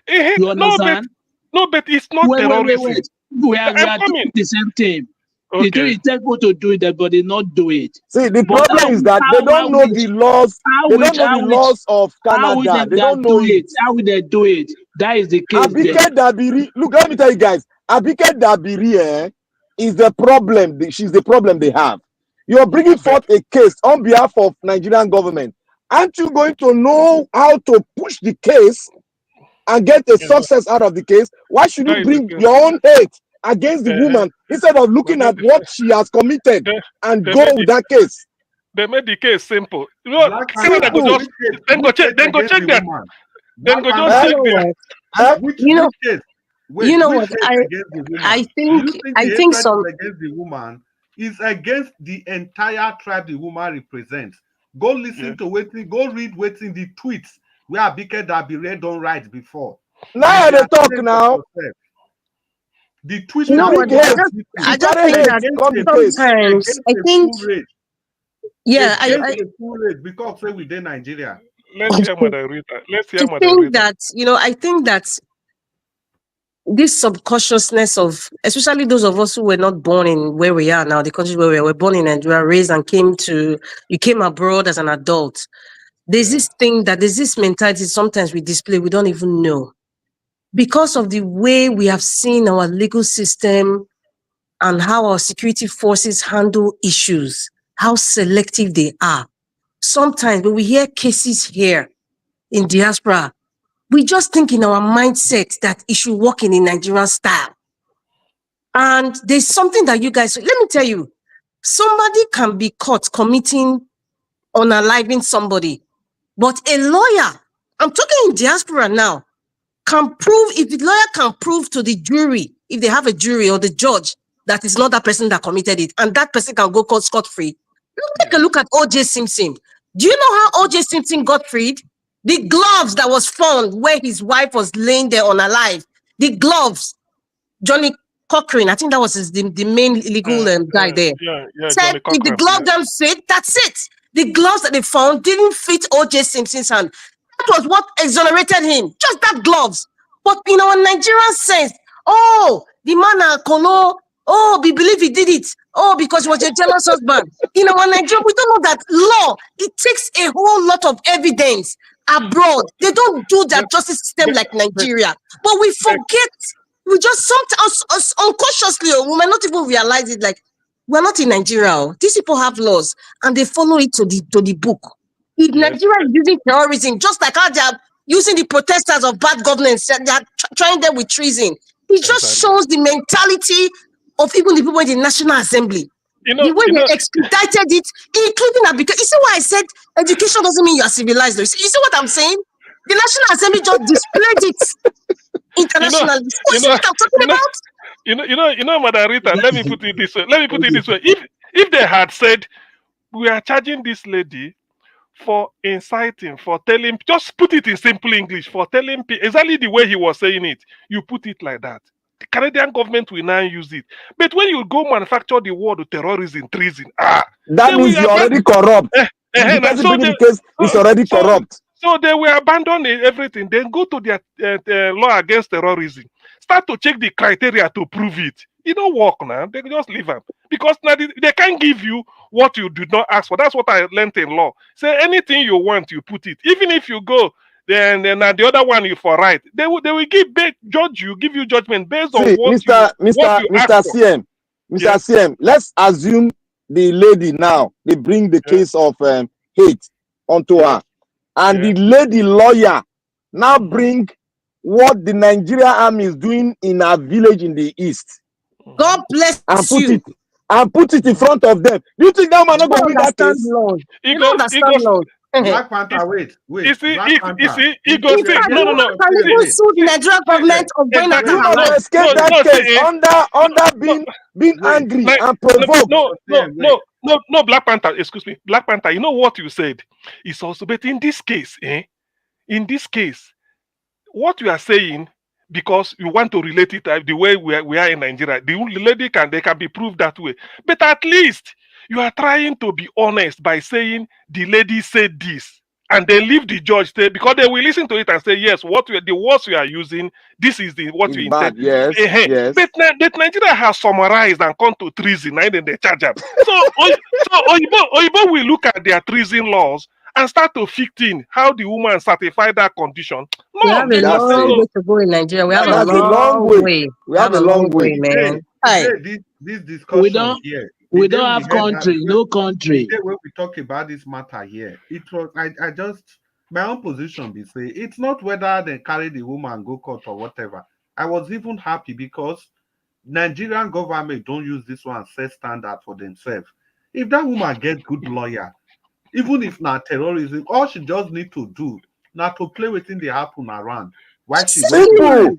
You understand? No, but it's not terrorism. Wait. We are doing the same thing. Okay. They tell people to do it, but they not do it. See, the problem is that they don't know the laws. They don't know the laws of Canada. They don't know it. How will they do it? That is the case. Abike Dabiri, look, let me tell you guys. Abike Dabiri is the problem. She's the problem they have. You're bringing forth a case on behalf of Nigerian government. Aren't you going to know how to push the case and get a success out of the case? Why should you bring your own hate against the woman instead of looking at what she has committed and go with that case? They made the case simple. You know, Canada go just check that. Then go just check that. You know what? I think some against the woman is against the entire tribe the woman represents. Go listen to waiting, go read waiting the tweets where Abike Dabiri don't write before. Now they talk now. The tweet. You know what? I just think that sometimes I think. Yeah, I because say within Nigeria. Let's hear what I read. Let's hear what I think read. that I think that this subconsciousness of, especially those of us who were not born in where we are now, the country where we were born in Nigeria, raised and you came abroad as an adult. There's this thing there's this mentality sometimes we display, we don't even know. Because of the way we have seen our legal system and how our security forces handle issues, how selective they are. Sometimes when we hear cases here in diaspora, we just think in our mindset that it should work in a Nigerian style. And there's something that you guys, let me tell you, somebody can be caught committing unaliving somebody, but a lawyer, I'm talking in diaspora now, can prove, if the lawyer can prove to the jury, if they have a jury or the judge, that it's not that person that committed it, and that person can go scot-free. Take a look at O.J. Simpson. Do you know how O.J. Simpson got freed? The gloves that was found where his wife was laying there unalive, the gloves, Johnny Cochran, I think that was the main illegal guy there. Said Johnny if the Cochran, glove don't fit, that's it. The gloves that they found didn't fit O.J. Simpson's hand. That was what exonerated him, just that gloves. But in our Nigerian sense, oh, the man Kolo, oh, we believe he did it. Oh, because he was a jealous husband. In our Nigeria, we don't know that law, it takes a whole lot of evidence abroad. They don't do that justice system like Nigeria. But we forget, we just sometimes unconsciously, we might not even realize it, like, we're not in Nigeria. These people have laws and they follow it to the book. If Nigeria is using terrorism, just like how they are using the protesters of bad governance, they are trying them with treason. It just shows the mentality of even the people in the National Assembly. The way they expedited it, including that, because you see why I said education doesn't mean you are civilized. You see what I'm saying? The National Assembly just displayed it internationally. That's what I'm talking about. You know, Madam Rita, let me put it this way. If they had said, we are charging this lady for inciting, for telling, just put it in simple English, for telling people exactly the way he was saying it, you put it like that. The Canadian government will now use it. But when you go manufacture the word of terrorism, treason, that means you're already corrupt. The person bringing the case is already corrupt. So they will abandon everything, then go to their law against terrorism. Start to check the criteria to prove it. It don't work now. They just leave them. Because now they can't give you what you did not ask for. That's what I learned in law. Say anything you want, you put it. Even if you go, then the other one you for right. They will give you judgment based on what you ask for. CM. Mr. CM, let's assume the lady now, they bring the case of hate onto her. And the lady lawyer now bring what the Nigerian army is doing in a village in the east. God bless you. Put it in front of them. Do you think that man not going to win that case? You don't understand law. Black Panther, wait. You see, no. Can even sue the Nigerian government of going after her life. Escape that case under being angry and provoked. No, Black Panther, excuse me. Black Panther, you know what you said? It's also, but in this case, what you are saying, because you want to relate it the way we are in Nigeria, the lady can be proved that way. But at least you are trying to be honest by saying the lady said this, and then leave the judge there, because they will listen to it and say, yes, the words you are using, this is what you intend. Yes. But Nigeria has summarized and come to treason, and then they charge them. So Oyibo will look at their treason laws and start to fit in how the woman certified that condition. No, we have a long way to go in Nigeria. We have a long way. We have a long way, man. This discussion we don't have country, no country. The way we talk about this matter here, it was I just my own position be say it's not whether they carry the woman go court or whatever. I was even happy because Nigerian government don't use this one set standard for themselves. If that woman get good lawyer, even if not terrorism, all she just need to do not to play within the happen around. Why she simple.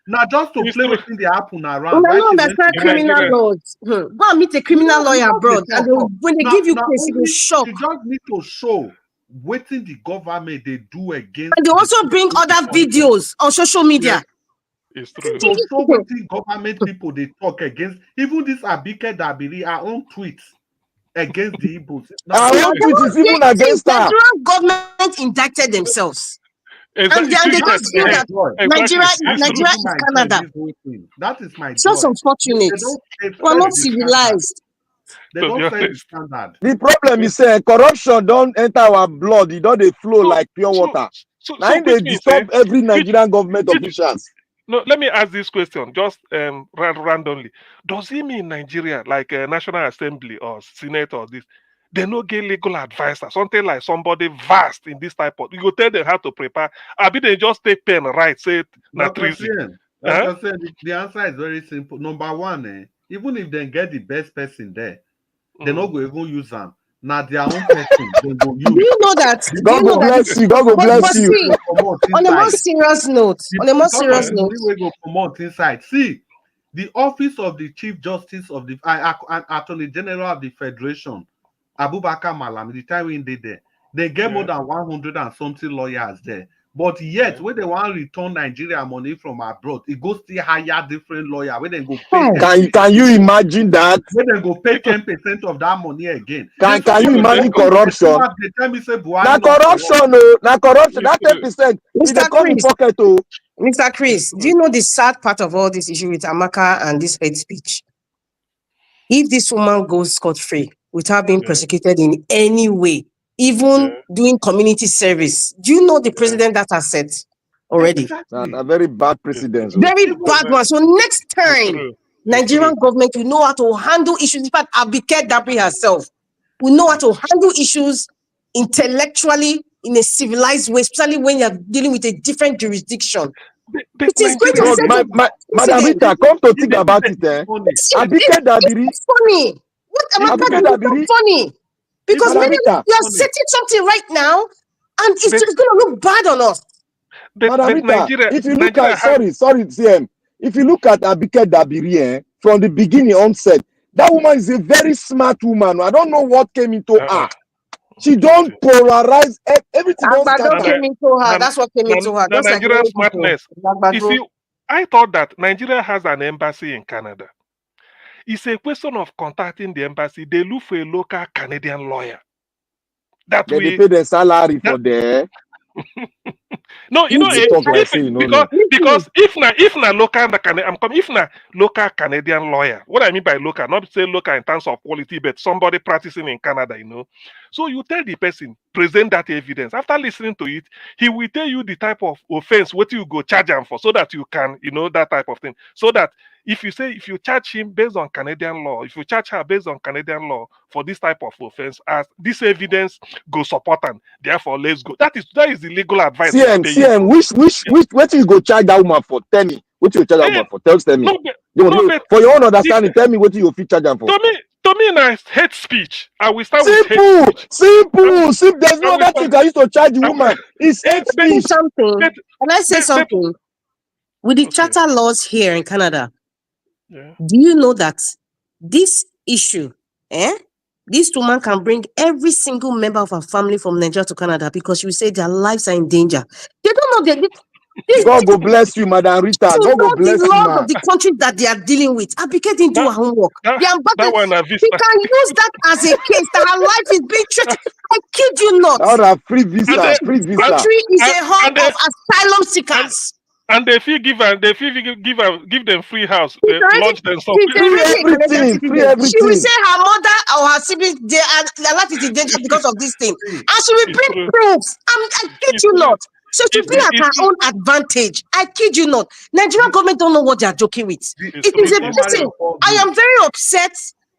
Not just to play within the happen around. I don't understand criminal laws. Go and meet a criminal lawyer abroad, and when they give you case, you will shock. You just need to show within the government they do against. And they also bring other videos on social media. It's true. So within government people they talk against, even this Abike Dabiri, our own tweets against the Igbos. Our own tweets is even against her. The federal government indicted themselves. And they just feel that Nigeria is Canada. That is my It's just joy. unfortunate. We're not civilized. They don't set the standard. The problem is corruption don't enter our blood. It don't flow like pure water. Now they disturb every Nigerian government officials. No, let me ask this question just randomly. Does it mean Nigeria, like a National Assembly or Senate or this, they no get legal advisor, something like somebody vast in this type of, you go tell them how to prepare. I mean, they just take pen, right? Say it, not treason. The answer is very simple. Number one, even if they get the best person there, they not go even use them. Now their own person they go use. Do you know that? God will bless you. God will bless you. See, on a more serious note, we go promote inside. See, the office of the Chief Justice of the Attorney General of the Federation, Abubakar Malam, the time when they there, they get more than 100 and something lawyers there. But yet, when they want to return Nigeria money from abroad, it goes to hire different lawyer. When they go pay can you imagine that? When they go pay 10% of that money again. Can you imagine corruption? Now corruption, now corruption. That 10%, Mr. come in pocket. Mr. Chris, do you know the sad part of all this issue with Amaka and this hate speech? If this woman goes scot-free without being prosecuted in any way, even doing community service, do you know the president that has set already? Exactly. A very bad precedent. Very bad one. So next time, Nigerian government will know how to handle issues. In fact, Abike Dabri herself will know how to handle issues intellectually in a civilized way, especially when you're dealing with a different jurisdiction. It is going to set Madam Rita, come to think about it. Abike Dabiri. It's funny. What Abike Dabiri is funny. Because when you are setting something right now, and it's going to look bad on us. Madam Rita, if you look at, sorry, CM. If you look at Abike Dabiri, from the beginning onset, that woman is a very smart woman. I don't know what came into her. She don't polarize everything. Came into her. That's what came into her. That's Nigerian smartness. You see, I thought that Nigeria has an embassy in Canada. It's a question of contacting the embassy. They look for a local Canadian lawyer. That they pay the salary for there. No, you know, because if na local Canadian lawyer, what I mean by local, not say local in terms of quality, but somebody practicing in Canada, you know. So you tell the person, present that evidence. After listening to it, he will tell you the type of offense, what you go charge him for, so that you can, you know, that type of thing. So that if you charge him based on Canadian law, if you charge her based on Canadian law for this type of offense, as this evidence go support and therefore let's go. That is the legal advice. CM, which what you go charge that woman for? Tell me. What you charge that woman for? Tell me. For your own understanding, tell me what you charge them for. To me, nice hate speech. I will start with hate speech. Simple. There's no other thing I used to charge the woman. It's hate speech. Can I say something? With the charter laws here in Canada, do you know that this issue, this woman can bring every single member of her family from Nigeria to Canada because you say their lives are in danger. They don't know God will bless you, Madam Rita. God will bless you, man. Of the countries that they are dealing with. Abike didn't do her homework. He can use that as a case that her life is being treated. I kid you not. Free visa. The country is a hub of asylum seekers. And they feel give them free house, lunch them something. Free everything. She will say her mother or her siblings, their life is in danger because of this thing, and she will bring proofs. I kid you not. So to be at her own advantage, I kid you not. Nigerian government don't know what they are joking with. It is a blessing. I am very upset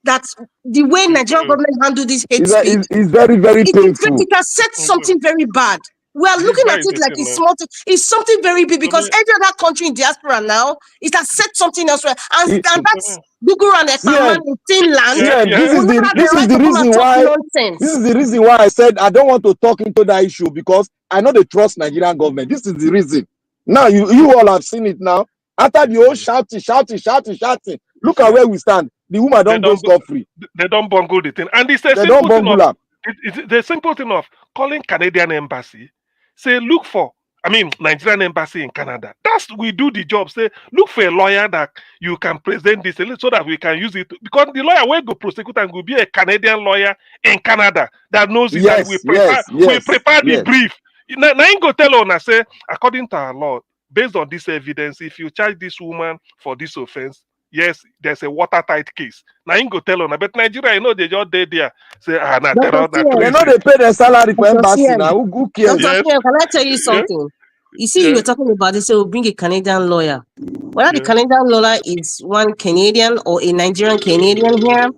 that the way Nigerian government handle this hate speech is very, very painful. It has set something very bad. We are looking at it like it's small. It's something very big because every other country in diaspora now, it has set something elsewhere. And that's Google and Ekpaman in Finland. This is the reason why I said I don't want to talk into that issue because I know they trust Nigerian government. This is the reason. Now you all have seen it now. After the whole shouting. Look at where we stand. The woman don't go scot-free. They don't bungle the thing. And it's the simple thing of calling Canadian embassy. Say, look for, Nigerian embassy in Canada. We do the job. Say, look for a lawyer that you can present this so that we can use it. Because the lawyer will go prosecute and will be a Canadian lawyer in Canada that knows it. And we prepare the brief. Now I go tell on, I say, according to our law, based on this evidence, if you charge this woman for this offense, yes, there's a watertight case. Now I go tell on, but Nigeria, you know, they just dead there. Say, na terror, na They know treason. they pay their salary for Dr. embassy CM, now. Who cares? Dr. Yes, CM, can I tell you yeah, something? You see, you yeah, were talking about this, so we'll bring a Canadian lawyer. Whether the yeah, Canadian lawyer is one Canadian or a Nigerian Canadian here,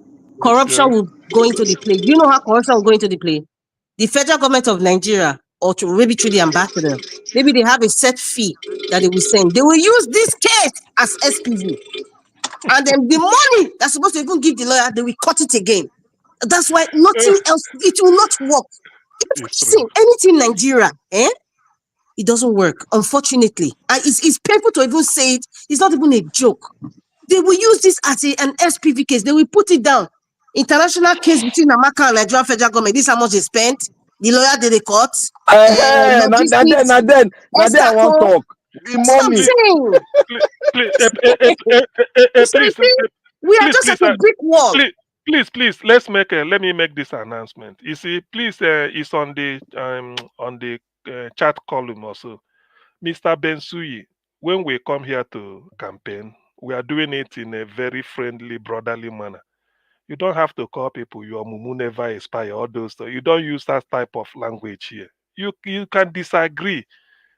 corruption yeah. will go into the play. Do you know how corruption will go into the play? The federal government of Nigeria, or maybe through the ambassador, maybe they have a set fee that they will send. They will use this case as SPV. And then the money that's supposed to even give the lawyer, they will cut it again. That's why nothing else, it will not work. It's See, true. anything Nigeria, it doesn't work, unfortunately. And it's painful to even say it. It's not even a joke. They will use this as an SPV case. They will put it down. International case between Amaka and Nigerian federal government. This is how much they spent. The lawyer did the court. Logistics. Now then, I want to talk. The That's what I'm money. saying. Please, We are just at a brick wall. Please, let me make this announcement. You see, please, it's on the chat column also. Mr. Bensui, when we come here to campaign, we are doing it in a very friendly, brotherly manner. You don't have to call people your mumu never expire, all those stuff. You don't use that type of language here. You can disagree.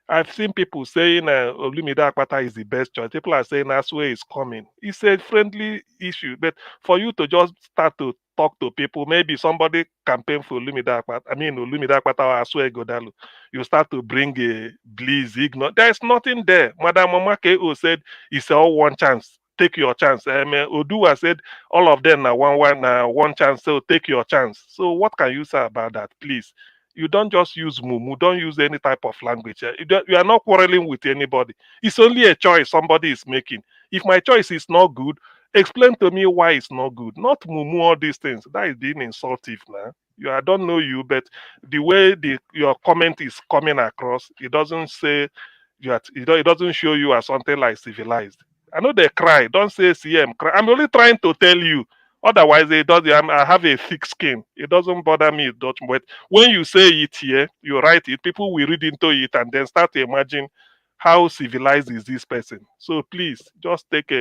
I've seen people saying Olumide Akpata is the best choice. People are saying Asue is coming. It's a friendly issue. But for you to just start to talk to people, maybe somebody campaign for Olumide Akpata, Olumide Akpata or Asue Godalu, you start to bring a please ignore. There's nothing there. Madam Mama K.O. said it's all one chance. Take your chance. Odua said all of them are one chance, so take your chance. So what can you say about that, please? You don't just use mumu. Don't use any type of language. You are not quarreling with anybody. It's only a choice somebody is making. If my choice is not good, explain to me why it's not good. Not mumu all these things. That is being insultive now. I don't know you, but the way your comment is coming across, it doesn't say it doesn't show you as something like civilized. I know they cry. Don't say CM cry. I'm only trying to tell you. Otherwise, I have a thick skin. It doesn't bother me much. But when you say it here, you write it, people will read into it and then start to imagine how civilized is this person. So please, just take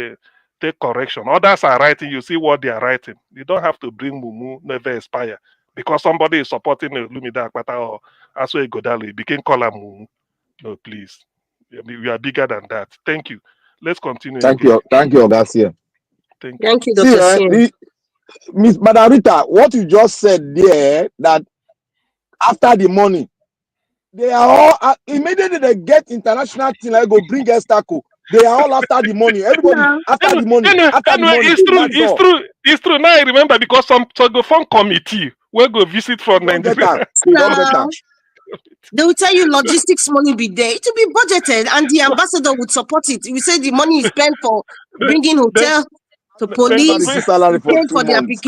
correction. Others are writing, you see what they are writing. You don't have to bring mumu never expire because somebody is supporting Lumida Akpata or Aswe Godalo. You became color mumu. No, please. We are bigger than that. Thank you. Let's continue. Thank again. you, Garcia. Thank you. Thank you, Dr. Singh. Miss Madarita, what you just said there, that after the money, they are all immediately they get international team like go bring Estaco. They are all after the money. Everybody after the money. After the money. It's true. Now I remember because some go form committee will go visit from Nigeria. You don't get that. They will tell you logistics money be there. It will be budgeted, and the ambassador would support it. We say the money is spent for bringing hotel to police, salary for paid 2 for their months.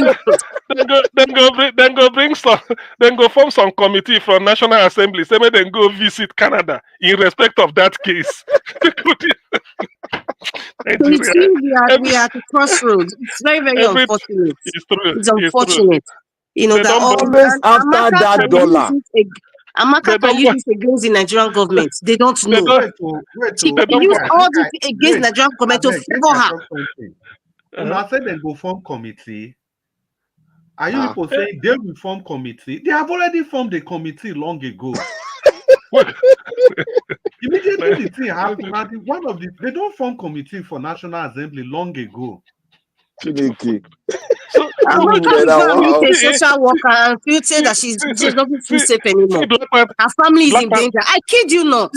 then go bring some. Then go form some committee from National Assembly. Say then go visit Canada in respect of that case. So you see, we are at the crossroads. It's very, very unfortunate. It's true. It's unfortunate. You know, that always after that dollar. Amaka can use this against the Nigerian government. They don't know. She can use all this against Nigerian government to favor her. When I said they go form committee, are you people saying they will form committee? They have already formed a committee long ago. Immediately the thing happened, they don't form committee for National Assembly long ago. So meet a social worker and feel say that she doesn't feel safe anymore. Her family is in danger. I kid you not.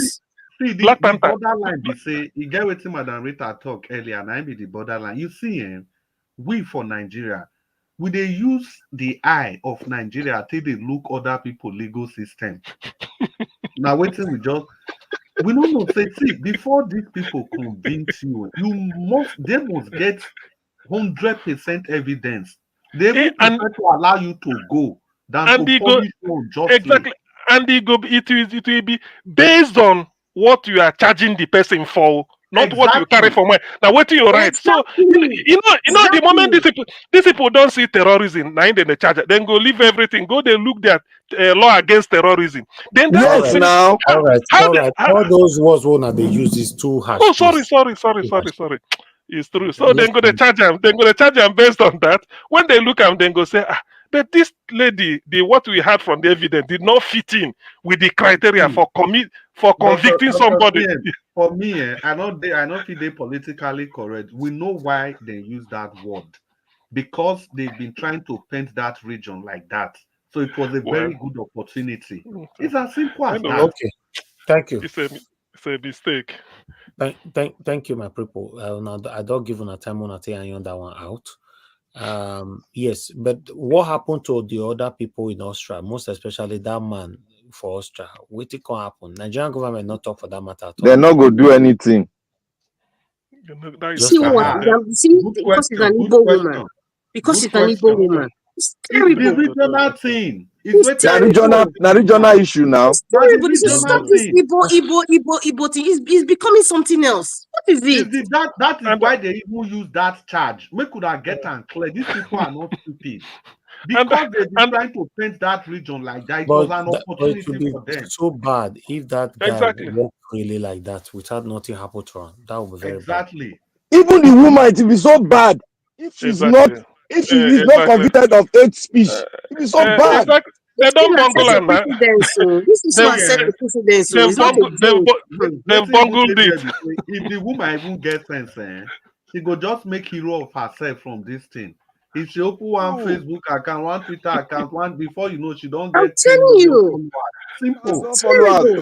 See, the borderline, they say, you get what Madam Rita talk earlier, and I be the borderline. You see, we for Nigeria, we they use the eye of Nigeria till they look other people legal system. Now, waiting, we don't know, say, see, before these people convince you, they must get 100% evidence. They will prefer to allow you to go than to punish you unjustly. Exactly. And it will be based on what you are charging the person for. not what you carry for mind. Now what you write. So the moment these people don't see terrorism, now in the charge, then go leave everything, go they look their law against terrorism. Then that Yes, now. All right. All those words one they use is too harsh. Oh, sorry. It's true. So then go to charge them. Then go to charge them based on that. When they look at them, then go say, but this lady, what we had from the evidence did not fit in with the criteria for convicting somebody. For me, I know if they politically correct. We know why they use that word, because they've been trying to paint that region like that. So it was a very good opportunity. It's as simple as that. Okay, thank you. It's a mistake. Thank you, my people. Now I don't give a time when I take that one out. Yes, but what happened to the other people in Austria, most especially that man for Austria? What it can happen? Nigerian government not talk for that matter at all. They're not going to do anything. See what? Because it's an Igbo woman. Because it's an Igbo woman. It's terrible. It's the regional thing. It's regional issue now. It's terrible. Stop this Igbo thing. It's becoming something else. What is it? That is why they even use that charge. We could have get and clear. These people are not stupid. Because they've been trying to paint that region like that, it was an opportunity it would be for them. so bad if that guy walked really like that without nothing happen to her. That would be very bad. Even the woman, it will be so bad if she's not convicted of hate speech. It will be so bad. Exactly. They don't bungle it, man. This is what I said the precedence. They bungled it. If the woman even gets sense, she go just make hero of herself from this thing. If she open one Facebook account, one Twitter account, one before you know she don't get. I'm telling you. Simple. It's not funny.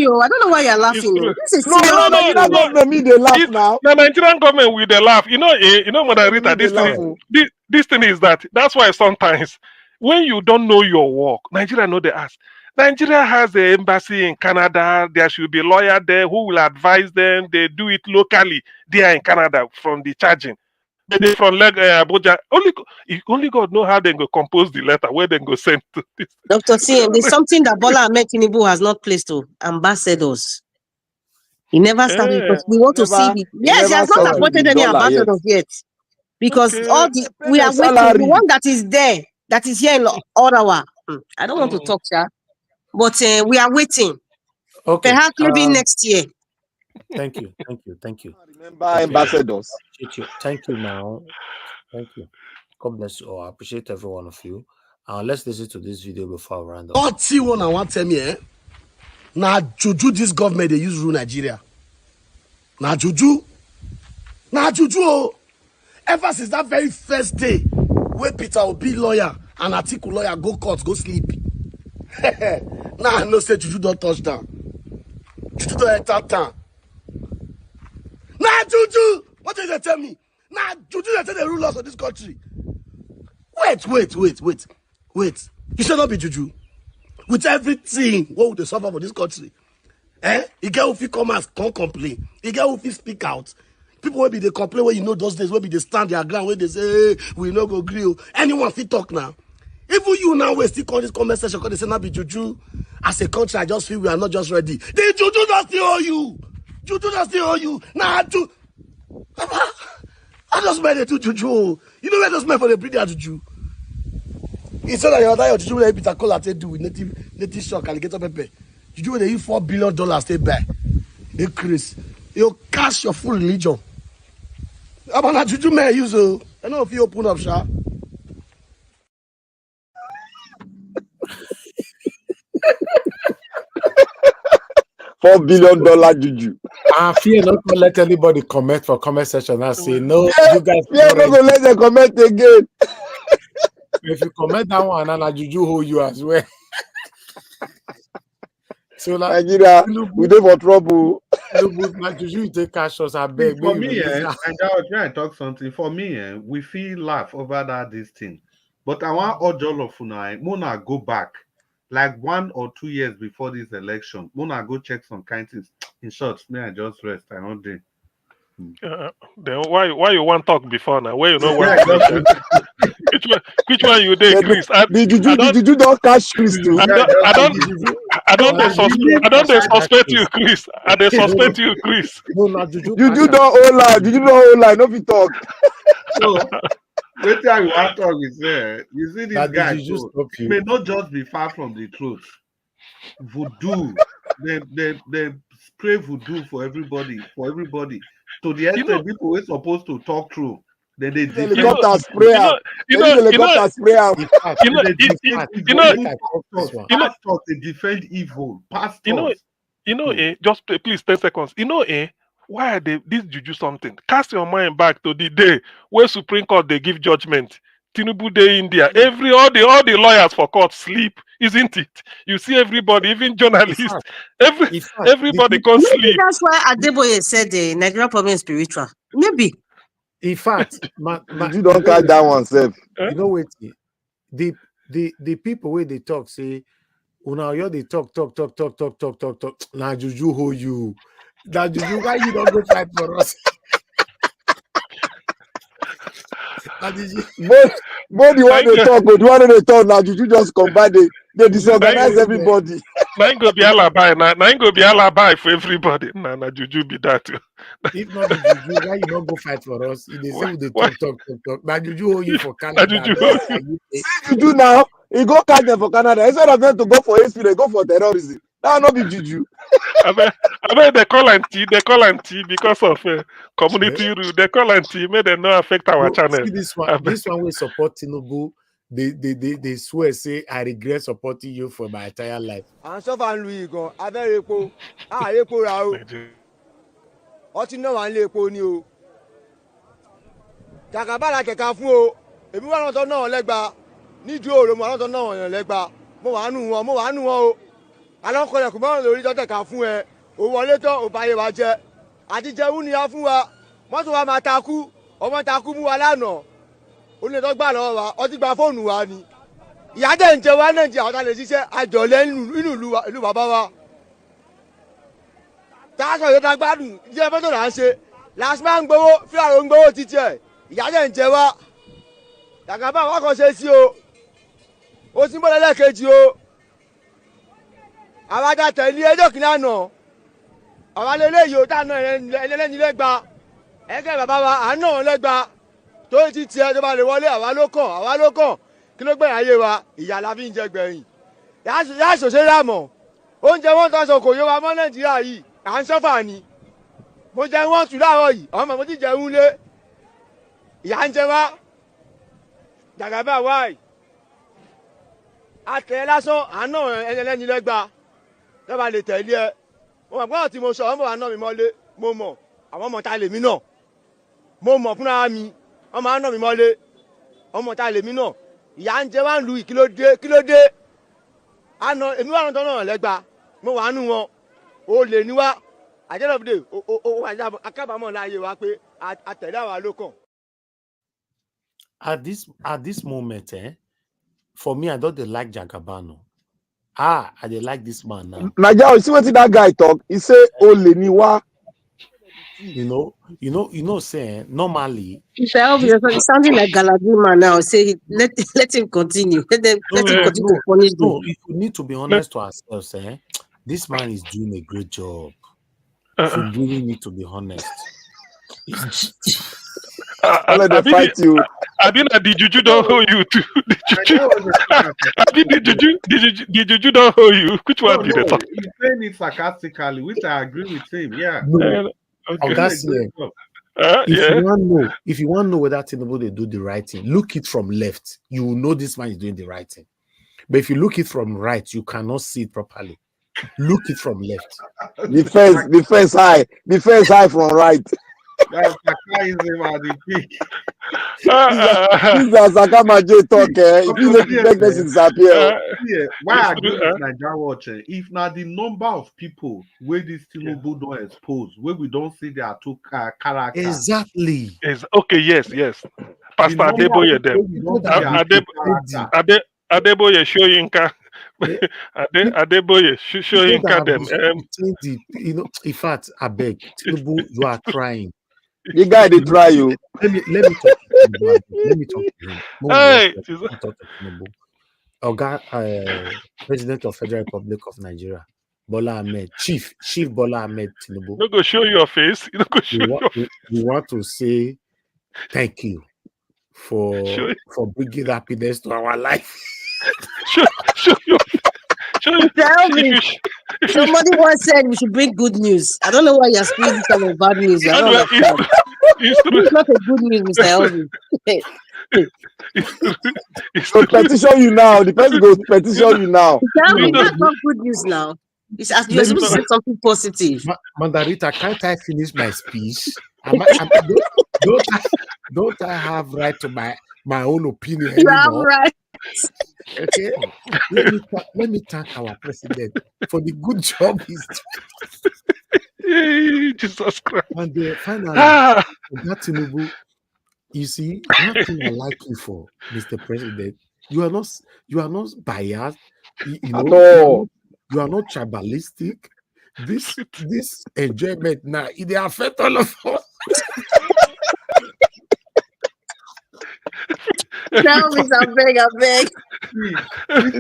I don't know why you're laughing. This is no. They laugh now. The Nigerian government with the laugh. You know, Rita, this thing is that's why sometimes when you don't know your work, Nigeria know they ask. Nigeria has an embassy in Canada. There should be a lawyer there who will advise them. They do it locally there in Canada from the charging. They from Abuja. Only God know how they go compose the letter, where they go send to this. Dr. CM, there's something that Bola Ahmed Tinubu has not placed to ambassadors. He never started because we want to see. Yes, he has not appointed any ambassadors yet. Because we are waiting. The one that is there, that is here in Ottawa. I don't want to talk, sir. But we are waiting. Okay. Perhaps maybe next year. Thank you. Remember ambassadors. Thank you now. Thank you. God bless you all. I appreciate every one of you. Let's listen to this video before I round up. What T1 I want to tell me, now juju this government they use rule Nigeria. Now juju. Ever since that very first day, where Peter Obi lawyer and Atiku lawyer go court, go sleep. Now I know say juju don't touch down. Juju don't enter town. Nah, juju. What did they tell me? Nah, juju they tell the rulers of this country. Wait. You should not be juju. With everything, what would they suffer for this country? You get if you come and can't complain. You get if you speak out. People will be they complain when you know those days, will be they stand their ground, when they say, hey, we no go grill. Anyone fit talk now. Even you now will still call this comment section because they say not be juju. As a country, I just feel we are not just ready. The juju does still owe you. Juju does still owe you. Nah, I just made it to juju. You know where those men for the breed are juju? He said that your juju will be Cola to do with native shock alligator pepper. Juju will eat $4 billion stay back. Increase. You cash your full religion. About that juju man use I know if you open up shop. $4 billion juju. I fear not to let anybody comment for comment section and say no. You guys, not gonna let them comment again. If you comment that one, and juju hold you as well. So like Nigeria, we dey for trouble. Like juju take cash us. I beg. For me, and I was trying to talk something. For me, we feel laugh over this thing. But I want all of Mona go back. Like 1 or 2 years before this election, Mona go check some kind of things. In short, may I just rest? I don't do. Then why you want talk before now? Where you know what? Which one you did, Chris? Did you don't catch Chris too? I don't suspect you, Chris. I don't suspect you, Chris. No, not Juju. Juju don't hold line. Juju don't hold line. No be talk. So, wait till you want to talk is there. You see this guy, so he may not just be far from the truth. Voodoo, they spray voodoo for everybody. To the extent people were supposed to talk through. Then they helicopter spray out. Helicopter spray out. Pastors they defend evil. Pastors. Just please 10 seconds. Why are they this juju something? Cast your mind back to the day where Supreme Court they give judgment. Tinubu Day India. All the lawyers for court sleep, isn't it? You see everybody, even journalists, everybody can't sleep. That's why Adeboye said the Nigerian problem is spiritual. Maybe. In fact, you don't catch that one, Seth. You know what? The people where they talk say, now you they talk. Now Juju hold you. Now Juju, why you don't go fight for us? Both the one they talk, but the one they talk now, Juju just combine, they disorganize everybody. Now go be alibi. Now go be alibi for everybody. Now Juju be that too. If not the Juju, why you don't go fight for us? If they say they talk. Now Juju hold you for Canada. Juju now, he go catch them for Canada. Instead of them to go for history, they go for terrorism. Now not be Juju. I mean they call anti because of community rule. They call anti, may they not affect our channel. See this one will support Tinubu. They swear say I regret supporting you for my entire life. And so far Louis go Averepo, Epo Rao. Ọtí náà wà nílé epo ni o. Jàkàbára kẹ̀kà fún o. Èmi wà lọ́tọ̀ náà lẹ́gba. Nídìí òòrùn mo lọ́tọ̀ náà yàn lẹ́gba. Mo wà nù wọn o. Alọ́kọ̀ọ́lẹ̀ kò mọ́ lórí tọ́tẹ̀ ká fún ẹ. Òwò wọlé tán òbáyé wa jẹ. Àti jẹun ni a fún wa. Mọ́tò wa máa takú. Ọmọ takú mú wa lánàá. Onílé tó gbà lọ́wọ́ wa. Ọtí gba fóònù wa ni. Ìyá dẹ̀ ń jẹ wá Nàìjíríà àwọn tá lè ṣiṣẹ́ àjọ̀lẹ̀ nínú ìlú bàbá wa. Táṣọ yóò dá gbádùn jẹ́ fọ́tò là ń ṣe lásìmá ń gbowó fíàrò ń gbowó títí ẹ̀ ìyá dẹ̀ ń jẹ wá Jàgàbá wa kàn ṣe sí o ó sì ń bọ̀ lẹ́lẹ́kejì o àwa dá tẹ̀lé ẹjọ́ kìíní àná àwa lélẹ́yìí o táà náà ẹlẹ́ni lẹ́gba ẹ̀kẹ́ bàbá wa à ń náà wọn lẹ́gba tó ti tiẹ̀ tó bá lè wọlé àwa ló kàn kí ló gbẹ̀yìn ayé wa ìyá la fi ń jẹ gbẹ̀yìn yá ṣòṣe lámọ̀ oúnjẹ wọn tán sọ kò yé wa mọ́ Nàìjíríà yìí à ń sọ́fà ni mo jẹ wọ́n tù láàárọ̀ yìí àwọn ọmọ mo ti jẹun lé ìyá ń jẹ wá Jàgàbá wáì àtẹ lásán àná ẹlẹ́ni lẹ́gba lọ́ba lè tẹ̀lé ẹ mo mọ̀ pọ́n tí mo sọ ọmọ àná mi mọ́lé mo mọ̀ àwọn ọmọ ta lèmi náà mo mọ̀ fúnra mi ọmọ àná mi mọ́lé ọmọ ta lèmi náà ìyá ń jẹ wá ń lu kí ló dé àná èmi wà lọ́tọ́ náà lẹ́gba mo wà nù wọn o lè ní wá àjẹ́lọ́bìdè akábàámọ̀ láàyè wa pé àtẹ̀lé àwa ló kàn. At this moment, for me, I don't like Jagabano. I dey like this man now. Naija, you see what that guy talk? He say, "O lè ní wá." You know, saying normally. It's sounding like Galadima now. Say let him continue. Let him continue to punish them. No, we need to be honest to ourselves. This man is doing a great job. We really need to be honest. I'll let them fight you. I mean, the Juju don't hold you too. The Juju don't hold you. Which one did they talk? He's saying it sarcastically, which I agree with him. Yeah. If you want to know whether Tinubu they do the right thing, look it from left. You will know this man is doing the right thing. But if you look it from right, you cannot see it properly. Look it from left. Defense high from right. That's sarcasm at the peak. This is Sakamaje talk. If you let the person disappear. Why I agree with Nigeria watching? If not the number of people where this Tinubu don't expose, where we don't see their two characters. Exactly. Okay. Yes. Pastor Adeboye them. Adeboye Shoyinka. Adeboye Shoyinka them. In fact, I beg, Tinubu, you are trying. The guy they try you. Let me talk to him. Let me talk to him. Oga, President of Federal Republic of Nigeria, Bola Ahmed, Chief Bola Ahmed Tinubu. No go show your face. You no go show your face. We want to say thank you for bringing happiness to our life. show your Tell me. Somebody once said we should bring good news. I don't know why you're spreading this kind of bad news. I don't understand. It's not a good news, Mr. Elvin. So petition you now. The person goes petition you now. Tell me, that's not good news now. You're supposed to say something positive. Mandarita, can't I finish my speech? Don't I have right to my own opinion You anymore? have right. Okay. Let me thank our president for the good job he's doing. Jesus Christ. And finally, Tinubu, you see, one thing I like you for, Mr. President, you are not biased. You are not tribalistic. This enjoyment now, it affects all of us. Tell me, I beg. You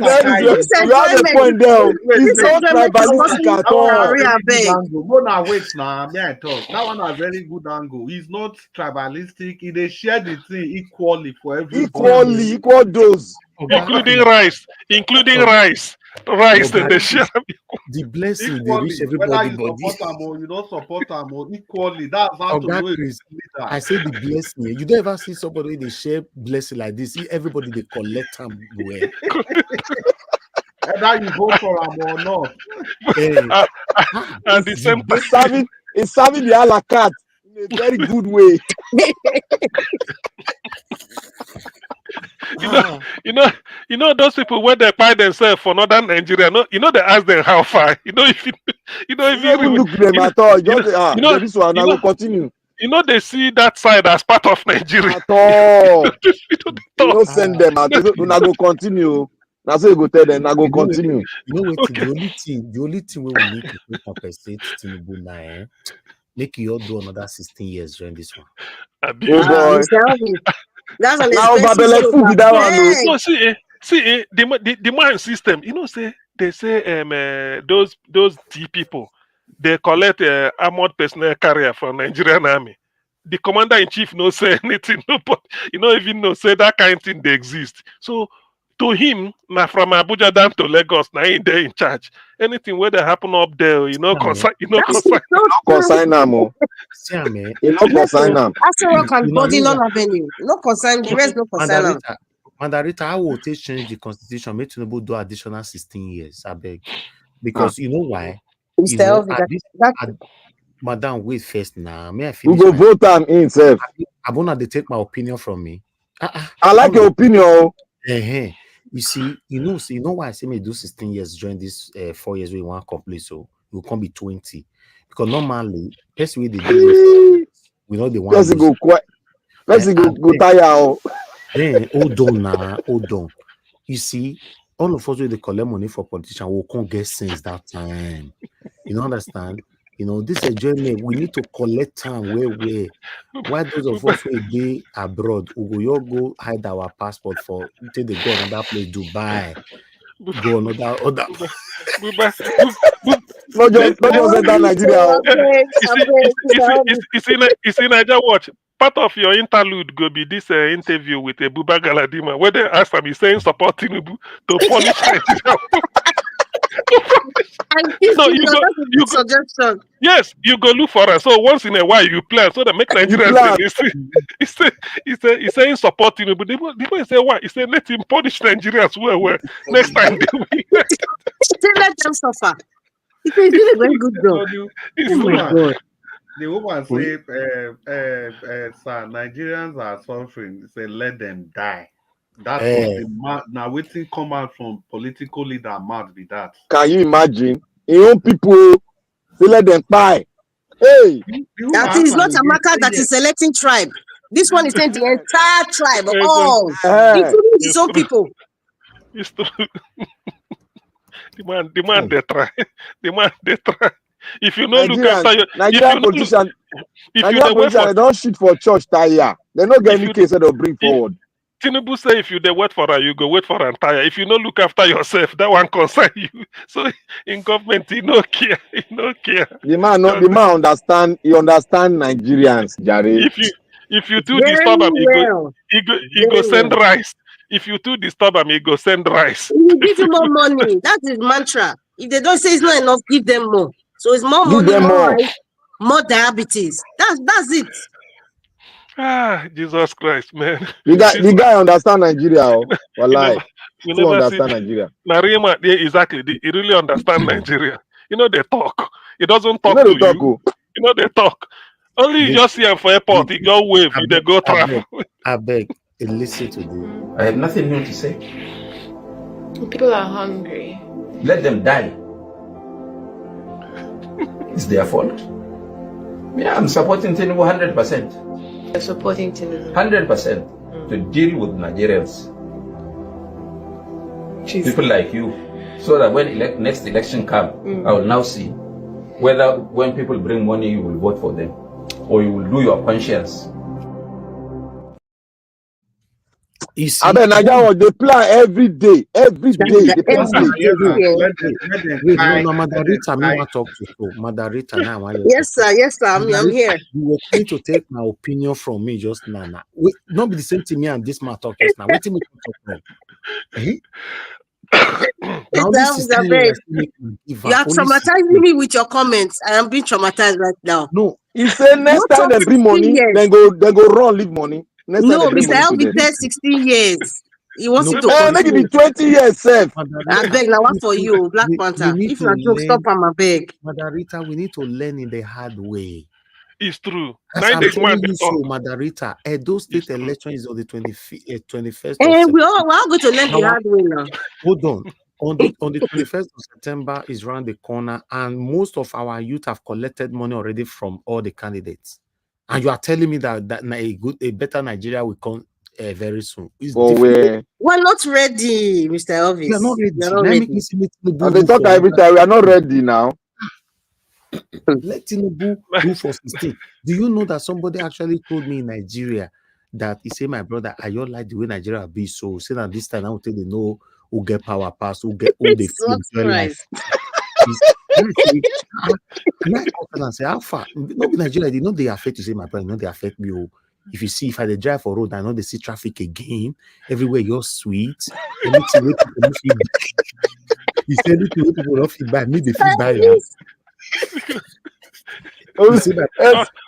have a point there. It's not tribalistic at all. Wait now, I talk. That one a very good angle. He's not tribalistic. They share the thing equally for everybody. Equal dose. Including rice. Rice and the share. The blessing equally, they reach everybody. Whether you support them or you don't support them or equally. That's how to know it. I say the blessing. You don't ever see somebody they share blessing like this. See everybody they collect them well. Whether you vote for them or not. And the same it's serving the a la carte in a very good way. You know those people when they buy themselves for northern Nigeria. They ask them how far. If you look them at all. This one I will continue. They see that side as part of Nigeria. At all. You don't send them at all. I go continue. That's what you go tell them. I go continue. The only thing we will need to compensate Tinubu now, make you all do another 16 years during this one. Oh boy. That's an No, see, the man system. They say those D people they collect armored personnel carrier from Nigerian army. The commander in chief no say anything. But even no say that kind of thing they exist. So to him, now from Abuja down to Lagos, now they in charge. Anything where they happen up there, consign them. Consign them. Consign them. Rock and Bodilon Avenue. No consign. The rest no consign them. Mandarita, I will change the constitution. Make Tinubu do additional 16 years. I beg, because you know why. Madam, wait first now. May I finish? We go vote them in, sir. I want to take my opinion from me. I like your opinion. You see, you know why I say me do 16 years during this 4 years we want to complete, so we can't be 20. Because normally, that's the way they do it. We know they want to go quiet. Let's go tire. Then hold on. You see, all of us when they collect money for politicians, we can't get sense that time. You don't understand? This enjoyment, we need to collect time where why those of us who be abroad, we all go hide our passport for until they go another place, Dubai, go another. Not just Nigeria. It's in Nigeria. Watch. Part of your interlude go be this interview with Buba Galadima, where they ask him, he's saying support Tinubu to punish Nigeria. Suggestion. Yes, you go look for it. So once in a while you plan so that make Nigerians he's saying support Tinubu. The boy say why? He say let him punish Nigerians well. Next time they win. Let them suffer. He's doing a very good job. Oh my God. The woman say, sir, Nigerians are suffering. Say, let them die. That's what now waiting come out from political leader mouth be that. Can you imagine? Your own people, they let them die. Hey, that is not a marker that is selecting tribe. This one is saying the entire tribe, all, including his own people. It's true. The man they try. The man they try. If you know, look after your Nigerian politicians, they don't shoot for church tire. They don't get any case that they'll bring forward. Tinubu say if you dey wait for her, you go wait for an tire. If you no look after yourself, that one concern you. So in government, he no care. He no care. The man understand. He understand Nigerians, Jare. If you too Very disturb him, well. he go Very send well. rice. If you too disturb him, he go send rice. He will give you more money. That's his mantra. If they don't say it's not enough, give them more. So it's more Give money, them more more. rice, more diabetes. That's it. Ah, Jesus Christ, man. The guy understand Nigeria. Oh. Wallahi. We Still never see understand Nigeria. Narima, yeah, exactly. He really understand Nigeria. They talk. He doesn't talk You know to they talk, you. They talk. Only you just see him for airport. He go wave. They go travel. I beg. Listen to this. I have nothing new to say. People are hungry. Let them die. It's their fault. Yeah, I'm supporting Tinubu 100%. You're supporting Tinubu 100% to deal with Nigerians. People like you. So that when next election comes, I will now see whether when people bring money, you will vote for them or you will do your conscience. I mean, Nigeria, they plan every day. Every day. They plan Madarita, me want talk to you. Madarita, now yes, sir. Yes, sir. I'm here. You were going to take my opinion from me just now. Wait, not be the same to me and this man talk just now. Wait till me talk from. You are traumatizing me with your comments. I am being traumatized right now. No, he said next time they bring money, then go run leave money. Next no, Mr. Elvis said 16 years. He wants you to make it be 20 years, sir. I beg now. What for you, Black Panther? If not joke, stop him. I beg. Madarita, we need to learn in the hard way. It's true. As I'm telling you so, Madarita, Edo State election is on the 21st. And we're all going to learn the hard way now. Hold on. On the 21st of September is around the corner, and most of our youth have collected money already from all the candidates. And you are telling me that a better Nigeria will come very soon. We're not ready, Mr. Elvis. We are not ready. They talk every time. We are not ready now. Let Tinubu do for 16. Do you know that somebody actually told me in Nigeria that he said, my brother, I don't like the way Nigeria be so. Say that this time I will tell you know who get power pass, who get all the life. And I say, how far? No, Nigeria, they know they affect you. Say, my brother, they affect me. If you see, if I drive for road, I know they see traffic again. Everywhere you're sweet. Anything with people feedback. He said, anything with people don't feedback. Me, the feedback.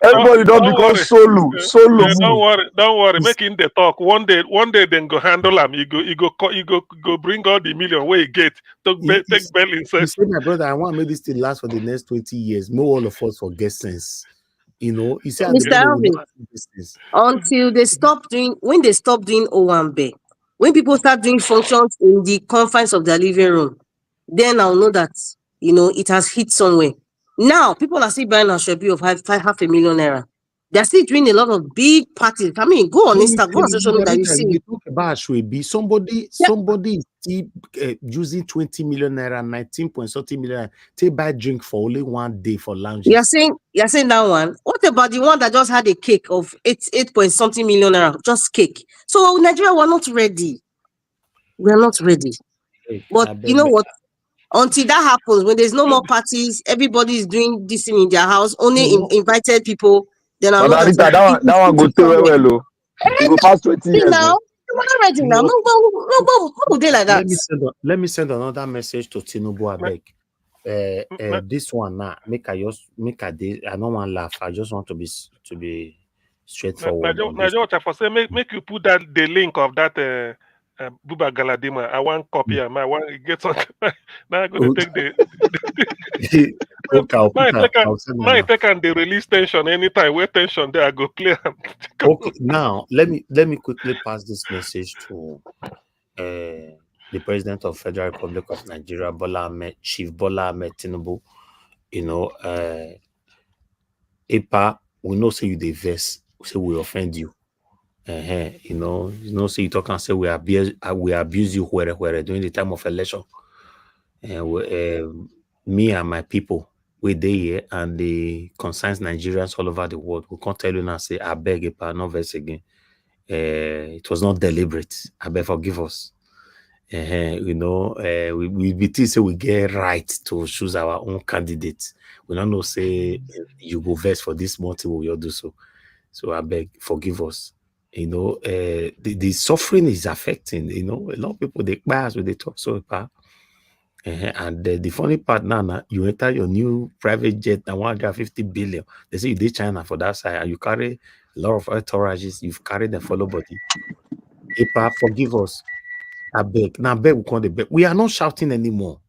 Everybody don't become solo. Yeah, don't worry. Making the talk. One day, then go handle him. You go bring all the million where you get. Take bail inside. You say, my brother, I want to make this thing last for the next 20 years. No, all of us forget sense. You say, Mr. Alvin, until they stop doing, when they stop doing Owambe, when people start doing functions in the confines of their living room, then I'll know that it has hit somewhere. Now people are still buying a Hardship of $500,000. They're still doing a lot of big parties. I mean, go on Instagram, go on social media, you see. Talk about Ashwebi. Somebody is still using 20 million naira, 19.something million to buy drink for only one day for lounges. You're saying that one. What about the one that just had a cake of 8.something million naira? Just cake. So Nigeria, we're not ready. We're not ready. But you know what? Until that happens, when there's no more parties, everybody is doing this in their house, only invited people. Then I know that one go too well. It go past 20 years. Now, we're not ready now. No, they like that. Let me send another message to Tinubu. I beg. This one now, I don't want to laugh. I just want to be straightforward. Make you put the link of that. Buba Galadima, I want copy and I want to get something. Now I'm going to take the take on the release tension anytime. Where tension there, I go play. Okay, now let me quickly pass this message to the President of Federal Republic of Nigeria, Chief Bola Ahmed Tinubu. Epa, we know say you the vex, say we offend you. Say you talk and say we abuse you where during the time of election. Me and my people, we there here and the concerns Nigerians all over the world. We can't tell you now say I beg a no verse again. It was not deliberate. I beg forgive us. You know, we say we get right to choose our own candidates. We don't know say you go verse for this multiple, we'll do so. So I beg forgive us. You know, the suffering is affecting. You know, a lot of people they pass when they talk so far. And the funny part now, you enter your new private jet now 150 billion. They say you did China for that side, and you carry a lot of entourages. You've carried the follow body. Epa, forgive us. I beg. Now beg we can't beg. We are not shouting anymore.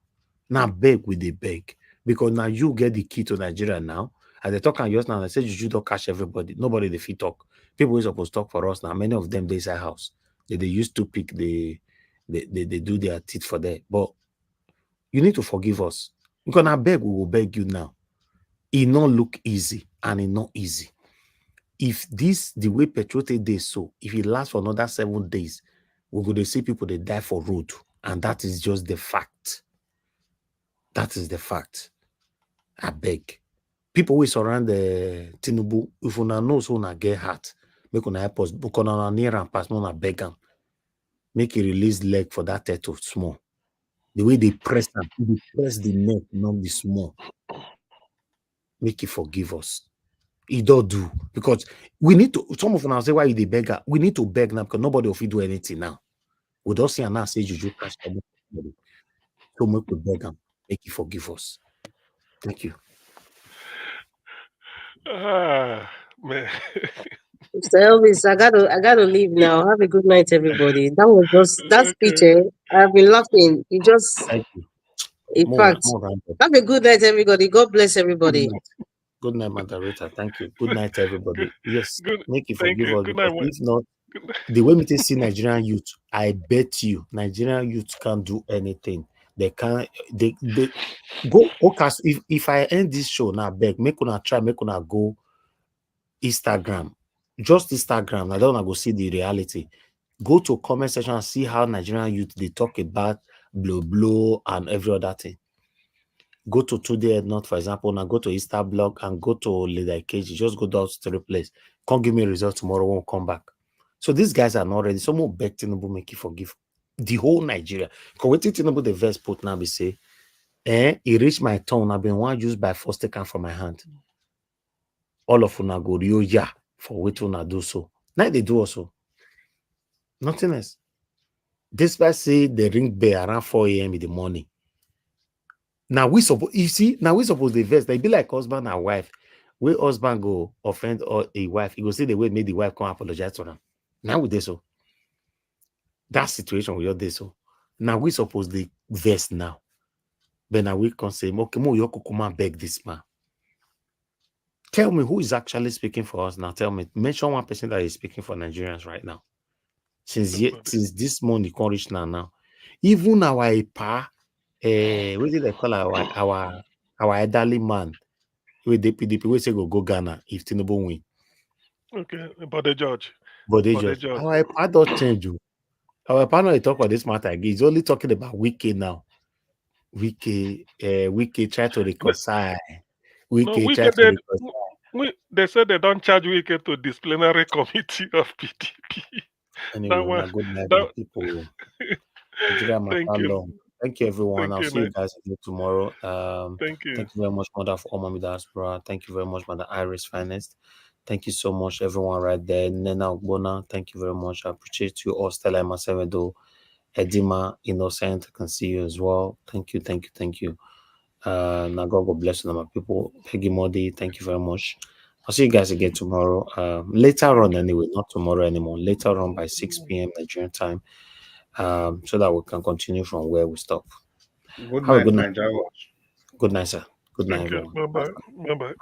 Now beg we they beg. Because now you get the key to Nigeria now. And they talk on yours now. They say you don't catch everybody. Nobody they fit talk. People is supposed to talk for us now. Many of them they say house. They used to pick they do their teeth for that. But you need to forgive us. Because now beg, we will beg you now. It not look easy, and it not easy. If this, the way Petrote days so, if it lasts for another 7 days, we're going to see people they die for road. And that is just the fact. That is the fact. I beg. People will surround the Tinubu. If you know so na get heart, make una help us. Because na near and pass, na beg am. Make a release leg for that turtle small. The way they press them, they press the neck, not the small. Make it forgive us. It don't do. Because we need to, some of us say, why they beg? We need to beg now because nobody will do anything now. We don't see and now say, you cash everybody. So make we beg them. Make it forgive us. Thank you. Ah, man. Mr. Elvis, I gotta leave now. Have a good night, everybody. That was just that speech. I've been laughing. It just, Thank you. in fact, have a good night, everybody. God bless everybody. Good night, moderator. Thank you. Good night, everybody. Yes, make it Thank forgive you. us. Good Because night. if not, the way we see Nigerian youth, I bet you Nigerian youth can't do anything. They can't. They go. Okay, if I end this show now, beg make una try, make una go Instagram, just Instagram. I don't want to go see the reality. Go to comment section and see how Nigerian youth they talk about blow and every other thing. Go to Today Not, for example, now go to Insta blog and go to Leader KG. Just go down to the place. Can't give me a result tomorrow, won't come back. So these guys are not ready. Someone beg Tinubu make you forgive the whole Nigeria. Because what Tinubu the verse put now be say, it reached my tongue. I've been one used by force taken from my hand. All of una go rio ya for what una do so. Now they do also. Nothing else. Despite say they ring bell around 4 a.m. in the morning. Now we suppose the verse. They be like husband and wife. Where husband go offend or a wife, he go say the way made the wife come apologize to them. Now we do so. That situation we all do so. Now we suppose the verse now. But now we can say, okay, mo yoko kuma beg this man. Tell me who is actually speaking for us now. Tell me, mention one person that is speaking for Nigerians right now. Since this morning, you can't reach now. Even our EPA, what did they call our elderly man with the PDP? We say go Ghana if Tinubu win. Okay, but the judge. But they just our EPA don't change you. Our EPA not talk about this matter again. He's only talking about Wike now. Wike try to reconcile. Wike try to reconcile. They said they don't charge Wike to disciplinary committee of PDP. Anyway, good night, people. Thank you, everyone. I'll see you guys again tomorrow. Thank you. Thank you very much, Mother of Omami Diaspora. Thank you very much, Mother Iris Finest. Thank you so much, everyone right there. Nena Ogbona, thank you very much. I appreciate you all. Stella Masevedo, Edima, Innocent, I can see you as well. Thank you. Now God bless you, my people. Peggy Modi, thank you very much. I'll see you guys again tomorrow. Later on, anyway, not tomorrow anymore. Later on by 6 p.m. Nigerian time, so that we can continue from where we stop. Good night, Nigeria. Good night, sir. Good night, Thank everyone. Bye bye.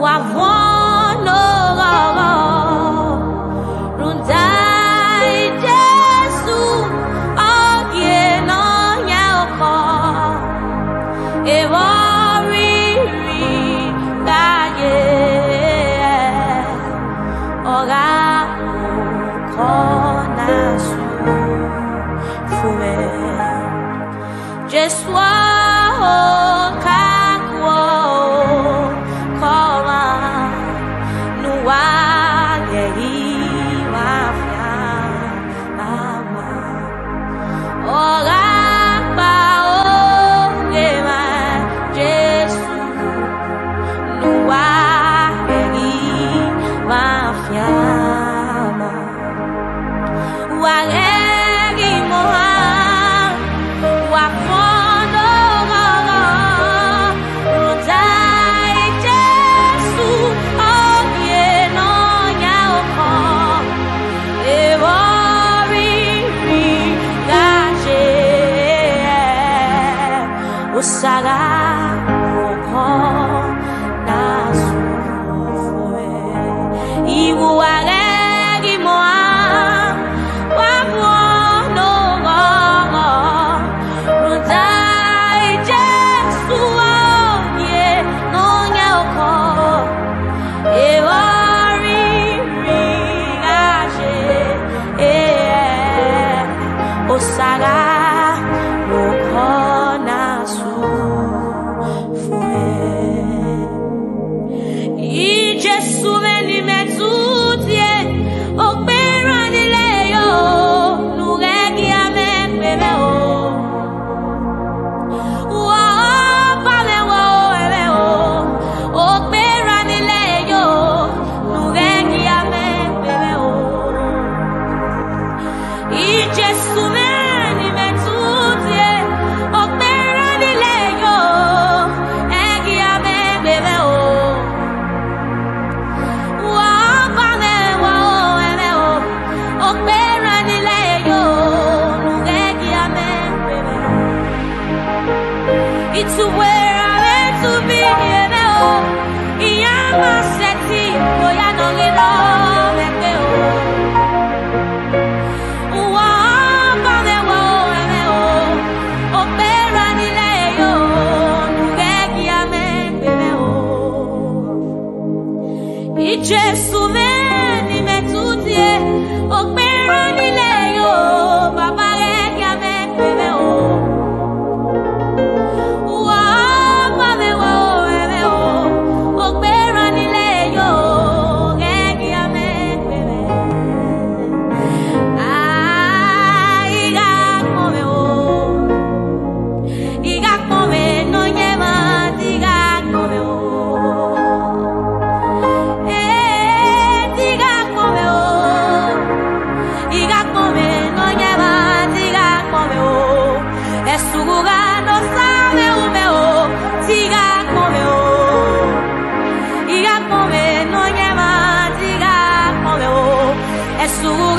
Wa Jesús